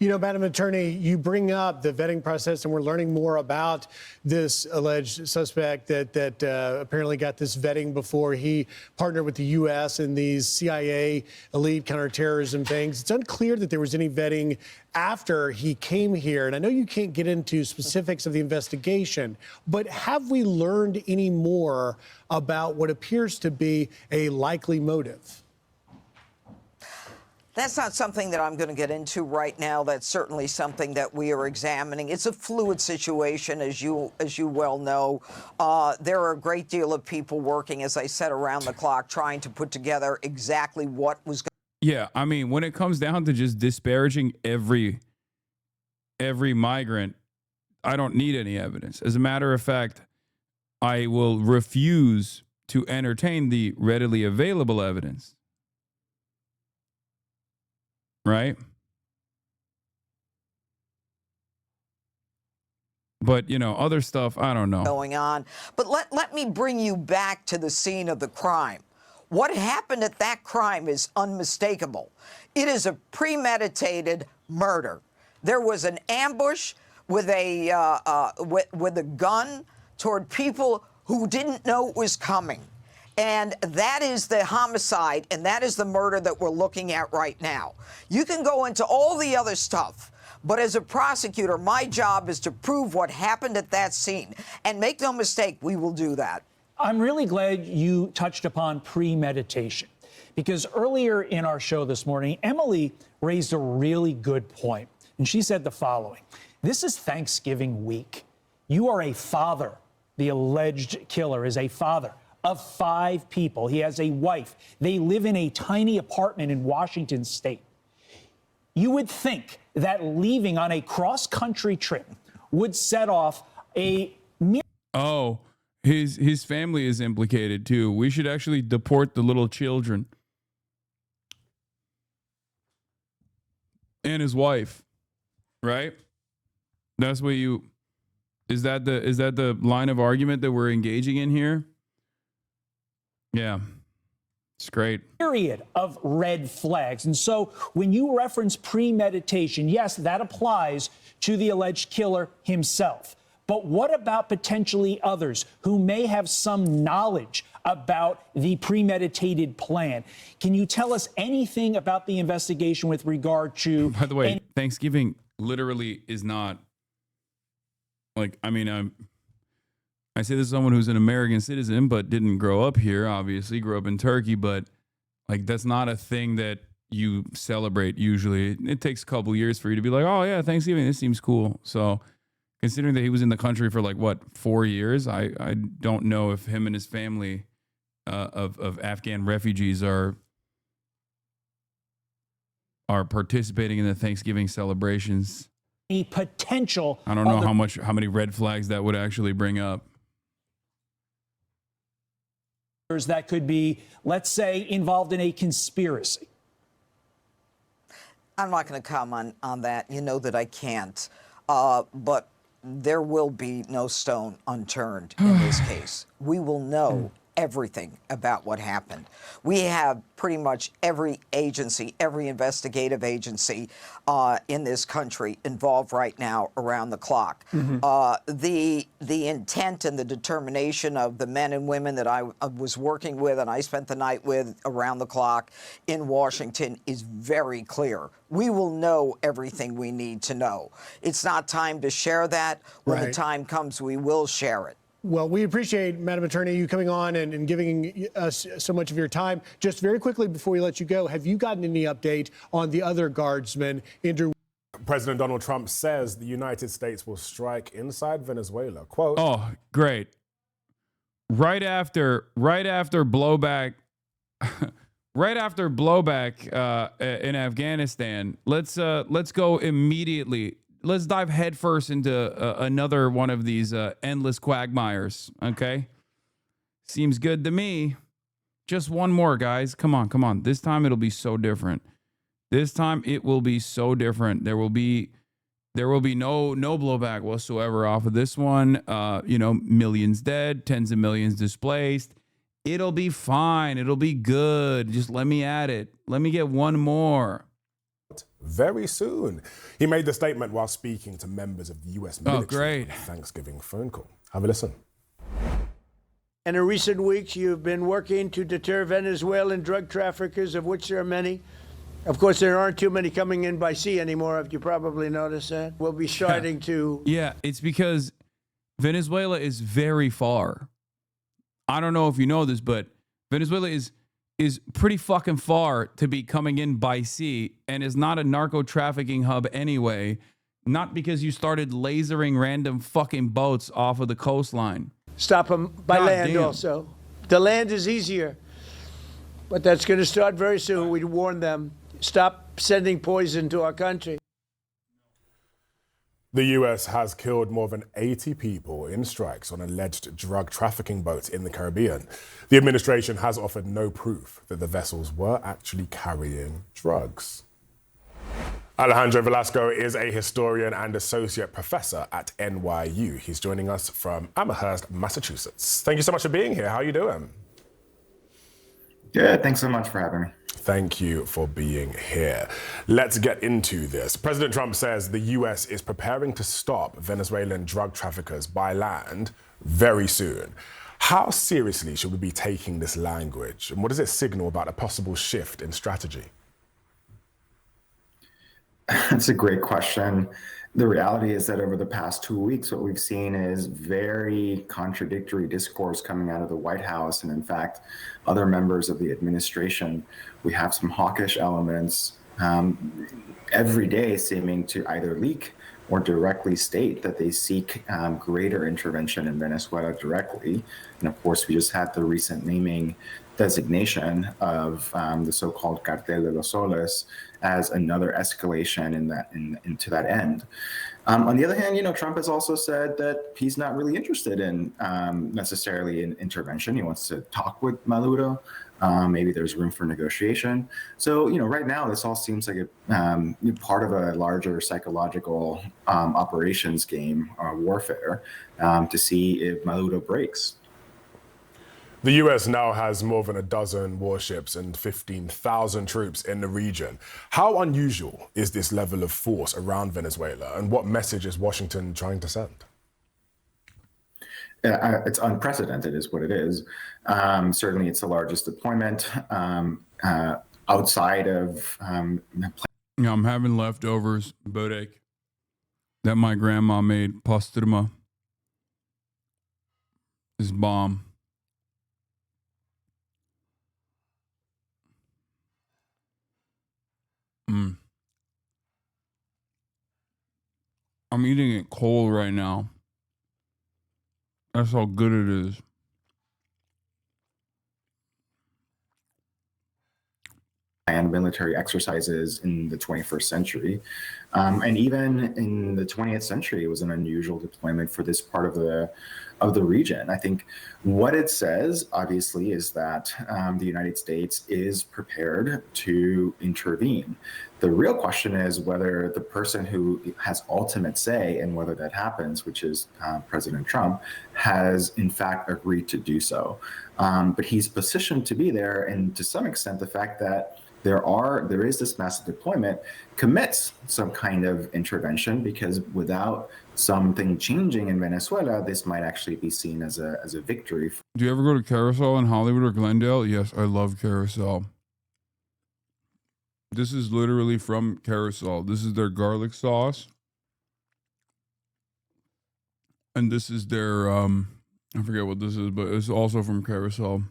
You know, Madam Attorney, you bring up the vetting process, and we're learning more about this alleged suspect that apparently got this vetting before he partnered with the U.S. in these CIA elite counterterrorism things. It's unclear that there was any vetting after he came here. And I know you can't get into specifics of the investigation, but have we learned any more about what appears to be a likely motive? That's not something that I'm going to get into right now. That's certainly something that we are examining. It's a fluid situation, as you well know. There are a great deal of people working, as I said, around the clock, trying to put together exactly what was going. Yeah, I mean, when it comes down to just disparaging every migrant, I don't need any evidence. As a matter of fact, I will refuse to entertain the readily available evidence. Right? But, you know, other stuff, I don't know. Going on. But let me bring you back to the scene of the crime. What happened at that crime is unmistakable. It is a premeditated murder. There was an ambush with a gun toward people who didn't know it was coming. And that is the homicide, and that is the murder that we're looking at right now. You can go into all the other stuff, but as a prosecutor, my job is to prove what happened at that scene. And make no mistake, we will do that. I'm really glad you touched upon premeditation, because earlier in our show this morning, Emily raised a really good point. And she said the following: this is Thanksgiving week. You are a father. The alleged killer is a father of 5 people. He has a wife. They live in a tiny apartment in Washington state. You would think that leaving on a cross-country trip would set off a... Oh, his family is implicated too. We should actually deport the little children and his wife, right? That's what you. Is that the line of argument that we're engaging in here? Yeah. It's great. Period of red flags. And so when you reference premeditation, yes, that applies to the alleged killer himself. But what about potentially others who may have some knowledge about the premeditated plan? Can you tell us anything about the investigation with regard to... By the way, Thanksgiving literally is not like, I mean, I say this as someone who's an American citizen, but didn't grow up here, obviously, grew up in Turkey, but like that's not a thing that you celebrate usually. It takes a couple years for you to be like, oh yeah, Thanksgiving, this seems cool. So considering that he was in the country for like, what, 4 years, I don't know if him and his family of Afghan refugees are participating in the Thanksgiving celebrations. A potential... I don't know how many red flags that would actually bring up. That could be, let's say, involved in a conspiracy. I'm not going to comment on that. You know that I can't. But there will be no stone unturned in this case. We will know everything about what happened. We have pretty much every agency, every investigative agency in this country involved right now around the clock. The intent and the determination of the men and women that I was working with and I spent the night with around the clock in Washington is very clear. We will know everything we need to know. It's not time to share that. When the time comes, we will share it. Well, we appreciate, Madam Attorney, you coming on and giving us so much of your time. Just very quickly before we let you go, have you gotten any update on the other guardsmen? Andrew. President Donald Trump says the United States will strike inside Venezuela. Quote. Oh, great. Right after blowback, in Afghanistan, let's go immediately. Let's dive headfirst into another one of these endless quagmires, okay? Seems good to me. Just one more, guys. Come on. This time it'll be so different. This time it will be so different. There will be no blowback whatsoever off of this one. Millions dead, tens of millions displaced. It'll be fine. It'll be good. Just let me at it. Let me get one more. Very soon. He made the statement while speaking to members of the U.S. military on a Thanksgiving phone call. Have a listen. And in recent weeks, you've been working to deter Venezuelan drug traffickers, of which there are many. Of course, there aren't too many coming in by sea anymore. Have you probably noticed that? We'll be starting to... Yeah, it's because Venezuela is very far. I don't know if you know this, but Venezuela is pretty fucking far to be coming in by sea and is not a narco trafficking hub anyway. Not because you started lasering random fucking boats off of the coastline. Stop them by land also. The land is easier, but that's going to start very soon. We warn them. Stop sending poison to our country. The U.S. has killed more than 80 people in strikes on alleged drug trafficking boats in the Caribbean. The administration has offered no proof that the vessels were actually carrying drugs. Alejandro Velasco is a historian and associate professor at NYU. He's joining us from Amherst, Massachusetts. Thank you so much for being here. How are you doing? Good. Thanks so much for having me. Thank you for being here. Let's get into this. President Trump says the U.S. is preparing to stop Venezuelan drug traffickers by land very soon. How seriously should we be taking this language? And what does it signal about a possible shift in strategy? That's a great question. The reality is that over the past 2 weeks, what we've seen is very contradictory discourse coming out of the White House and, in fact, other members of the administration. We have some hawkish elements every day seeming to either leak or directly state that they seek greater intervention in Venezuela directly. And of course, we just had the recent naming designation of the so-called Cartel de los Soles as another escalation into that end. On the other hand, Trump has also said that he's not really interested in necessarily in intervention. He wants to talk with Maduro. Maybe there's room for negotiation. So, right now, this all seems like a part of a larger psychological operations game, warfare, to see if Maduro breaks. The US now has more than a dozen warships and 15,000 troops in the region. How unusual is this level of force around Venezuela, and what message is Washington trying to send? It's unprecedented, is what it is. Certainly, it's the largest deployment outside of. I'm having leftovers, bodek, that my grandma made, pastrma. This bomb. I'm eating it cold right now. That's how good it is. And military exercises in the 21st century. And even in the 20th century, it was an unusual deployment for this part of the region. I think what it says, obviously, is that the United States is prepared to intervene. The real question is whether the person who has ultimate say in whether that happens, which is President Trump, has in fact agreed to do so. But he's positioned to be there, and to some extent, the fact that there is this massive deployment commits some kind of intervention, because without something changing in Venezuela, this might actually be seen as a victory. Do you ever go to Carousel in Hollywood or Glendale? Yes, I love Carousel. This is literally from Carousel. This is their garlic sauce. And this is their, I forget what this is, but it's also from Carousel.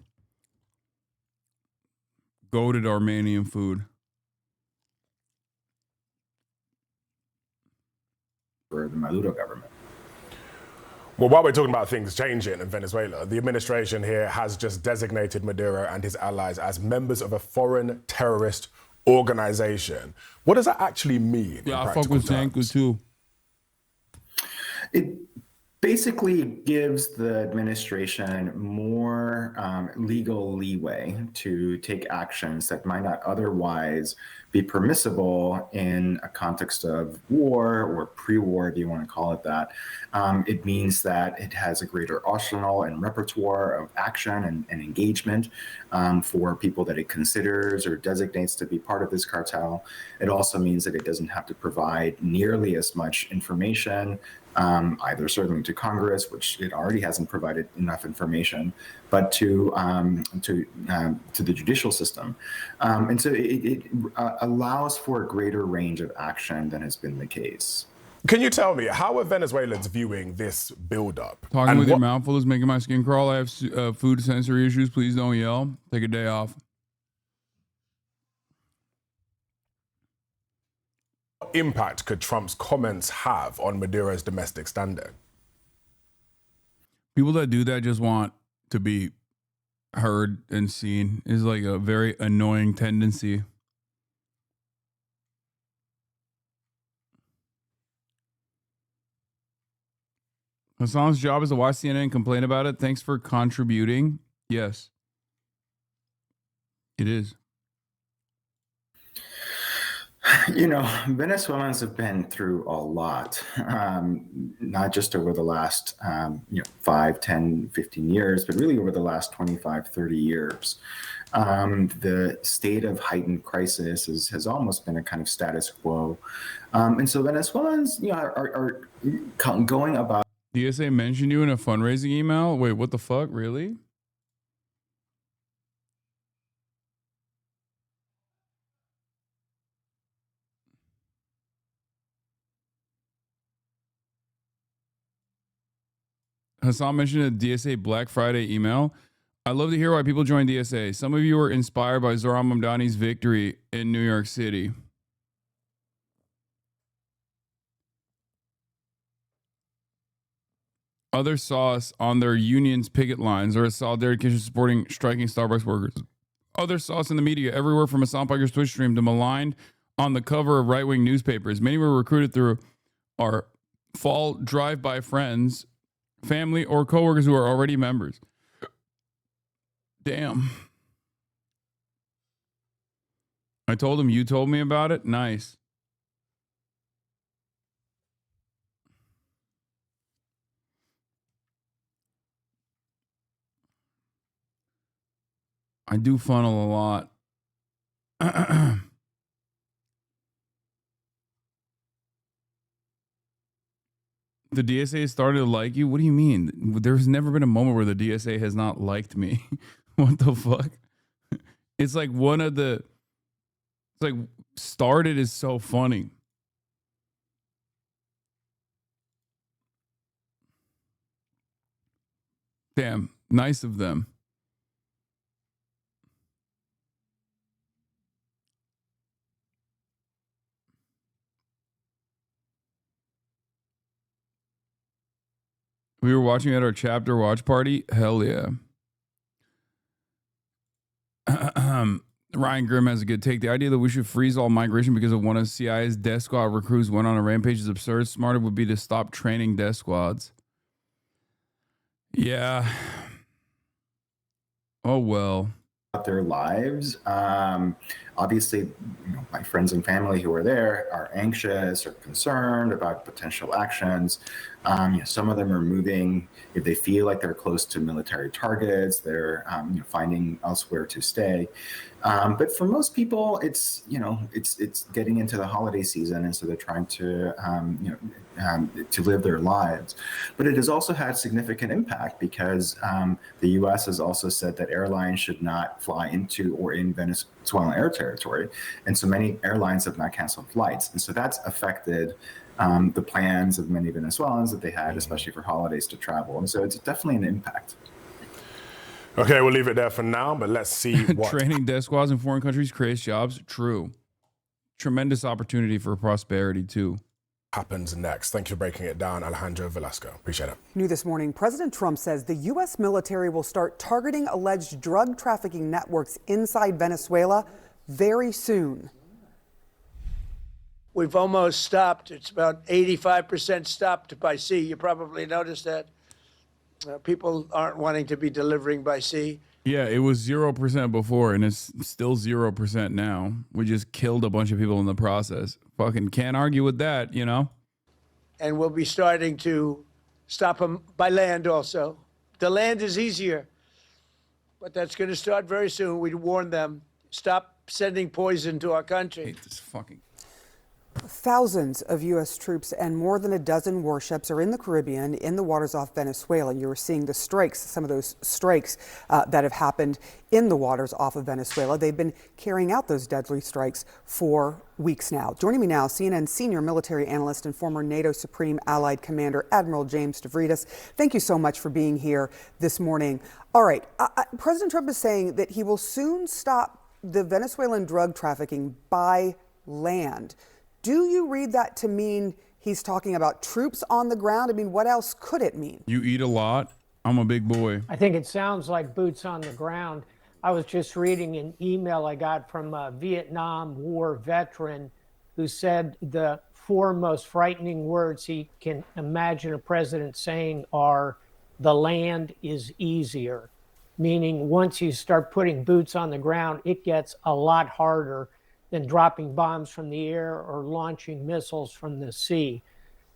Goated Armenian food. For the Maduro government. Well, while we're talking about things changing in Venezuela, the administration here has just designated Maduro and his allies as members of a foreign terrorist organization. What does that actually mean? Yeah, I fuck with Zanku too. It basically gives the administration more legal leeway to take actions that might not otherwise be permissible in a context of war or pre-war, if you want to call it that. It means that it has a greater arsenal and repertoire of action and engagement for people that it considers or designates to be part of this cartel. It also means that it doesn't have to provide nearly as much information, either certainly to Congress, which it already hasn't provided enough information, but to the judicial system. And so it allows for a greater range of action than has been the case. Can you tell me, how are Venezuelans viewing this build-up? Talking with your mouth full is making my skin crawl. I have food sensory issues. Please don't yell. Take a day off. What impact could Trump's comments have on Maduro's domestic standing? People that do that just want to be heard and seen. Is like a very annoying tendency. Hasan's job is to watch CNN and complain about it. Thanks for contributing. Yes, it is. Venezuelans have been through a lot, not just over the last 5, 10, 15 years, but really over the last 25, 30 years. The state of heightened crisis has almost been a kind of status quo. And so Venezuelans are going about. DSA mentioned you in a fundraising email? Wait, what the fuck? Really? Hasan mentioned a DSA Black Friday email. I love to hear why people join DSA. Some of you were inspired by Zohran Mamdani's victory in New York City. Others saw us on their union's picket lines or at solidarity supporting striking Starbucks workers. Others saw us in the media everywhere from Hasan Piker's Twitch stream to maligned on the cover of right-wing newspapers. Many were recruited through our fall drive-by friends, family, or coworkers who are already members. Damn. I told him you told me about it. Nice. I do funnel a lot. The DSA started to like you? What do you mean? There's never been a moment where the DSA has not liked me. What the fuck? It's like one of the... It's like started is so funny. Damn, nice of them. We were watching at our chapter watch party. Hell yeah. Ryan Grimm has a good take. The idea that we should freeze all migration because of one of CIA's death squad recruits went on a rampage is absurd. Smarter would be to stop training death squads. Yeah. Oh, well. Their lives. Obviously, my friends and family who are there are anxious or concerned about potential actions. Some of them are moving if they feel like they're close to military targets. They're finding elsewhere to stay. But for most people, it's getting into the holiday season, and so they're trying to live their lives. But it has also had significant impact because the U.S. has also said that airlines should not fly into or in Venezuelan air territory, and so many airlines have not canceled flights, and so that's affected the plans of many Venezuelans that they had, especially for holidays, to travel, and so it's definitely an impact. Okay, we'll leave it there for now, but let's see what... Training death squads in foreign countries creates jobs. True. Tremendous opportunity for prosperity, too. Happens next. Thank you for breaking it down, Alejandro Velasco. Appreciate it. New this morning, President Trump says the U.S. military will start targeting alleged drug trafficking networks inside Venezuela very soon. We've almost stopped. It's about 85% stopped by sea. You probably noticed that. People aren't wanting to be delivering by sea. Yeah, it was 0% before, and it's still 0% now. We just killed a bunch of people in the process. Fucking can't argue with that, you know? And we'll be starting to stop them by land also. The land is easier, but that's going to start very soon. We warned them, stop sending poison to our country. I hate this fucking... Thousands of U.S. troops and more than a dozen warships are in the Caribbean in the waters off Venezuela. You were seeing the strikes, some of those strikes that have happened in the waters off of Venezuela. They've been carrying out those deadly strikes for weeks now. Joining me now, CNN senior military analyst and former NATO Supreme Allied Commander Admiral James Stavridis. Thank you so much for being here this morning. All right, President Trump is saying that he will soon stop the Venezuelan drug trafficking by land. Do you read that to mean he's talking about troops on the ground? I mean, what else could it mean? You eat a lot. I'm a big boy. I think it sounds like boots on the ground. I was just reading an email I got from a Vietnam War veteran who said the four most frightening words he can imagine a president saying are, "The land is easier," meaning once you start putting boots on the ground, it gets a lot harder than dropping bombs from the air or launching missiles from the sea.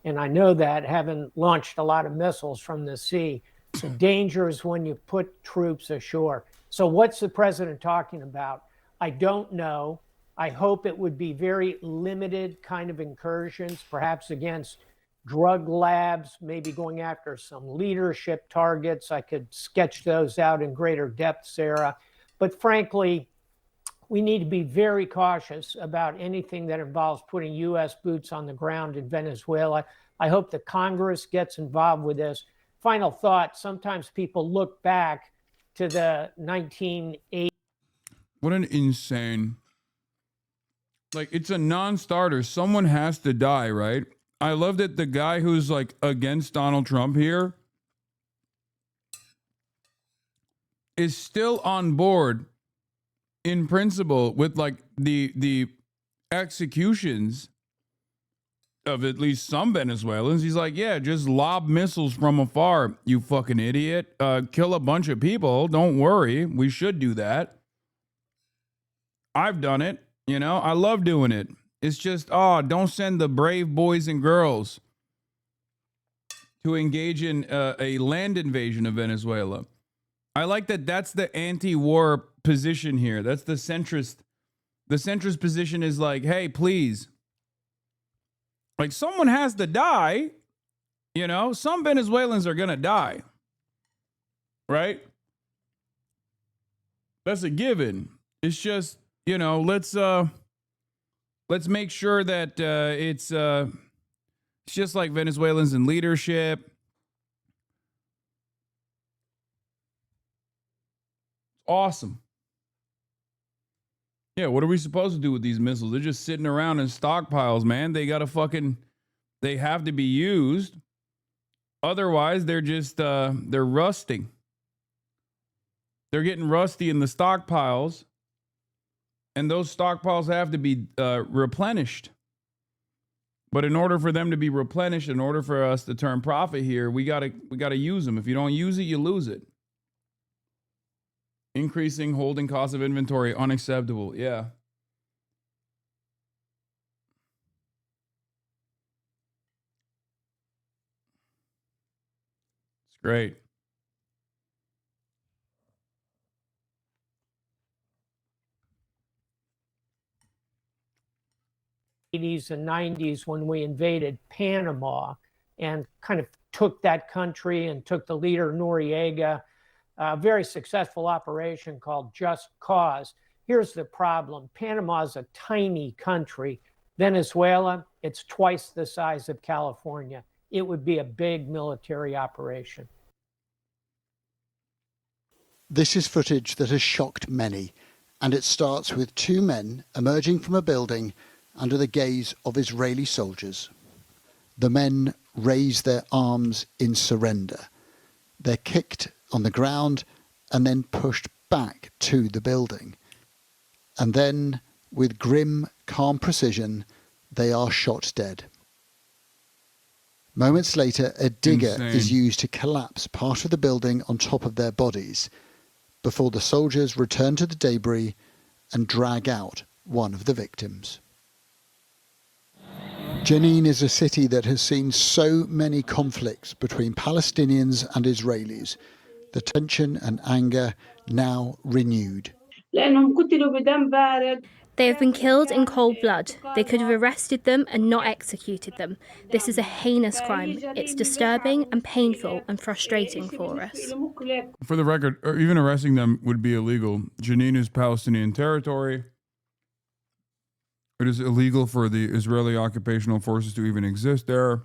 And I know that, having launched a lot of missiles from the sea, the danger is when you put troops ashore. So what's the president talking about? I don't know. I hope it would be very limited kind of incursions, perhaps against drug labs, maybe going after some leadership targets. I could sketch those out in greater depth, Sarah. But frankly, we need to be very cautious about anything that involves putting U.S. boots on the ground in Venezuela. I hope that Congress gets involved with this. Final thought, sometimes people look back to the 1980s. What an insane... Like, it's a non-starter. Someone has to die, right? I love that the guy who's, like, against Donald Trump here is still on board in principle with like the executions of at least some Venezuelans. He's like, yeah, just lob missiles from afar, you fucking idiot. Kill a bunch of people. Don't worry. We should do that. I've done it. You know, I love doing it. It's just, don't send the brave boys and girls to engage in a land invasion of Venezuela. I like that that's the anti-war position here. That's the centrist. The centrist position is like, hey, please. Like, someone has to die. You know, some Venezuelans are going to die. Right? That's a given. It's just, you know, let's make sure that it's just like Venezuelans in leadership. Awesome. Yeah, what are we supposed to do with these missiles? They're just sitting around in stockpiles, man. They have to be used. Otherwise, they're just, they're rusting. They're getting rusty in the stockpiles. And those stockpiles have to be replenished. But in order for them to be replenished, in order for us to turn profit here, we gotta use them. If you don't use it, you lose it. Increasing holding costs of inventory, unacceptable. Yeah. It's great. '80s and '90s when we invaded Panama and kind of took that country and took the leader Noriega. A very successful operation called Just Cause. Here's the problem. Panama is a tiny country. Venezuela, it's twice the size of California. It would be a big military operation. This is footage that has shocked many, and it starts with two men emerging from a building under the gaze of Israeli soldiers. The men raise their arms in surrender. They're kicked on the ground and then pushed back to the building. And then, with grim, calm precision, they are shot dead. Moments later, a digger is used to collapse part of the building on top of their bodies before the soldiers return to the debris and drag out one of the victims. Jenin is a city that has seen so many conflicts between Palestinians and Israelis. The tension and anger now renewed. They have been killed in cold blood. They could have arrested them and not executed them. This is a heinous crime. It's disturbing and painful and frustrating for us. For the record, even arresting them would be illegal. Jenin is Palestinian territory. It is illegal for the Israeli occupational forces to even exist there.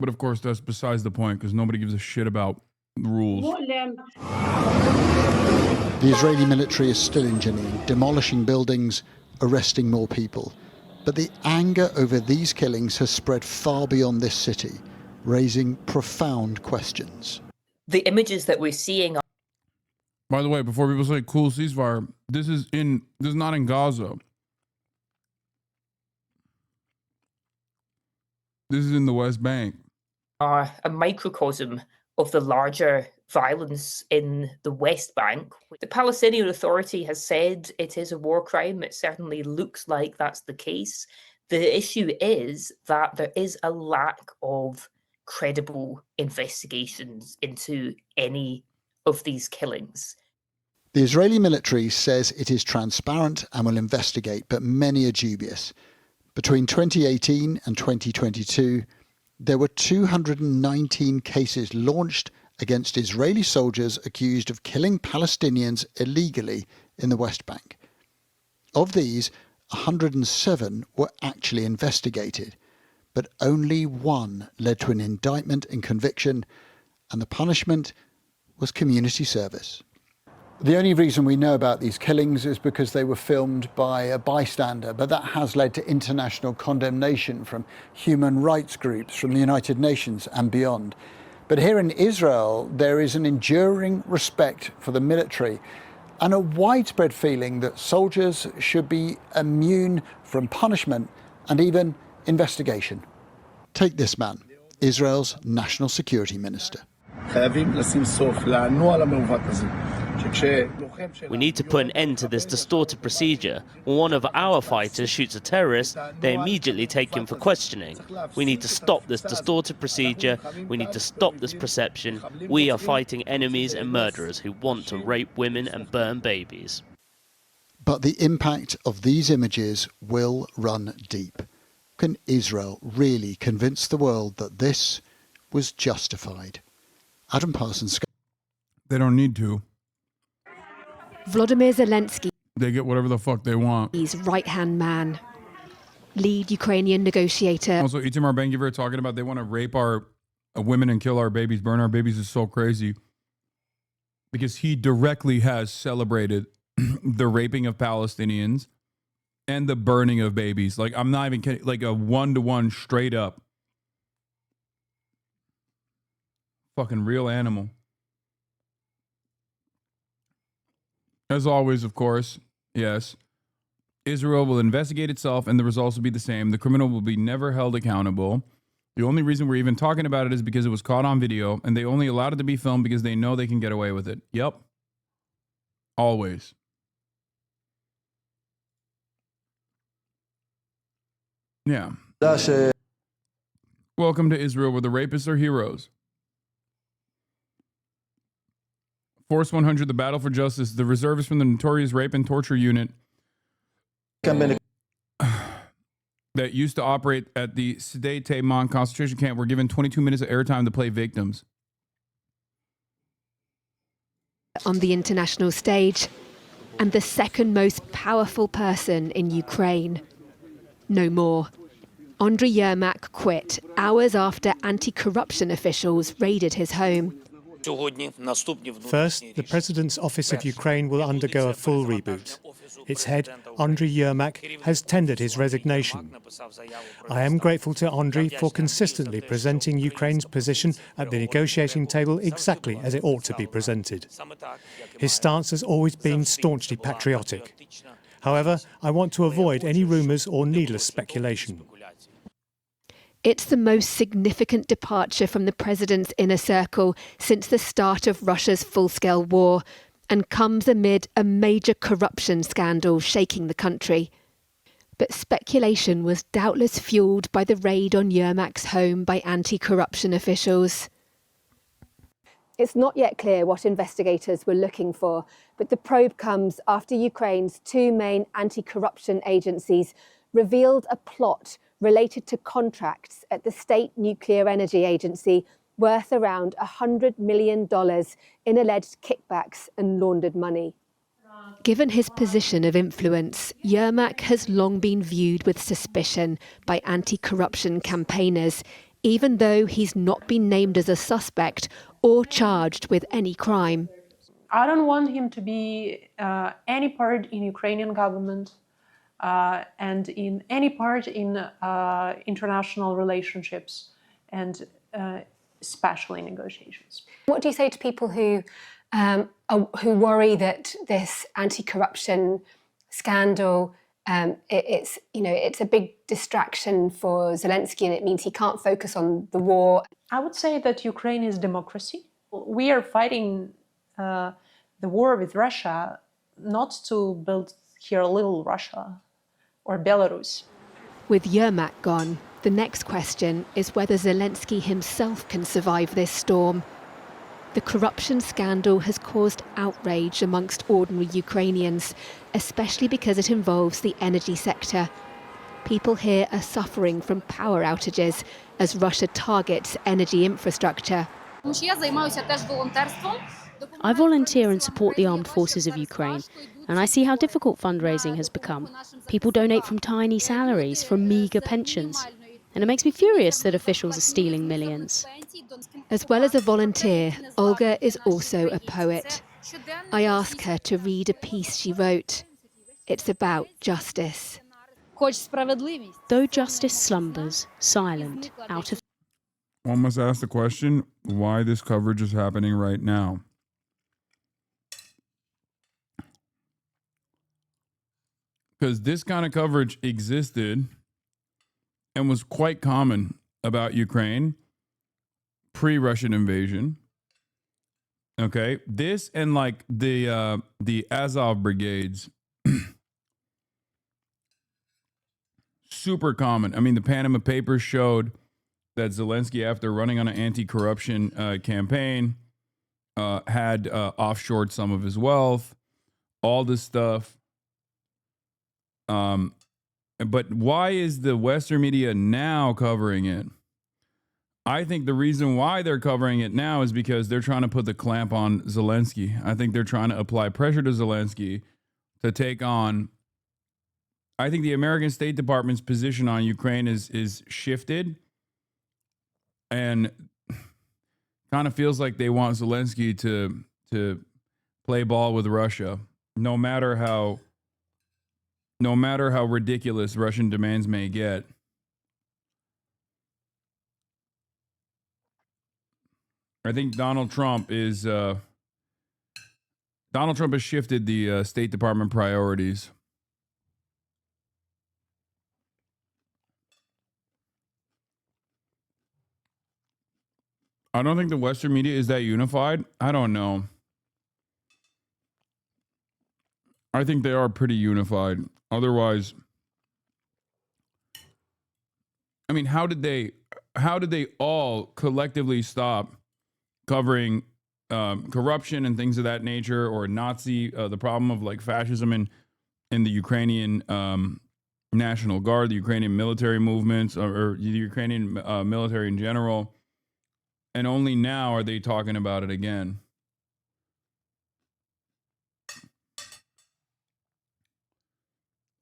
But of course, that's besides the point because nobody gives a shit about the rules. The Israeli military is still in Jenin, demolishing buildings, arresting more people. But the anger over these killings has spread far beyond this city, raising profound questions. The images that we're seeing. By the way, before people say cool ceasefire, this is not in Gaza. This is in the West Bank. Are a microcosm of the larger violence in the West Bank. The Palestinian Authority has said it is a war crime. It certainly looks like that's the case. The issue is that there is a lack of credible investigations into any of these killings. The Israeli military says it is transparent and will investigate, but many are dubious. Between 2018 and 2022, there were 219 cases launched against Israeli soldiers accused of killing Palestinians illegally in the West Bank. Of these, 107 were actually investigated, but only one led to an indictment and conviction, and the punishment was community service. The only reason we know about these killings is because they were filmed by a bystander, but that has led to international condemnation from human rights groups, from the United Nations and beyond. But here in Israel, there is an enduring respect for the military, and a widespread feeling that soldiers should be immune from punishment and even investigation. Take this man, Israel's national security minister. We need to put an end to this distorted procedure. When one of our fighters shoots a terrorist, they immediately take him for questioning. We need to stop this distorted procedure. We need to stop this perception. We are fighting enemies and murderers who want to rape women and burn babies. But the impact of these images will run deep. Can Israel really convince the world that this was justified? Adam Parsons. They don't need to. Volodymyr Zelensky, They get whatever the fuck they want. his right-hand man, lead Ukrainian negotiator. Also, Itamar Ben-Gvir talking about they want to rape our women and kill our babies, burn our babies is so crazy. Because he directly has celebrated the raping of Palestinians and the burning of babies. Like, I'm not even kidding. Like a one-to-one straight up. Fucking real animal. As always, of course, yes, Israel will investigate itself and the results will be the same. The criminal will be never held accountable. The only reason we're even talking about it is because it was caught on video and they only allowed it to be filmed because they know they can get away with it. Yep. Always. Yeah. Welcome to Israel, where the rapists are heroes. Force 100, the battle for justice, the reservists from the notorious rape and torture unit that used to operate at the Sde Taimon concentration camp were given 22 minutes of airtime to play victims. On the international stage, and the second most powerful person in Ukraine. No more. Andriy Yermak quit hours after anti-corruption officials raided his home. First, the President's Office of Ukraine will undergo a full reboot. Its head, Andriy Yermak, has tendered his resignation. I am grateful to Andriy for consistently presenting Ukraine's position at the negotiating table exactly as it ought to be presented. His stance has always been staunchly patriotic. However, I want to avoid any rumours or needless speculation. It's the most significant departure from the president's inner circle since the start of Russia's full-scale war, and comes amid a major corruption scandal shaking the country. But speculation was doubtless fueled by the raid on Yermak's home by anti-corruption officials. It's not yet clear what investigators were looking for, but the probe comes after Ukraine's two main anti-corruption agencies revealed a plot related to contracts at the State Nuclear Energy Agency worth around $100 million in alleged kickbacks and laundered money. Given his position of influence, Yermak has long been viewed with suspicion by anti-corruption campaigners, even though he's not been named as a suspect or charged with any crime. I don't want him to be any part in Ukrainian government and in any part in international relationships and especially negotiations. What do you say to people who worry that this anti-corruption scandal it's a big distraction for Zelensky and it means he can't focus on the war? I would say that Ukraine is democracy. We are fighting the war with Russia not to build here a little Russia or Belarus. With Yermak gone, the next question is whether Zelensky himself can survive this storm. The corruption scandal has caused outrage amongst ordinary Ukrainians, especially because it involves the energy sector. People here are suffering from power outages as Russia targets energy infrastructure. I volunteer and support the armed forces of Ukraine, and I see how difficult fundraising has become. People donate from tiny salaries, from meagre pensions. And it makes me furious that officials are stealing millions. As well as a volunteer, Olga is also a poet. I ask her to read a piece she wrote. It's about justice. Though justice slumbers, silent, out of... One must ask the question, why this coverage is happening right now. because this kind of coverage existed and was quite common about Ukraine pre-Russian invasion. Okay, this and like the Azov brigades, super common. I mean, the Panama Papers showed that Zelensky, after running on an anti-corruption campaign, had offshored some of his wealth, all this stuff. But why is the Western media now covering it? I think the reason why they're covering it now is because they're trying to put the clamp on Zelensky. I think they're trying to apply pressure to Zelensky to take on. I think the American State Department's position on Ukraine is shifted, and kind of feels like they want Zelensky to play ball with Russia, no matter how ridiculous Russian demands may get. I think Donald Trump has shifted the State Department priorities. I don't think the Western media is that unified. I don't know. I think they are pretty unified. Otherwise, I mean, how did they all collectively stop covering corruption and things of that nature, or Nazi, the problem of like fascism in the Ukrainian National Guard, the Ukrainian military movements, or the Ukrainian military in general, and only now are they talking about it again?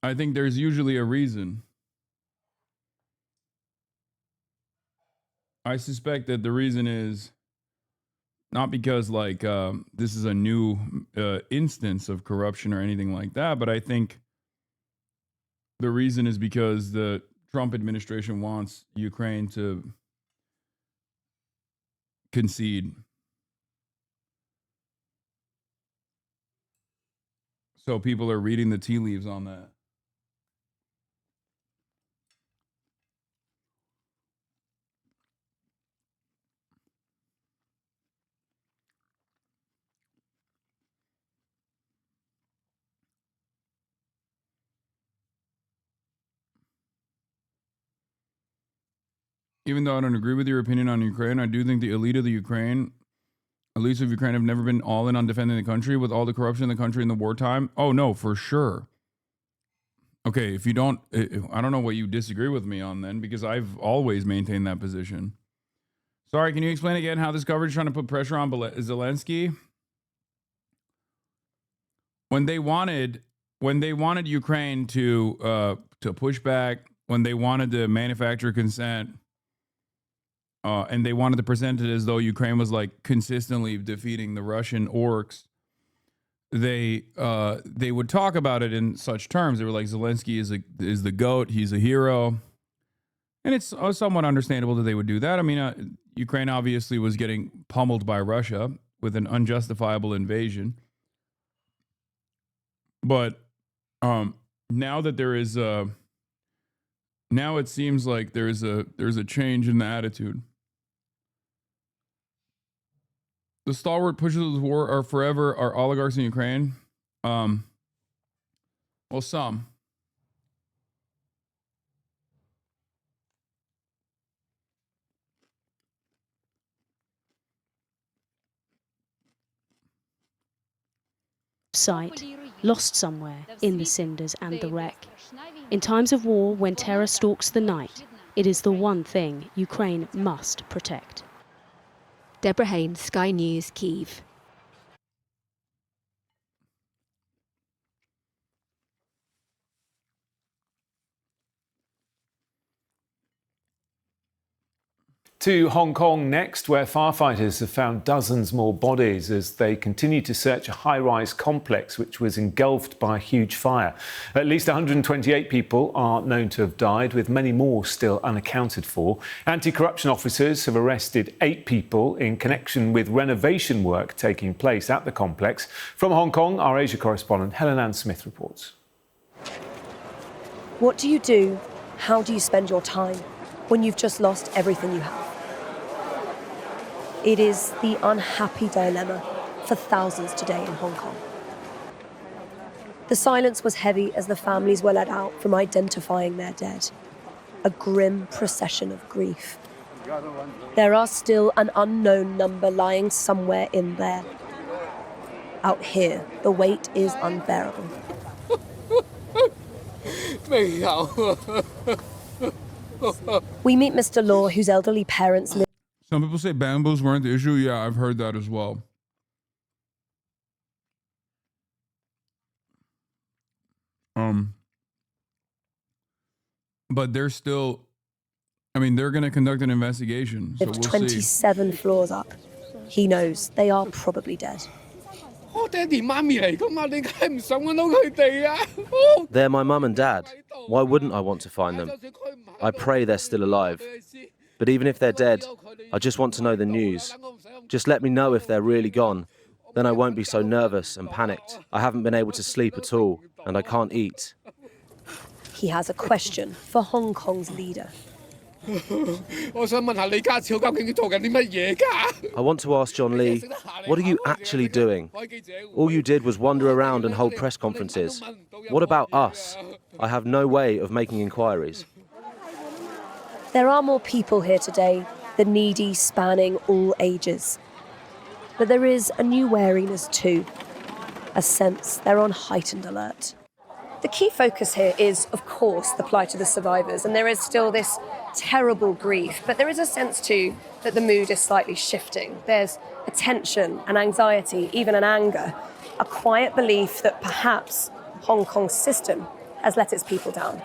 I think there's usually a reason. I suspect that the reason is not because like this is a new instance of corruption or anything like that, but I think the reason is because the Trump administration wants Ukraine to concede. So people are reading the tea leaves on that. Even though I don't agree with your opinion on Ukraine, I do think the elites of Ukraine have never been all in on defending the country with all the corruption in the country in the wartime. Oh, no, for sure. Okay, if you don't, I don't know what you disagree with me on then, because I've always maintained that position. Sorry, can you explain again how this coverage is trying to put pressure on Zelensky? When they wanted Ukraine to push back, when they wanted to manufacture consent, and they wanted to present it as though Ukraine was like consistently defeating the Russian orcs, they would talk about it in such terms. They were like, Zelensky is the GOAT, he's a hero. And it's somewhat understandable that they would do that. I mean, Ukraine obviously was getting pummeled by Russia with an unjustifiable invasion. But now that there is now it seems like there's a change in the attitude. The stalwart pushers of the war are forever our oligarchs in Ukraine. Well, some. Sight, lost somewhere in the cinders and the wreck. In times of war, when terror stalks the night, it is the one thing Ukraine must protect. Deborah Haynes, Sky News, Kyiv. To Hong Kong next, where firefighters have found dozens more bodies as they continue to search a high-rise complex which was engulfed by a huge fire. At least 128 people are known to have died, with many more still unaccounted for. Anti-corruption officers have arrested 8 people in connection with renovation work taking place at the complex. From Hong Kong, our Asia correspondent Helen Ann Smith reports. What do you do? How do you spend your time when you've just lost everything you have? It is the unhappy dilemma for thousands today in Hong Kong. The silence was heavy as the families were let out from identifying their dead. A grim procession of grief. There are still an unknown number lying somewhere in there. Out here, the weight is unbearable. We meet Mr. Law, whose elderly parents live. Some people say bamboos weren't the issue. Yeah, I've heard that as well. But they're still, I mean, they're going to conduct an investigation. So we'll 27 see. floors up. He knows they are probably dead. They're my mum and dad. Why wouldn't I want to find them? I pray they're still alive. But even if they're dead, I just want to know the news. Just let me know if they're really gone. Then I won't be so nervous and panicked. I haven't been able to sleep at all, and I can't eat. He has a question for Hong Kong's leader. I want to ask John Lee, what are you actually doing? All you did was wander around and hold press conferences. What about us? I have no way of making inquiries. There are more people here today, the needy spanning all ages. But there is a new wariness too, a sense they're on heightened alert. The key focus here is, of course, the plight of the survivors, and there is still this terrible grief, but there is a sense too that the mood is slightly shifting. There's a tension, an anxiety, even an anger, a quiet belief that perhaps Hong Kong's system has let its people down.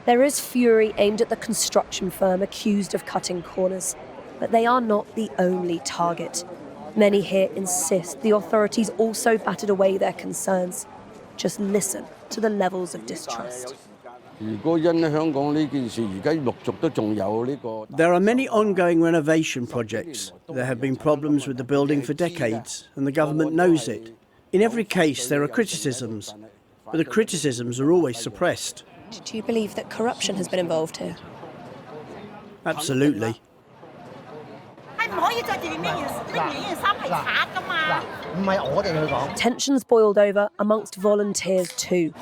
There is fury aimed at the construction firm accused of cutting corners, but they are not the only target. Many here insist the authorities also battered away their concerns. Just listen to the levels of distrust. There are many ongoing renovation projects. There have been problems with the building for decades, and the government knows it. In every case, there are criticisms, but the criticisms are always suppressed. Do you believe that corruption has been involved here? Absolutely. Tensions boiled over amongst volunteers too.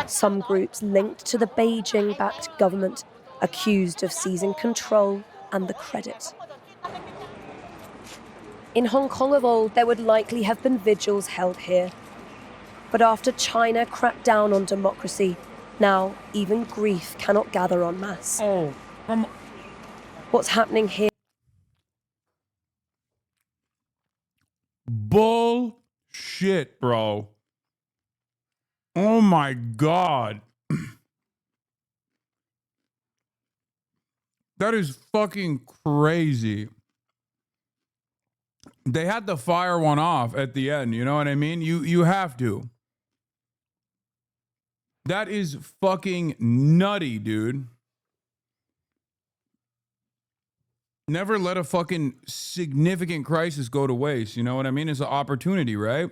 Some groups linked to the Beijing-backed government, accused of seizing control and the credit. In Hong Kong of old, there would likely have been vigils held here. But after China cracked down on democracy, now even grief cannot gather en masse. What's happening here? Bullshit, bro. Oh my God. That is fucking crazy. They had to fire one off at the end, you know what I mean? You have to. That is fucking nutty, dude. Never let a fucking significant crisis go to waste. You know what I mean? It's an opportunity, right?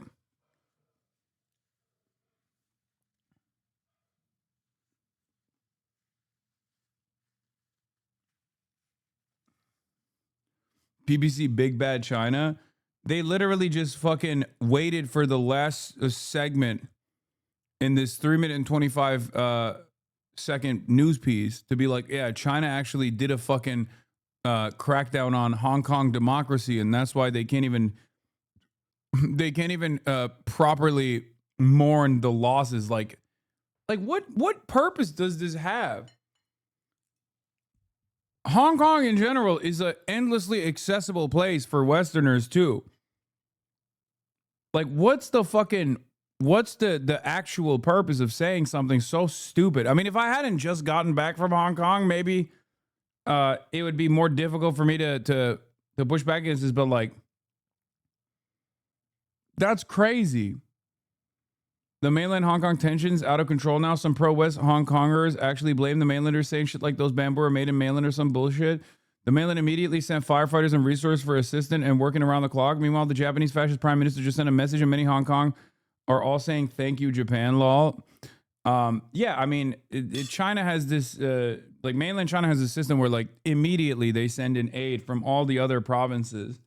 BBC Big Bad China. They literally just fucking waited for the last segment in this 3-minute and 25 second news piece to be like, yeah, China actually did a fucking crackdown on Hong Kong democracy, and that's why they can't even properly mourn the losses. Like what purpose does this have? Hong Kong in general is an endlessly accessible place for Westerners too. Like, what's the actual purpose of saying something so stupid? I mean, if I hadn't just gotten back from Hong Kong, maybe it would be more difficult for me to push back against this, but like, that's crazy. The mainland Hong Kong tensions out of control now. Some pro-West Hong Kongers actually blame the mainlanders, saying shit like those bamboo are made in mainland or some bullshit. The mainland immediately sent firefighters and resources for assistance and working around the clock. Meanwhile, the Japanese fascist prime minister just sent a message, and many Hong Kong are all saying thank you, Japan, lol. Yeah, I mean, China has this, like mainland China has a system where like immediately they send in aid from all the other provinces.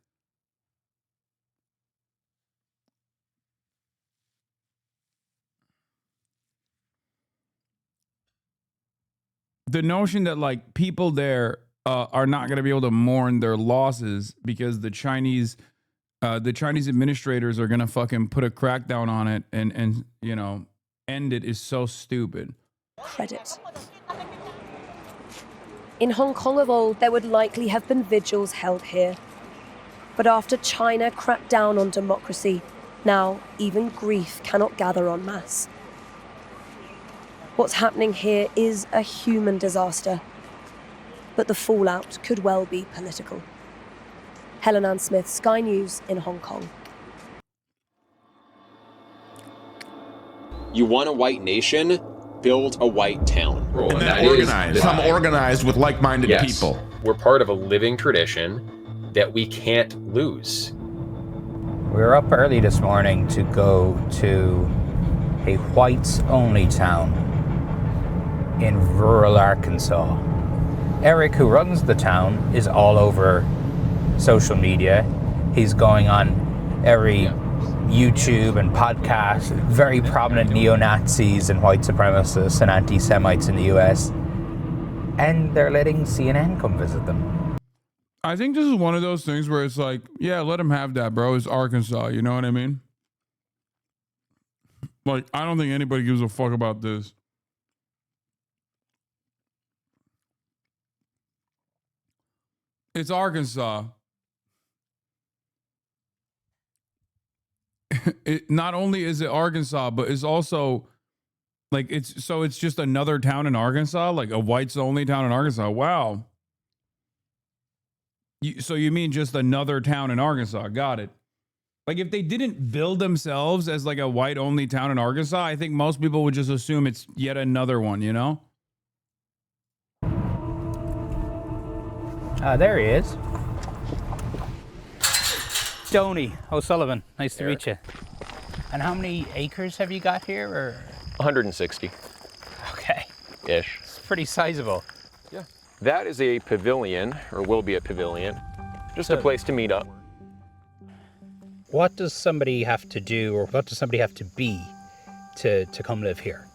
The notion that like people there are not going to be able to mourn their losses because the Chinese administrators are going to fucking put a crackdown on it and you know, end it is so stupid. Credit. In Hong Kong of old, there would likely have been vigils held here. But after China cracked down on democracy, now even grief cannot gather en masse. What's happening here is a human disaster, but the fallout could well be political. Helen Ann Smith, Sky News in Hong Kong. You want a white nation? Build a white town. And then organize. Become organized with like-minded people. We're part of a living tradition that we can't lose. We were up early this morning to go to a whites-only town in rural Arkansas. Eric, who runs the town, is all over social media. He's going on every YouTube and podcast, very prominent neo-Nazis and white supremacists and anti-Semites in the US. And they're letting CNN come visit them. I think this is one of those things where it's like, yeah, let them have that, bro. It's Arkansas, you know what I mean? Like, I don't think anybody gives a fuck about this. It's Arkansas. It not only is it Arkansas, but it's also like it's just another town in Arkansas, like a whites only town in Arkansas. Wow. So you mean just another town in Arkansas? Got it. Like if they didn't build themselves as like a white only town in Arkansas, I think most people would just assume it's yet another one, you know? There he is. Stoney O'Sullivan, nice to meet you. And how many acres have you got here? Or 160. Okay. Ish. It's pretty sizable. Yeah. That is a pavilion, or will be a pavilion. Just a place to meet up. What does somebody have to do, or what does somebody have to be to come live here?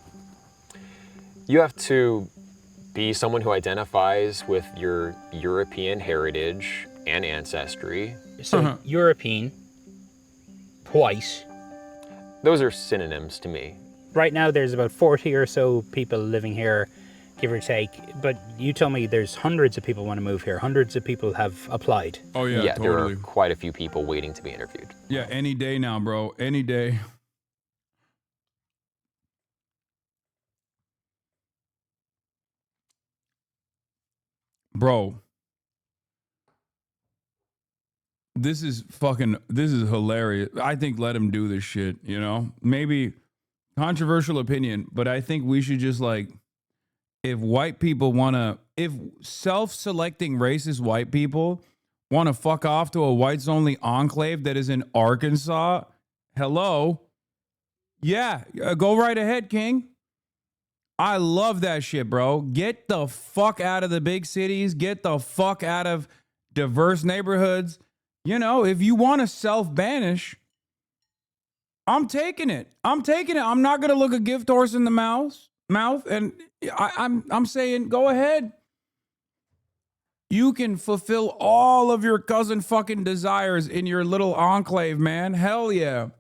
You have to be someone who identifies with your European heritage and ancestry. So European, white. Those are synonyms to me. Right now there's about 40 or so people living here, give or take. But you tell me there's hundreds of people want to move here. Hundreds of people have applied. Oh yeah, yeah, totally. There are quite a few people waiting to be interviewed. Yeah, any day now, bro. Any day. Bro. This is hilarious. I think let him do this shit, you know? Maybe controversial opinion, but I think we should just like, if self-selecting racist white people want to fuck off to a whites only enclave that is in Arkansas, hello? Yeah, go right ahead, King. I love that shit, bro. Get the fuck out of the big cities. Get the fuck out of diverse neighborhoods. You know, if you want to self-banish, I'm taking it. I'm not going to look a gift horse in the mouth. And I'm saying, go ahead. You can fulfill all of your cousin fucking desires in your little enclave, man. Hell yeah.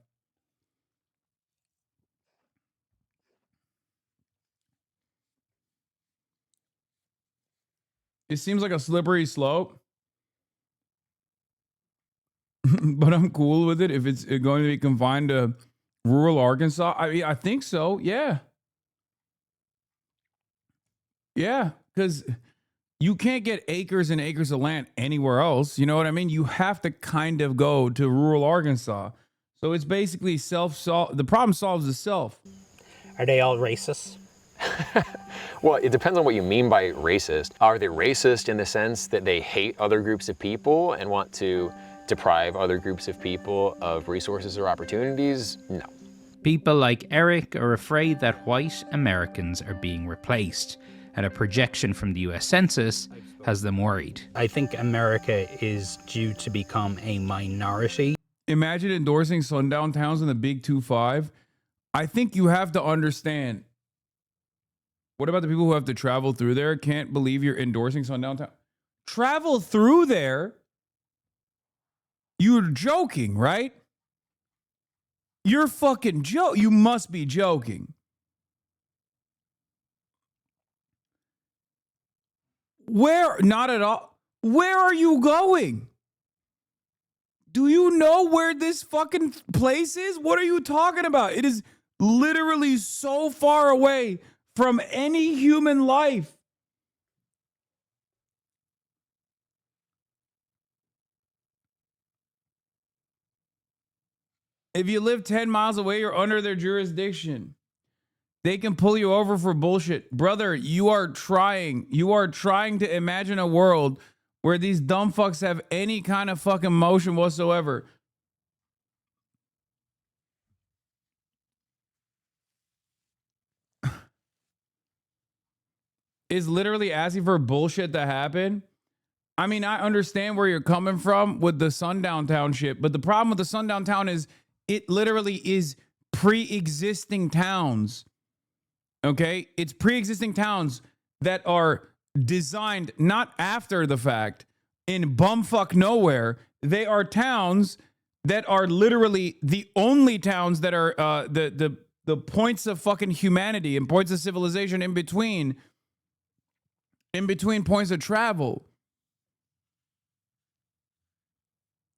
It seems like a slippery slope. But I'm cool with it if it's going to be confined to rural Arkansas. I mean, I think so. Yeah. Yeah, because you can't get acres and acres of land anywhere else. You know what I mean? You have to kind of go to rural Arkansas. So it's basically the problem solves itself. Are they all racist? Well, it depends on what you mean by racist. Are they racist in the sense that they hate other groups of people and want to deprive other groups of people of resources or opportunities? No. People like Eric are afraid that white Americans are being replaced, and a projection from the US Census has them worried. I think America is due to become a minority. Imagine endorsing sundown towns in the Big 2-5. I think you have to understand. What about the people who have to travel through there? Can't believe you're endorsing sundown town. Travel through there? You're joking, right? You're fucking joke. You must be joking. Where? Not at all. Where are you going? Do you know where this fucking place is? What are you talking about? It is literally so far away from any human life. If you live 10 miles away, you're under their jurisdiction. They can pull you over for bullshit. Brother, you are trying to imagine a world where these dumb fucks have any kind of fucking motion whatsoever. Is literally asking for bullshit to happen. I mean, I understand where you're coming from with the sundown town shit, but the problem with the sundown town is it literally is pre-existing towns. Okay? It's pre-existing towns that are designed not after the fact in bumfuck nowhere. They are towns that are literally the only towns that are the points of fucking humanity and points of civilization in between points of travel.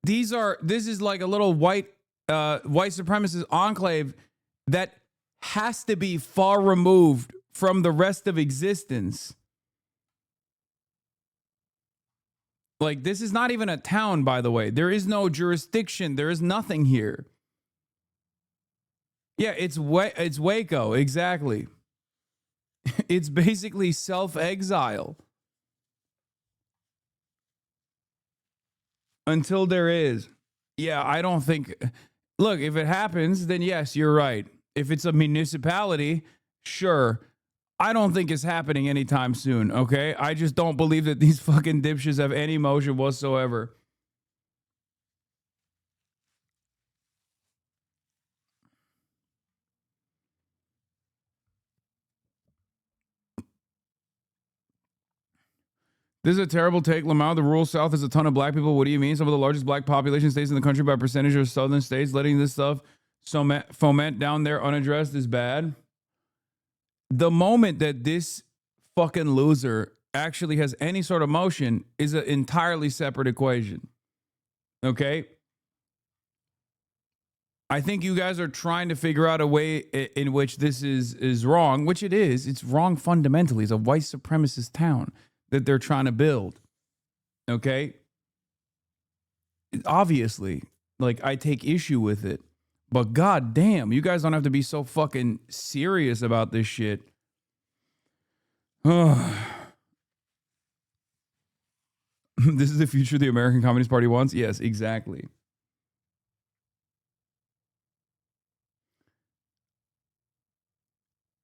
This is like a little white supremacist enclave that has to be far removed from the rest of existence. Like, this is not even a town, by the way. There is no jurisdiction. There is nothing here. Yeah, it's Waco, exactly. It's basically self-exile. Until there is. Yeah, I don't think... Look, if it happens, then yes, you're right. If it's a municipality, sure. I don't think it's happening anytime soon, okay? I just don't believe that these fucking dipshits have any motion whatsoever. This is a terrible take. Lamau, the rural South is a ton of black people. What do you mean? Some of the largest black population states in the country by percentage of southern states. Letting this stuff foment down there unaddressed is bad. The moment that this fucking loser actually has any sort of motion is an entirely separate equation. Okay? I think you guys are trying to figure out a way in which this is wrong, which it is. It's wrong fundamentally. It's a white supremacist town that they're trying to build. Okay? Obviously, like, I take issue with it. But god damn, you guys don't have to be so fucking serious about this shit. This is the future the American Communist Party wants? Yes, exactly.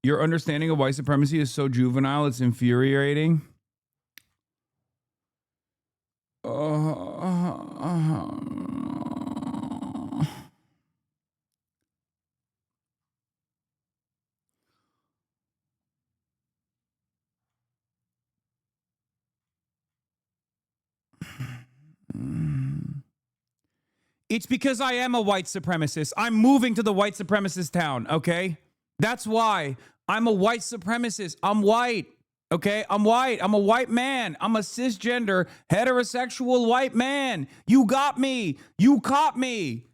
Your understanding of white supremacy is so juvenile, it's infuriating. It's because I am a white supremacist. I'm moving to the white supremacist town, okay? That's why. I'm a white supremacist. I'm white, okay? I'm white. I'm a white man. I'm a cisgender, heterosexual white man. You got me. You caught me,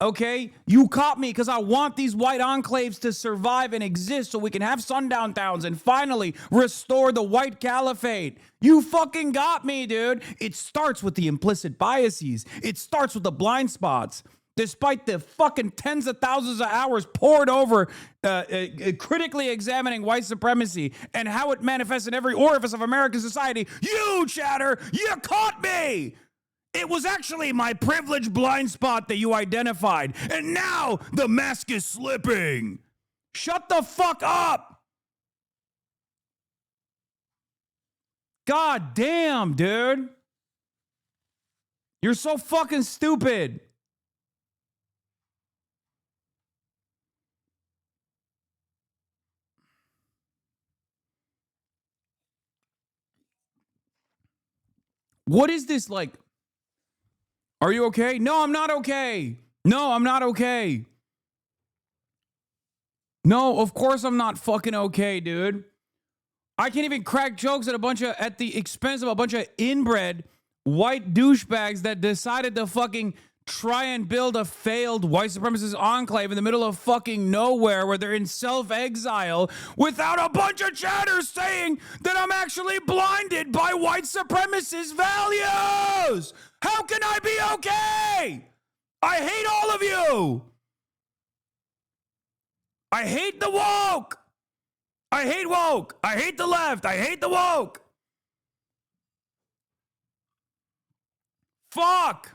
okay? You caught me because I want these white enclaves to survive and exist so we can have sundown towns and finally restore the white caliphate. You fucking got me, dude. It starts with the implicit biases. It starts with the blind spots. Despite the fucking tens of thousands of hours poured over critically examining white supremacy and how it manifests in every orifice of American society, you, Chatter, you caught me. It was actually my privileged blind spot that you identified, and now the mask is slipping. Shut the fuck up. God damn, dude. You're so fucking stupid. What is this like? Are you okay? No, I'm not okay. No, I'm not okay. No, of course I'm not fucking okay, dude. I can't even crack jokes at the expense of a bunch of inbred white douchebags that decided to fucking try and build a failed white supremacist enclave in the middle of fucking nowhere where they're in self-exile without a bunch of chatters saying that I'm actually blinded by white supremacist values. How can I be okay? I hate all of you. I hate the woke. I hate woke. I hate the left. I hate the woke. Fuck.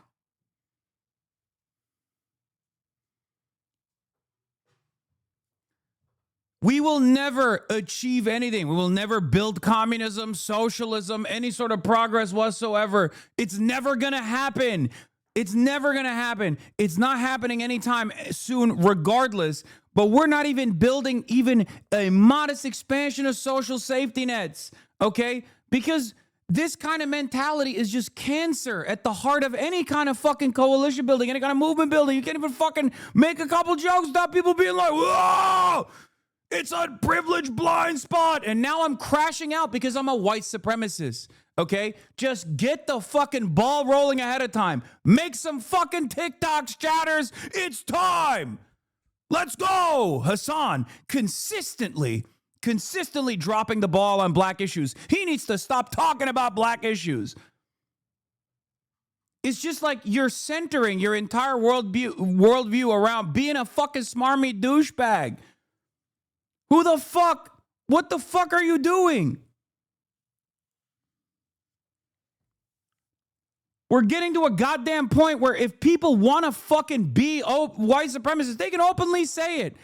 We will never achieve anything. We will never build communism, socialism, any sort of progress whatsoever. It's never going to happen. It's never going to happen. It's not happening anytime soon, regardless. But we're not even building even a modest expansion of social safety nets, okay? Because this kind of mentality is just cancer at the heart of any kind of fucking coalition building, any kind of movement building. You can't even fucking make a couple jokes without people being like, whoa! It's a privileged blind spot. And now I'm crashing out because I'm a white supremacist. Okay? Just get the fucking ball rolling ahead of time. Make some fucking TikToks, chatters. It's time. Let's go. Hasan consistently dropping the ball on black issues. He needs to stop talking about black issues. It's just like you're centering your entire worldview around being a fucking smarmy douchebag. Who the fuck? What the fuck are you doing? We're getting to a goddamn point where if people want to fucking be white supremacists, they can openly say it.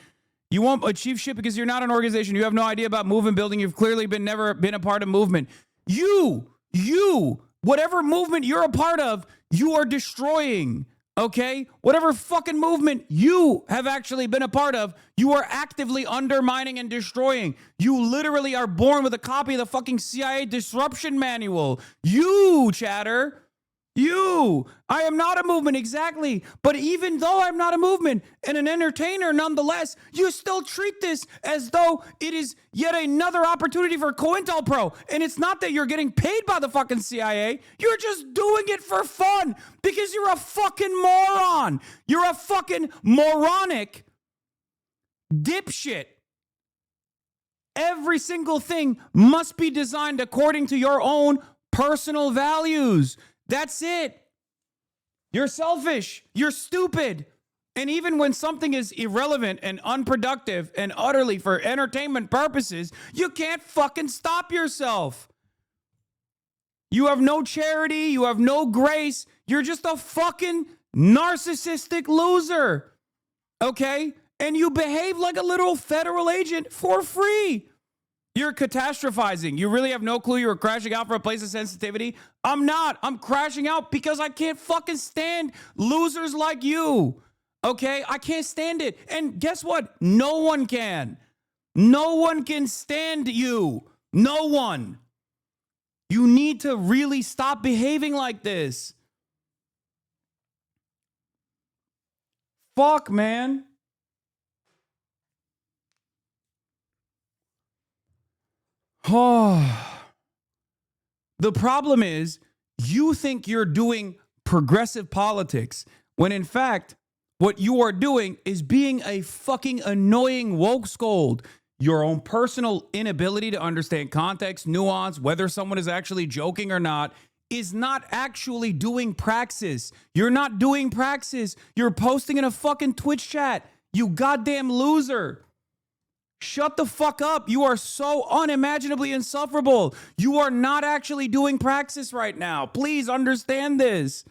You won't achieve shit because you're not an organization. You have no idea about movement building. You've clearly never been a part of movement. You, whatever movement you're a part of, you are destroying. Okay? Whatever fucking movement you have actually been a part of, you are actively undermining and destroying. You literally are born with a copy of the fucking CIA disruption manual. You, chatter. You. I am not a movement, exactly. But even though I'm not a movement and an entertainer nonetheless, you still treat this as though it is yet another opportunity for COINTELPRO. And it's not that you're getting paid by the fucking CIA. You're just doing it for fun because you're a fucking moron. You're a fucking moronic dipshit. Every single thing must be designed according to your own personal values. That's it. You're selfish. You're stupid. And even when something is irrelevant and unproductive and utterly for entertainment purposes, you can't fucking stop yourself. You have no charity. You have no grace. You're just a fucking narcissistic loser. Okay? And you behave like a literal federal agent for free. You're catastrophizing. You really have no clue you were crashing out for a place of sensitivity? I'm not. I'm crashing out because I can't fucking stand losers like you. Okay? I can't stand it. And guess what? No one can. No one can stand you. No one. You need to really stop behaving like this. Fuck, man. Oh, the problem is you think you're doing progressive politics when in fact what you are doing is being a fucking annoying woke scold. Your own personal inability to understand context, nuance, whether someone is actually joking or not, is not actually doing praxis. You're not doing praxis. You're posting in a fucking Twitch chat. You goddamn loser. Shut the fuck up. You are so unimaginably insufferable. You are not actually doing praxis right now. Please understand this.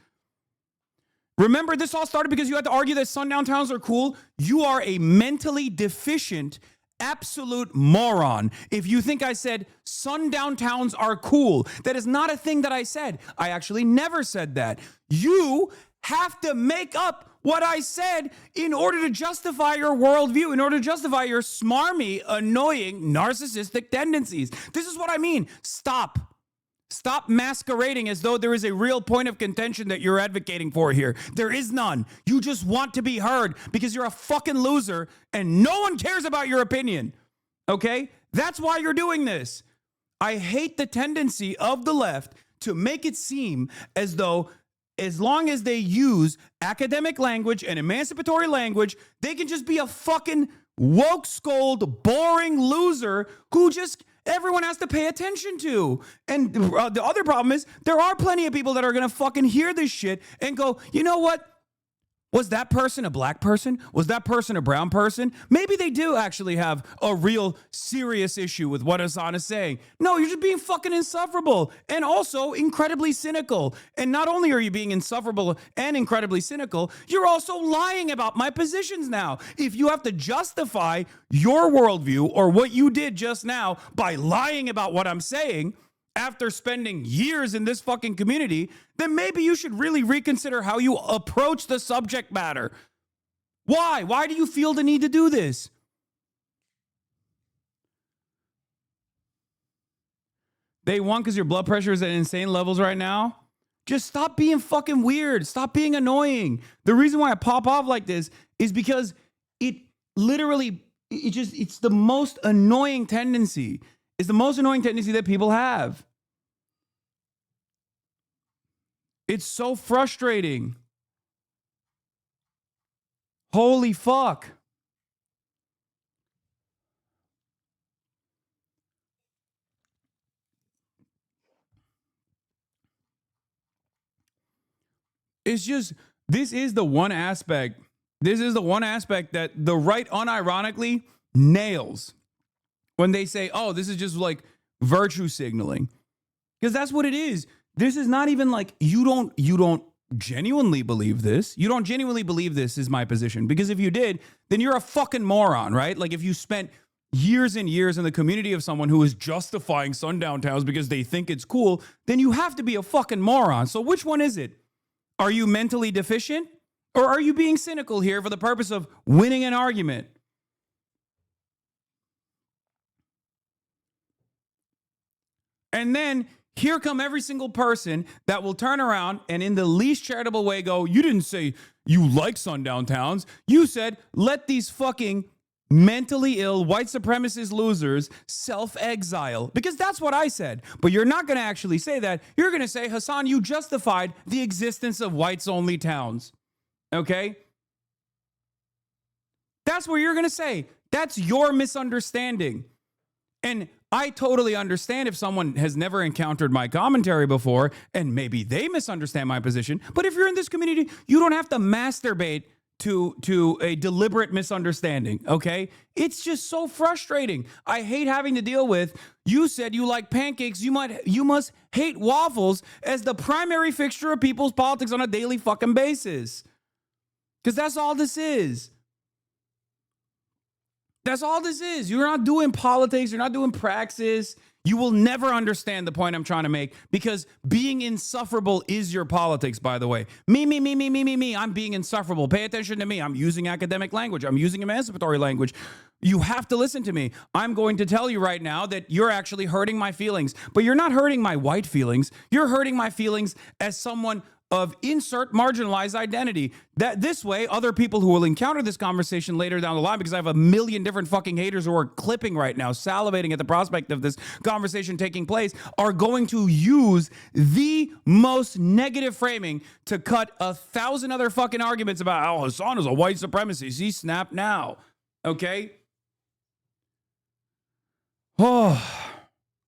Remember, this all started because you had to argue that sundown towns are cool. You are a mentally deficient, absolute moron if you think I said sundown towns are cool. That is not a thing that I said. I actually never said that. You have to make up what I said in order to justify your worldview, in order to justify your smarmy, annoying, narcissistic tendencies. This is what I mean. Stop masquerading as though there is a real point of contention that you're advocating for here. There is none. You just want to be heard because you're a fucking loser and no one cares about your opinion. Okay? That's why you're doing this. I hate the tendency of the left to make it seem as though as long as they use academic language and emancipatory language, they can just be a fucking woke scold, boring loser who just everyone has to pay attention to. And the other problem is there are plenty of people that are going to fucking hear this shit and go, you know what? Was that person a black person? Was that person a brown person? Maybe they do actually have a real serious issue with what Hasan is saying. No, you're just being fucking insufferable and also incredibly cynical. And not only are you being insufferable and incredibly cynical, you're also lying about my positions now. If you have to justify your worldview or what you did just now by lying about what I'm saying, after spending years in this fucking community, then maybe you should really reconsider how you approach the subject matter. Why? Why do you feel the need to do this? Day one, because your blood pressure is at insane levels right now? Just stop being fucking weird. Stop being annoying. The reason why I pop off like this is because it literally, it's the most annoying tendency. It's the most annoying tendency that people have. It's so frustrating. Holy fuck. It's just, this is the one aspect that the right unironically nails when they say, oh, this is just like virtue signaling. Because that's what it is. This is not even like you don't genuinely believe this. You don't genuinely believe this is my position. Because if you did, then you're a fucking moron, right? Like if you spent years and years in the community of someone who is justifying sundown towns because they think it's cool, then you have to be a fucking moron. So which one is it? Are you mentally deficient? Or are you being cynical here for the purpose of winning an argument? And then here come every single person that will turn around and in the least charitable way go, you didn't say you like sundown towns. You said, let these fucking mentally ill white supremacist losers self-exile. Because that's what I said. But you're not going to actually say that. You're going to say, Hasan, you justified the existence of whites-only towns. Okay? That's what you're going to say. That's your misunderstanding. And I totally understand if someone has never encountered my commentary before and maybe they misunderstand my position. But if you're in this community, you don't have to masturbate to a deliberate misunderstanding, okay? It's just so frustrating. I hate having to deal with, you said you like pancakes, you must hate waffles as the primary fixture of people's politics on a daily fucking basis. Because that's all this is. That's all this is. You're not doing politics. You're not doing praxis. You will never understand the point I'm trying to make because being insufferable is your politics, by the way. Me. I'm being insufferable. Pay attention to me. I'm using academic language. I'm using emancipatory language. You have to listen to me. I'm going to tell you right now that you're actually hurting my feelings, but you're not hurting my white feelings. You're hurting my feelings as someone of insert marginalized identity. That this way, other people who will encounter this conversation later down the line, because I have a million different fucking haters who are clipping right now, salivating at the prospect of this conversation taking place, are going to use the most negative framing to cut 1,000 other fucking arguments about how Hasan is a white supremacist. He snapped now. Okay? Oh,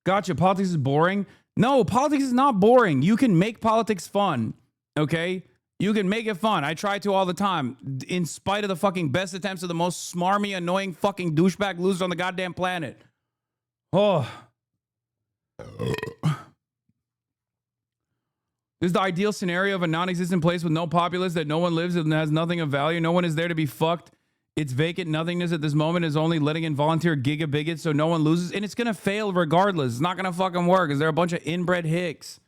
gotcha. Politics is boring. No, politics is not boring. You can make politics fun. Okay? You can make it fun. I try to all the time. In spite of the fucking best attempts of the most smarmy, annoying fucking douchebag loser on the goddamn planet. Oh. This is the ideal scenario of a non-existent place with no populace, that no one lives and has nothing of value. No one is there to be fucked. It's vacant nothingness at this moment is only letting in volunteer gigabigots so no one loses. And it's going to fail regardless. It's not going to fucking work because they're a bunch of inbred hicks.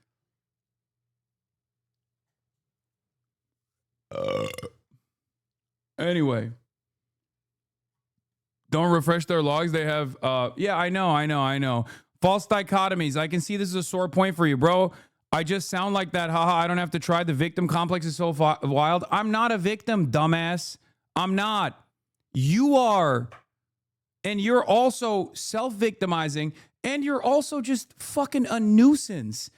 Anyway. Don't refresh their logs. They have, yeah, I know. False dichotomies. I can see this is a sore point for you, bro. I just sound like that. Haha, I don't have to try. The victim complex is so wild. I'm not a victim, dumbass. I'm not. You are. And you're also self-victimizing. And you're also just fucking a nuisance.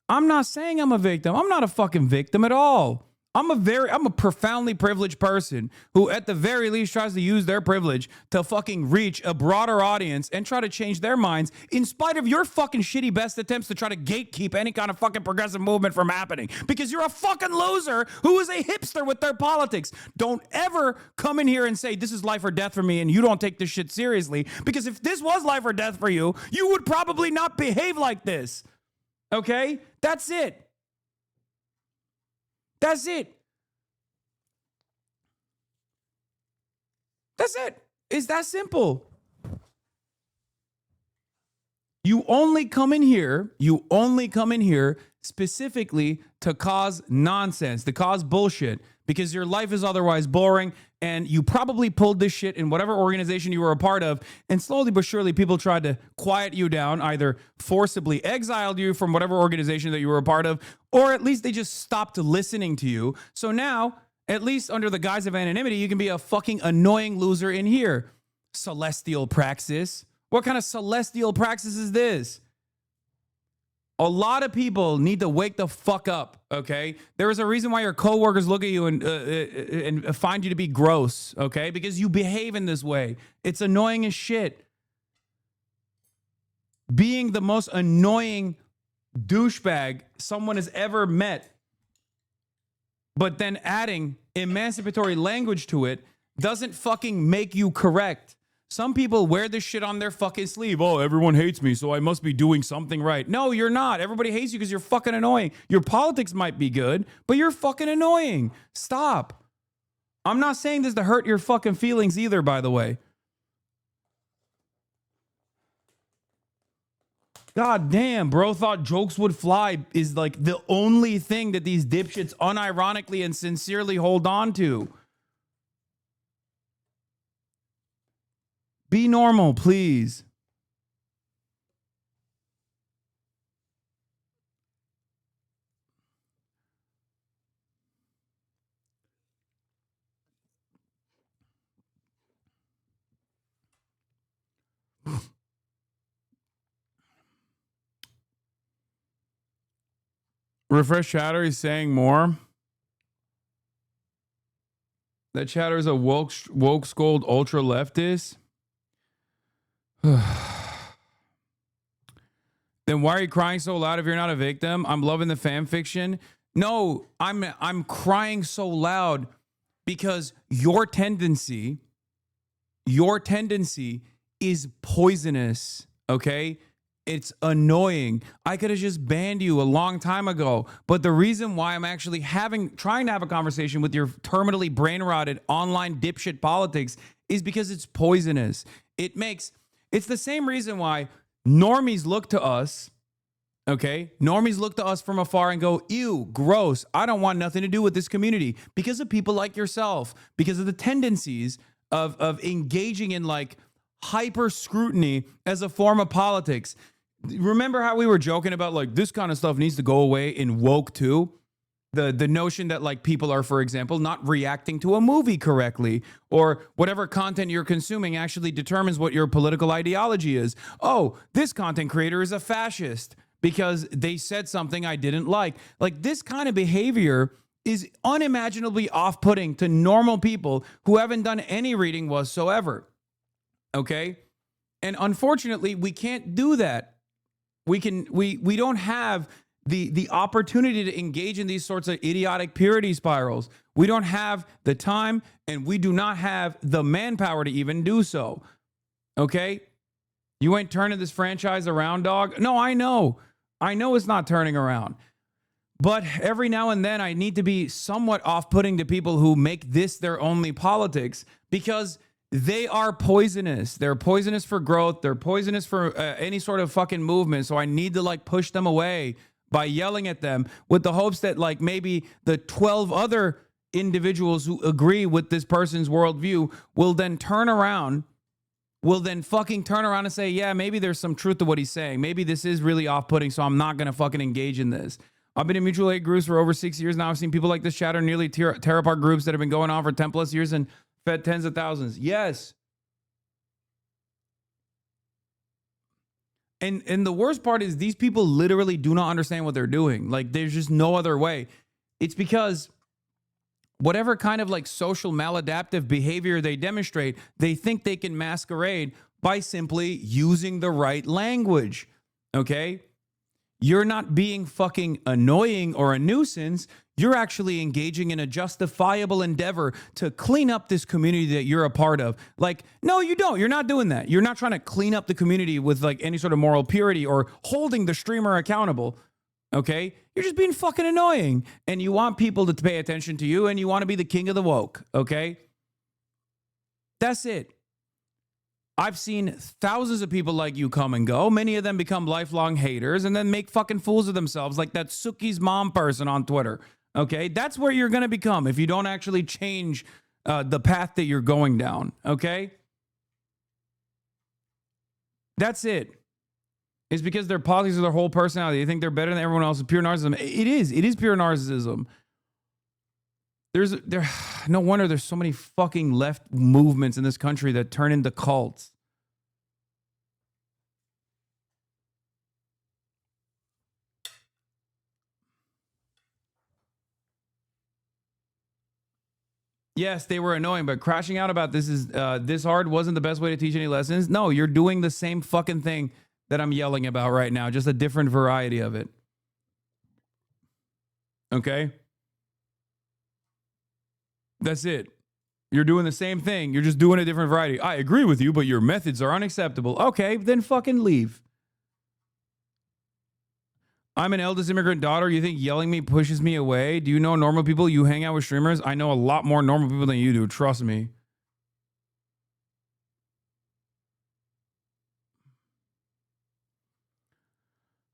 I'm not saying I'm a victim. I'm not a fucking victim at all. I'm a profoundly privileged person who at the very least tries to use their privilege to fucking reach a broader audience and try to change their minds in spite of your fucking shitty best attempts to try to gatekeep any kind of fucking progressive movement from happening because you're a fucking loser who is a hipster with their politics. Don't ever come in here and say this is life or death for me and you don't take this shit seriously, because if this was life or death for you, you would probably not behave like this. Okay? That's it. That's it. That's it. It's that simple. You only come in here specifically to cause nonsense, to cause bullshit, because your life is otherwise boring, and you probably pulled this shit in whatever organization you were a part of, and slowly but surely people tried to quiet you down, either forcibly exiled you from whatever organization that you were a part of, or at least they just stopped listening to you. So now, at least under the guise of anonymity, you can be a fucking annoying loser in here. Celestial praxis. What kind of celestial praxis is this? A lot of people need to wake the fuck up, okay? There is a reason why your coworkers look at you and find you to be gross, okay? Because you behave in this way. It's annoying as shit. Being the most annoying douchebag someone has ever met, but then adding emancipatory language to it doesn't fucking make you correct. Some people wear this shit on their fucking sleeve. Oh, everyone hates me, so I must be doing something right. No, you're not. Everybody hates you because you're fucking annoying. Your politics might be good, but you're fucking annoying. Stop. I'm not saying this to hurt your fucking feelings either, by the way. God damn, bro thought jokes would fly is like the only thing that these dipshits unironically and sincerely hold on to. Be normal, please. Refresh chatter, he's saying more. That chatter is a woke scold ultra leftist. Then why are you crying so loud if you're not a victim? I'm loving the fan fiction. No, I'm crying so loud because your tendency is poisonous, okay? It's annoying. I could have just banned you a long time ago. But the reason why I'm actually trying to have a conversation with your terminally brain-rotted online dipshit politics is because it's poisonous. It's the same reason why normies look to us, okay? Normies look to us from afar and go, ew, gross. I don't want nothing to do with this community, because of people like yourself, because of the tendencies of engaging in like hyper scrutiny as a form of politics. Remember how we were joking about like this kind of stuff needs to go away in woke too? The notion that like people are, for example, not reacting to a movie correctly, or whatever content you're consuming actually determines what your political ideology is. Oh, this content creator is a fascist because they said something I didn't like. Like this kind of behavior is unimaginably off-putting to normal people who haven't done any reading whatsoever. Okay? And unfortunately, we can't do that. We don't have the opportunity to engage in these sorts of idiotic purity spirals. We don't have the time, and we do not have the manpower to even do so. Okay? You ain't turning this franchise around, dog. No, I know. I know it's not turning around. But every now and then I need to be somewhat off-putting to people who make this their only politics, because they are poisonous. They're poisonous for growth. They're poisonous for any sort of fucking movement. So I need to like push them away by yelling at them with the hopes that like maybe the 12 other individuals who agree with this person's worldview will then fucking turn around and say, yeah, maybe there's some truth to what he's saying. Maybe this is really off-putting, so I'm not going to fucking engage in this. I've been in mutual aid groups for over 6 years now. I've seen people like this chatter nearly tear apart groups that have been going on for 10 plus years and fed tens of thousands. Yes. And the worst part is these people literally do not understand what they're doing. Like, there's just no other way. It's because whatever kind of like social maladaptive behavior they demonstrate, they think they can masquerade by simply using the right language. Okay? You're not being fucking annoying or a nuisance. You're actually engaging in a justifiable endeavor to clean up this community that you're a part of. Like, no, you don't. You're not doing that. You're not trying to clean up the community with like any sort of moral purity or holding the streamer accountable. Okay? You're just being fucking annoying. And you want people to pay attention to you and you want to be the king of the woke. Okay? That's it. I've seen thousands of people like you come and go. Many of them become lifelong haters and then make fucking fools of themselves, like that Suki's mom person on Twitter. Okay? That's where you're going to become if you don't actually change the path that you're going down. Okay? That's it. It's because their politics are their whole personality. They think they're better than everyone else. It's pure narcissism. It is. It is pure narcissism. No wonder there's so many fucking left movements in this country that turn into cults. Yes, they were annoying, but crashing out about this is this hard wasn't the best way to teach any lessons. No, you're doing the same fucking thing that I'm yelling about right now, just a different variety of it. Okay? That's it. You're doing the same thing. You're just doing a different variety. I agree with you, but your methods are unacceptable. Okay, then fucking leave. I'm an eldest immigrant daughter. You think yelling me pushes me away? Do you know normal people? You hang out with streamers? I know a lot more normal people than you do. Trust me.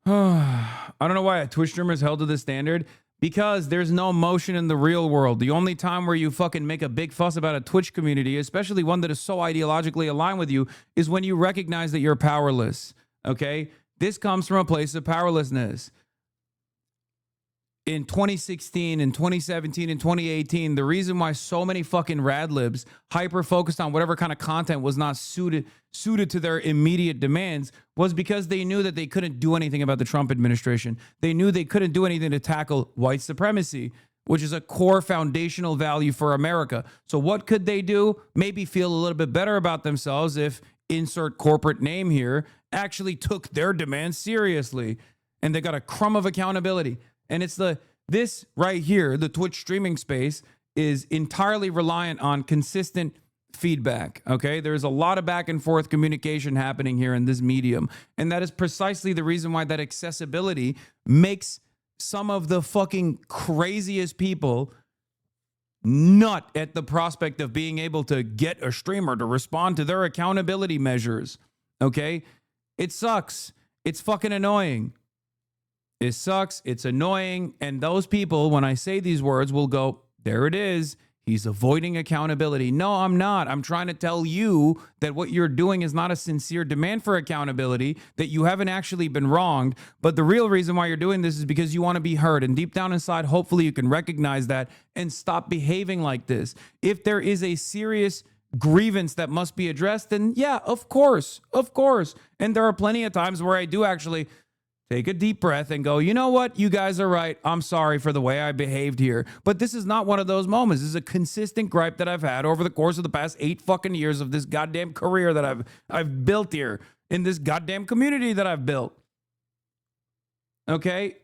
I don't know why a Twitch streamer is held to this standard. Because there's no motion in the real world. The only time where you fucking make a big fuss about a Twitch community, especially one that is so ideologically aligned with you, is when you recognize that you're powerless. Okay? This comes from a place of powerlessness. In 2016, in 2017, in 2018, the reason why so many fucking radlibs hyper-focused on whatever kind of content was not suited to their immediate demands was because they knew that they couldn't do anything about the Trump administration. They knew they couldn't do anything to tackle white supremacy, which is a core foundational value for America. So what could they do? Maybe feel a little bit better about themselves if, insert corporate name here, actually took their demands seriously. And they got a crumb of accountability. And it's this right here, the Twitch streaming space, is entirely reliant on consistent feedback. Okay, there's a lot of back and forth communication happening here in this medium, and that is precisely the reason why that accessibility makes some of the fucking craziest people nut at the prospect of being able to get a streamer to respond to their accountability measures. Okay, it sucks. It's fucking annoying. It sucks. It's annoying. And those people, when I say these words, will go, there it is. He's avoiding accountability. No, I'm not. I'm trying to tell you that what you're doing is not a sincere demand for accountability, that you haven't actually been wronged. But the real reason why you're doing this is because you want to be heard. And deep down inside, hopefully you can recognize that and stop behaving like this. If there is a serious grievance that must be addressed, then yeah, of course. And there are plenty of times where I do actually take a deep breath and go, you know what? You guys are right. I'm sorry for the way I behaved here. But this is not one of those moments. This is a consistent gripe that I've had over the course of the past 8 fucking years of this goddamn career that I've built here in this goddamn community that I've built. Okay?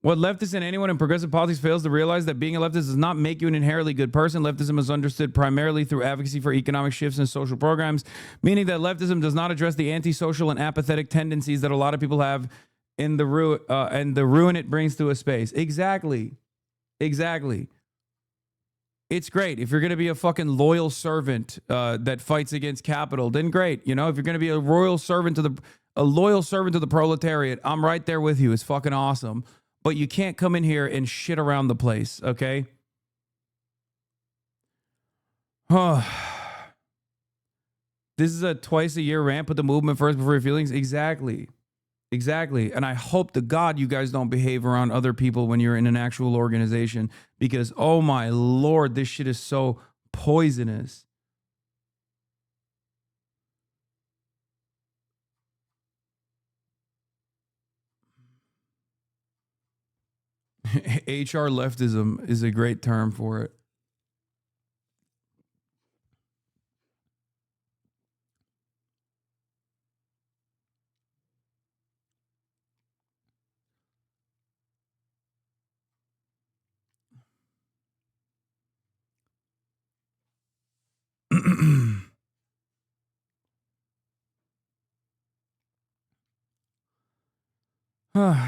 What leftists and anyone in progressive politics fails to realize that being a leftist does not make you an inherently good person. Leftism is understood primarily through advocacy for economic shifts and social programs, meaning that leftism does not address the antisocial and apathetic tendencies that a lot of people have in the and the ruin it brings to a space. Exactly. Exactly. It's great. If you're going to be a fucking loyal servant that fights against capital, then great. You know, if you're going to be a loyal servant to the proletariat, I'm right there with you. It's fucking awesome. But you can't come in here and shit around the place, okay? This is a twice-a-year rant, put the movement first before your feelings. Exactly. Exactly. And I hope to God you guys don't behave around other people when you're in an actual organization, because, oh my Lord, this shit is so poisonous. HR leftism is a great term for it.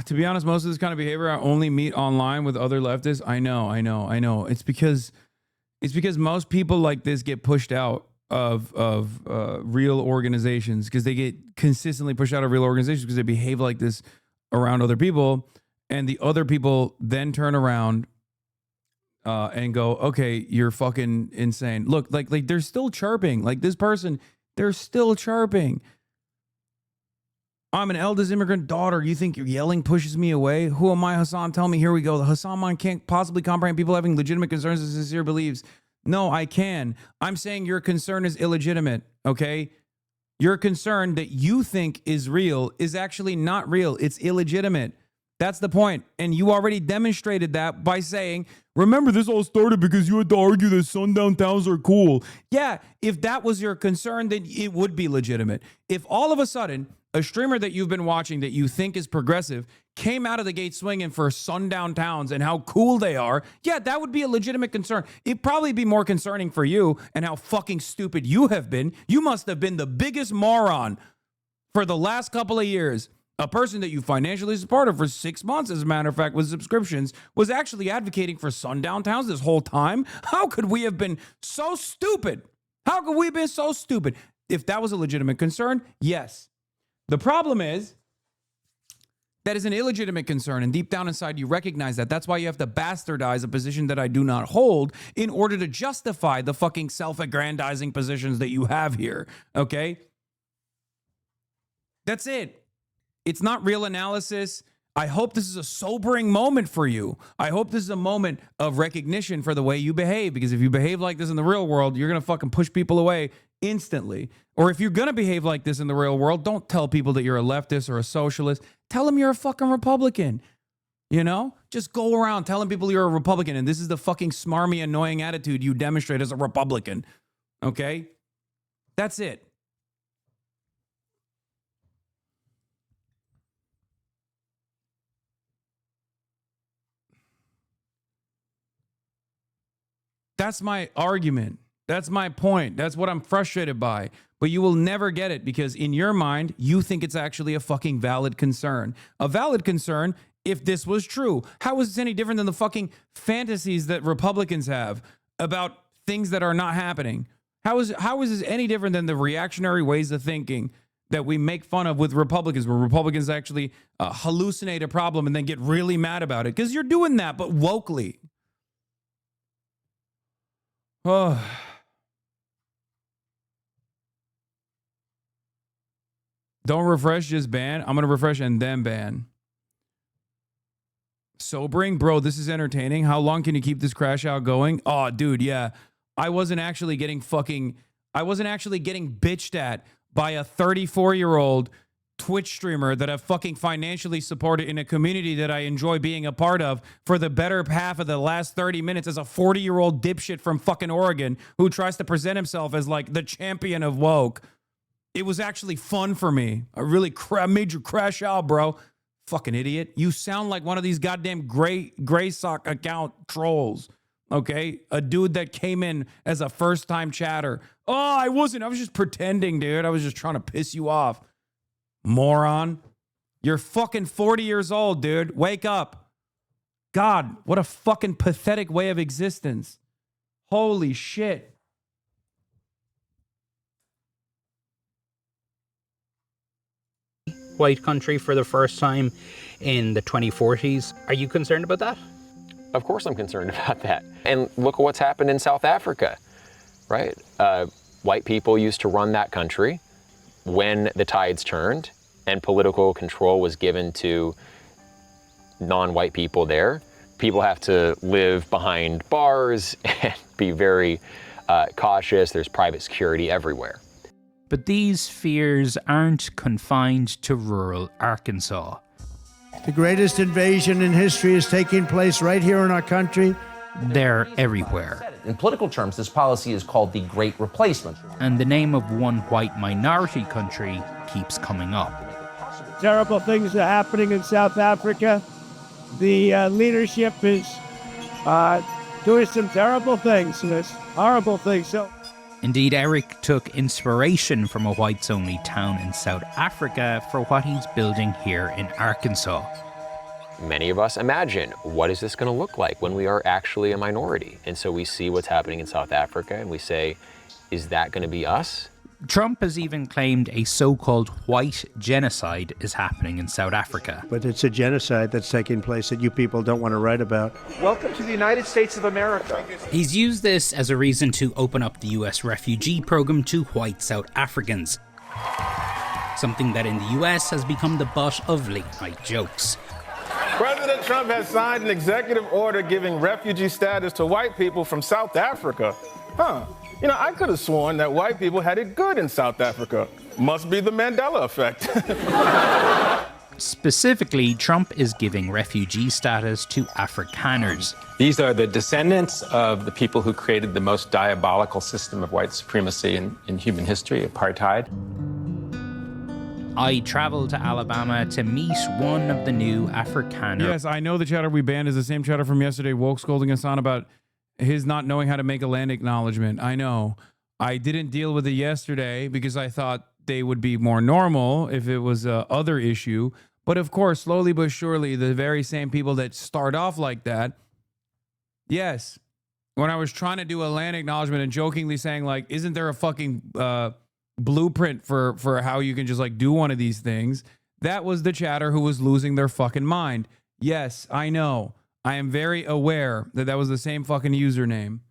To be honest, most of this kind of behavior I only meet online with other leftists. I know. It's because most people like this get pushed out of real organizations, because they get consistently pushed out of real organizations because they behave like this around other people, and the other people then turn around and go, okay, you're fucking insane. Look, like they're still chirping. Like this person, they're still chirping. I'm an eldest immigrant daughter. You think your yelling pushes me away? Who am I, Hasan? Tell me. Here we go. The Hasan mind can't possibly comprehend people having legitimate concerns and sincere beliefs. No, I can. I'm saying your concern is illegitimate, okay? Your concern that you think is real is actually not real. It's illegitimate. That's the point. And you already demonstrated that by saying, remember, this all started because you had to argue that sundown towns are cool. Yeah, if that was your concern, then it would be legitimate. If all of a sudden a streamer that you've been watching that you think is progressive came out of the gate swinging for sundown towns and how cool they are, yeah, that would be a legitimate concern. It'd probably be more concerning for you and how fucking stupid you have been. You must have been the biggest moron for the last couple of years. A person that you financially supported for 6 months, as a matter of fact, with subscriptions, was actually advocating for sundown towns this whole time. How could we have been so stupid? How could we have been so stupid? If that was a legitimate concern, yes. The problem is that is an illegitimate concern, and deep down inside you recognize that. That's why you have to bastardize a position that I do not hold in order to justify the fucking self-aggrandizing positions that you have here, okay? That's it. It's not real analysis. I hope this is a sobering moment for you. I hope this is a moment of recognition for the way you behave, because if you behave like this in the real world, you're going to fucking push people away instantly. Or if you're going to behave like this in the real world, don't tell people that you're a leftist or a socialist. Tell them you're a fucking Republican. You know? Just go around telling people you're a Republican, and this is the fucking smarmy, annoying attitude you demonstrate as a Republican. Okay? That's it. That's my argument. That's my point. That's what I'm frustrated by. But you will never get it because in your mind, you think it's actually a fucking valid concern. A valid concern if this was true. How is this any different than the fucking fantasies that Republicans have about things that are not happening? How is this any different than the reactionary ways of thinking that we make fun of with Republicans, where Republicans actually hallucinate a problem and then get really mad about it? Because you're doing that, but wokely. Oh. Don't refresh, just ban. I'm going to refresh and then ban. Sobering? Bro, this is entertaining. How long can you keep this crash out going? Oh, dude, yeah. I wasn't actually getting bitched at by a 34-year-old Twitch streamer that I've fucking financially supported in a community that I enjoy being a part of for the better half of the last 30 minutes as a 40-year-old dipshit from fucking Oregon who tries to present himself as like the champion of woke. It was actually fun for me. I really made you crash out, bro. Fucking idiot. You sound like one of these goddamn gray sock account trolls. Okay? A dude that came in as a first-time chatter. Oh, I was just pretending, dude. I was just trying to piss you off. Moron. You're fucking 40 years old, dude. Wake up. God, what a fucking pathetic way of existence. Holy shit. White country for the first time in the 2040s. Are you concerned about that? Of course I'm concerned about that. And look at what's happened in South Africa, right? White people used to run that country. When the tides turned and political control was given to non-white people there, people have to live behind bars and be very cautious. There's private security everywhere. But these fears aren't confined to rural Arkansas. The greatest invasion in history is taking place right here in our country. They're everywhere. In political terms, this policy is called the Great Replacement. And the name of one white minority country keeps coming up. Terrible things are happening in South Africa. The leadership is doing some terrible things, horrible things. So, indeed, Eric took inspiration from a whites-only town in South Africa for what he's building here in Arkansas. Many of us imagine, what is this going to look like when we are actually a minority? And so we see what's happening in South Africa and we say, is that going to be us? Trump has even claimed a so-called white genocide is happening in South Africa. But it's a genocide that's taking place that you people don't want to write about. Welcome to the United States of America. He's used this as a reason to open up the US refugee program to white South Africans. Something that in the US has become the butt of late-night jokes. President Trump has signed an executive order giving refugee status to white people from South Africa. You know, I could have sworn that white people had it good in South Africa. Must be the Mandela effect. Specifically, Trump is giving refugee status to Afrikaners. These are the descendants of the people who created the most diabolical system of white supremacy in human history, apartheid. I traveled to Alabama to meet one of the new Afrikaners. Yes, I know the chatter we banned is the same chatter from yesterday, woke scolding Hasan about his not knowing how to make a land acknowledgement. I know. I didn't deal with it yesterday because I thought they would be more normal if it was a other issue. But of course, slowly but surely, the very same people that start off like that. Yes. When I was trying to do a land acknowledgement and jokingly saying, like, isn't there a fucking blueprint for how you can just like do one of these things? That was the chatter who was losing their fucking mind. Yes, I know. I am very aware that that was the same fucking username.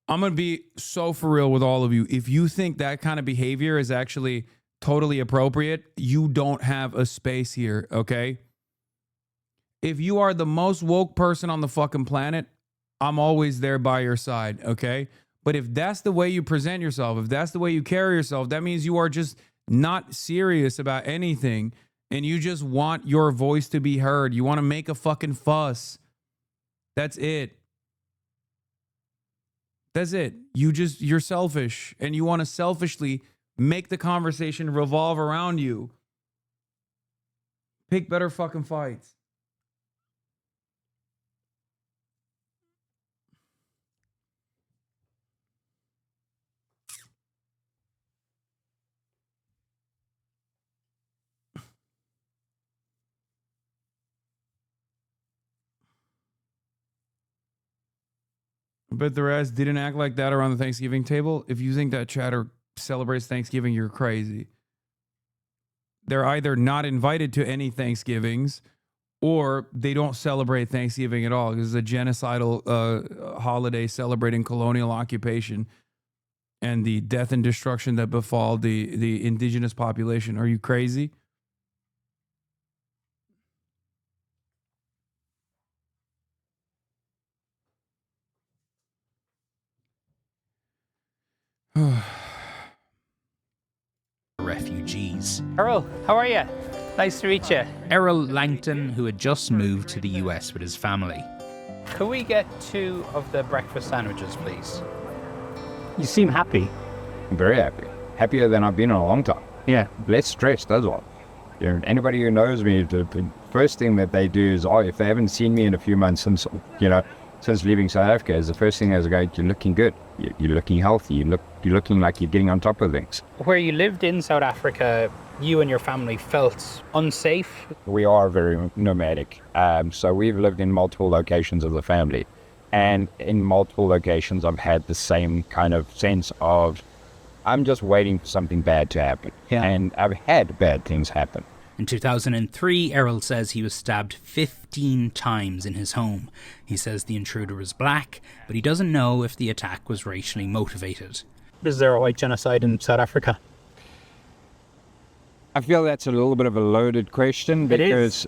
I'm going to be so for real with all of you. If you think that kind of behavior is actually totally appropriate, you don't have a space here, okay? If you are the most woke person on the fucking planet, I'm always there by your side, okay? But if that's the way you present yourself, if that's the way you carry yourself, that means you are just not serious about anything and you just want your voice to be heard. You want to make a fucking fuss. That's it. That's it. You're selfish and you want to selfishly make the conversation revolve around you. Pick better fucking fights. But the rest didn't act like that around the Thanksgiving table. If you think that chatter celebrates Thanksgiving, you're crazy. They're either not invited to any Thanksgivings or they don't celebrate Thanksgiving at all. This is a genocidal holiday celebrating colonial occupation and the death and destruction that befall the indigenous population. Are you crazy? Refugees. Errol, how are you? Nice to meet you. Errol Langton, who had just moved to the US with his family. Could we get 2 of the breakfast sandwiches, please? You seem happy. I'm very happy. Happier than I've been in a long time. Yeah. Less stressed as well. You know, anybody who knows me, the first thing that they do is, if they haven't seen me in a few months since leaving South Africa, is the first thing is go, you're looking good. You're looking healthy. You're looking like you're getting on top of things. Where you lived in South Africa, you and your family felt unsafe? We are very nomadic. So we've lived in multiple locations as a family. And in multiple locations, I've had the same kind of sense of, I'm just waiting for something bad to happen. Yeah. And I've had bad things happen. In 2003, Errol says he was stabbed 15 times in his home. He says the intruder was black, but he doesn't know if the attack was racially motivated. Is there a white genocide in South Africa? I feel that's a little bit of a loaded question because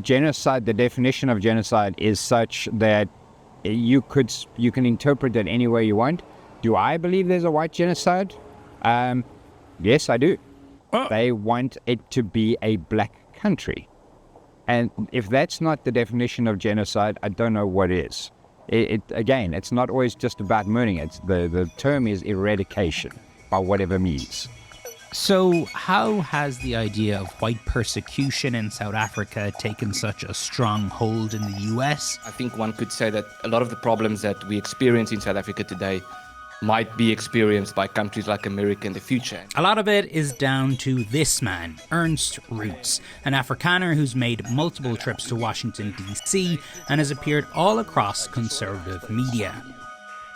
genocide, the definition of genocide is such that you can interpret it any way you want. Do I believe there's a white genocide? Yes, I do. They want it to be a black country. And if that's not the definition of genocide, I don't know what is. Again, it's not always just about murdering. The term is eradication, by whatever means. So how has the idea of white persecution in South Africa taken such a strong hold in the US? I think one could say that a lot of the problems that we experience in South Africa today might be experienced by countries like America in the future. A lot of it is down to this man, Ernst Roots, an Afrikaner who's made multiple trips to Washington, D.C. and has appeared all across conservative media.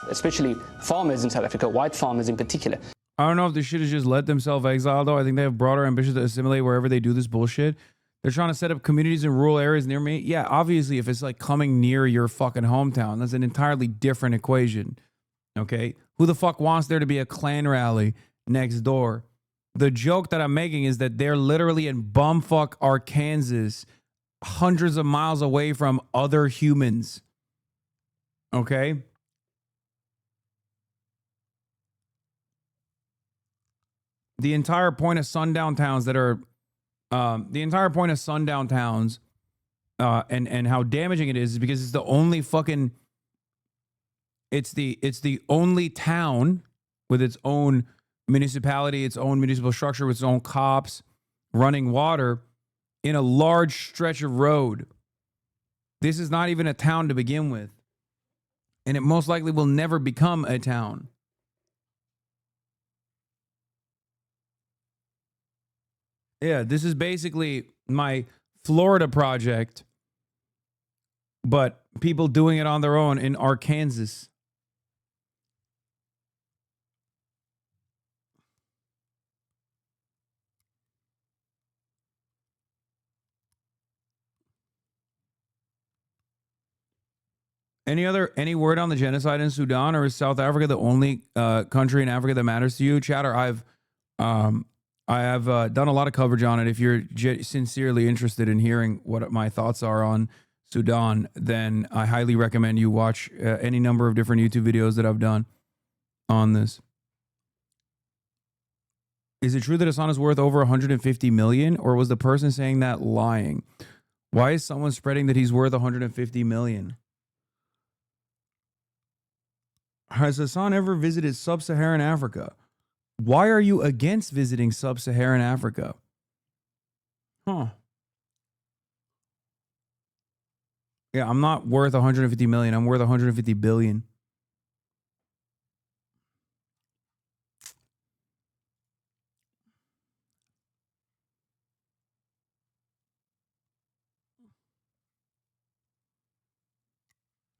Especially farmers in South Africa, white farmers in particular. I don't know if this shit has just let themselves exile, though. I think they have broader ambitions to assimilate wherever they do this bullshit. They're trying to set up communities in rural areas near me. Yeah, obviously, if it's like coming near your fucking hometown, that's an entirely different equation. Okay? Who the fuck wants there to be a Klan rally next door? The joke that I'm making is that they're literally in bumfuck Arkansas, hundreds of miles away from other humans. Okay? The entire point of sundown towns that are, and how damaging it is because it's the only fucking, it's the only town with its own municipality, its own municipal structure, with its own cops, running water in a large stretch of road. This is not even a town to begin with. And it most likely will never become a town. Yeah, this is basically my Florida project, but people doing it on their own in Arkansas. Any word on the genocide in Sudan, or is South Africa the only country in Africa that matters to you? Chatter, I have done a lot of coverage on it. If you're sincerely interested in hearing what my thoughts are on Sudan, then I highly recommend you watch any number of different YouTube videos that I've done on this. Is it true that Hasan is worth over 150 million, or was the person saying that lying? Why is someone spreading that he's worth 150 million? Has Hasan ever visited sub-Saharan Africa? Why are you against visiting sub-Saharan Africa? Huh. Yeah, I'm not worth 150 million. I'm worth 150 billion.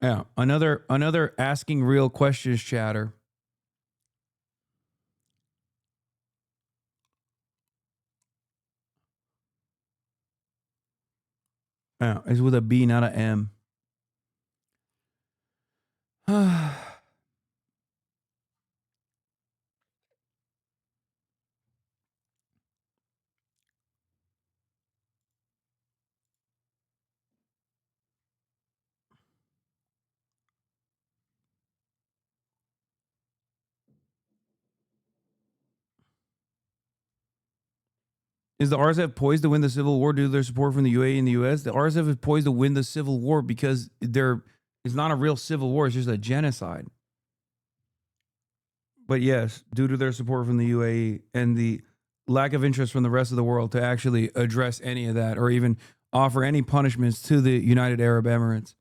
Yeah, another asking real questions chatter. Yeah, it's with a B, not a M. Is the RSF poised to win the civil war due to their support from the UAE and the US? The RSF is poised to win the civil war because they're It's not a real civil war. It's just a genocide. But yes, due to their support from the UAE and the lack of interest from the rest of the world to actually address any of that or even offer any punishments to the United Arab Emirates.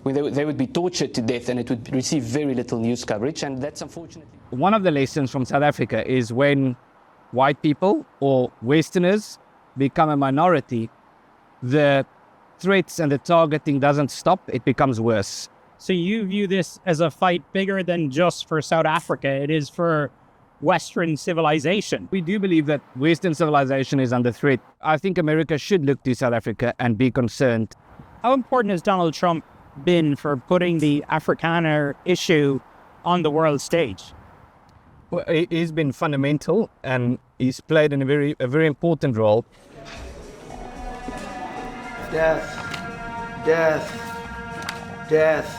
They would be tortured to death and it would receive very little news coverage, and that's unfortunately. One of the lessons from South Africa is when white people or Westerners become a minority, the threats and the targeting doesn't stop, it becomes worse. So you view this as a fight bigger than just for South Africa. It is for Western civilization. We do believe that Western civilization is under threat. I think America should look to South Africa and be concerned. How important has Donald Trump been for putting the Afrikaner issue on the world stage? Well, he's been fundamental and he's played a very important role. Death, death, death,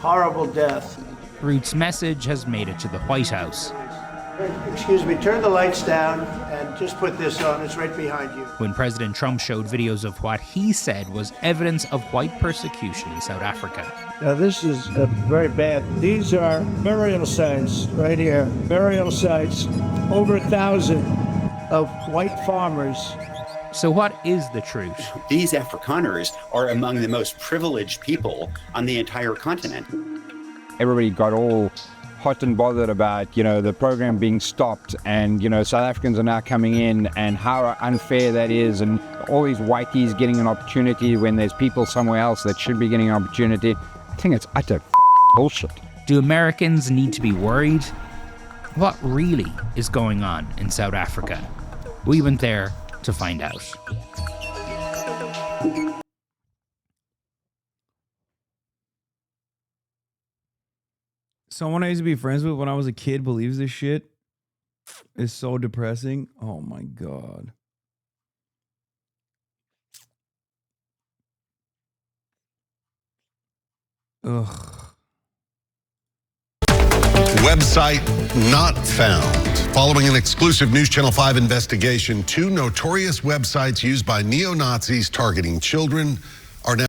horrible death. Root's message has made it to the White House. Excuse me, turn the lights down and just put this on. It's right behind you. When President Trump showed videos of what he said was evidence of white persecution in South Africa. Now this is very bad. These are burial sites right here. Burial sites, over 1,000 of white farmers. So what is the truth? These Afrikaners are among the most privileged people on the entire continent. Everybody got all hot and bothered about, the program being stopped and, South Africans are now coming in and how unfair that is and all these whiteys getting an opportunity when there's people somewhere else that should be getting an opportunity. I think it's utter bullshit. Do Americans need to be worried? What really is going on in South Africa? We went there to find out. Someone I used to be friends with when I was a kid believes this shit is so depressing. Oh my God. Ugh. Website not found. Following an exclusive News Channel 5 investigation, 2 notorious websites used by neo-Nazis targeting children are now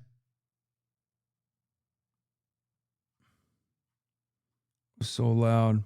so loud.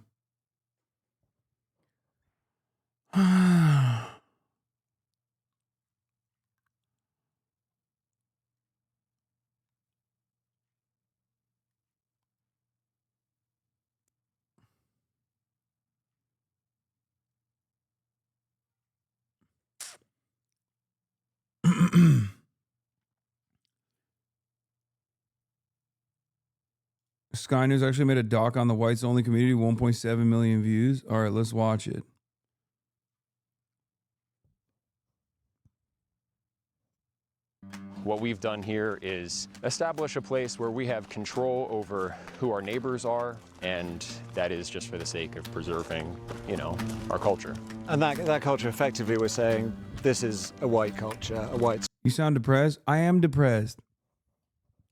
Sky News actually made a doc on the whites only community, 1.7 million views. All right, let's watch it. What we've done here is establish a place where we have control over who our neighbors are, and that is just for the sake of preserving, our culture. And that culture, effectively, we're saying this is a white culture, a white... You sound depressed? I am depressed.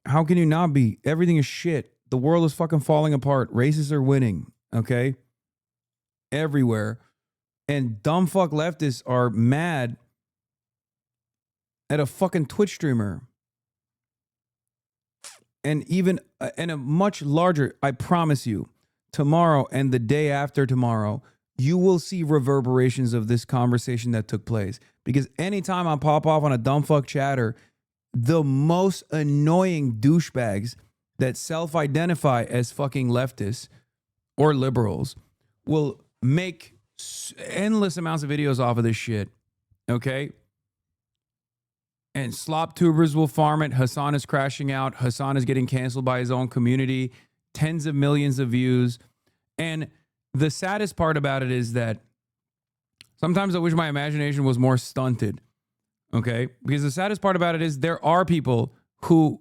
How can you not be? Everything is shit. The world is fucking falling apart. Racists are winning, okay? Everywhere. And dumb fuck leftists are mad at a fucking Twitch streamer. And even and a much larger, I promise you, tomorrow and the day after tomorrow, you will see reverberations of this conversation that took place. Because anytime I pop off on a dumb fuck chatter, the most annoying douchebags that self-identify as fucking leftists or liberals will make endless amounts of videos off of this shit, okay? And slop tubers will farm it. Hasan is crashing out. Hasan is getting canceled by his own community. Tens of millions of views. And the saddest part about it is that sometimes I wish my imagination was more stunted, okay? Because the saddest part about it is there are people who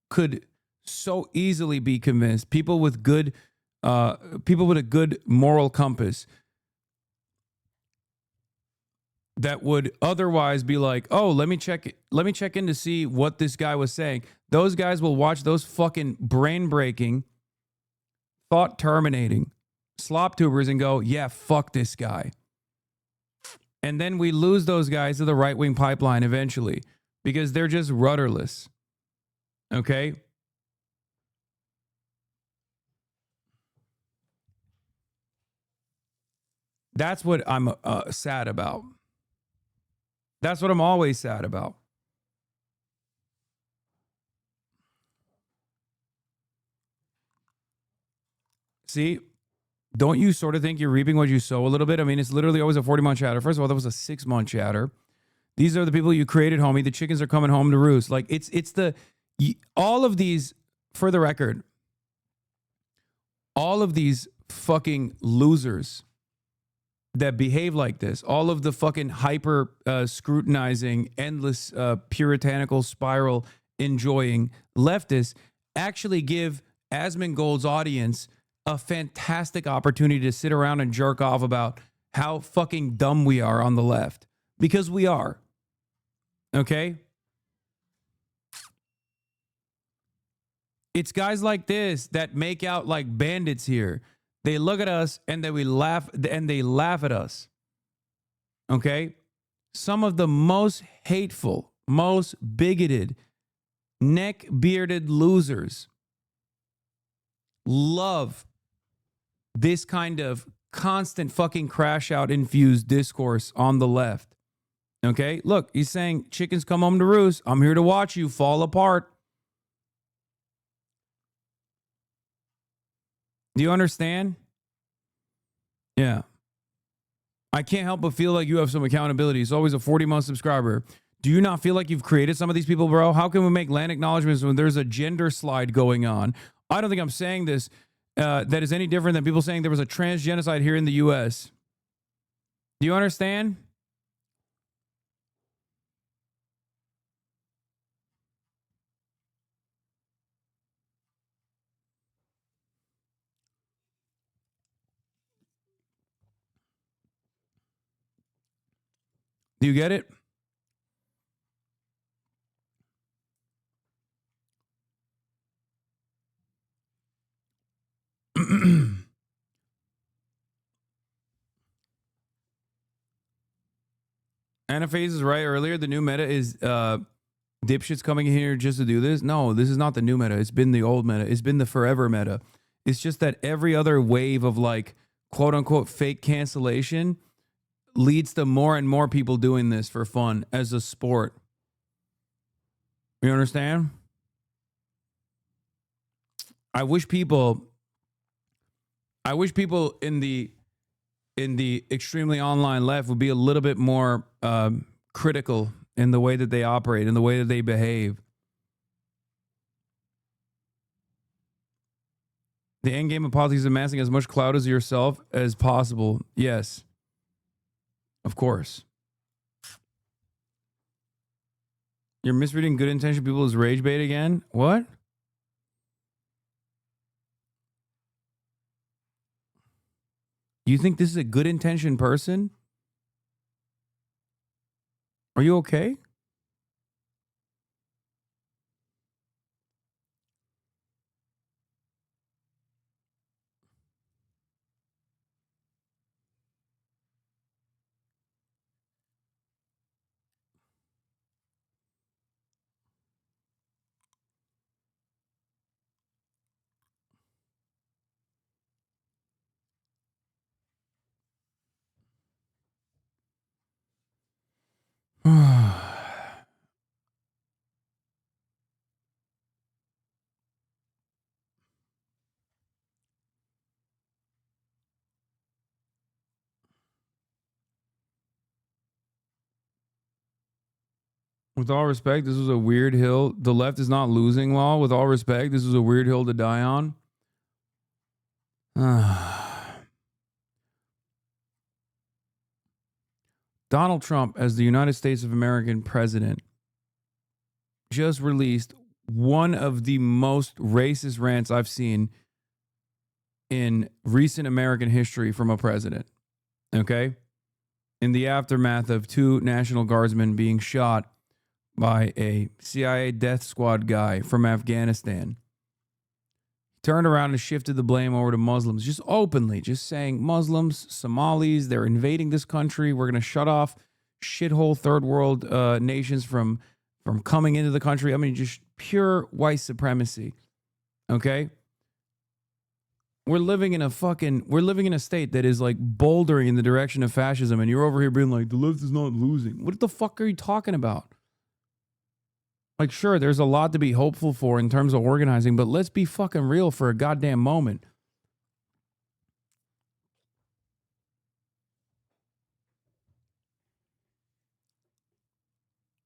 could so easily be convinced, people with a good moral compass, that would otherwise be like, oh, let me check in to see what this guy was saying. Those guys will watch those fucking brain-breaking, thought-terminating slop tubers and go, yeah, fuck this guy. And then we lose those guys to the right-wing pipeline eventually because they're just rudderless. Okay? That's what I'm sad about. That's what I'm always sad about. See, don't you sort of think you're reaping what you sow a little bit? I mean, it's literally always a 40-month chatter. First of all, that was a 6-month chatter. These are the people you created, homie. The chickens are coming home to roost. Like, it's all of these, for the record, all of these fucking losers that behave like this, all of the fucking hyper scrutinizing, endless puritanical spiral enjoying leftists actually give Asmongold's audience a fantastic opportunity to sit around and jerk off about how fucking dumb we are on the left. Because we are. Okay? It's guys like this that make out like bandits here. They look at us and then we laugh and they laugh at us. Okay? Some of the most hateful, most bigoted, neck-bearded losers love this kind of constant fucking crash out infused discourse on the left. Okay? Look, he's saying chickens come home to roost. I'm here to watch you fall apart. Do you understand? Yeah. I can't help but feel like you have some accountability. It's always a 40-month subscriber. Do you not feel like you've created some of these people, bro? How can we make land acknowledgments when there's a gender slide going on? I don't think I'm saying this that is any different than people saying there was a trans genocide here in the U.S. Do you understand? Do you get it? Anaphase is right earlier. The new meta is dipshits coming in here just to do this. No, this is not the new meta. It's been the old meta. It's been the forever meta. It's just that every other wave of like quote unquote fake cancellation leads to more and more people doing this for fun as a sport. You understand? I wish people in the extremely online left would be a little bit more critical in the way that they operate, in the way that they behave. The end game of politics is amassing as much clout as yourself as possible. Yes. Of course. You're misreading good intention people as rage bait again? What? You think this is a good intention person? Are you okay? With all respect, this was a weird hill. The left is not losing well. With all respect, this was a weird hill to die on. Donald Trump, as the United States of American president, just released one of the most racist rants I've seen in recent American history from a president. Okay? in the aftermath of 2 National Guardsmen being shot by a CIA death squad guy from Afghanistan. Turned around and shifted the blame over to Muslims, just openly, just saying Muslims, Somalis, they're invading this country. We're going to shut off shithole third world nations from coming into the country. I mean, just pure white supremacy. Okay? We're living in a state that is like bouldering in the direction of fascism, and you're over here being like, the left is not losing. What the fuck are you talking about? Like, sure, there's a lot to be hopeful for in terms of organizing, but let's be fucking real for a goddamn moment.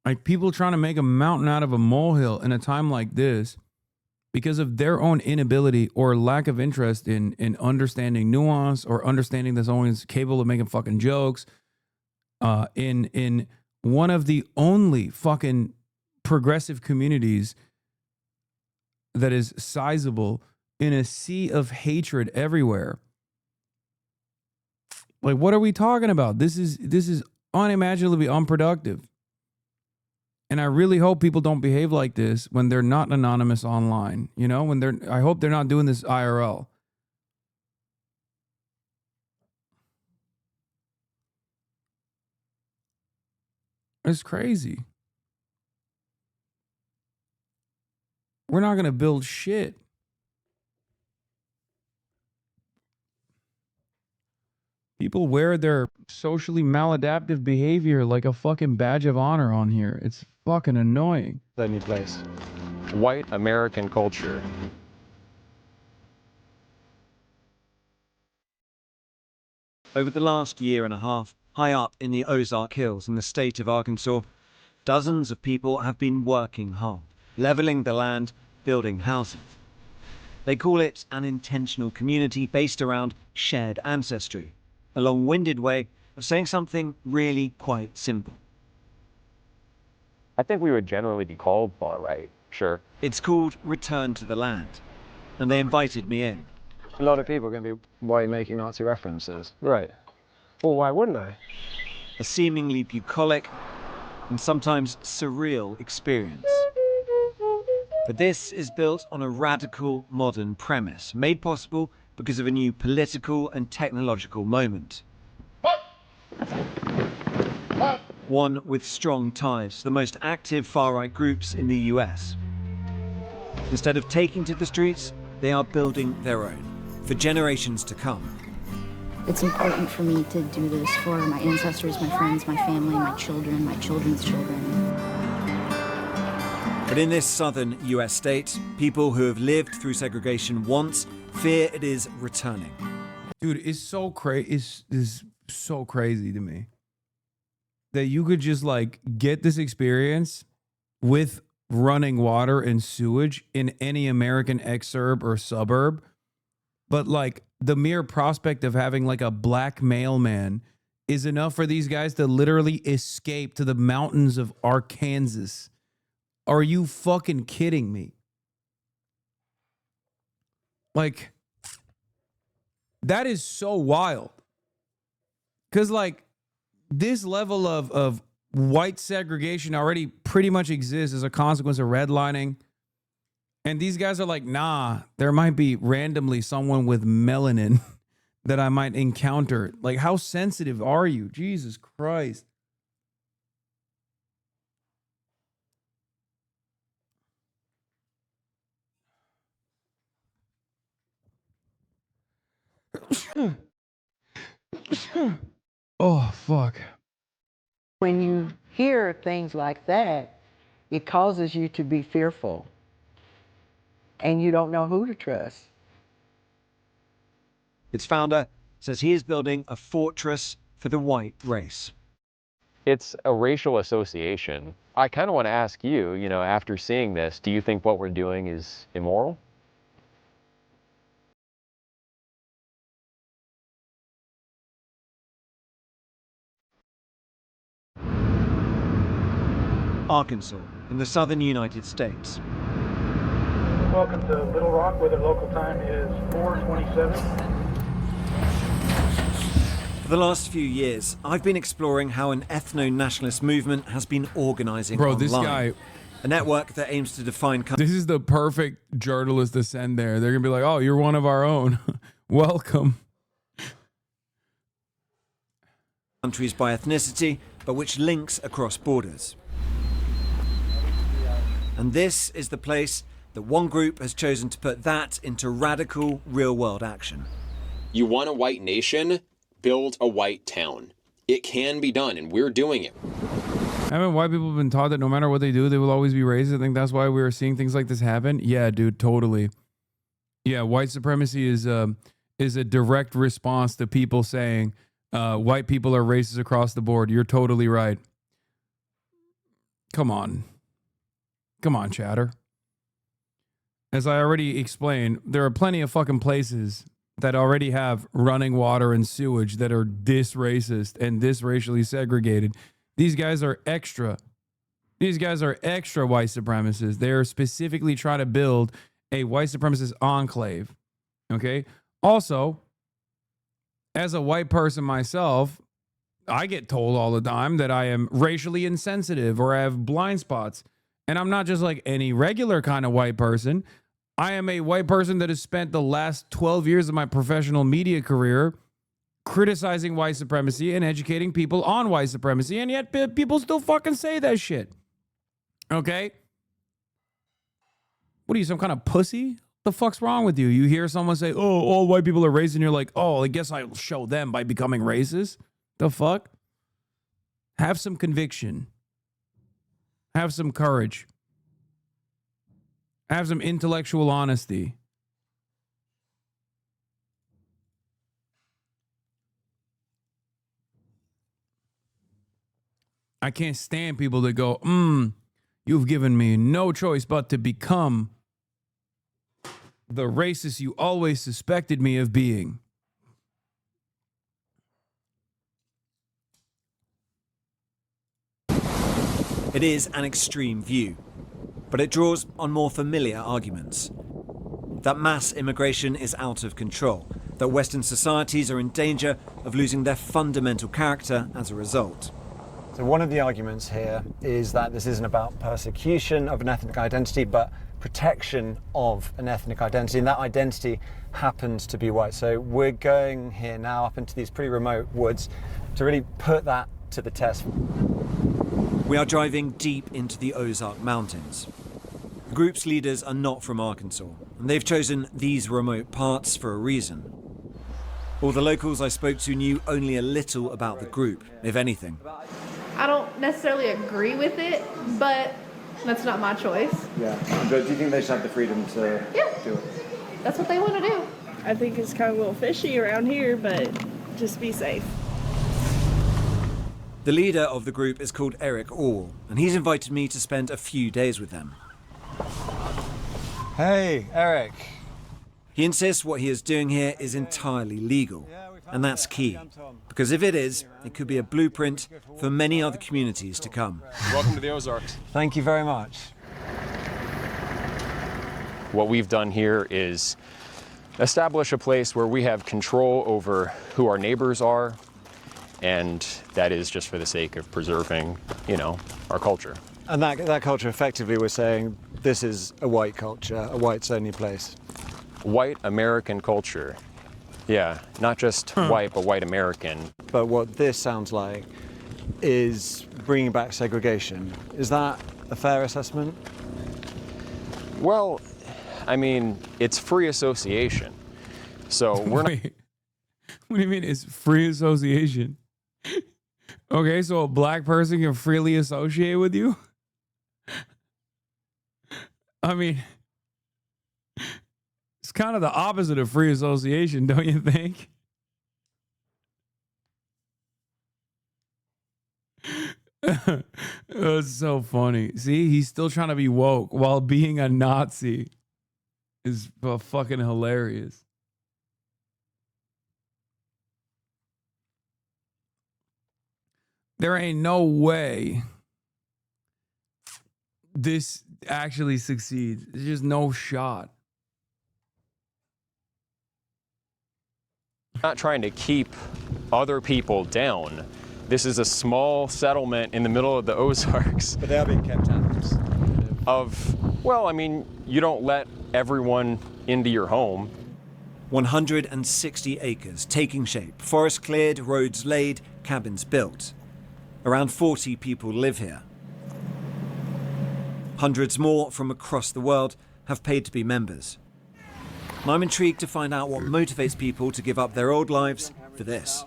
Like, people trying to make a mountain out of a molehill in a time like this because of their own inability or lack of interest in understanding nuance or understanding that someone's capable of making fucking jokes. In one of the only fucking progressive communities that is sizable in a sea of hatred everywhere. Like, what are we talking about? This is unimaginably unproductive. And I really hope people don't behave like this when they're not anonymous online. You know, I hope they're not doing this IRL. It's crazy. We're not going to build shit. People wear their socially maladaptive behavior like a fucking badge of honor on here. It's fucking annoying. That new place. White American culture. Over the last year and a half, high up in the Ozark Hills in the state of Arkansas, dozens of people have been working hard, leveling the land, building houses. They call it an intentional community based around shared ancestry, a long-winded way of saying something really quite simple. I think we would generally be called far right, sure. It's called Return to the Land, and they invited me in. A lot of people are going to be, why are you making Nazi references? Right. Well, why wouldn't I? A seemingly bucolic and sometimes surreal experience. But this is built on a radical modern premise, made possible because of a new political and technological moment. One with strong ties to the most active far-right groups in the US. Instead of taking to the streets, they are building their own, for generations to come. It's important for me to do this for my ancestors, my friends, my family, my children, my children's children. But in this southern US state, people who have lived through segregation once fear it is returning. Dude, it's so it's so crazy to me that you could just like get this experience with running water and sewage in any American exurb or suburb. But like the mere prospect of having like a black mailman is enough for these guys to literally escape to the mountains of Arkansas. Are you fucking kidding me? Like, that is so wild. Because like this level of white segregation already pretty much exists as a consequence of redlining. And these guys are like, nah, there might be randomly someone with melanin that I might encounter. Like, how sensitive are you? Jesus Christ. Oh, fuck. When you hear things like that, it causes you to be fearful. And you don't know who to trust. Its founder says he is building a fortress for the white race. It's a racial association. I kind of want to ask you, you know, after seeing this, do you think what we're doing is immoral? Arkansas, in the southern United States. Welcome to Little Rock, where the local time is 4:27. For the last few years, I've been exploring how an ethno-nationalist movement has been organising online. This guy... A network that aims to define... This is the perfect journalist to send there. They're going to be like, oh, you're one of our own. Welcome. Countries by ethnicity, but which links across borders. And this is the place that one group has chosen to put that into radical, real-world action. You want a white nation? Build a white town. It can be done, and we're doing it. Haven't white people been taught that no matter what they do, they will always be racist? I think that's why we are seeing things like this happen. Yeah, dude, totally. Yeah, white supremacy is a direct response to people saying white people are racist across the board. You're totally right. Come on. Come on, chatter. As I already explained, there are plenty of fucking places that already have running water and sewage that are this racist and this racially segregated. These guys are extra. These guys are extra white supremacists. They are specifically trying to build a white supremacist enclave. Okay? Also, as a white person myself, I get told all the time that I am racially insensitive or I have blind spots. And I'm not just like any regular kind of white person. I am a white person that has spent the last 12 years of my professional media career criticizing white supremacy and educating people on white supremacy, and yet people still fucking say that shit. Okay? What are you, some kind of pussy? The fuck's wrong with you? You hear someone say, oh, all white people are racist, and you're like, oh, I guess I'll show them by becoming racist? The fuck? Have some conviction. Have some courage. Have some intellectual honesty. I can't stand people that go, you've given me no choice but to become the racist you always suspected me of being. It is an extreme view, but it draws on more familiar arguments. That mass immigration is out of control, that Western societies are in danger of losing their fundamental character as a result. So one of the arguments here is that this isn't about persecution of an ethnic identity, but protection of an ethnic identity, and that identity happens to be white. So we're going here now up into these pretty remote woods to really put that to the test. We are driving deep into the Ozark Mountains. The group's leaders are not from Arkansas, and they've chosen these remote parts for a reason. All the locals I spoke to knew only a little about the group, if anything. I don't necessarily agree with it, but that's not my choice. Yeah, but do you think they should have the freedom to do it? That's what they want to do. I think it's kind of a little fishy around here, but just be safe. The leader of the group is called Eric Orr, and he's invited me to spend a few days with them. Hey, Eric. He insists what he is doing here is entirely legal, and that's key, because if it is, it could be a blueprint for many other communities to come. Welcome to the Ozarks. Thank you very much. What we've done here is establish a place where we have control over who our neighbors are, and that is just for the sake of preserving, our culture. And that culture, effectively, we're saying this is a white culture, a whites-only place. White American culture. Yeah, not just white, but white American. But what this sounds like is bringing back segregation. Is that a fair assessment? Well, I mean, it's free association. So we're not... Wait, what do you mean it's free association? Okay, so a black person can freely associate with you? I mean... It's kind of the opposite of free association, don't you think? It's so funny. See, he's still trying to be woke while being a Nazi. Is fucking hilarious. There ain't no way this actually succeeds. There's just no shot. Not trying to keep other people down. This is a small settlement in the middle of the Ozarks. But they are being kept out. Well, I mean, you don't let everyone into your home. 160 acres taking shape, forest cleared, roads laid, cabins built. Around 40 people live here. Hundreds more from across the world have paid to be members. And I'm intrigued to find out what motivates people to give up their old lives for this.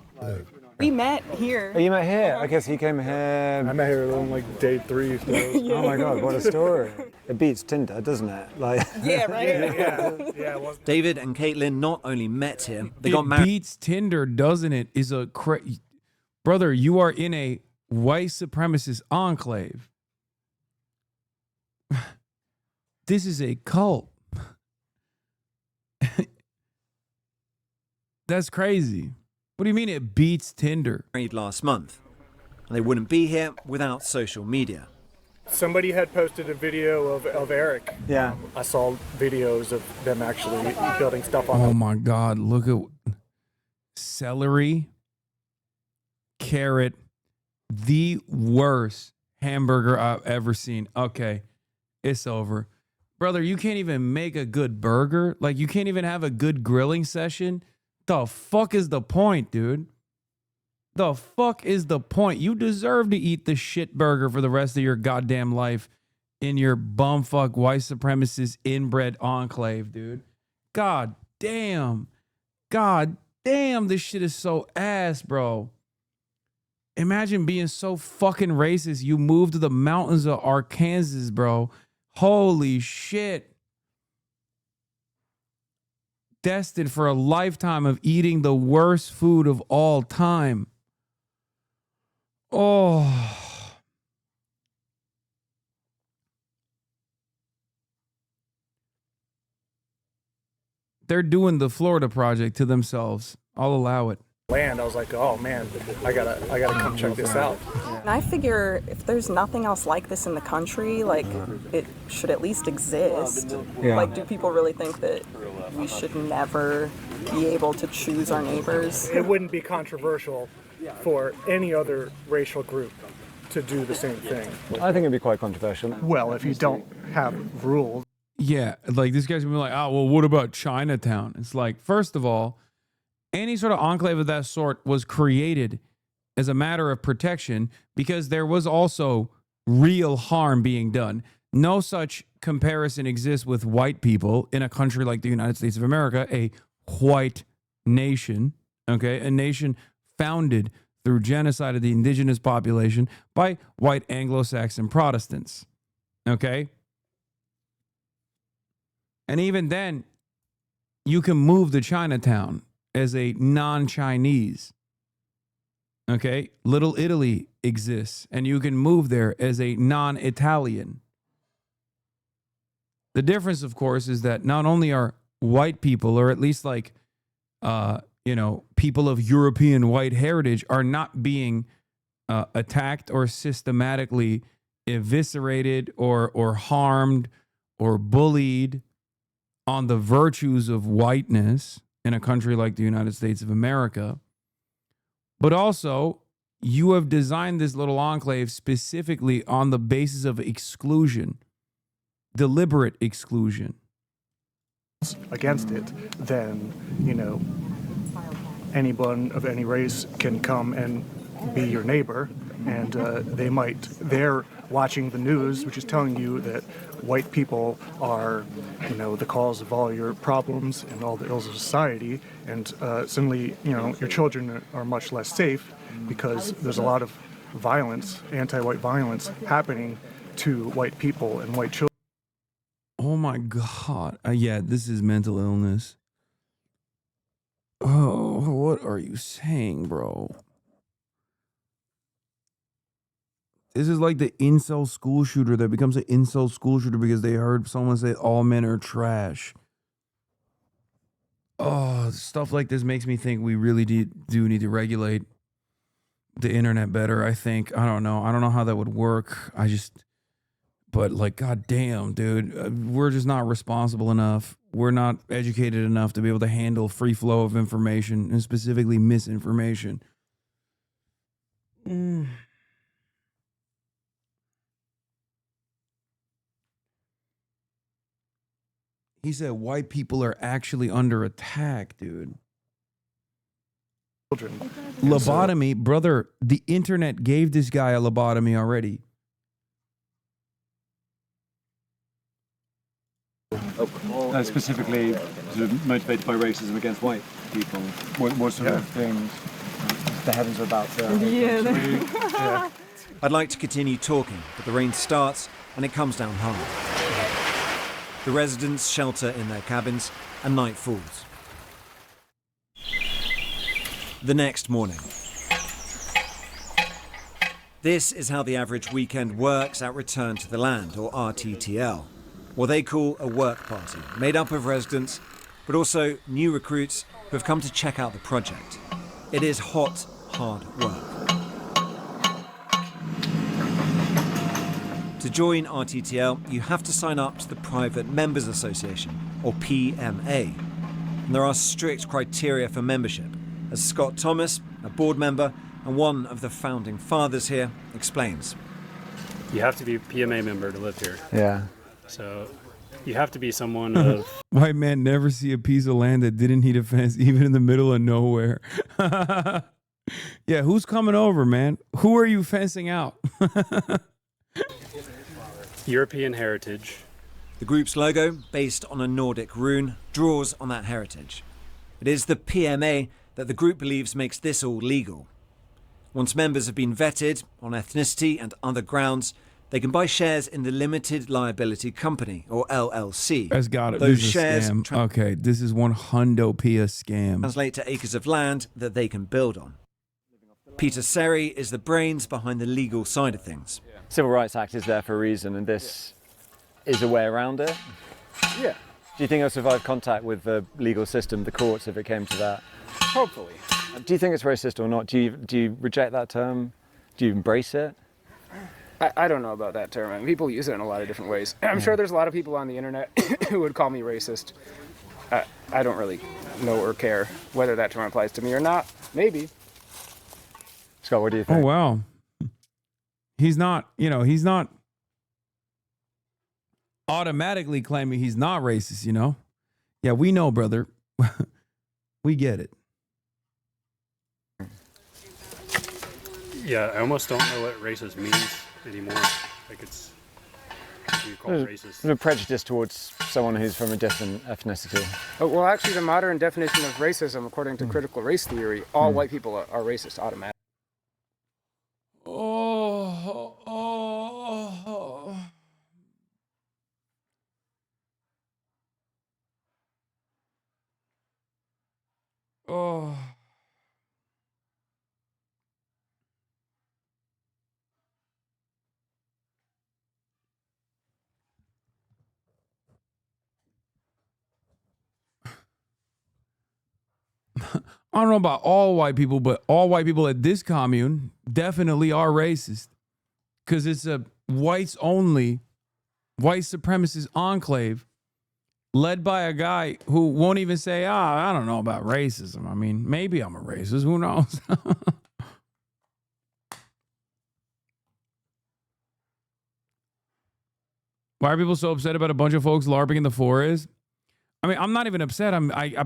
We met here. Oh, you met here? I guess he came here. I met her on like day 3. So. Oh my God, what a story. It beats Tinder, doesn't it? Like. Yeah, right? Yeah. David and Caitlin not only met here, they It got married. beats Tinder, doesn't it? Is a brother, you are in a white supremacist enclave. This is a cult. That's crazy. What do you mean it beats Tinder? Married last month. And they wouldn't be here without social media. Somebody had posted a video of Eric. Yeah. I saw videos of them actually building stuff on Oh my God, look at celery, carrot, the worst hamburger I've ever seen. Okay, it's over. Brother, you can't even make a good burger. Like, you can't even have a good grilling session. The fuck is the point, dude? The fuck is the point? You deserve to eat the shit burger for the rest of your goddamn life in your bumfuck white supremacist inbred enclave, dude. God damn. God damn, this shit is so ass, bro. Imagine being so fucking racist. You moved to the mountains of Arkansas, bro. Holy shit. Destined for a lifetime of eating the worst food of all time. Oh. They're doing the Florida Project to themselves. I'll allow it. land. I was like, oh man, I gotta come check this out. And I figure if there's nothing else like this in the country, like it should at least exist. Yeah. Like, do people really think that we should never be able to choose our neighbors? It wouldn't be controversial for any other racial group to do the same thing. I think it'd be quite controversial. Well, if you don't have rules. Yeah, like this guy's gonna be like, oh, well, what about Chinatown? It's like, first of all, any sort of enclave of that sort was created as a matter of protection because there was also real harm being done. No such comparison exists with white people in a country like the United States of America, a white nation, okay? A nation founded through genocide of the indigenous population by white Anglo-Saxon Protestants, okay? And even then, you can move to Chinatown as a non-Chinese. Okay? Little Italy exists, and you can move there as a non-Italian. The difference, of course, is that not only are white people, or at least like, people of European white heritage are not being attacked or systematically eviscerated or harmed or bullied on the virtues of whiteness in a country like the United States of America. But also, you have designed this little enclave specifically on the basis of exclusion, deliberate exclusion. Against it, then, anyone of any race can come and be your neighbor, and they're watching the news, which is telling you that white people are, the cause of all your problems and all the ills of society, and suddenly, your children are much less safe because there's a lot of violence, anti-white violence happening to white people and white children. Oh my God. Yeah, this is mental illness. Oh, what are you saying, bro? This is like the incel school shooter that becomes an incel school shooter because they heard someone say all men are trash. Oh, stuff like this makes me think we really do need to regulate the internet better, I think. I don't know how that would work. But like, goddamn, dude, we're just not responsible enough. we're not educated enough to be able to handle free flow of information, and specifically misinformation. He said white people are actually under attack, dude. Lobotomy, brother, the internet gave this guy a lobotomy already. Specifically sort of motivated by racism against white people. What sort of things? The heavens are about to... Yeah. I'd like to continue talking, but the rain starts and it comes down hard. The residents shelter in their cabins and night falls. The next morning. This is how the average weekend works at Return to the Land, or RTTL. What they call a work party, made up of residents, but also new recruits who have come to check out the project. It is hot, hard work. To join RTTL, you have to sign up to the Private Members Association, or PMA. And there are strict criteria for membership, as Scott Thomas, a board member and one of the founding fathers here, explains. You have to be a PMA member to live here. Yeah. So you have to be someone of... White man never see a piece of land that didn't need a fence, even in the middle of nowhere. Yeah, who's coming over, man? Who are you fencing out? European heritage. The group's logo, based on a Nordic rune, draws on that heritage. It is the PMA that the group believes makes this all legal. Once members have been vetted on ethnicity and other grounds, they can buy shares in the Limited Liability Company, or LLC. That's got it. Those This is a shares scam. Okay, this is 100p a scam. translate to acres of land that they can build on. Peter Seri is the brains behind the legal side of things. Civil Rights Act is there for a reason, and this is a way around it. Yeah. Do you think you'll survive contact with the legal system, the courts, if it came to that? Hopefully. Do you think it's racist or not? Do you reject that term? Do you embrace it? I don't know about that term. I mean, people use it in a lot of different ways. I'm sure there's a lot of people on the internet who would call me racist. I don't really know or care whether that term applies to me or not. Maybe. Scott, what do you think? Oh, wow. He's not automatically claiming he's not racist, you know? Yeah, we know, brother. We get it. Yeah, I almost don't know what racist means anymore. Like it's... You call it racist. There's a prejudice towards someone who's from a different ethnicity. Oh, well, actually, the modern definition of racism, according to critical race theory, all white people are racist automatically. Oh. I don't know about all white people, but all white people at this commune definitely are racist. Because it's a whites only, white supremacist enclave led by a guy who won't even say, I don't know about racism. I mean, maybe I'm a racist. Who knows? Why are people so upset about a bunch of folks LARPing in the forest? I mean, I'm not even upset.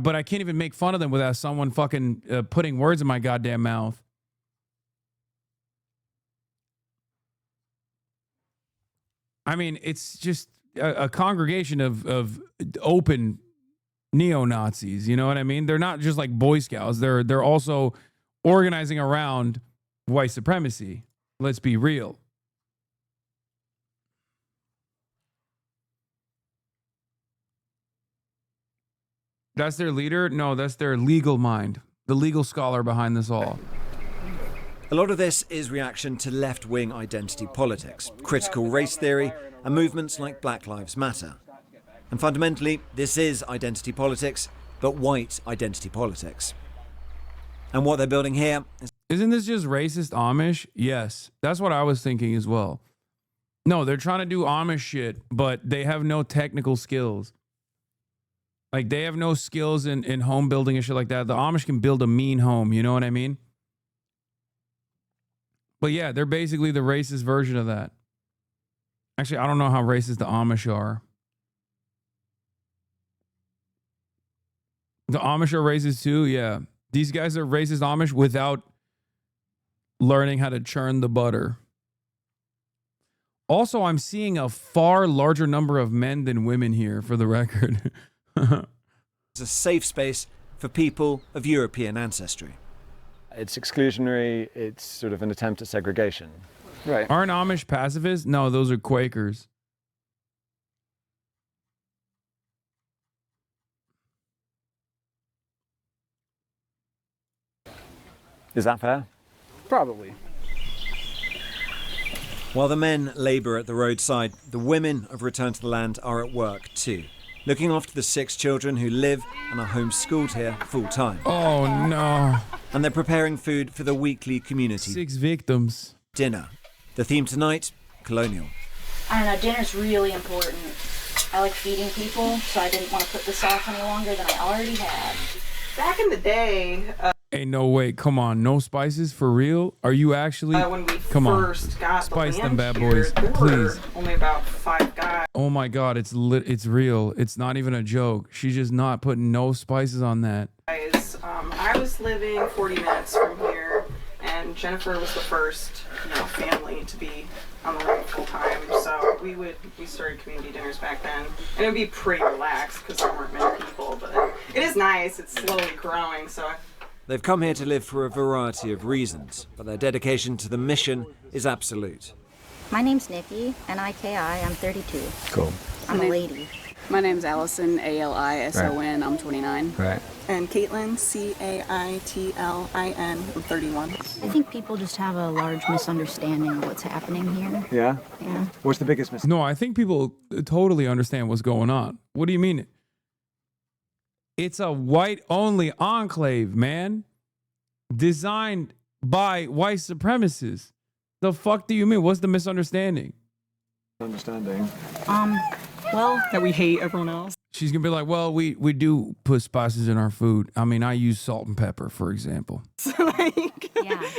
But I can't even make fun of them without someone fucking putting words in my goddamn mouth. I mean, it's just a congregation of open neo-Nazis. You know what I mean? They're not just like Boy Scouts. They're also organizing around white supremacy. Let's be real. That's their leader? No, that's their legal mind. The legal scholar behind this all. A lot of this is reaction to left-wing identity politics, critical race theory, and movements like Black Lives Matter. And fundamentally, this is identity politics, but white identity politics. And what they're building here is... Isn't this just racist Amish? Yes, that's what I was thinking as well. No, they're trying to do Amish shit, but they have no technical skills. Like, they have no skills in home building and shit like that. The Amish can build a mean home, you know what I mean? But yeah, they're basically the racist version of that. Actually, I don't know how racist the Amish are. The Amish are racist too, yeah. These guys are racist Amish without learning how to churn the butter. Also, I'm seeing a far larger number of men than women here, for the record. It's a safe space for people of European ancestry. It's exclusionary, it's sort of an attempt at segregation. Right. Aren't Amish pacifists? No, those are Quakers. Is that fair? Probably. While the men labour at the roadside, the women of Return to the Land are at work too, looking after the 6 children who live and are homeschooled here full time. Oh no. And they're preparing food for the weekly community 6 victims dinner. The theme tonight, colonial. I don't know, dinner's really important. I like feeding people, so I didn't want to put this off any longer than I already had. Back in the day, Hey, no, wait, come on. No spices? For real? Are you actually? when we Come first on. got Spice the them land bad boys, here, there please. were only about 5 guys. Oh my God, it's real. It's not even a joke. She's just not putting no spices on that. I was living 40 minutes from here, and Jennifer was the first, family to be on the road full time. So we started community dinners back then, and it would be pretty relaxed because there weren't many people. But it is nice. It's slowly growing. So. They've come here to live for a variety of reasons, but their dedication to the mission is absolute. My name's Nikki, N-I-K-I, I'm 32. Cool. I'm a lady. My name's Allison, A-L-I-S-O-N, I'm 29. Right. And Caitlin, C-A-I-T-L-I-N, I'm 31. I think people just have a large misunderstanding of what's happening here. Yeah? Yeah. What's the biggest mistake? No, I think people totally understand what's going on. What do you mean? It's a white-only enclave, man. Designed by white supremacists. The fuck do you mean? What's the misunderstanding? Understanding. Well, that we hate everyone else. She's gonna be like, well, we do put spices in our food. I mean, I use salt and pepper, for example.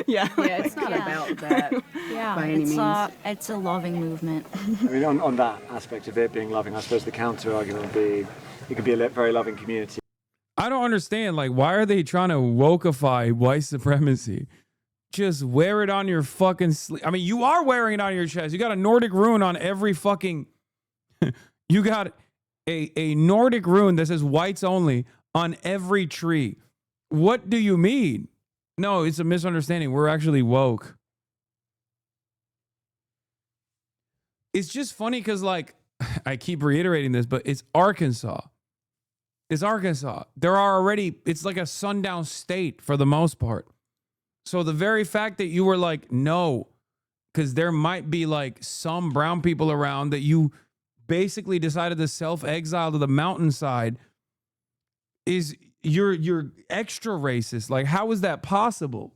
Yeah, it's not about that. Yeah, by any means. It's a loving movement. I mean, on that aspect of it being loving, I suppose the counter argument would be it could be a very loving community. I don't understand. Like, why are they trying to wokeify white supremacy? Just wear it on your fucking sleeve. I mean, you are wearing it on your chest. You got a Nordic rune on every fucking... You got a Nordic rune that says whites only on every tree. What do you mean? No, it's a misunderstanding. We're actually woke. It's just funny because, like, I keep reiterating this, but it's Arkansas. It's Arkansas. There are already, it's like a sundown state for the most part. So the very fact that you were like, no, because there might be like some brown people around that you basically decided to self-exile to the mountainside is you're extra racist. Like, how is that possible?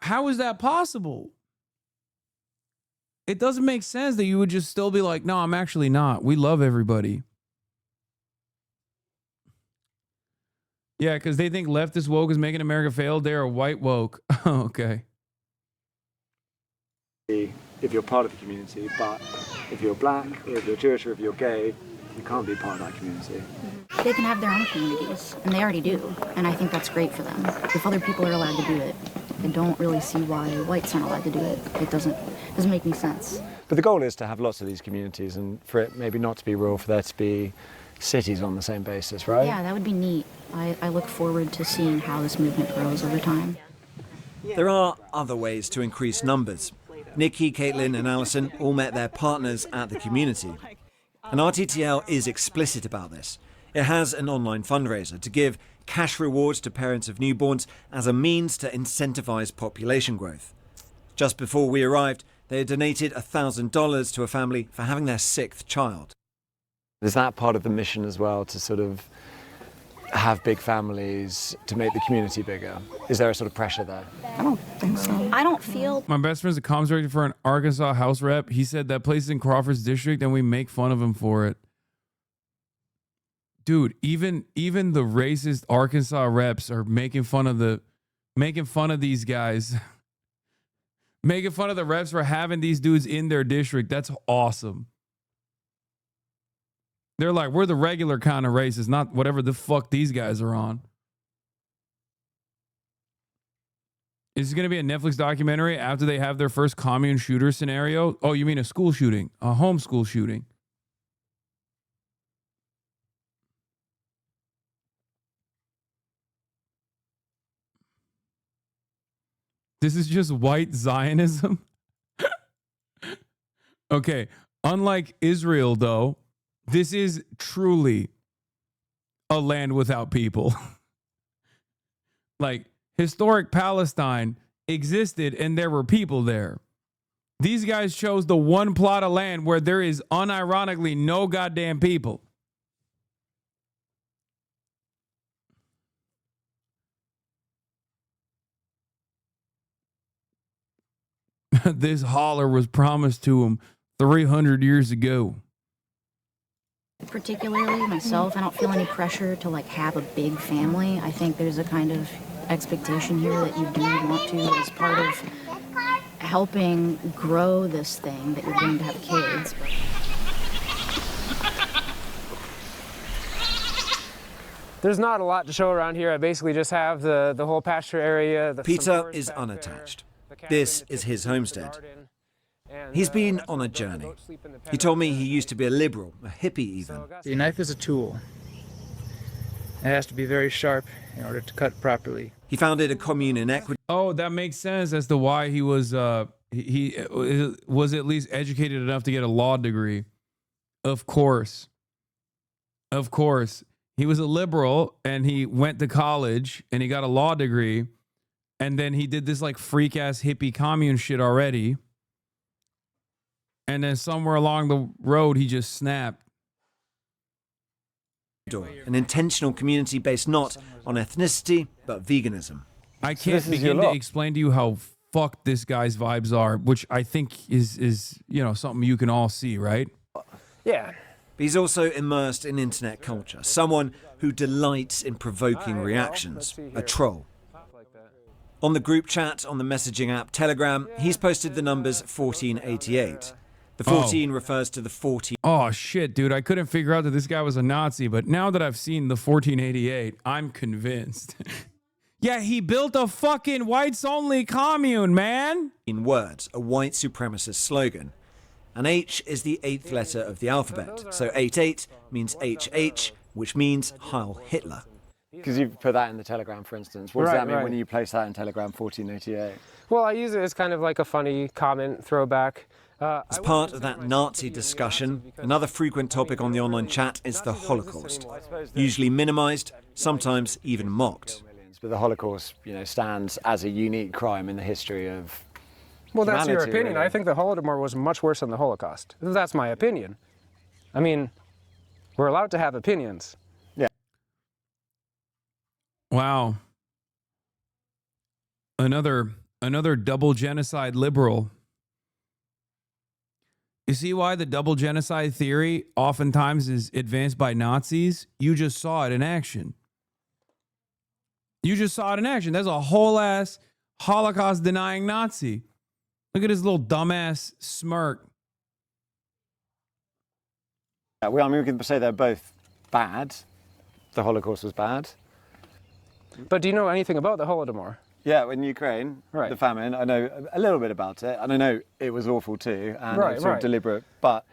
How is that possible? It doesn't make sense that you would just still be like, no, I'm actually not. We love everybody. Yeah, because they think leftist woke is making America fail. They're a white woke. Okay. If you're part of the community, but if you're black, or if you're Jewish, or if you're gay, you can't be part of that community. They can have their own communities, and they already do. And I think that's great for them. If other people are allowed to do it, I don't really see why whites aren't allowed to do it. It doesn't make any sense. But the goal is to have lots of these communities, and for it maybe not to be rural, for there to be cities on the same basis, right? Yeah, that would be neat. I look forward to seeing how this movement grows over time. There are other ways to increase numbers. Nikki, Caitlin and Allison all met their partners at the community. And RTTL is explicit about this. It has an online fundraiser to give cash rewards to parents of newborns as a means to incentivise population growth. Just before we arrived, they had donated $1,000 to a family for having their 6th child. Is that part of the mission as well, to sort of have big families, to make the community bigger? Is there a sort of pressure there? I don't think so. I don't feel... My best friend's a comms director for an Arkansas House rep. He said that place is in Crawford's district and we make fun of him for it. Dude, even the racist Arkansas reps are making fun of these guys. Making fun of the reps for having these dudes in their district. That's awesome. They're like, we're the regular kind of racist, not whatever the fuck these guys are on. Is it going to be a Netflix documentary after they have their first commune shooter scenario? Oh, you mean a school shooting, a homeschool shooting? This is just white Zionism? Okay, unlike Israel, though, this is truly a land without people. Like, historic Palestine existed and there were people there. These guys chose the one plot of land where there is unironically no goddamn people. This holler was promised to them 300 years ago. Particularly myself, I don't feel any pressure to like have a big family. I think there's a kind of expectation here that you do want to, as part of helping grow this thing, that you're going to have kids. There's not a lot to show around here. I basically just have the whole pasture area. Peter is unattached. This is his homestead. He's been on a journey. He told me he used to be a liberal, a hippie even. The knife is a tool. It has to be very sharp in order to cut properly. He founded a commune in Ecuador. Oh, that makes sense as to why he was he was at least educated enough to get a law degree. Of course. Of course. He was a liberal and he went to college and he got a law degree. And then he did this like freak ass hippie commune shit already. And then somewhere along the road, he just snapped. An intentional community based not on ethnicity, but veganism. I can't begin to explain to you how fucked this guy's vibes are, which I think is something you can all see, right? Yeah. He's also immersed in internet culture, someone who delights in provoking reactions, a troll. On the group chat on the messaging app Telegram, he's posted the numbers 1488. The 14 refers to the 14. Oh, shit, dude. I couldn't figure out that this guy was a Nazi, but now that I've seen the 1488, I'm convinced. Yeah, he built a fucking whites-only commune, man. In words, a white supremacist slogan. And H is the 8th letter of the alphabet. So 88 means HH, which means Heil Hitler. Because you put that in the Telegram, for instance. What does that mean when you place that in Telegram 1488? Well, I use it as kind of like a funny comment throwback. As part of that Nazi discussion, another frequent topic on the online chat is the Holocaust. Usually minimized, sometimes even mocked. But the Holocaust, stands as a unique crime in the history of Well, that's your humanity, opinion. really. I think the Holodomor was much worse than the Holocaust. That's my opinion. I mean, we're allowed to have opinions. Yeah. Wow. Another double genocide liberal. You see why the double genocide theory oftentimes is advanced by Nazis? You just saw it in action. You just saw it in action. There's a whole ass Holocaust denying Nazi. Look at his little dumbass smirk. Yeah, well, I mean, we can say they're both bad. The Holocaust was bad. But do you know anything about the Holodomor? Yeah, in Ukraine, the famine, I know a little bit about it, and I know it was awful too, and it was sort of deliberate, but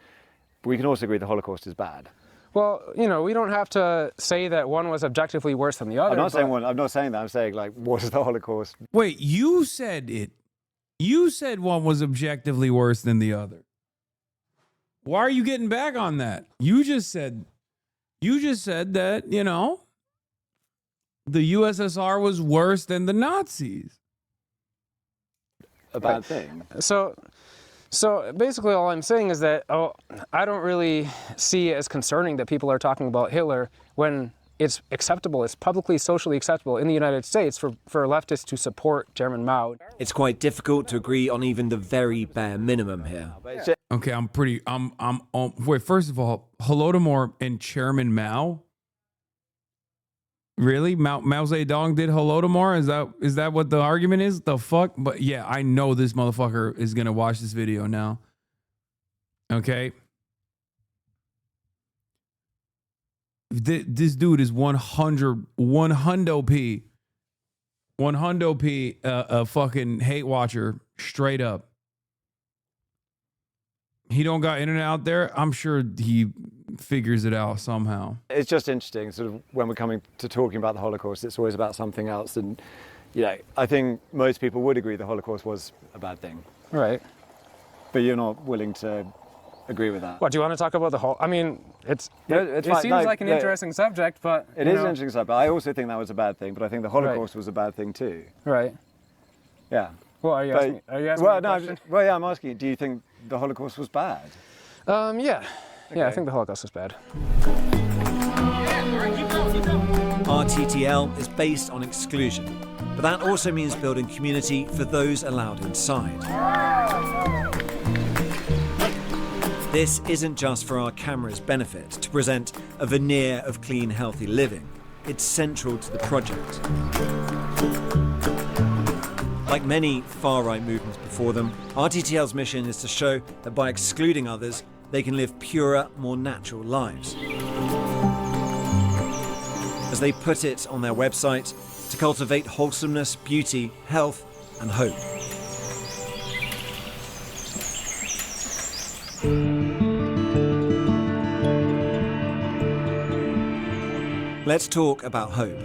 we can also agree the Holocaust is bad. Well, we don't have to say that one was objectively worse than the other. I'm not saying that. I'm saying, like, what is the Holocaust? Wait, you said it. You said one was objectively worse than the other. Why are you getting back on that? You just said that, the USSR was worse than the Nazis. A bad thing. So basically all I'm saying is that I don't really see it as concerning that people are talking about Hitler when it's acceptable, it's publicly socially acceptable in the United States for leftists to support Chairman Mao. It's quite difficult to agree on even the very bare minimum here. Okay, wait, first of all, Holodomor and Chairman Mao, Really? Mao Zedong did Holodomor? Is that what the argument is? The fuck? But yeah, I know this motherfucker is gonna watch this video now. Okay. This dude is 100 P a fucking hate watcher, straight up. He don't got internet out there. I'm sure he figures it out somehow. It's just interesting, sort of, when we're coming to talking about the Holocaust, it's always about something else. And, you know, I think most people would agree the Holocaust was a bad thing. Right. But you're not willing to agree with that. What, do you want to talk about the whole? I mean, it fine. seems like an interesting subject, but it is an interesting subject. I also think that was a bad thing, but I think the Holocaust was a bad thing too. Right. Yeah. Well, are you asking me well, a question? Yeah, I'm asking you, do you think the Holocaust was bad? Yeah. Yeah, I think the Holocaust was bad. RTTL is based on exclusion, but that also means building community for those allowed inside. This isn't just for our camera's benefit, to present a veneer of clean, healthy living. It's central to the project. Like many far-right movements before them, RTTL's mission is to show that by excluding others, they can live purer, more natural lives. As they put it on their website, to cultivate wholesomeness, beauty, health, and hope. Let's talk about hope.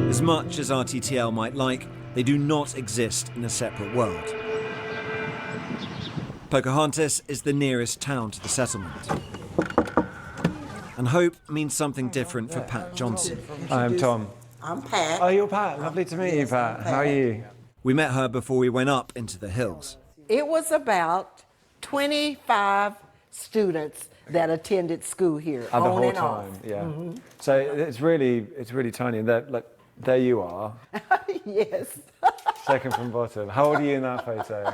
As much as RTTL might like, they do not exist in a separate world. Pocahontas is the nearest town to the settlement. And hope means something different for Pat Johnson. I'm Tom. I'm Pat. Oh, you're Pat. Lovely to meet you, Pat. How are you? We met her before we went up into the hills. It was about 25 students that attended school here. And the on whole and time, off. yeah. Mhm. So it's really tiny. And there you are. Yes. Second from bottom. How old are you in that photo?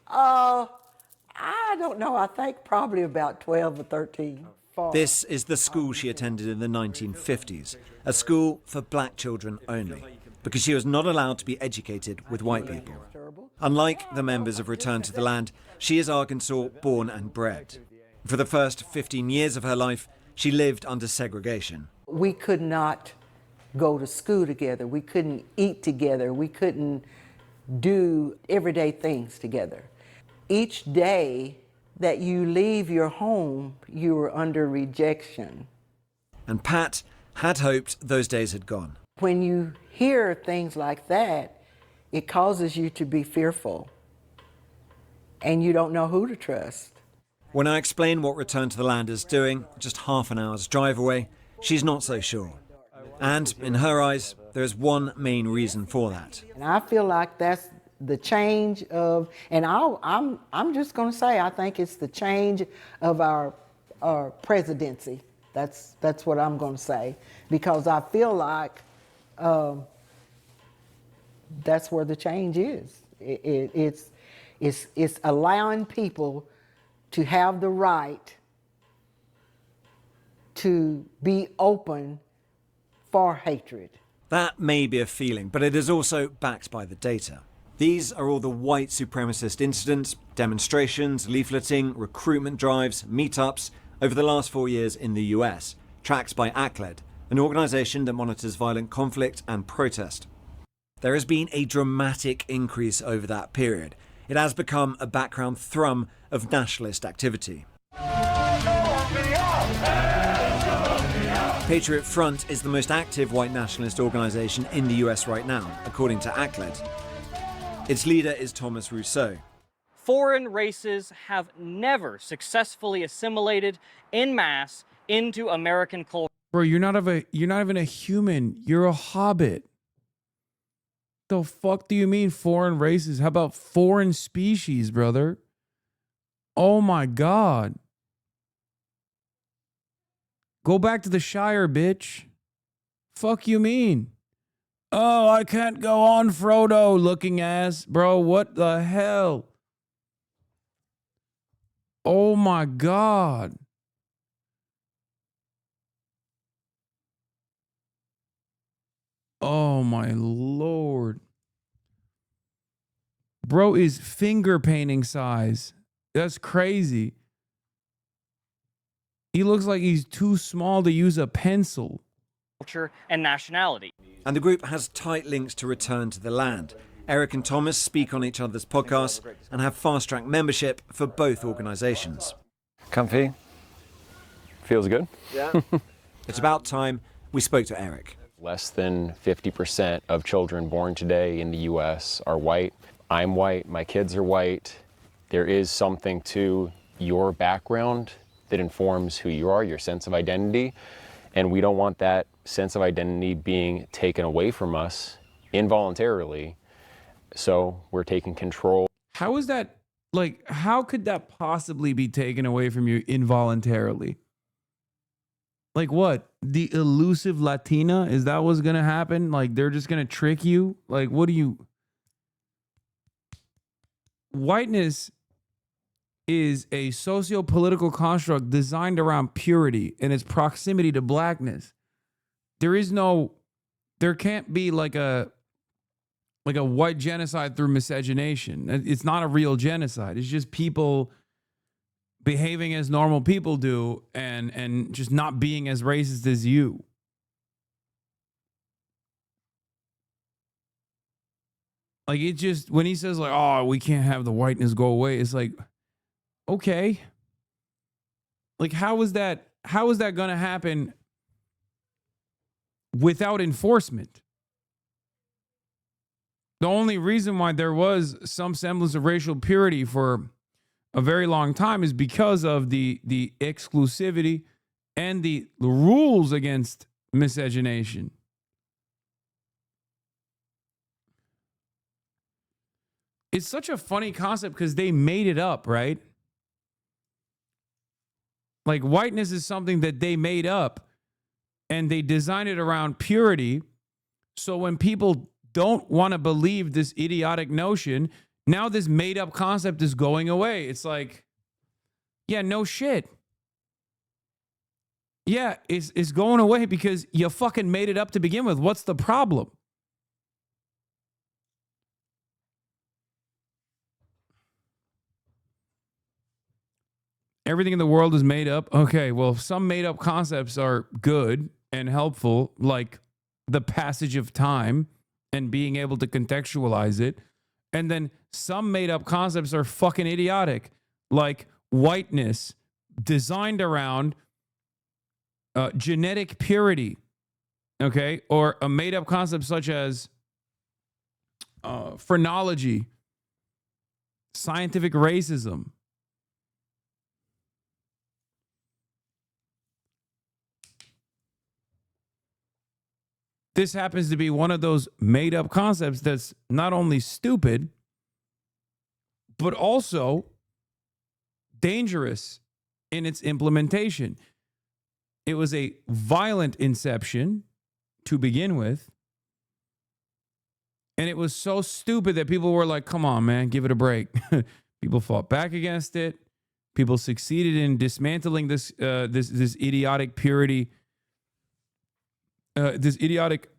I don't know. I think probably about 12 or 13. This is the school she attended in the 1950s, a school for black children only, because she was not allowed to be educated with white people. Unlike the members of Return to the Land, she is Arkansas born and bred. For the first 15 years of her life, she lived under segregation. We could not go to school together. We couldn't eat together. We couldn't do everyday things together. Each day that you leave your home, you are under rejection. And Pat had hoped those days had gone. When you hear things like that, it causes you to be fearful. And you don't know who to trust. When I explain what Return to the Land is doing, just half an hour's drive away, she's not so sure. And in her eyes, there's one main reason for that. And I feel like that's the change of, and I'm just going to say, I think it's the change of our presidency. That's what I'm going to say, because I feel like that's where the change is. It's allowing people to have the right to be open for hatred. That may be a feeling, but it is also backed by the data. These are all the white supremacist incidents, demonstrations, leafleting, recruitment drives, meetups over the last 4 years in the US, tracked by ACLED, an organisation that monitors violent conflict and protest. There has been a dramatic increase over that period. It has become a background thrum of nationalist activity. Patriot Front is the most active white nationalist organisation in the US right now, according to ACLED. Its leader is Thomas Rousseau. Foreign races have never successfully assimilated en masse into American culture. Bro, you're not even a human. You're a hobbit. The fuck do you mean foreign races? How about foreign species, brother? Oh my God. Go back to the Shire, bitch. Fuck you mean? Oh, I can't go on, Frodo looking ass. Bro, what the hell? Oh my God. Oh my Lord. Bro is finger painting size. That's crazy. He looks like he's too small to use a pencil. Culture and nationality. And the group has tight links to return to the land. Eric and Thomas speak on each other's podcasts and have fast-track membership for both organisations. Comfy? Feels good? Yeah. It's about time we spoke to Eric. Less than 50% of children born today in the U.S. are white. I'm white, my kids are white. There is something to your background that informs who you are, your sense of identity, and we don't want that sense of identity being taken away from us involuntarily. So we're taking control. How is that, like, how could that possibly be taken away from you involuntarily? Like what? The elusive Latina? Is that what's going to happen? Like they're just going to trick you? Like what do you... Whiteness is a socio-political construct designed around purity and its proximity to blackness. There can't be like a white genocide through miscegenation. It's not a real genocide. It's just people behaving as normal people do and just not being as racist as you. Like it just, when he says like, oh, we can't have the whiteness go away, it's like, okay. Like how is that going to happen without enforcement? The only reason why there was some semblance of racial purity for a very long time is because of the exclusivity and the rules against miscegenation. It's such a funny concept because they made it up, right? Like whiteness is something that they made up and they designed it around purity. So when people don't want to believe this idiotic notion, now this made up concept is going away. It's like, yeah, no shit. Yeah, it's going away because you fucking made it up to begin with. What's the problem? Everything in the world is made up. Okay, well, some made up concepts are good and helpful, like the passage of time and being able to contextualize it. And then some made up concepts are fucking idiotic, like whiteness, designed around genetic purity, okay? Or a made up concept such as phrenology, scientific racism. This happens to be one of those made up concepts that's not only stupid, but also dangerous in its implementation. It was a violent inception to begin with. And it was so stupid that people were like, come on, man, give it a break. People fought back against it. People succeeded in dismantling this idiotic purity. This idiotic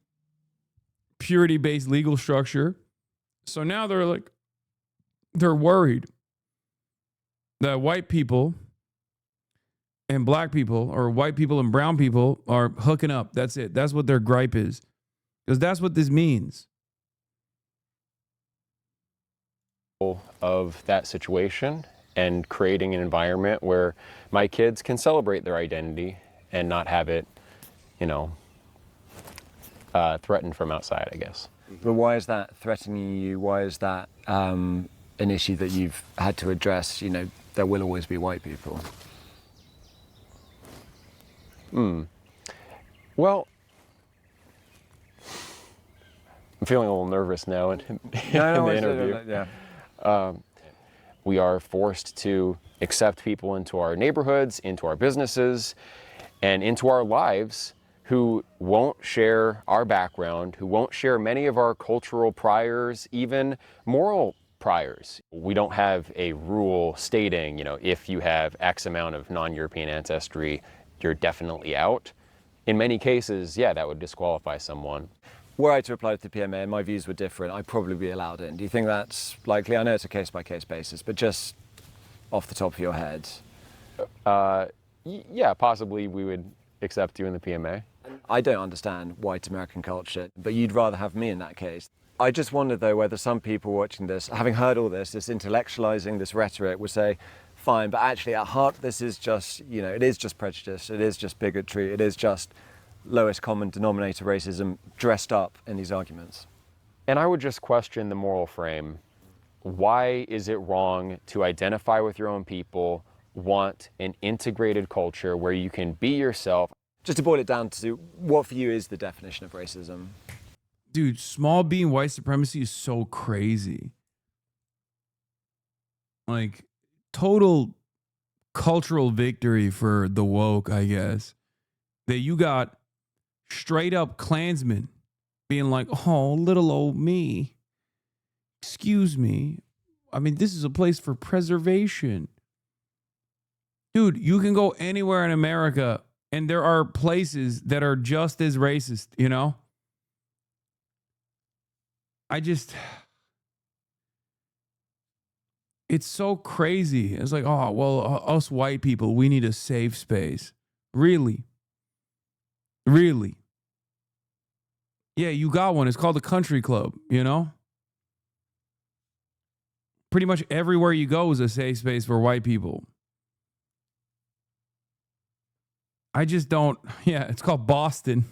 purity-based legal structure. So now they're worried that white people and black people, or white people and brown people, are hooking up. That's it. That's what their gripe is. Because that's what this means. Of that situation and creating an environment where my kids can celebrate their identity and not have it, threatened from outside, I guess. But why is that threatening you? Why is that an issue that you've had to address? There will always be white people. Well, I'm feeling a little nervous now in the interview. Yeah. We are forced to accept people into our neighborhoods, into our businesses, and into our lives who won't share our background, who won't share many of our cultural priors, even moral priors. We don't have a rule stating, if you have X amount of non-European ancestry, you're definitely out. In many cases, yeah, that would disqualify someone. were I to apply to the PMA and my views were different, I'd probably be allowed in. Do you think that's likely? I know it's a case-by-case basis, but just off the top of your head. Yeah, possibly we would accept you in the PMA. I don't understand white American culture, but you'd rather have me in that case. I just wonder, though, whether some people watching this, having heard all this intellectualizing, this rhetoric, would say, fine, but actually at heart, this is just, it is just prejudice, it is just bigotry, it is just lowest common denominator racism dressed up in these arguments. And I would just question the moral frame. Why is it wrong to identify with your own people, want an integrated culture where you can be yourself? Just to boil it down to what for you is the definition of racism? Dude, small b and white supremacy is so crazy. Like, total cultural victory for the woke, I guess. That you got straight up Klansmen being like, oh, little old me. Excuse me. I mean, this is a place for preservation. Dude, you can go anywhere in America and there are places that are just as racist, it's so crazy. It's like, oh, well, us white people, we need a safe space. Really? Really? Yeah, you got one. It's called the country club, Pretty much everywhere you go is a safe space for white people. I just don't, it's called Boston.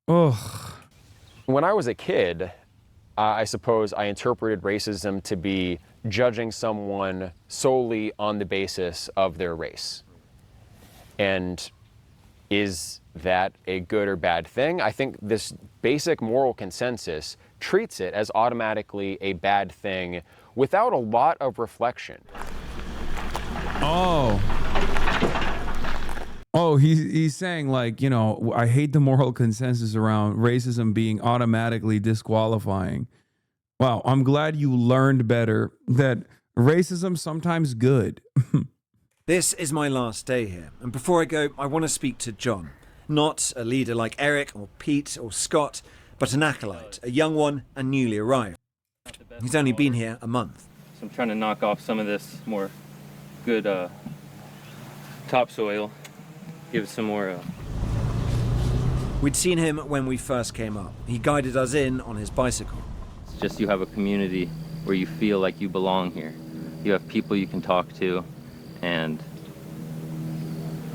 Ugh. When I was a kid, I suppose I interpreted racism to be judging someone solely on the basis of their race. And is that a good or bad thing? I think this basic moral consensus treats it as automatically a bad thing without a lot of reflection. Oh, he's saying, like, I hate the moral consensus around racism being automatically disqualifying. Wow, I'm glad you learned better that racism's sometimes good. This is my last day here, and before I go, I want to speak to John. Not a leader like Eric or Pete or Scott, but an acolyte, a young one and newly arrived. He's only been here a month. So I'm trying to knock off some of this more good topsoil, give it some more. We'd seen him when we first came up. He guided us in on his bicycle. It's just you have a community where you feel like you belong here. You have people you can talk to, and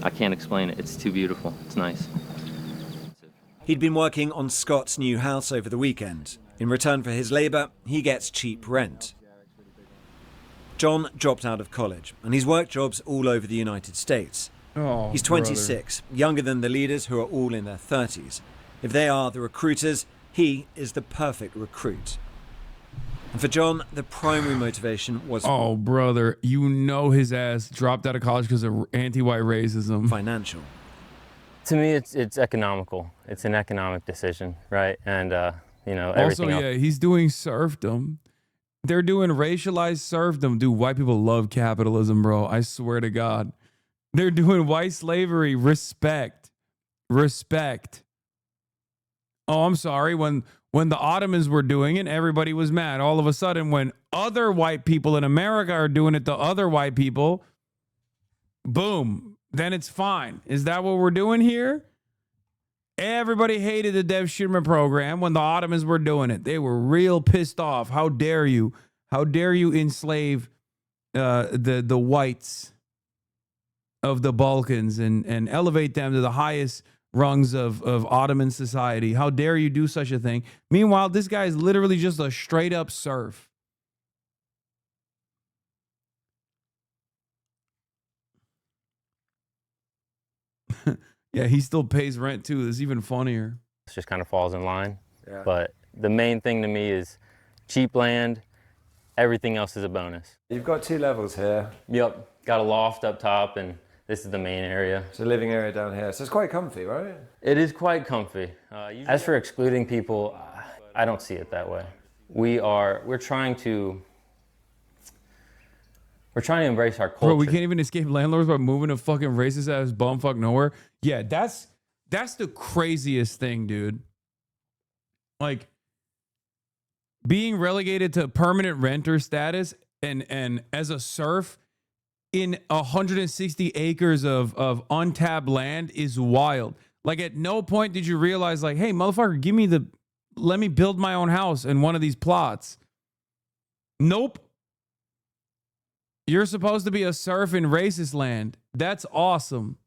I can't explain it. It's too beautiful. It's nice. He'd been working on Scott's new house over the weekend. In return for his labour, he gets cheap rent. John dropped out of college, and he's worked jobs all over the United States. Oh, he's 26, younger than the leaders who are all in their 30s. If they are the recruiters, he is the perfect recruit. And for John, the primary motivation was... Oh, brother, his ass dropped out of college because of anti-white racism. Financial. To me, it's economical. It's an economic decision, right? And, everything also, he's doing serfdom. They're doing racialized serfdom. Dude, white people love capitalism, bro. I swear to God. They're doing white slavery. Respect. Respect. Oh, I'm sorry. When the Ottomans were doing it, everybody was mad. All of a sudden, when other white people in America are doing it to other white people, boom, then it's fine. Is that what we're doing here? Everybody hated the Dev Shirma program when the Ottomans were doing it. They were real pissed off. How dare you? How dare you enslave the whites of the Balkans and elevate them to the highest rungs of Ottoman society? How dare you do such a thing? Meanwhile, this guy is literally just a straight up serf. Yeah, he still pays rent too. It's even funnier. It just kind of falls in line. Yeah. But the main thing to me is cheap land. Everything else is a bonus. You've got 2 levels here. Yep, got a loft up top, and this is the main area. So living area down here. So it's quite comfy, right? It is quite comfy. As for excluding people, I don't see it that way. We're trying to We're trying to embrace our culture. Bro, we can't even escape landlords by moving to fucking racist ass bumfuck nowhere. Yeah, that's the craziest thing, dude. Like being relegated to permanent renter status and as a serf in 160 acres of untabbed land is wild. Like at no point did you realize like, hey, motherfucker, let me build my own house in one of these plots. Nope. You're supposed to be a serf in racist land. That's awesome.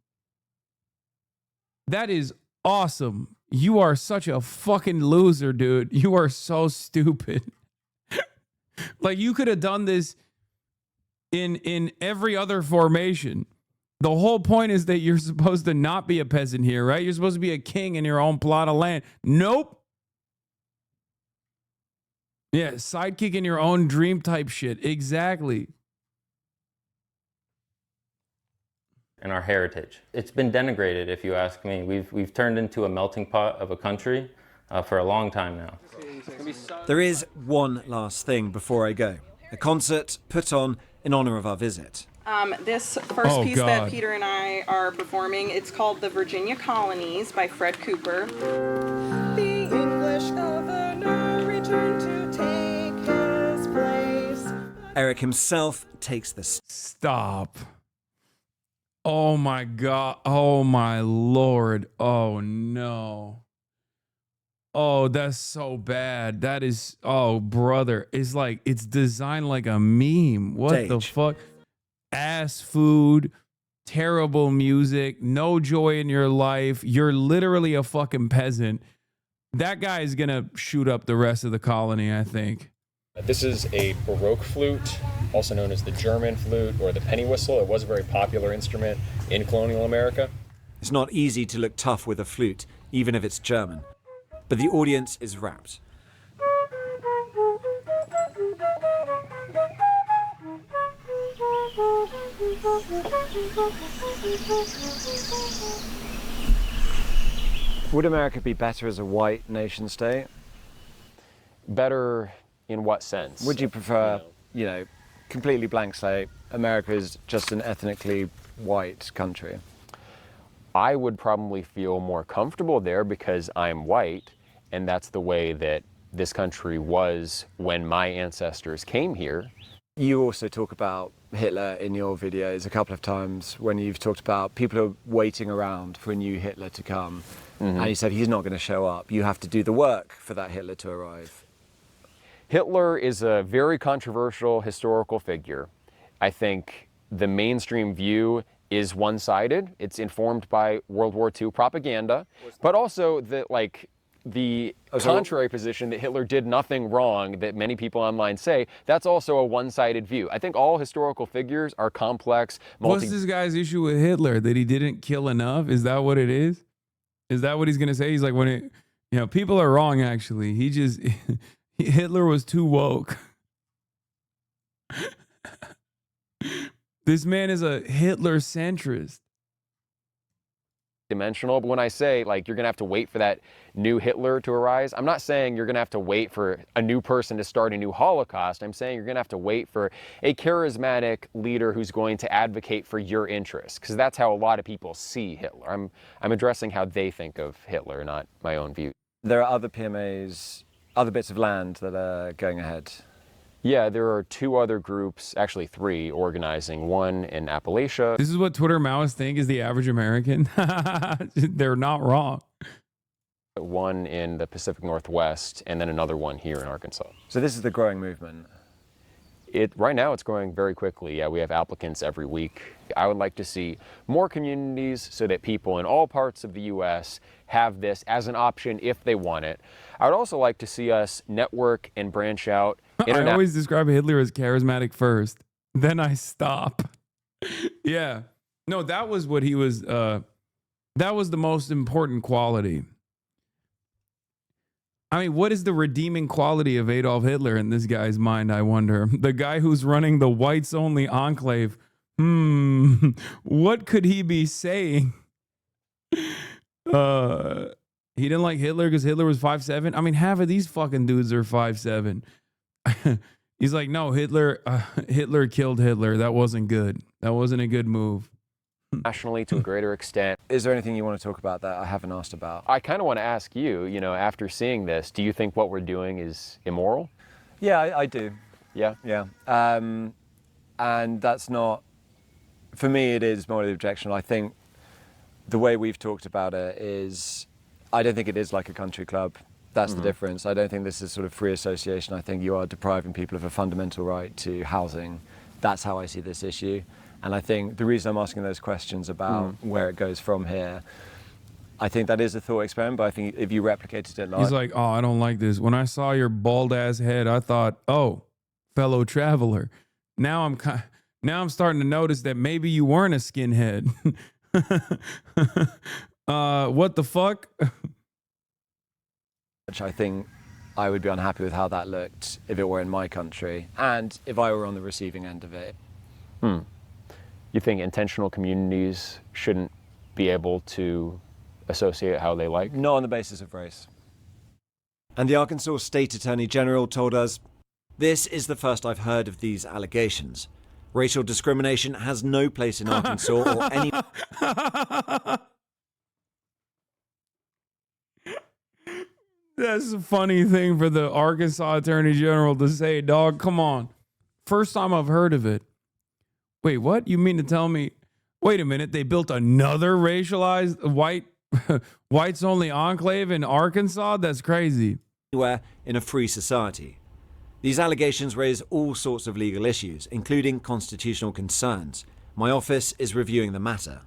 That is awesome. You are such a fucking loser, dude. You are so stupid. Like you could have done this in every other formation. The whole point is that you're supposed to not be a peasant here, right? You're supposed to be a king in your own plot of land. Nope. Yeah, sidekick in your own dream type shit. Exactly. And our heritage. It's been denigrated, if you ask me. We've turned into a melting pot of a country for a long time now. There is one last thing before I go. A concert put on in honor of our visit. This first piece that Peter and I are performing, it's called The Virginia Colonies by Fred Cooper. The English governor returned to take his place. Eric himself takes the... Stop. Oh my God. Oh my Lord. Oh no. Oh, that's so bad. That is, oh brother. It's like, it's designed like a meme. What the fuck? Ass food, terrible music, no joy in your life. You're literally a fucking peasant. That guy is gonna shoot up the rest of the colony, I think. This is a Baroque flute, also known as the German flute or the penny whistle. It was a very popular instrument in colonial America. It's not easy to look tough with a flute, even if it's German. But the audience is rapt. Would America be better as a white nation state? Better in what sense? Would you prefer, you know, completely blank slate, America is just an ethnically white country? I would probably feel more comfortable there because I'm white, and that's the way that this country was when my ancestors came here. You also talk about Hitler in your videos a couple of times when you've talked about people who are waiting around for a new Hitler to come. Mm-hmm. And you said he's not going to show up. You have to do the work for that Hitler to arrive. Hitler is a very controversial historical figure. I think the mainstream view is one-sided. It's informed by World War II propaganda, but also the contrary position that Hitler did nothing wrong that many people online say, that's also a one-sided view. I think all historical figures are complex. What's this guy's issue with Hitler? That he didn't kill enough? Is that what it is? Is that what he's going to say? He's like, when it, you know, people are wrong, actually. He just, Hitler was too woke. This man is a Hitler centrist. Dimensional, but when I say like you're gonna have to wait for that new Hitler to arise, I'm not saying you're gonna have to wait for a new person to start a new Holocaust. I'm saying you're gonna have to wait for a charismatic leader who's going to advocate for your interests, because that's how a lot of people see Hitler. I'm addressing how they think of Hitler, not my own view. There are other PMAs, other bits of land that are going ahead. Yeah, there are two other groups, actually three, organizing. One in Appalachia. This is what Twitter Maoists think is the average American. They're not wrong. One in the Pacific Northwest, and then another one here in Arkansas. So this is the growing movement. Right now it's growing very quickly. Yeah, we have applicants every week. I would like to see more communities so that people in all parts of the U.S. have this as an option if they want it. I would also like to see us network and branch out. I always describe Hitler as charismatic first, then I stop. Yeah. No, that was what he was, that was the most important quality. I mean, what is the redeeming quality of Adolf Hitler in this guy's mind, I wonder? The guy who's running the whites-only enclave. What could he be saying? He didn't like Hitler because Hitler was 5'7"? I mean, half of these fucking dudes are 5'7". He's like, no, Hitler killed Hitler. That wasn't good. That wasn't a good move. Nationally, to a greater extent. Is there anything you want to talk about that I haven't asked about? I kind of want to ask you, after seeing this, do you think what we're doing is immoral? Yeah, I do. Yeah? Yeah. And that's not, for me, it is morally objectionable. I think the way we've talked about it is, I don't think it is like a country club. That's the difference. I don't think this is sort of free association. I think you are depriving people of a fundamental right to housing. That's how I see this issue. And I think the reason I'm asking those questions about where it goes from here, I think that is a thought experiment, but I think if you replicated it He's like, oh, I don't like this. When I saw your bald ass head, I thought, oh, fellow traveler. Now I'm starting to notice that maybe you weren't a skinhead. What the fuck? Which I think I would be unhappy with how that looked if it were in my country and if I were on the receiving end of it. You think intentional communities shouldn't be able to associate how they like? Not on the basis of race. And the Arkansas State Attorney General told us, "This is the first I've heard of these allegations. Racial discrimination has no place in Arkansas or any..." That's a funny thing for the Arkansas Attorney General to say, dog. Come on. First time I've heard of it. Wait, what? You mean to tell me, wait a minute, they built another racialized whites only enclave in Arkansas? That's crazy. Anywhere in a free society. These allegations raise all sorts of legal issues, including constitutional concerns. My office is reviewing the matter.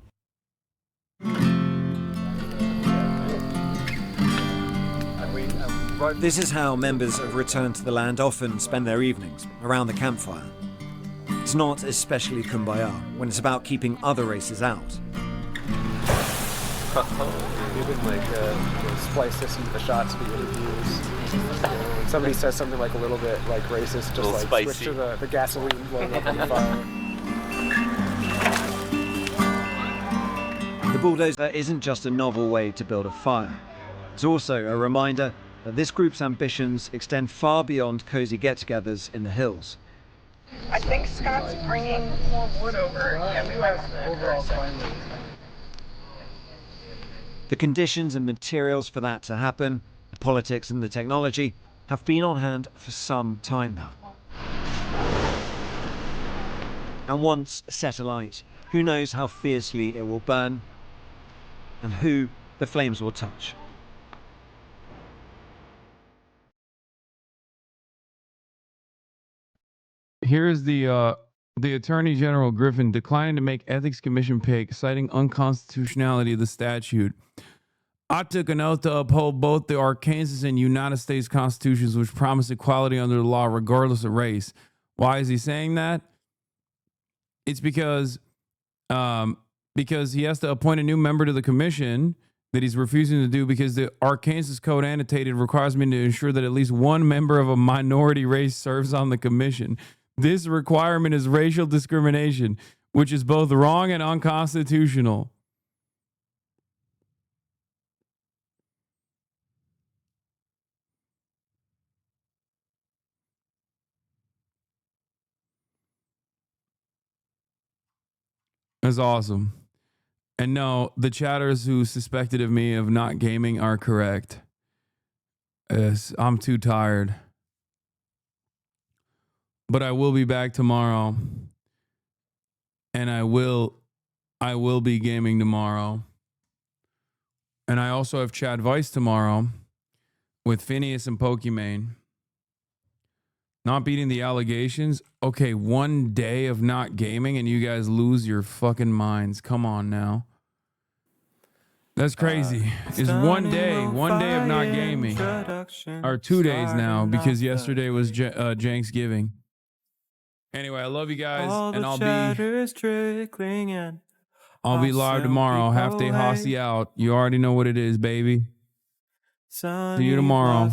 This is how members of Return to the Land often spend their evenings, around the campfire. It's not especially kumbaya when it's about keeping other races out. You can splice this into the shots we would use. When somebody says something like a little bit like racist, just like spicy. switch to the gasoline blowing up on the fire. The bulldozer isn't just a novel way to build a fire. It's also a reminder that this group's ambitions extend far beyond cozy get-togethers in the hills. I think Scott's bringing more wood over. Yeah, we might overall finally. The conditions and materials for that to happen, the politics and the technology, have been on hand for some time now. And once set alight, who knows how fiercely it will burn and who the flames will touch. Here's the Attorney General Griffin declining to make ethics commission pick, citing unconstitutionality of the statute. I took an oath to uphold both the Arkansas and United States constitutions, which promise equality under the law regardless of race. Why is he saying that? It's because he has to appoint a new member to the commission that he's refusing to do because the Arkansas Code annotated requires me to ensure that at least one member of a minority race serves on the commission. This requirement is racial discrimination, which is both wrong and unconstitutional. That's awesome. And no, the chatters who suspected of me of not gaming are correct. Yes, I'm too tired. But I will be back tomorrow. And I will be gaming tomorrow. And I also have Chad Vice tomorrow with Phineas and Pokimane. Not beating the allegations. Okay, one day of not gaming and you guys lose your fucking minds. Come on now. That's crazy. It's one day of not gaming. Or 2 days now because yesterday was Thanksgiving. Anyway, I love you guys and I'll be live tomorrow. Half day Hossie out. You already know what it is, baby. See you tomorrow.